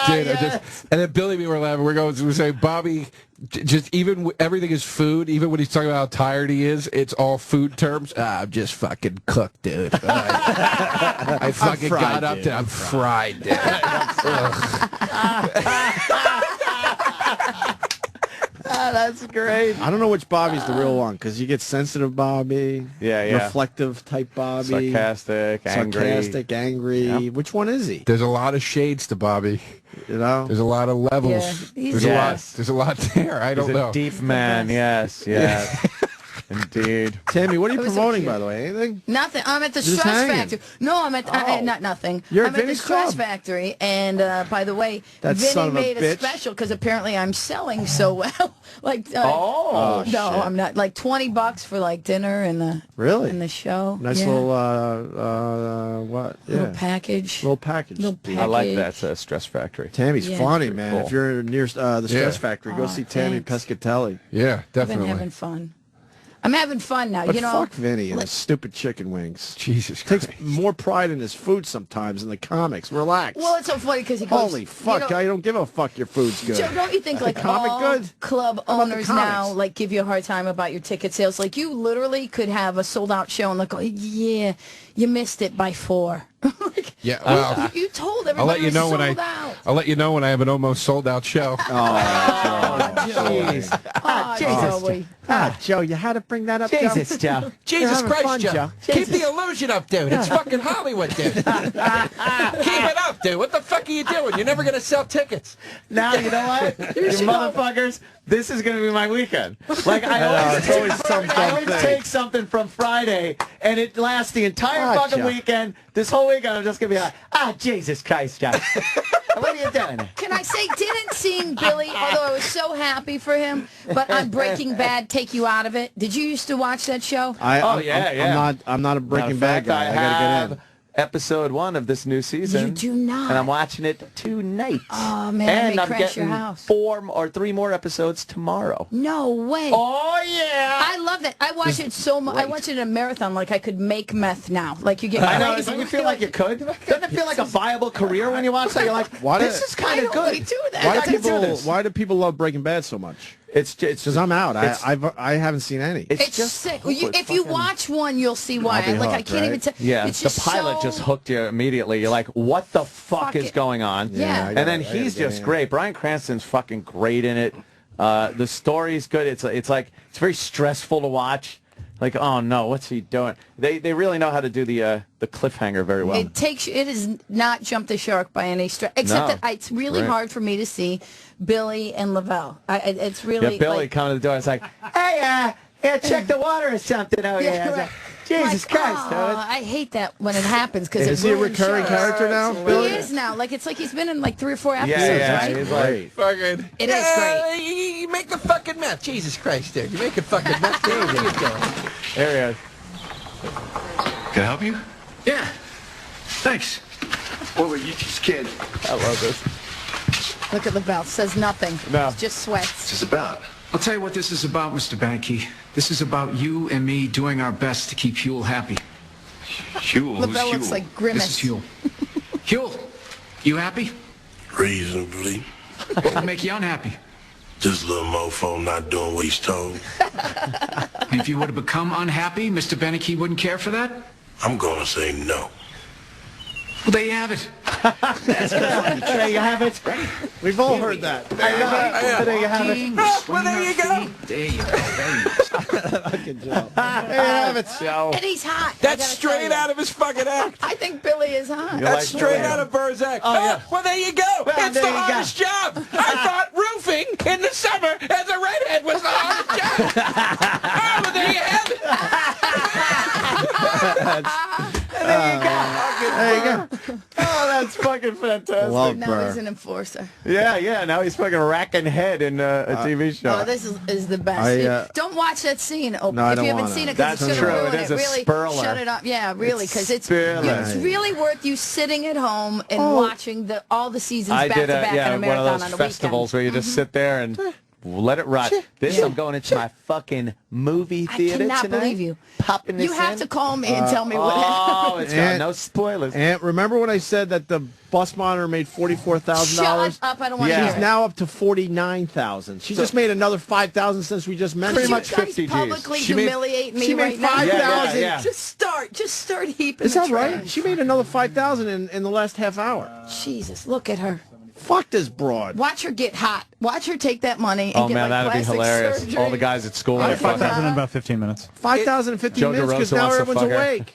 H: Dude, and then Billy and me were laughing. We're saying, Bobby, just even everything is food. Even when he's talking about how tired he is, it's all food terms. I'm just fucking cooked, dude. I fucking got up to. I'm fried, dude.
D: That's great.
C: I don't know which Bobby's the real one, because you get sensitive Bobby,
D: Yeah.
C: reflective type Bobby,
D: Sarcastic, angry.
C: Yep. Which one is he?
H: There's a lot of shades to Bobby.
C: You know,
H: There's a lot of levels.
I: Yeah,
H: There's a lot. There's a lot there. I don't
D: He's
H: know.
D: a deep man. Yes. Indeed.
C: Tammy, what are you
I: It was so
C: promoting,
I: cute.
C: by the way? Anything?
I: Nothing. I'm at the
C: Just
I: Stress
C: hanging.
I: Factory. No, I'm at not nothing.
C: You're
I: I'm
C: at
I: at the
C: Vinny's
I: Stress
C: Club.
I: Factory, and by the way,
C: That
I: Vinny
C: son of a
I: made a
C: bitch.
I: special because apparently I'm selling so well. Like,
C: Oh,
I: no,
C: shit.
I: I'm not. Like $20 for like dinner and the
C: Really?
I: and the show.
C: Nice
I: Yeah.
C: little what? Yeah.
I: Little package.
C: Little package.
I: Little package.
D: I like that Stress Factory.
C: Tammy's
I: Yeah.
C: funny,
D: Pretty
C: man.
D: cool.
C: If you're near the Stress Factory, go
I: Oh,
C: see Tammy
I: thanks.
C: Pescatelli.
H: Yeah,
I: I've been
H: definitely.
I: having fun. I'm having fun now.
C: But
I: You know,
C: fuck Vinny and
I: like-
C: his stupid chicken wings.
H: Jesus Christ.
C: Takes more pride in his food sometimes in the comics. Relax.
I: well, it's so funny because he goes.
C: Holy fuck!
I: You know,
C: I don't give a fuck. Your food's good.
I: Joe, don't you think like
C: comic
I: all
C: good?
I: club
C: How about the
I: owners now
C: comics?
I: like give you a hard time about your ticket sales? Like you literally could have a sold out show and like, oh, yeah, you missed it by 4.
H: Yeah, well,
I: You told everybody
H: I'll let you
I: it was
H: know when
I: sold out.
H: I'll let you know when I have an almost sold out show.
C: Jeez.
I: Oh, Joey.
C: Joe, you had to bring that up.
D: Jesus, Joe.
H: Jesus
C: having
H: Christ,
C: fun,
H: Joe.
C: Joe.
H: Keep the illusion up, dude. It's fucking Hollywood, dude. Keep it up, dude. What the fuck are you doing? You're never gonna sell tickets.
D: Now, you know what? You motherfuckers, this is going to be my weekend. Like, I always take something from Friday, and it lasts the entire fucking weekend. This whole weekend, I'm just going to be like, Jesus Christ, Joe. What are you doing?
I: Can I say, didn't seeing Billy, although I was so happy for him, but on Breaking Bad, take you out of it? Did you used to watch that show?
C: I'm not a Breaking Bad guy. I gotta get in.
D: Episode 1 of this new season.
I: You do not.
D: And I'm watching it tonight.
I: Oh, man, I
D: and
I: may
D: I'm
I: crash your
D: getting
I: house.
D: 4 or 3 more episodes tomorrow.
I: No way.
D: Oh, yeah.
I: I love that. I watch it so much. I watch it in a marathon like I could make meth now. Like you get
D: I know.
I: crazy.
D: Don't you feel like you could? Doesn't it feel like a viable career when you watch that? You're like, this is kind of good.
C: Why do people love Breaking Bad so much?
D: It's
C: because I'm out. I haven't seen any.
I: It's just sick. If you watch one, you'll see why. I can't even tell.
D: Yeah,
I: it's
D: the
I: just
D: pilot just hooked you immediately. You're like, what the fuck is going on?
I: Yeah.
D: And then he's just great. Bryan Cranston's fucking great in it. The story's good. It's like it's very stressful to watch. Like, oh no, what's he doing? They really know how to do the cliffhanger very well.
I: It is not jump the shark by any stretch, except that it's really hard for me to see Billy and Lavelle. It's really
D: Billy coming to the door. It's like, hey, check the water or something. Oh yeah.
I: Right.
D: Jesus Christ!
I: I hate that when it happens because
C: is he a recurring character now?
I: He is now. Like it's like he's been in like 3 or 4 episodes, right?
D: He's like,
H: fucking.
I: It is great.
B: You make the fucking meth. Jesus Christ, dude. You make a fucking meth.
D: There he is.
V: Can I help you?
B: Yeah. Thanks. What were you just kidding?
D: I love this.
I: Look at Lavelle. Says nothing.
D: No.
I: Just sweats.
V: What's this about?
W: I'll tell you what this is about, Mr. Banky. This is about you and me doing our best to keep Huel happy.
V: Huel?
I: Lavelle
V: Who's
I: looks
V: Huel?
I: like Grimace.
W: This is Huel. Huel, you happy?
V: Reasonably.
W: What make you unhappy?
V: This little mofo not doing what he's told.
W: And if you were to become unhappy, Mr. Beneke wouldn't care for that?
V: I'm gonna say no.
W: Well, there you have it.
I: That's good.
D: There you have it.
C: We've all heard that.
D: There you have it.
B: Well, there you go.
W: There you go.
C: Good job. There you have it.
I: And he's hot.
B: That's straight out of his fucking act.
I: I think Billy is hot.
B: That's straight out of Burr's act. Well, there you go. It's the hardest job. I thought roofing in the summer as a redhead was the hardest job. Well, there you have it.
D: There you go.
C: There you go.
D: Oh, that's fucking fantastic.
C: Love
I: Now
C: Burr.
I: he's an enforcer.
D: Yeah. Now he's fucking racking head in a TV show.
I: Oh, this is the best. Don't watch that scene, Opie.
C: No, I
I: if
C: don't
I: you haven't
C: wanna.
I: seen it, because
D: That's
I: it's going to
D: true.
I: ruin
D: It is a
I: Really,
D: spurler.
I: shut it up. Yeah, really, because it's
D: spurler.
I: really worth you sitting at home and watching all the seasons back to back in a
D: one
I: marathon
D: of
I: on
D: those
I: a
D: festivals where you just sit there and let it rot. I'm going into my fucking movie theater
I: cannot
D: tonight.
I: believe you.
D: Popping this
I: You have
D: in.
I: to call me and tell me what
D: Oh,
I: happened.
D: it's got no spoilers.
C: And remember when I said that the bus monitor made $44,000?
I: Shut up! I don't want to
C: She's
I: hear it.
C: now up to $49,000. She just made another $5,000 since we just mentioned.
D: Pretty much
I: You guys
D: 50 G's.
I: publicly
C: She made-
I: humiliate me
C: she made
I: right now.
C: $5,000.
D: Yeah.
I: Just start heaping.
C: Is
I: the
C: that right?
I: trash.
C: She made another $5,000 in the last half hour.
I: Jesus, look at her.
C: Fuck this broad.
I: Watch her get hot. Watch her take that money and
D: Oh
I: get
D: man,
I: like
D: that'd be
I: plastic
D: hilarious.
I: surgery.
D: All the guys at school.
A: I
D: would
A: have 5,000
D: fucking-
A: in about 15 minutes.
C: 5,000 in 15
D: Joe
C: minutes because
D: DeRosa
C: now
D: wants to
C: everyone's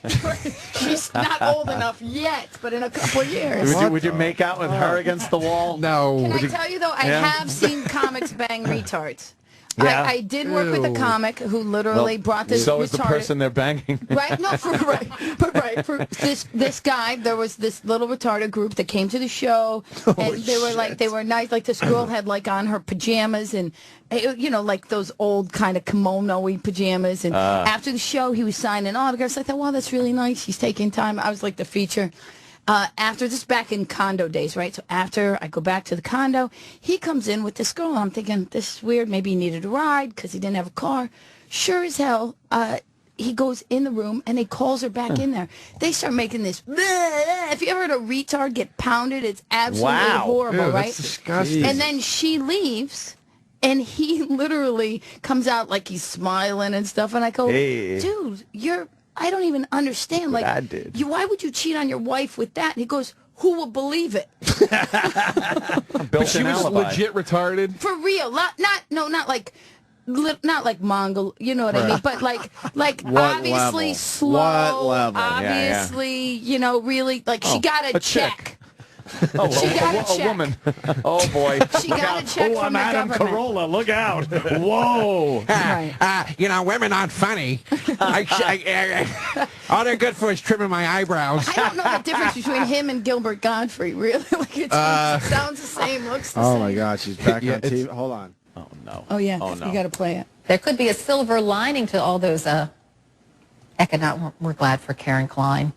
D: fuck her.
C: awake.
I: She's not old enough yet, but in a couple of years.
D: Would you make out with her against the wall?
H: No.
I: Can I tell you though, I
D: Yeah.
I: have seen comics bang retards.
D: Yeah.
I: I did work with a comic who literally brought this
D: So
I: retarded.
D: is the person they're banging.
I: Right? No, for this guy, there was this little retarded group that came to the show, and they were nice. Like this girl had like on her pajamas and, you know, like those old kind of kimono-y pajamas. And after the show, he was signing autographs. I thought, wow, that's really nice. He's taking time. I was like the feature. After this, back in condo days, right? So after I go back to the condo, he comes in with this girl. And I'm thinking, this is weird. Maybe he needed a ride because he didn't have a car. Sure as hell, he goes in the room and he calls her back in there. They start making this. Bleh. If you ever heard a retard get pounded, it's absolutely horrible, right?
H: That's disgusting.
I: And then she leaves. And he literally comes out like he's smiling and stuff. And I go,
D: Hey.
I: dude, I don't even understand. Like,
D: I did.
I: why would you cheat on your wife with that? And he goes, who will believe it?
H: But she was legit retarded.
I: For real. Not like Mongol, you know what I mean? But like
C: What
I: obviously
C: level?
I: slow.
C: What level?
I: Obviously, you know, really, like she got a check.
D: Oh,
I: She got a check.
D: woman. Oh boy.
I: She got a check from the government.
D: Corolla. Look out. Whoa.
B: You know, women aren't funny. All they're good for is trimming my eyebrows.
I: I don't know the difference between him and Gilbert Godfrey, really. Like it sounds the same, looks the same.
C: Oh my God, she's back on TV. Hold on.
D: Oh no.
I: Oh yeah,
D: Oh, no.
I: you got to play it.
O: There could be a silver lining to all those economic. We're glad for Karen Klein.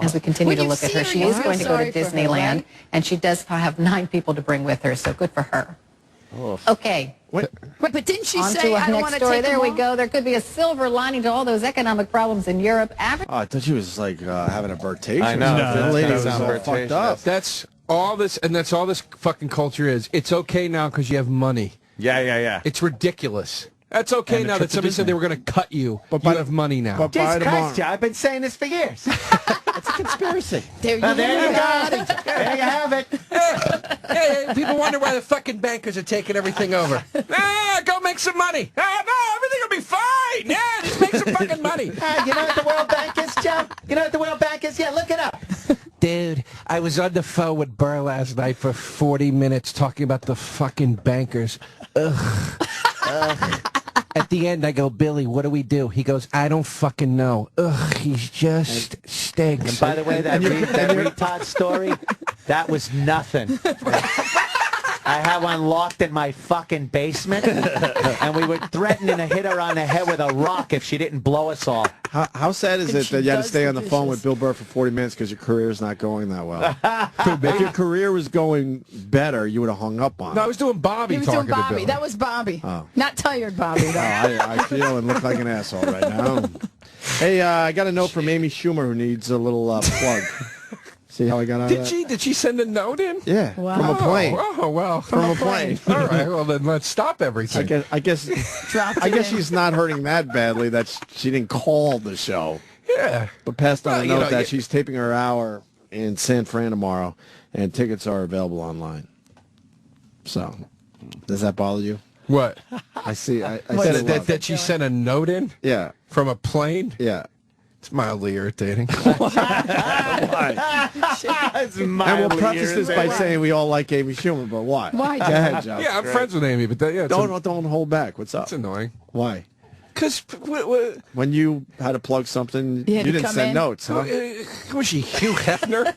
O: As we continue to look at her, she is going to go to Disneyland, and she does have 9 people to bring with her, so good for her. Okay.
I: But didn't she
O: On
I: say,
O: to
I: I
O: our
I: don't
O: next
I: want to
O: story.
I: take
O: There
I: them
O: we
I: all?
O: go. There could be a silver lining to all those economic problems in Europe.
C: Oh, I thought she was like having a birthday.
D: I know.
C: The lady was all
D: Birtation.
C: fucked up.
H: That's all this, and that's all this fucking culture is. It's okay now because you have money.
D: Yeah.
H: It's ridiculous. That's okay
A: And a
H: now
A: trip
H: that
A: to
H: somebody said
A: Disney.
H: they were going to cut you. But you have money now.
C: But by
F: Jesus
C: tomorrow.
F: Christ, I've been saying this for years.
C: It's a conspiracy.
I: There you
F: There you
I: go.
F: go. There you have it.
H: Hey, people wonder why the fucking bankers are taking everything over. Go make some money. No, everything will be fine. Yeah, just make some fucking money.
F: You know what the World Bank is, Joe? You know what the World Bank is? Yeah, look it up.
H: Dude, I was on the phone with Burr last night for 40 minutes talking about the fucking bankers. Ugh. At the end, I go, Billy, what do we do? He goes, I don't fucking know. Ugh, he's just stinks.
F: And by the way, that retard story, that was nothing. I had one locked in my fucking basement, and we were threatening to hit her on the head with a rock if she didn't blow us all.
C: How sad is it that you had to stay on the phone with Bill Burr for 40 minutes because your career's not going that well? If your career was going better, you would have hung up on it.
H: No, I was doing Bobby
I: He was
H: talking
I: doing
H: to
I: Bobby.
H: Billy.
I: That was Bobby.
C: Oh.
I: Not tired Bobby, though.
C: I feel and look like an asshole right now. Hey, I got a note from Amy Schumer who needs a little plug. See how I got out of that?
H: Did she send a note in?
C: Yeah,
I: Wow.
C: from a plane.
H: Oh, well.
C: From a plane.
H: All right, well, then let's stop everything.
C: I guess she's not hurting that badly that she didn't call the show.
H: Yeah.
C: But passed on
H: Well,
C: a
H: you
C: note
H: know,
C: that she's taping her hour in San Fran tomorrow, and tickets are available online. So, does that bother you?
H: What?
C: I see. I
H: That,
C: see
H: that, that she sent a note in?
C: Yeah.
H: From a plane?
C: Yeah.
H: It's mildly irritating.
C: And we'll preface this by saying we all like Amy Schumer, but why?
I: Why?
C: Go ahead, Joe.
H: Yeah, I'm friends with Amy, but
C: don't hold back. What's up?
H: It's annoying.
C: Why?
H: Because
C: when you had to plug something, you didn't send notes, huh?
H: Was she Hugh Hefner?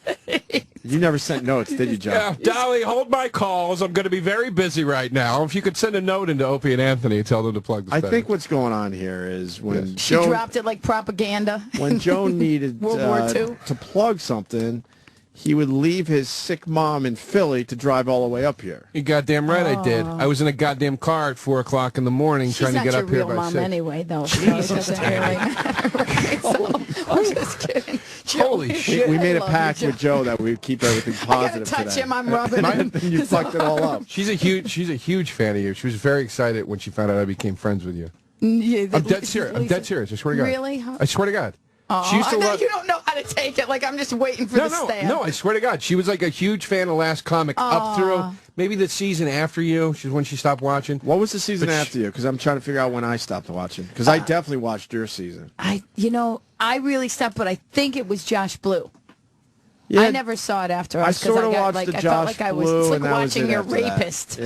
C: You never sent notes, did you, Joe?
H: Yeah, Dolly, hold my calls. I'm going to be very busy right now. If you could send a note into Opie and Anthony, tell them to plug this.
C: I think what's going on here is when
I: She
C: Joe
I: dropped it like propaganda.
C: when Joe needed
I: World War II.
C: to plug something, he would leave his sick mom in Philly to drive all the way up here.
H: You goddamn right I did. I was in a goddamn car at 4 o'clock in the morning
I: She's
H: trying to
I: not
H: get
I: your
H: up here
I: real
H: by
I: mom
H: 6.
I: anyway, though. So it doesn't really matter. Right? So, I'm just kidding.
H: Holy shit.
C: We made a
I: I love
C: pact
I: you,
C: with Joe that we'd keep everything positive
I: touch
C: today.
I: him, I'm rubbing him.
C: And you fucked it all up.
H: She's a huge fan of you. She was very excited when she found out I became friends with you.
I: Yeah,
H: I'm dead serious. I'm dead serious. I swear to God.
I: Really?
H: I swear to God.
I: Oh,
H: She used to
I: I know
H: love-
I: you don't know how to take it. Like, I'm just waiting for the stamp.
H: No, I swear to God. She was like a huge fan of Last Comic up through maybe the season after you. She's when she stopped watching.
C: What was the season after you? Because I'm trying to figure out when I stopped watching. Because I definitely watched your season.
I: I really stopped, but I think it was Josh Blue.
C: Yeah,
I: I never saw it after us.
C: I
I: 'cause
C: sort of watched
I: like,
C: the
I: I
C: Josh
I: felt like I was
C: Blue,
I: it's like
C: and that was
I: watching
C: it
I: your
C: after that.
I: rapist.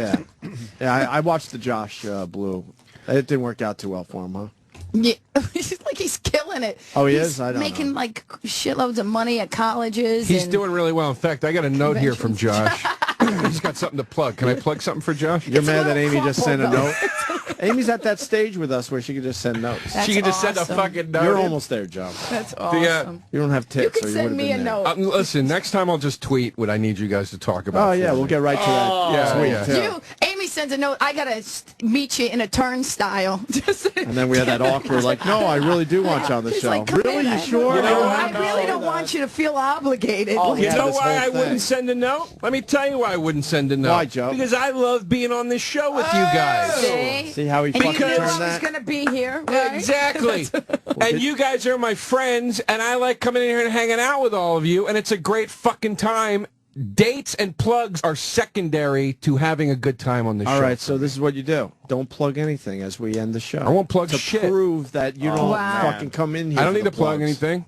C: Yeah, I watched the Josh Blue. It didn't work out too well for him, huh?
I: Yeah, he's like he's killing it.
C: Oh, he
I: He's
C: is? I don't
I: making like shitloads of money at colleges.
H: He's
I: and
H: doing really well. In fact, I got a note here from Josh. He's got something to plug. Can I plug something for Josh?
C: You're mad that Amy just sent a note? Amy's at that stage with us where she can just send notes.
I: That's
H: She can just send a
I: awesome.
H: fucking note.
C: You're
H: in.
C: almost there, Joe.
I: That's awesome.
C: You don't have tits,
I: You can
C: or you
I: send
C: would
I: me
C: have
I: a
C: been there.
I: note.
H: Listen, next time I'll just tweet what I need you guys to talk about.
C: Oh, yeah, we'll get right to that.
H: Yeah,
C: tweet,
H: yeah.
C: too.
I: Amy sends a note. I gotta meet you in a turnstile.
C: And then we had that awkward, like, no, I really do want you on the
I: He's
C: show.
I: like, come
C: Really?
I: in,
C: You sure?
I: I really don't want you to feel obligated.
C: Oh,
H: You
C: yeah,
H: know
C: this
H: why
C: whole
H: I
C: thing.
H: wouldn't send a note? Let me tell you why I wouldn't send a note.
C: Why, Joe?
H: Because I love being on this show with you guys.
C: See how he
I: and you
C: fucking
I: knew
C: turned
I: I was
C: that?
I: going to be here, right?
H: Exactly. And you guys are my friends, and I like coming in here and hanging out with all of you, and it's a great fucking time. Dates and plugs are secondary to having a good time on the show.
C: All right, so this is what you do. Don't plug anything as we end the show.
H: I won't plug
C: to
H: shit.
C: prove that you don't
I: Wow.
C: fucking come in here.
H: I don't
C: for
H: need
C: the
H: to plug
C: plugs.
H: anything.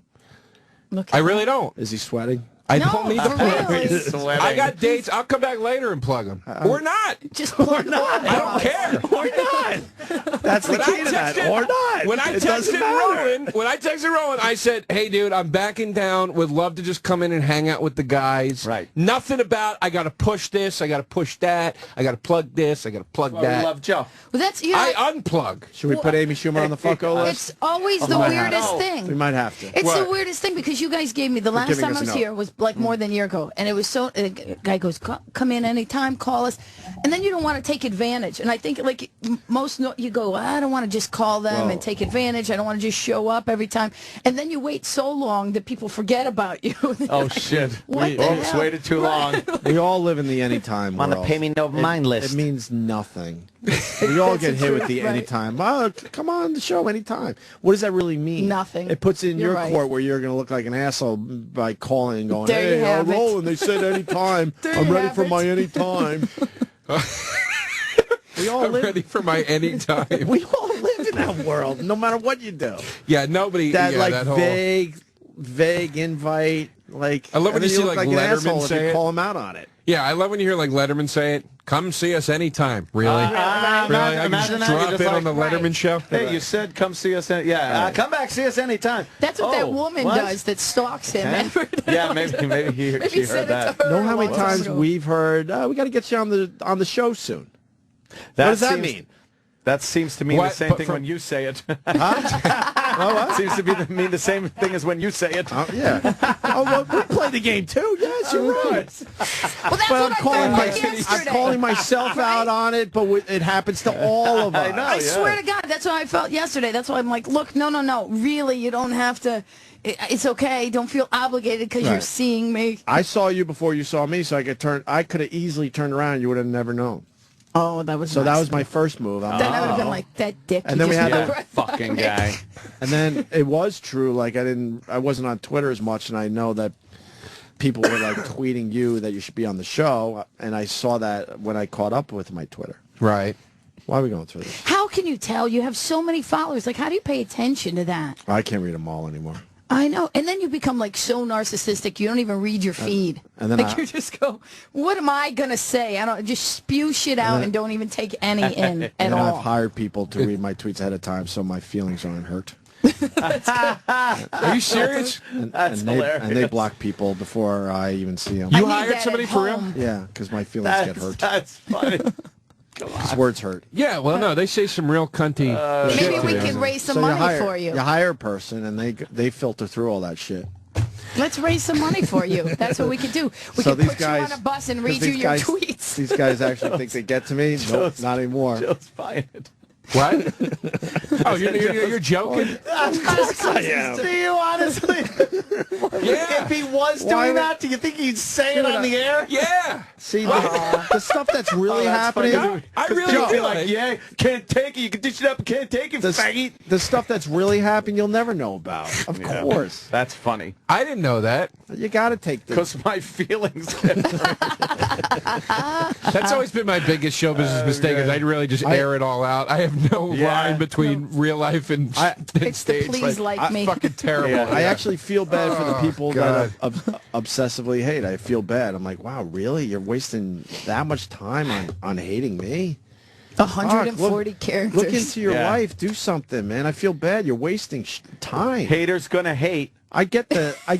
I: Look
H: I really don't.
C: Is he sweating?
H: I
I: No,
H: don't need to
I: for
H: plug.
I: real.
H: I got dates. I'll come back later and plug them. Or not.
I: Just plug
C: not.
H: I don't care.
C: Or not. That's the
H: When
C: key
H: I
C: to that.
H: texted-
C: Or not.
H: When I
C: It doesn't
H: texted
C: matter.
H: Roland, I said, "Hey, dude, I'm backing down. Would love to just come in and hang out with the guys.
D: Right.
H: Nothing about I got to push this. I got to push that. I got to plug this. I got to plug
D: Well, we
H: that.
D: love Joe.
I: Well, that's you know,
H: I unplug.
C: Should we put Amy Schumer on the fucko list?
I: it's always the
C: might have
I: weirdest
C: to.
I: thing.
C: We might have to.
I: It's the
H: What?
I: weirdest thing because you guys gave me the last
C: giving
I: time
C: us
I: I
C: a
I: was
C: note.
I: here was like more than a year ago, and it was so. A guy goes, "Come in anytime, call us," and then you don't want to take advantage. And I think like most, you go, I don't want to just call them and take advantage. I don't want to just show up every time, and then you wait so long that people forget about you.
D: Oh, shit.
I: What the
D: Oops,
I: hell?
D: waited too long.
C: We all live in the anytime
F: Want
C: world.
F: to pay me no mind list.
C: It means nothing. We all get hit with the anytime. Oh, come on the show anytime. What does that really mean?
I: Nothing.
C: It puts in
I: You're
C: your
I: right.
C: court where you're going to look like an asshole by calling and going,
I: There you
C: hey,
I: have it.
C: Roland, they said anytime.
I: There
C: I'm
I: you
C: ready
I: have
C: for
I: it.
C: my anytime. We all
H: I'm
C: live.
H: ready for my anytime.
C: We all live in that world, no matter what you do.
H: Yeah, nobody.
C: That
H: yeah,
C: like
H: that whole,
C: vague invite. Like
H: I love when
C: and
H: you
C: then
H: see
C: look
H: like
C: an
H: Letterman
C: asshole if
H: say
C: you
H: it.
C: call him out on it.
H: Yeah, I love when you hear like Letterman say it. Come see us anytime. Really? Really? I can just drop in on the Letterman show.
D: Hey, you said come see us. Come back, see us anytime.
I: That's what that woman
D: what?
I: does that stalks him. every day.
D: Yeah, maybe she
I: Maybe
D: heard
I: send it
D: that.
I: to her
C: Know how many
I: a long time
C: times
I: ago.
C: we've heard we got to get you on the show soon. What does that mean?
D: That seems to mean
H: What?
D: the same
H: But
D: thing
H: from-
D: when you say it.
C: What?
D: Seems to mean the same thing as when you say it.
C: Yeah. Well, we play the game too. Yes, you're right.
I: Well, that's
C: But
I: what
C: I'm
I: I
C: calling,
I: found out yesterday.
C: I'm calling myself out on it, but it happens to all of us.
D: I know.
I: I swear to God, that's how I felt yesterday. That's why I'm like, look, no. Really, you don't have to. It's okay. Don't feel obligated because you're
C: Right.
I: seeing me.
C: I saw you before you saw me, so I could have easily turned around. You would have never known.
I: Oh, that was
C: So that
I: nice.
C: was my first move.
I: Then I would have been like, that dick.
C: And
I: you
C: then we
I: just
C: had
I: moved
C: the
I: right by
D: fucking
I: me.
D: guy.
C: And then it was true. Like I wasn't on Twitter as much, and I know that people were like tweeting you that you should be on the show, and I saw that when I caught up with my Twitter.
H: Right.
C: Why are we going through this?
I: How can you tell? You have so many followers. Like, how do you pay attention to that?
C: I can't read them all anymore.
I: I know. And then you become like so narcissistic, you don't even read your feed.
C: and then
I: like you just go, what am I going to say? I don't just spew shit out and don't even take any in at
C: And
I: all.
C: I've hired people to read my tweets ahead of time, so my feelings aren't hurt.
H: Are you serious?
D: That's
C: and
D: hilarious.
C: they block people before I even see them.
H: You
I: need
H: hired
I: that
H: somebody
I: at
H: for real?
I: home.
C: Yeah, because my feelings get hurt.
D: That's funny.
C: Because words hurt.
H: Yeah. Well, no, they say some real cunty shit.
I: Maybe
H: to
I: we
H: me.
I: can raise some
C: So
I: money
C: hire,
I: for you.
C: You hire a person, and they filter through all that shit.
I: Let's raise some money for you. That's what we could do. We
C: So
I: could
C: these
I: put
C: guys-
I: you on a bus and
C: 'cause
I: read you
C: these
I: your
C: guys-
I: tweets.
C: These guys actually think they get to me. Nope, not anymore.
D: Joe's buying it.
H: What? Oh, you're joking?
C: Of course I am.
D: Do you honestly?
H: Yeah.
D: If he was
C: Why
D: doing
C: would-
D: that, do you think he'd say it on the air?
H: Yeah.
C: See, the stuff that's really happening.
H: I really
D: Joe,
H: feel
D: like, yeah, can't take it. You can dish it up, can't take it, faggot.
C: The stuff that's really happening, you'll never know about. Of course.
D: That's funny.
H: I didn't know that.
C: You got to take the...
D: Because my feelings get
H: That's always been my biggest show business mistake. Is I'd really just air it all out. I have no line between real life and, and
I: It's the
H: stage.
I: please like me.
H: Fucking terrible.
C: I actually feel bad for the people
H: God.
C: that obsessively hate. I feel bad. I'm like, wow, really? You're wasting that much time on hating me?
I: 140 characters.
C: Look into your
D: Yeah.
C: life. Do something, man. I feel bad. You're wasting time.
D: Haters gonna hate.
C: I get the
D: I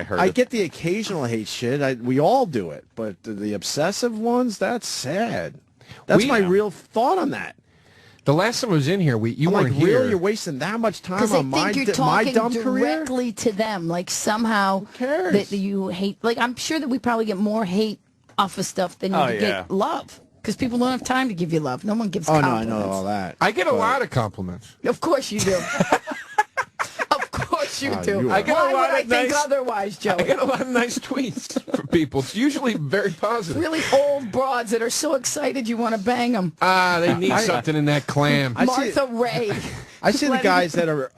D: heard
C: I
D: it.
C: get the occasional hate shit. We all do it, but the obsessive ones, that's sad. That's my real thought on that.
H: The last time I was in here, you
C: I'm
H: weren't
C: like,
H: here.
C: Really? You're wasting that much time
I: Because I
C: on my
I: think you're
C: my
I: talking
C: dumb career?
I: directly to them. Like somehow that you hate. Like I'm sure that we probably get more hate off of stuff than you get love. Because people don't have time to give you love. No one gives compliments.
C: I know all that.
H: I get a lot of compliments.
I: Of course you do. Of course you do.
H: I get
I: Why
H: a lot
I: would I
H: of
I: think
H: nice,
I: otherwise, Joe?
H: I get a lot of nice tweets from people. It's usually very positive.
I: Really old broads that are so excited you want to bang them.
H: They need something in that clam.
I: Martha Ray.
C: I see the guys that are,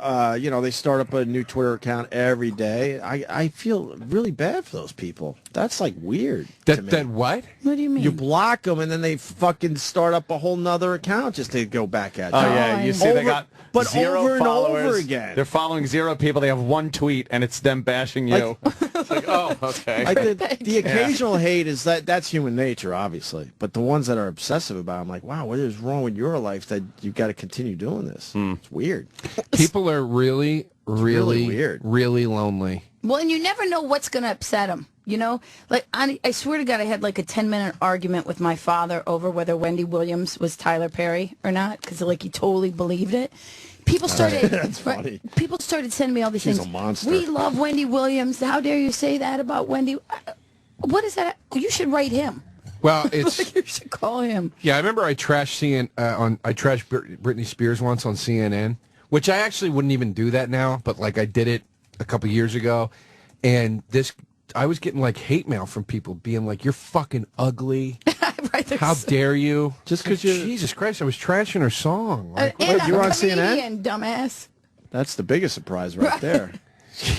C: they start up a new Twitter account every day. I feel really bad for those people. That's like weird.
H: That what?
I: What do you mean?
C: You block them and then they fucking start up a whole nother account just to go back at you.
D: Oh, yeah. You see, they got
C: but
D: zero
C: over and
D: followers.
C: over again.
D: They're following 0 people. They have 1 tweet, and it's them bashing you. It's like, oh, okay.
C: The occasional hate is that's human nature, obviously. But the ones that are obsessive about it, I'm like, wow, what is wrong with your life that you got to continue doing this? It's weird.
H: People are really
C: weird.
H: Really lonely.
I: Well, and you never know what's going to upset them. You know, like I swear to God, I had like a 10-minute argument with my father over whether Wendy Williams was Tyler Perry or not, because like he totally believed it. People started.
C: That's funny.
I: People started sending me all these
C: She's
I: things.
C: a monster.
I: We love Wendy Williams. How dare you say that about Wendy? What is that? You should write him.
H: Well, it's
I: you should call him.
H: yeah. I remember I trashed Britney Spears once on CNN, which I actually wouldn't even do that now, but like I did it a couple years ago, and I was getting like hate mail from people being like, "You're fucking ugly."
I: Right,
H: How dare you?
C: Just because you...
H: Jesus Christ, I was trashing her song. Like,
I: And
C: you were on
I: comedian,
C: CNN?
I: dumbass.
C: That's the biggest surprise right there.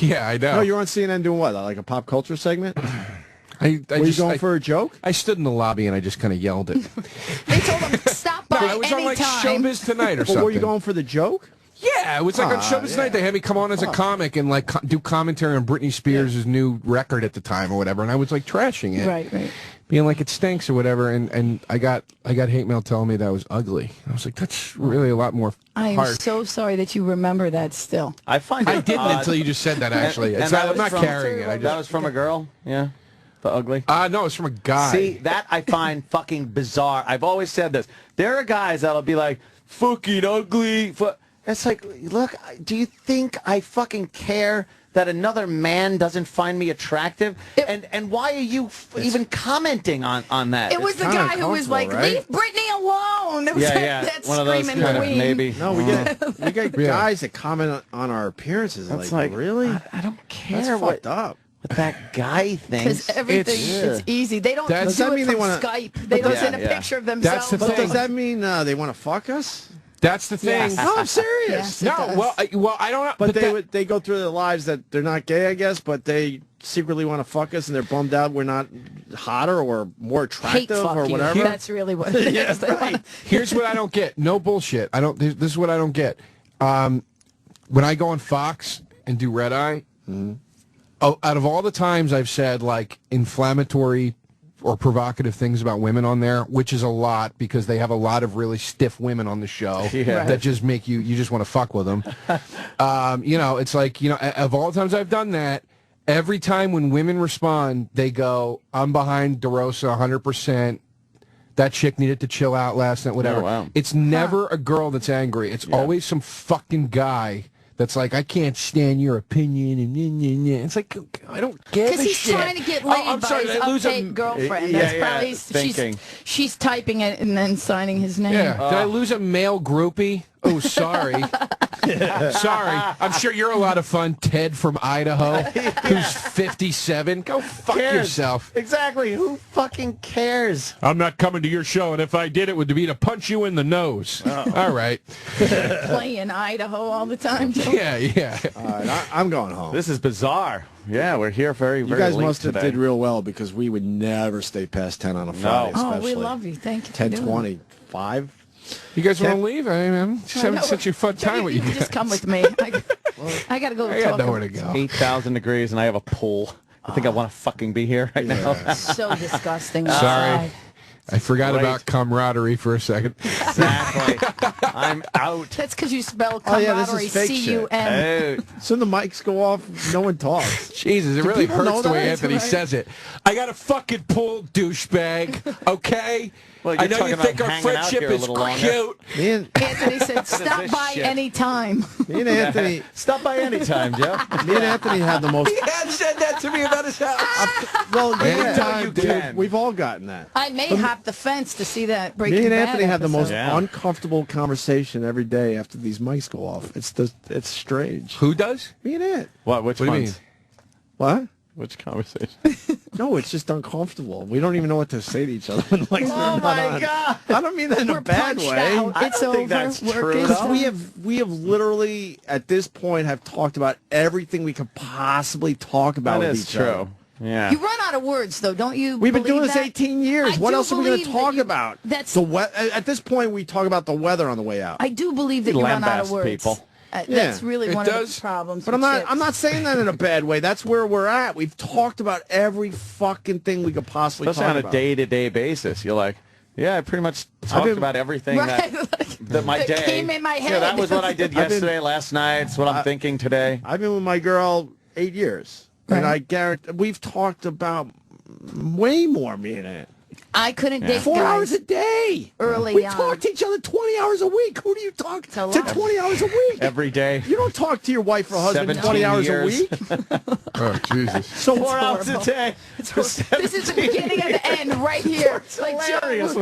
H: Yeah, I know.
C: No, you're on CNN doing what? Like a pop culture segment?
H: I
C: Were you going for a joke?
H: I stood in the lobby and I just kind of yelled it.
I: They told him, stop by
H: I was on like Showbiz Tonight or
C: But
H: something.
C: were you going for the joke?
H: Yeah, it was like on Showbiz Tonight. They had me come on as a comic and like do commentary on Britney Spears' new record at the time or whatever, and I was like trashing it,
I: right,
H: being like it stinks or whatever. And I got hate mail telling me that I was ugly. I was like, that's really a lot more.
I: I am so sorry that you remember that still.
D: I find it
H: I didn't
D: odd.
H: until you just said that. Actually,
D: And
H: it's
D: that
H: not, I'm
D: was
H: not
D: from-
H: carrying it.
D: That was from a girl. Yeah. The ugly?
H: No, it's from a guy.
D: See, that I find fucking bizarre. I've always said this. There are guys that'll be like, fucking ugly. It's like, look, do you think I fucking care that another man doesn't find me attractive? And why are you even commenting on that?
I: It was the guy who was like, leave Britney alone. It was that
D: one of those
I: screaming
D: kind of
I: queen.
D: maybe.
C: No, we get guys that comment on our appearances.
D: That's
C: like,
D: like,
C: really?
D: I don't care
C: That's
D: what
C: fucked up.
D: that guy thinks.
I: Because everything is easy. They don't
C: Does
I: do
C: that
I: it
C: mean
I: from
C: they wanna-
I: Skype. They don't send a picture of themselves.
H: That's the
C: But
H: thing.
C: does that mean they want to fuck us?
H: That's the thing.
I: Yes.
C: No, I'm serious.
I: Yes, it
H: No,
I: does.
H: well, I don't know.
C: But they go through their lives that they're not gay, I guess, but they secretly want to fuck us, and they're bummed out we're not hotter or more
I: Hate
C: attractive
I: fuck
C: or
I: you.
C: whatever.
I: That's really what it is. They want-
H: Here's what I don't get. No bullshit. I don't. This is what I don't get. When I go on Fox and do Red Eye, out of all the times I've said like inflammatory or provocative things about women on there, which is a lot because they have a lot of really stiff women on the show that just make you just want to fuck with them. It's like, of all the times I've done that, every time when women respond, they go, I'm behind DeRosa 100%. That chick needed to chill out last night, whatever.
D: Oh, wow.
H: It's never a girl that's angry. It's always some fucking guy that's like, I can't stand your opinion. And it's like, I don't give a
I: Because he's
H: shit.
I: trying to get laid
H: I'm
I: by
H: sorry,
I: his
H: did I lose a-
I: update girlfriend.
D: Yeah,
I: That's
D: yeah,
I: probably
D: thinking.
I: she's typing it and then signing his name.
H: Yeah. Did I lose a male groupie? Oh, sorry. Sorry. I'm sure you're a lot of fun, Ted from Idaho, who's 57. Go fuck yourself.
D: Exactly. Who fucking cares?
H: I'm not coming to your show, and if I did, it would be to punch you in the nose. All right.
I: Play in Idaho all the time. Too.
H: Yeah.
C: All right, I'm going home.
D: This is bizarre. Yeah, we're here very,
C: You
D: very
C: guys
D: late
C: must have
D: today.
C: did real well because we would never stay past 10 on a Friday,
I: Oh,
C: especially.
I: we love you. Thank you. for doing
C: 10:25.
H: You guys want to leave? I mean, just
I: I
H: having
I: know.
H: such a fun time with you
I: can
H: guys.
I: just come with me. I got to go
H: I
I: talk.
H: got nowhere to go.
D: 8,000 degrees, and I have a pool. I think I want to fucking be here right now.
I: So disgusting.
H: Sorry.
I: outside.
H: I forgot
D: Great.
H: about camaraderie for a second.
D: Exactly. I'm out.
I: That's because you spell
C: Oh, yeah,
I: camaraderie
C: this is fake shit.
I: C-U-M.
C: So the mics go off, no one talks.
H: Jesus, it
C: Do
H: really
C: people know
H: hurts the way
C: that?
H: Anthony
I: Right.
H: says it. I got a fucking pull, douchebag. Okay?
D: Well, you're
H: I know you
D: talking
H: think
D: about
H: our
D: hanging out
H: friendship
D: here a
H: is
D: little longer.
H: cute.
C: Me and
I: Anthony said, stop
D: this
I: by
D: shit?
I: any time.
C: Me and Anthony,
D: Stop by anytime, Joe.
C: me and Anthony have the most.
D: He had said that to me about his house.
C: Well,
H: Anytime,
C: yeah,
H: dude.
C: dude. We've all gotten that.
I: I may hop the fence to see that Breaking
C: Me and
I: Bad
C: Anthony have the most
I: episode.
C: uncomfortable conversation every day after these mics go off. It's strange.
H: Who does?
C: Me and it.
D: What? Which
H: What do you
D: ones?
H: mean?
C: What?
D: Which conversation?
C: No, it's just uncomfortable. We don't even know what to say to each other when the mics
D: Oh
C: are not
D: my
C: on.
D: God.
C: I don't mean that in
I: We're
C: a bad
I: punched
C: way.
I: out.
D: I
I: It's
D: don't think
I: over.
D: that's true,
I: Work is
D: though.
C: Because we have literally at this point have talked about everything we could possibly talk about
D: That
C: with
D: is
C: each other.
D: true. Yeah.
I: You run out of words, though, don't you?
C: We've been doing
I: believe
C: this
I: that?
C: 18 years.
I: I
C: What
I: do
C: else are we going to
I: believe that
C: talk
I: you-
C: about?
I: That's.
C: At this point, we talk about the weather on the way out.
I: I do believe that you run out of
D: Lambast
I: words.
D: people.
I: That's really
H: It
I: one
H: does.
I: of the problems.
C: But
I: with
C: I'm
I: chicks.
C: not saying that in a bad way. That's where we're at. We've talked about every fucking thing we could possibly
D: Especially
C: talk
D: on a
C: about.
D: day-to-day basis. You're like, yeah, I pretty much talked
C: been-
D: about everything
I: Right.
D: that my
I: That
D: day
I: came in my
D: Yeah,
I: head.
D: that was what I did
C: I've been-
D: yesterday, last night. It's what I'm thinking today.
C: I've been with my girl 8 years. And
I: Right.
C: I guarantee we've talked about way more, me and it.
I: I couldn't date
C: 4
I: guys
C: hours a day.
I: early
C: We
I: on.
C: talk to each other 20 hours a week. Who do you talk to
I: a lot.
C: 20 hours a week?
D: Every day.
C: You don't talk to your wife or husband 20 hours a week.
H: Oh, Jesus.
C: So
D: 4 hours a
I: horrible.
D: day.
I: This is the beginning and the end right here. Like, Joe,
C: hilarious.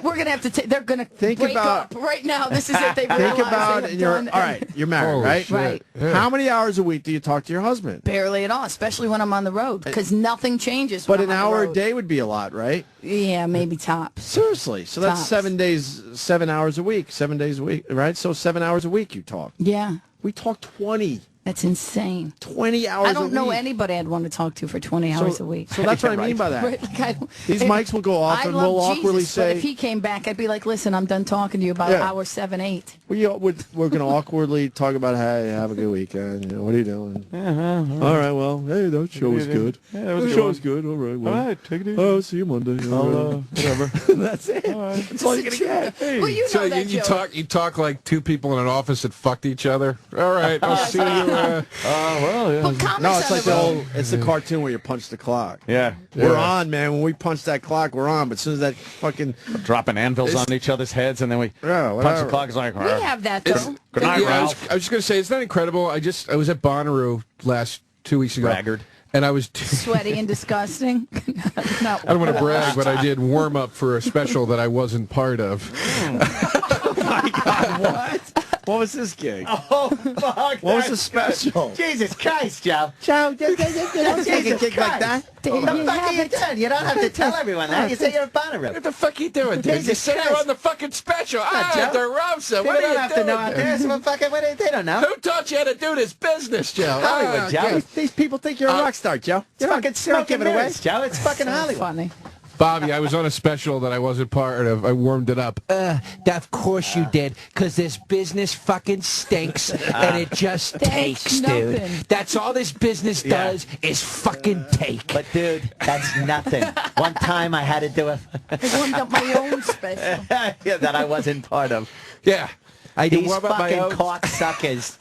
I: we're gonna have to. They're gonna
C: Think
I: break
C: about-
I: up right now. This is it. They realize
C: Think about
I: they have
C: your.
I: done
C: All right, you're married,
H: Holy
C: right?
H: shit.
I: Right.
H: Yeah.
C: How many hours a week do you talk to your husband?
I: barely at all, especially when I'm on the road, because nothing changes.
C: But
I: when
C: an
I: I'm on the
C: hour a
I: road.
C: day would be a lot, right?
I: Yeah. Yeah, maybe tops.
C: Seriously. So that's
I: Tops.
C: 7 days, 7 hours a week. 7 days a week, right? So 7 hours a week you talk.
I: Yeah.
C: We talk 20.
I: That's insane.
C: 20 hours a week.
I: I don't know anybody I'd want to talk to for 20 hours a week.
C: So that's what I mean by that.
I: Right, like
C: These mics will go off,
I: I
C: and
I: love
C: we'll awkwardly
I: Jesus,
C: say...
I: But if he came back, I'd be like, listen, I'm done talking to you about hour 7, 8.
C: We're going to awkwardly talk about, hey, have a good weekend. You know, what are you doing? All right, well, hey, that show was good.
D: Yeah, that was a
C: the
D: good
C: show
D: one.
C: was good. All right, well.
D: All right, take it easy.
C: Oh, see you Monday.
D: Whatever.
C: That's it. That's all you're going to get. Hey.
I: Well, you know
H: So
I: that
H: you
I: joke.
H: talk like two people in an office that fucked each other. All right, I'll see you.
D: Well, yeah.
I: But comics
C: No, it's
I: on
C: like
I: the
C: the
I: road.
C: old, it's the cartoon where you punch the clock.
D: Yeah.
C: We're on, man. When we punch that clock, we're on. But as soon as that fucking...
D: Dropping anvils on each other's heads, and then we
C: Yeah,
D: punch
C: whatever.
D: the clock. It's like,
I: We have that, though.
D: good night,
H: Yeah,
D: Ralph.
H: I was just going to say, it's not incredible. I was at Bonnaroo last 2 weeks ago.
D: Braggart.
H: And I was...
I: Sweaty and disgusting.
H: I don't want to brag, but I did warm up for a special that I wasn't part of.
C: Oh, my God, what? What was this gig?
F: Oh, fuck.
C: What was the special?
F: Jesus Christ, Joe. Joe, you don't take a kick like that. What the fuck are you doing? You don't have to tell everyone that. You say you're a Bonnaroo.
H: What the fuck are you doing, dude?
F: Jesus
H: You said you're
F: Christ.
H: on the fucking special.
F: Joe.
H: DeRosa, what
F: People
H: are you
F: don't have to know out there.
H: doing?
F: So fucking, they don't know.
H: Who taught you how to do this business, Joe?
F: Hollywood, Joe.
C: These people think you're a rock star, Joe.
F: It's fucking smoking
C: give it away.
F: mirrors, Joe. It's fucking Hollywood.
I: Funny.
H: Bobby, I was on a special that I wasn't part of. I warmed it up.
L: Of course you did, because this business fucking stinks, and it just takes, dude.
I: nothing.
L: That's all this business does is fucking take.
F: But, dude, that's nothing. One time I had to do a...
I: I warmed up my own special.
F: yeah, that I wasn't part of.
H: Yeah. I did
F: These
H: warm up my
F: fucking
H: own.
F: cocksuckers.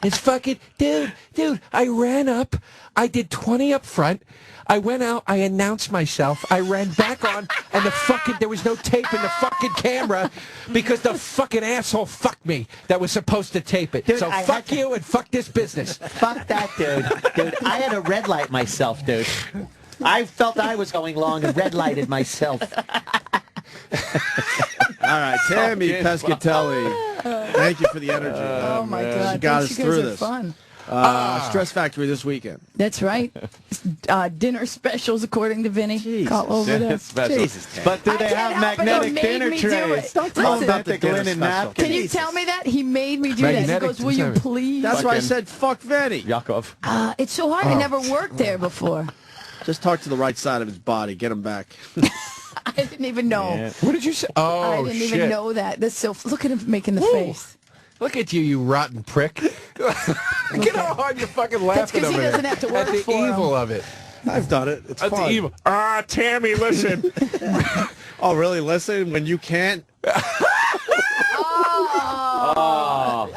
L: It's fucking, dude, I ran up, I did 20 up front, I went out, I announced myself, I ran back on, and there was no tape in the fucking camera because the fucking asshole fucked me that was supposed to tape it.
F: Dude,
L: So
F: I
L: fuck
F: had to-
L: you and fuck this business.
F: Fuck that, dude. Dude, I had to red light myself, dude. I felt I was going long and red lighted myself.
C: All right, Tammy Pescatelli. Thank you for the energy.
I: Oh, my God.
C: She got us
I: Thanks, you
C: through
I: guys are
C: this.
I: fun.
C: Stress Factory this weekend.
I: That's right. Dinner specials, according to Vinny. All over there.
C: Jesus,
D: But do
I: I
D: they
I: can't
D: have
I: help it.
D: magnetic
I: He made
D: dinner
I: me do
D: trays?
I: it. Don't
C: tell
I: listen.
C: about the
D: Magnetic
C: dinner
D: linen
C: special.
D: napkins.
I: Can you tell me that? He made me do that. He
H: Magnetic
I: goes, will you
H: design.
I: please?
C: That's why I
D: Fucking-
C: said fuck Vanny.
D: Yakov.
I: It's so hard. I never worked there before.
C: Just talk to the right side of his body. Get him back.
I: I didn't even know.
D: Yeah.
H: What did you say? Oh,
I: I didn't
H: shit.
I: even know that. That's so. Look at him making the face.
H: Look at you, you rotten prick. Look at how hard you're fucking
I: That's
H: laughing
I: 'cause he
H: over
I: doesn't
H: there.
I: have to work
H: At the
I: for him.
H: evil of it.
C: I've done it. It's
H: At
C: fun.
H: the evil. Tammy, listen.
C: Oh, really? Listen, when you can't.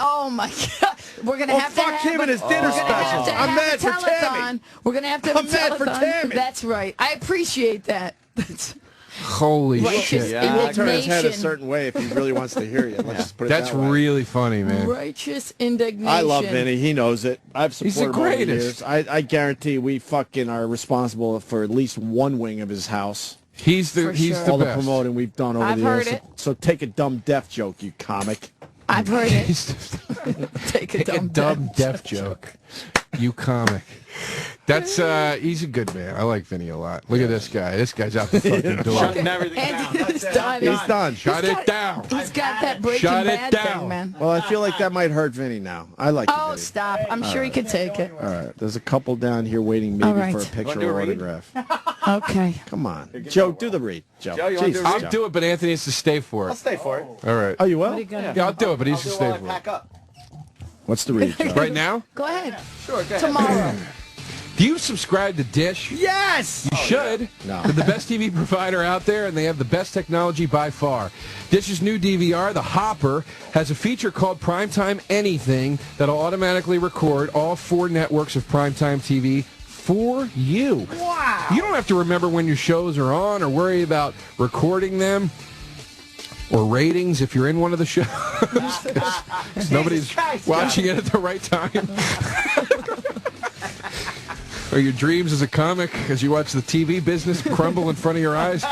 I: Oh my God! We're gonna have to
C: fuck
I: have
C: him and his dinner
I: we're gonna have
C: special.
I: to
C: I'm
I: have
C: mad
I: a
C: for Tammy.
I: telethon. We're gonna have to have
C: I'm
I: a
C: mad for
I: telethon.
C: Tammy.
I: That's right. I appreciate that. That's
H: Holy
I: righteous
H: shit.
C: He will turn his head a
I: indignation.
C: certain way if he really wants to hear you. Let's just put it
H: That's
C: that way.
H: really funny, man.
I: Righteous indignation.
C: I love Vinny. He knows it. I've
H: He's
C: supported
H: the
C: him over the
H: greatest.
C: years. I guarantee we fucking are responsible for at least one wing of his house.
H: He's the
I: For
H: he's
I: sure.
H: the
C: All the
H: best.
C: promoting we've done over
I: I've
C: the years.
I: heard it.
C: So take a dumb deaf joke, you comic.
I: I've heard it.
H: He's
I: Take a
H: a
I: dumb,
H: dumb deaf joke. You comic. That's he's a good man. I like Vinny a lot. Look at this guy. This guy's out the fucking door.
D: Shutting everything down.
I: And he's done.
C: He's done.
H: Shut it down.
I: He's got that Breaking
H: Shut it
I: Bad
H: down.
I: thing, man.
C: Well, I feel like that might hurt Vinny now. I like
I: Oh,
C: Vinny.
I: stop! I'm sure he could take it.
C: All right. There's a couple down here waiting
I: All
C: maybe
I: right.
C: for a picture
D: do a
C: or
D: read?
C: autograph.
I: Okay.
C: Come on. Joe, do the read. Joe.
D: Joe, you wanna
C: Jesus,
D: do a
H: I'll
C: Joe.
H: do it, but Anthony has to stay for
D: I'll
H: it.
D: stay for it.
H: All right.
C: Oh, you will?
I: What are you gonna
H: Yeah, I'll do it, but he has to
D: I'll do
H: stay
D: while I
H: for
D: pack
H: it.
D: up.
C: What's the read, Joe?
H: Right now?
I: Go ahead.
D: Sure, go ahead.
I: Tomorrow.
H: Do you subscribe to Dish?
C: Yes!
H: You should.
C: No.
H: They're the best TV provider out there, and they have the best technology by far. Dish's new DVR, the Hopper, has a feature called Primetime Anything that'll automatically record all 4 networks of primetime TV for you. Wow. You don't have to remember when your shows are on or worry about recording them or ratings if you're in one of the shows. 'Cause nobody's watching it at the right time. Or your dreams as a comic as you watch the TV business crumble in front of your eyes.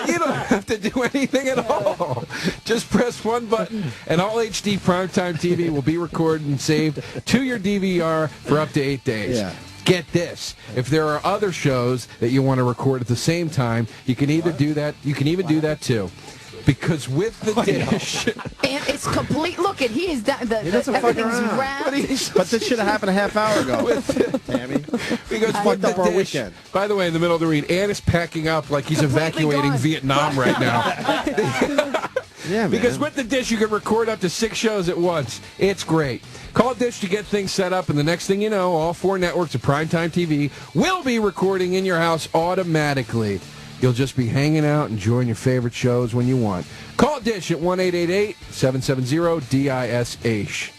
H: You don't have to do anything at all. Just press one button, and all HD primetime TV will be recorded and saved to your DVR for up to 8 days.
C: Yeah.
H: get this. If there are other shows that you want to record at the same time, you can either do that. You can even do that too. Because with the dish...
I: And it's complete. Look, at he is done.
C: He doesn't fuck
I: everything's
C: around.
I: wrapped.
C: But this should have happened a half hour ago. Tammy.
H: Because
C: fucked up our weekend.
H: By the way, in the middle of the read, Ann is packing up like he's evacuating Vietnam right now.
C: Yeah, man.
H: Because with the dish, you can record up to 6 shows at once. It's great. Call Dish to get things set up, and the next thing you know, all 4 networks of primetime TV will be recording in your house automatically. You'll just be hanging out, enjoying your favorite shows when you want. Call Dish at 1-888-770-DISH. H.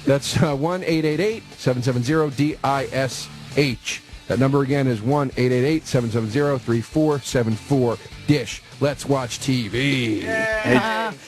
H: That's 1-888-770-DISH. That number again is 1-888-770-3474. Dish. Let's watch TV.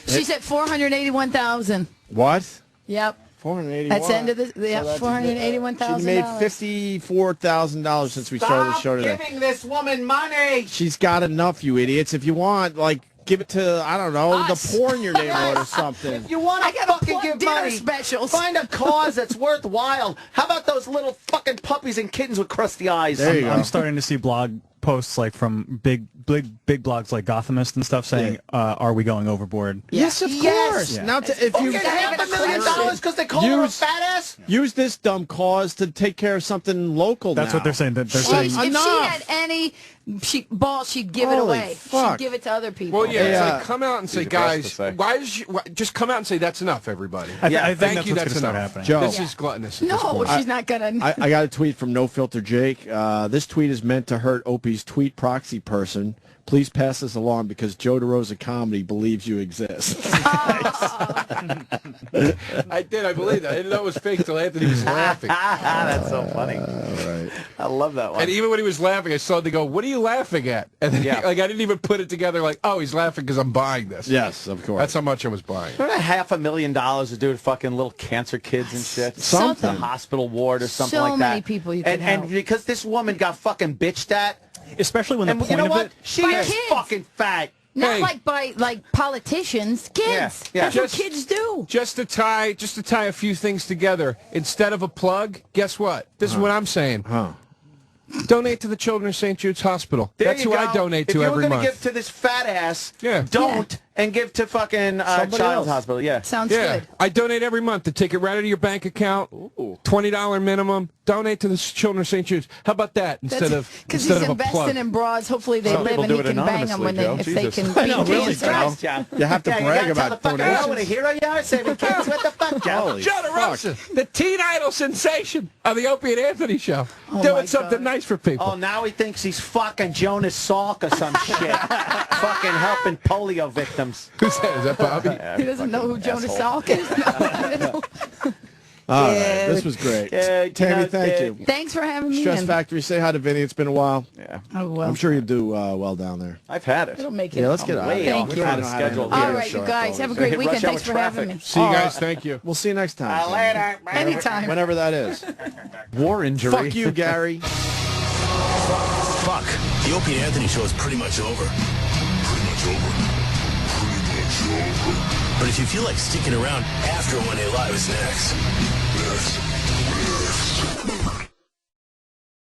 I: She's at 481,000.
C: What?
I: Yep.
C: 481.
I: That's the end of the. Yep, $481,000.
C: She made $54,000 since we started the show today.
F: Giving this woman money.
C: She's got enough, you idiots. If you want, like, give it to, I don't know, the poor in your neighborhood or something.
F: If you want to fucking give money,
I: specials.
F: Find a cause that's worthwhile. How about those little fucking puppies and kittens with crusty eyes?
C: There you go.
A: I'm starting to see blog posts like from big blogs like Gothamist and stuff saying, "Are we going overboard?"
C: Yes, of course.
A: Yeah.
C: Now, if you
F: get $500,000 because they call her a fat ass.
C: Use this dumb cause to take care of something local.
A: That's
C: now.
A: what they're saying. They're
I: If
A: saying
I: she had any balls, she'd give it
C: Holy
I: away.
C: fuck.
I: She'd give it to other people.
H: Well, yeah, it's like, come out and say, guys, just come out and say, that's enough, everybody.
A: I think
H: thank
A: that's
H: you,
A: what's
H: that's
A: gonna
H: enough.
A: start happening.
C: Joe.
H: This is gluttonous at this
I: No,
H: point.
I: she's not going to.
C: I got a tweet from No Filter Jake. This tweet is meant to hurt Opie's tweet proxy person. Please pass this along because Joe DeRosa Comedy believes you exist.
H: I did. I believe that. I didn't know it was fake until Anthony was laughing.
D: That's so funny.
C: Right.
D: I love that one.
H: And even when he was laughing, I saw they go, "What are you laughing at?" And then, I didn't even put it together. Like, oh, he's laughing because I'm buying this.
C: Yes, of course.
H: That's how much I was buying.
D: Remember $500,000 to do with fucking little cancer kids and shit?
C: Something.
D: The hospital ward or something
I: So
D: like that.
I: many people you could help.
D: And because this woman got fucking bitched at,
A: especially when the
D: and
A: point
D: you know
A: of
D: what?
A: it.
D: She
I: By
D: is
I: kids.
D: fucking fat.
I: Not like by politicians, kids.
D: Yeah.
I: That's what kids do.
H: Just to tie a few things together. Instead of a plug, guess what? This is what I'm saying. Donate to the children of St. Jude's Hospital. That's who I donate to every month.
D: If you were going to give to this fat ass,
H: don't
D: and give to fucking Child Hospital. Yeah.
I: Sounds good.
H: I donate every month to take it right out of your bank account. $20 minimum. Donate to the children of St. Jude's. How about that instead of
I: because he's
H: a plug?
I: investing in broads. Hopefully they
D: Some
I: live
D: people
I: and
D: do
I: he
D: it
I: can bang them when
D: anonymously,
I: if
D: Joe.
I: they
D: Jesus.
I: can
C: I
I: beat
C: know, really,
I: cancer.
C: Joe. You have to brag
F: you gotta
C: about
F: tell the fuck out what a
C: donations.
F: hero you are, saving kids. What the fuck, Joe?
C: Holy
H: Joe DeRosa, the teen idol sensation of the Opie and Anthony show. Doing something nice for people.
F: Oh, now he thinks he's fucking Jonas Salk or some shit. Fucking helping polio victims.
H: Who's that? Is that Bobby?
I: He doesn't know who Jonas Salk is.
C: All right, this was great. Tammy, thank you.
I: Thanks for having me.
C: Stress
I: in.
C: Factory, say hi to Vinny. It's been a while.
D: Yeah.
I: Oh, well.
C: I'm sure you do well down there.
D: I've had it.
I: It'll make it.
C: Yeah, let's get out of
D: way
C: here.
D: off
I: Thank you.
D: kind of schedule.
I: All right, you guys. Have a great
D: Hit
I: weekend.
D: rush hour
I: Thanks for having
D: traffic.
I: me.
H: See you guys. Thank you.
C: We'll see you next time.
F: Later.
I: Anytime.
C: Whenever that is.
D: War injury.
C: Fuck you, Gary.
R: Fuck. The Opie and Anthony show is pretty much over.
V: Pretty much over.
R: But if you feel like sticking around after 1A Live is next.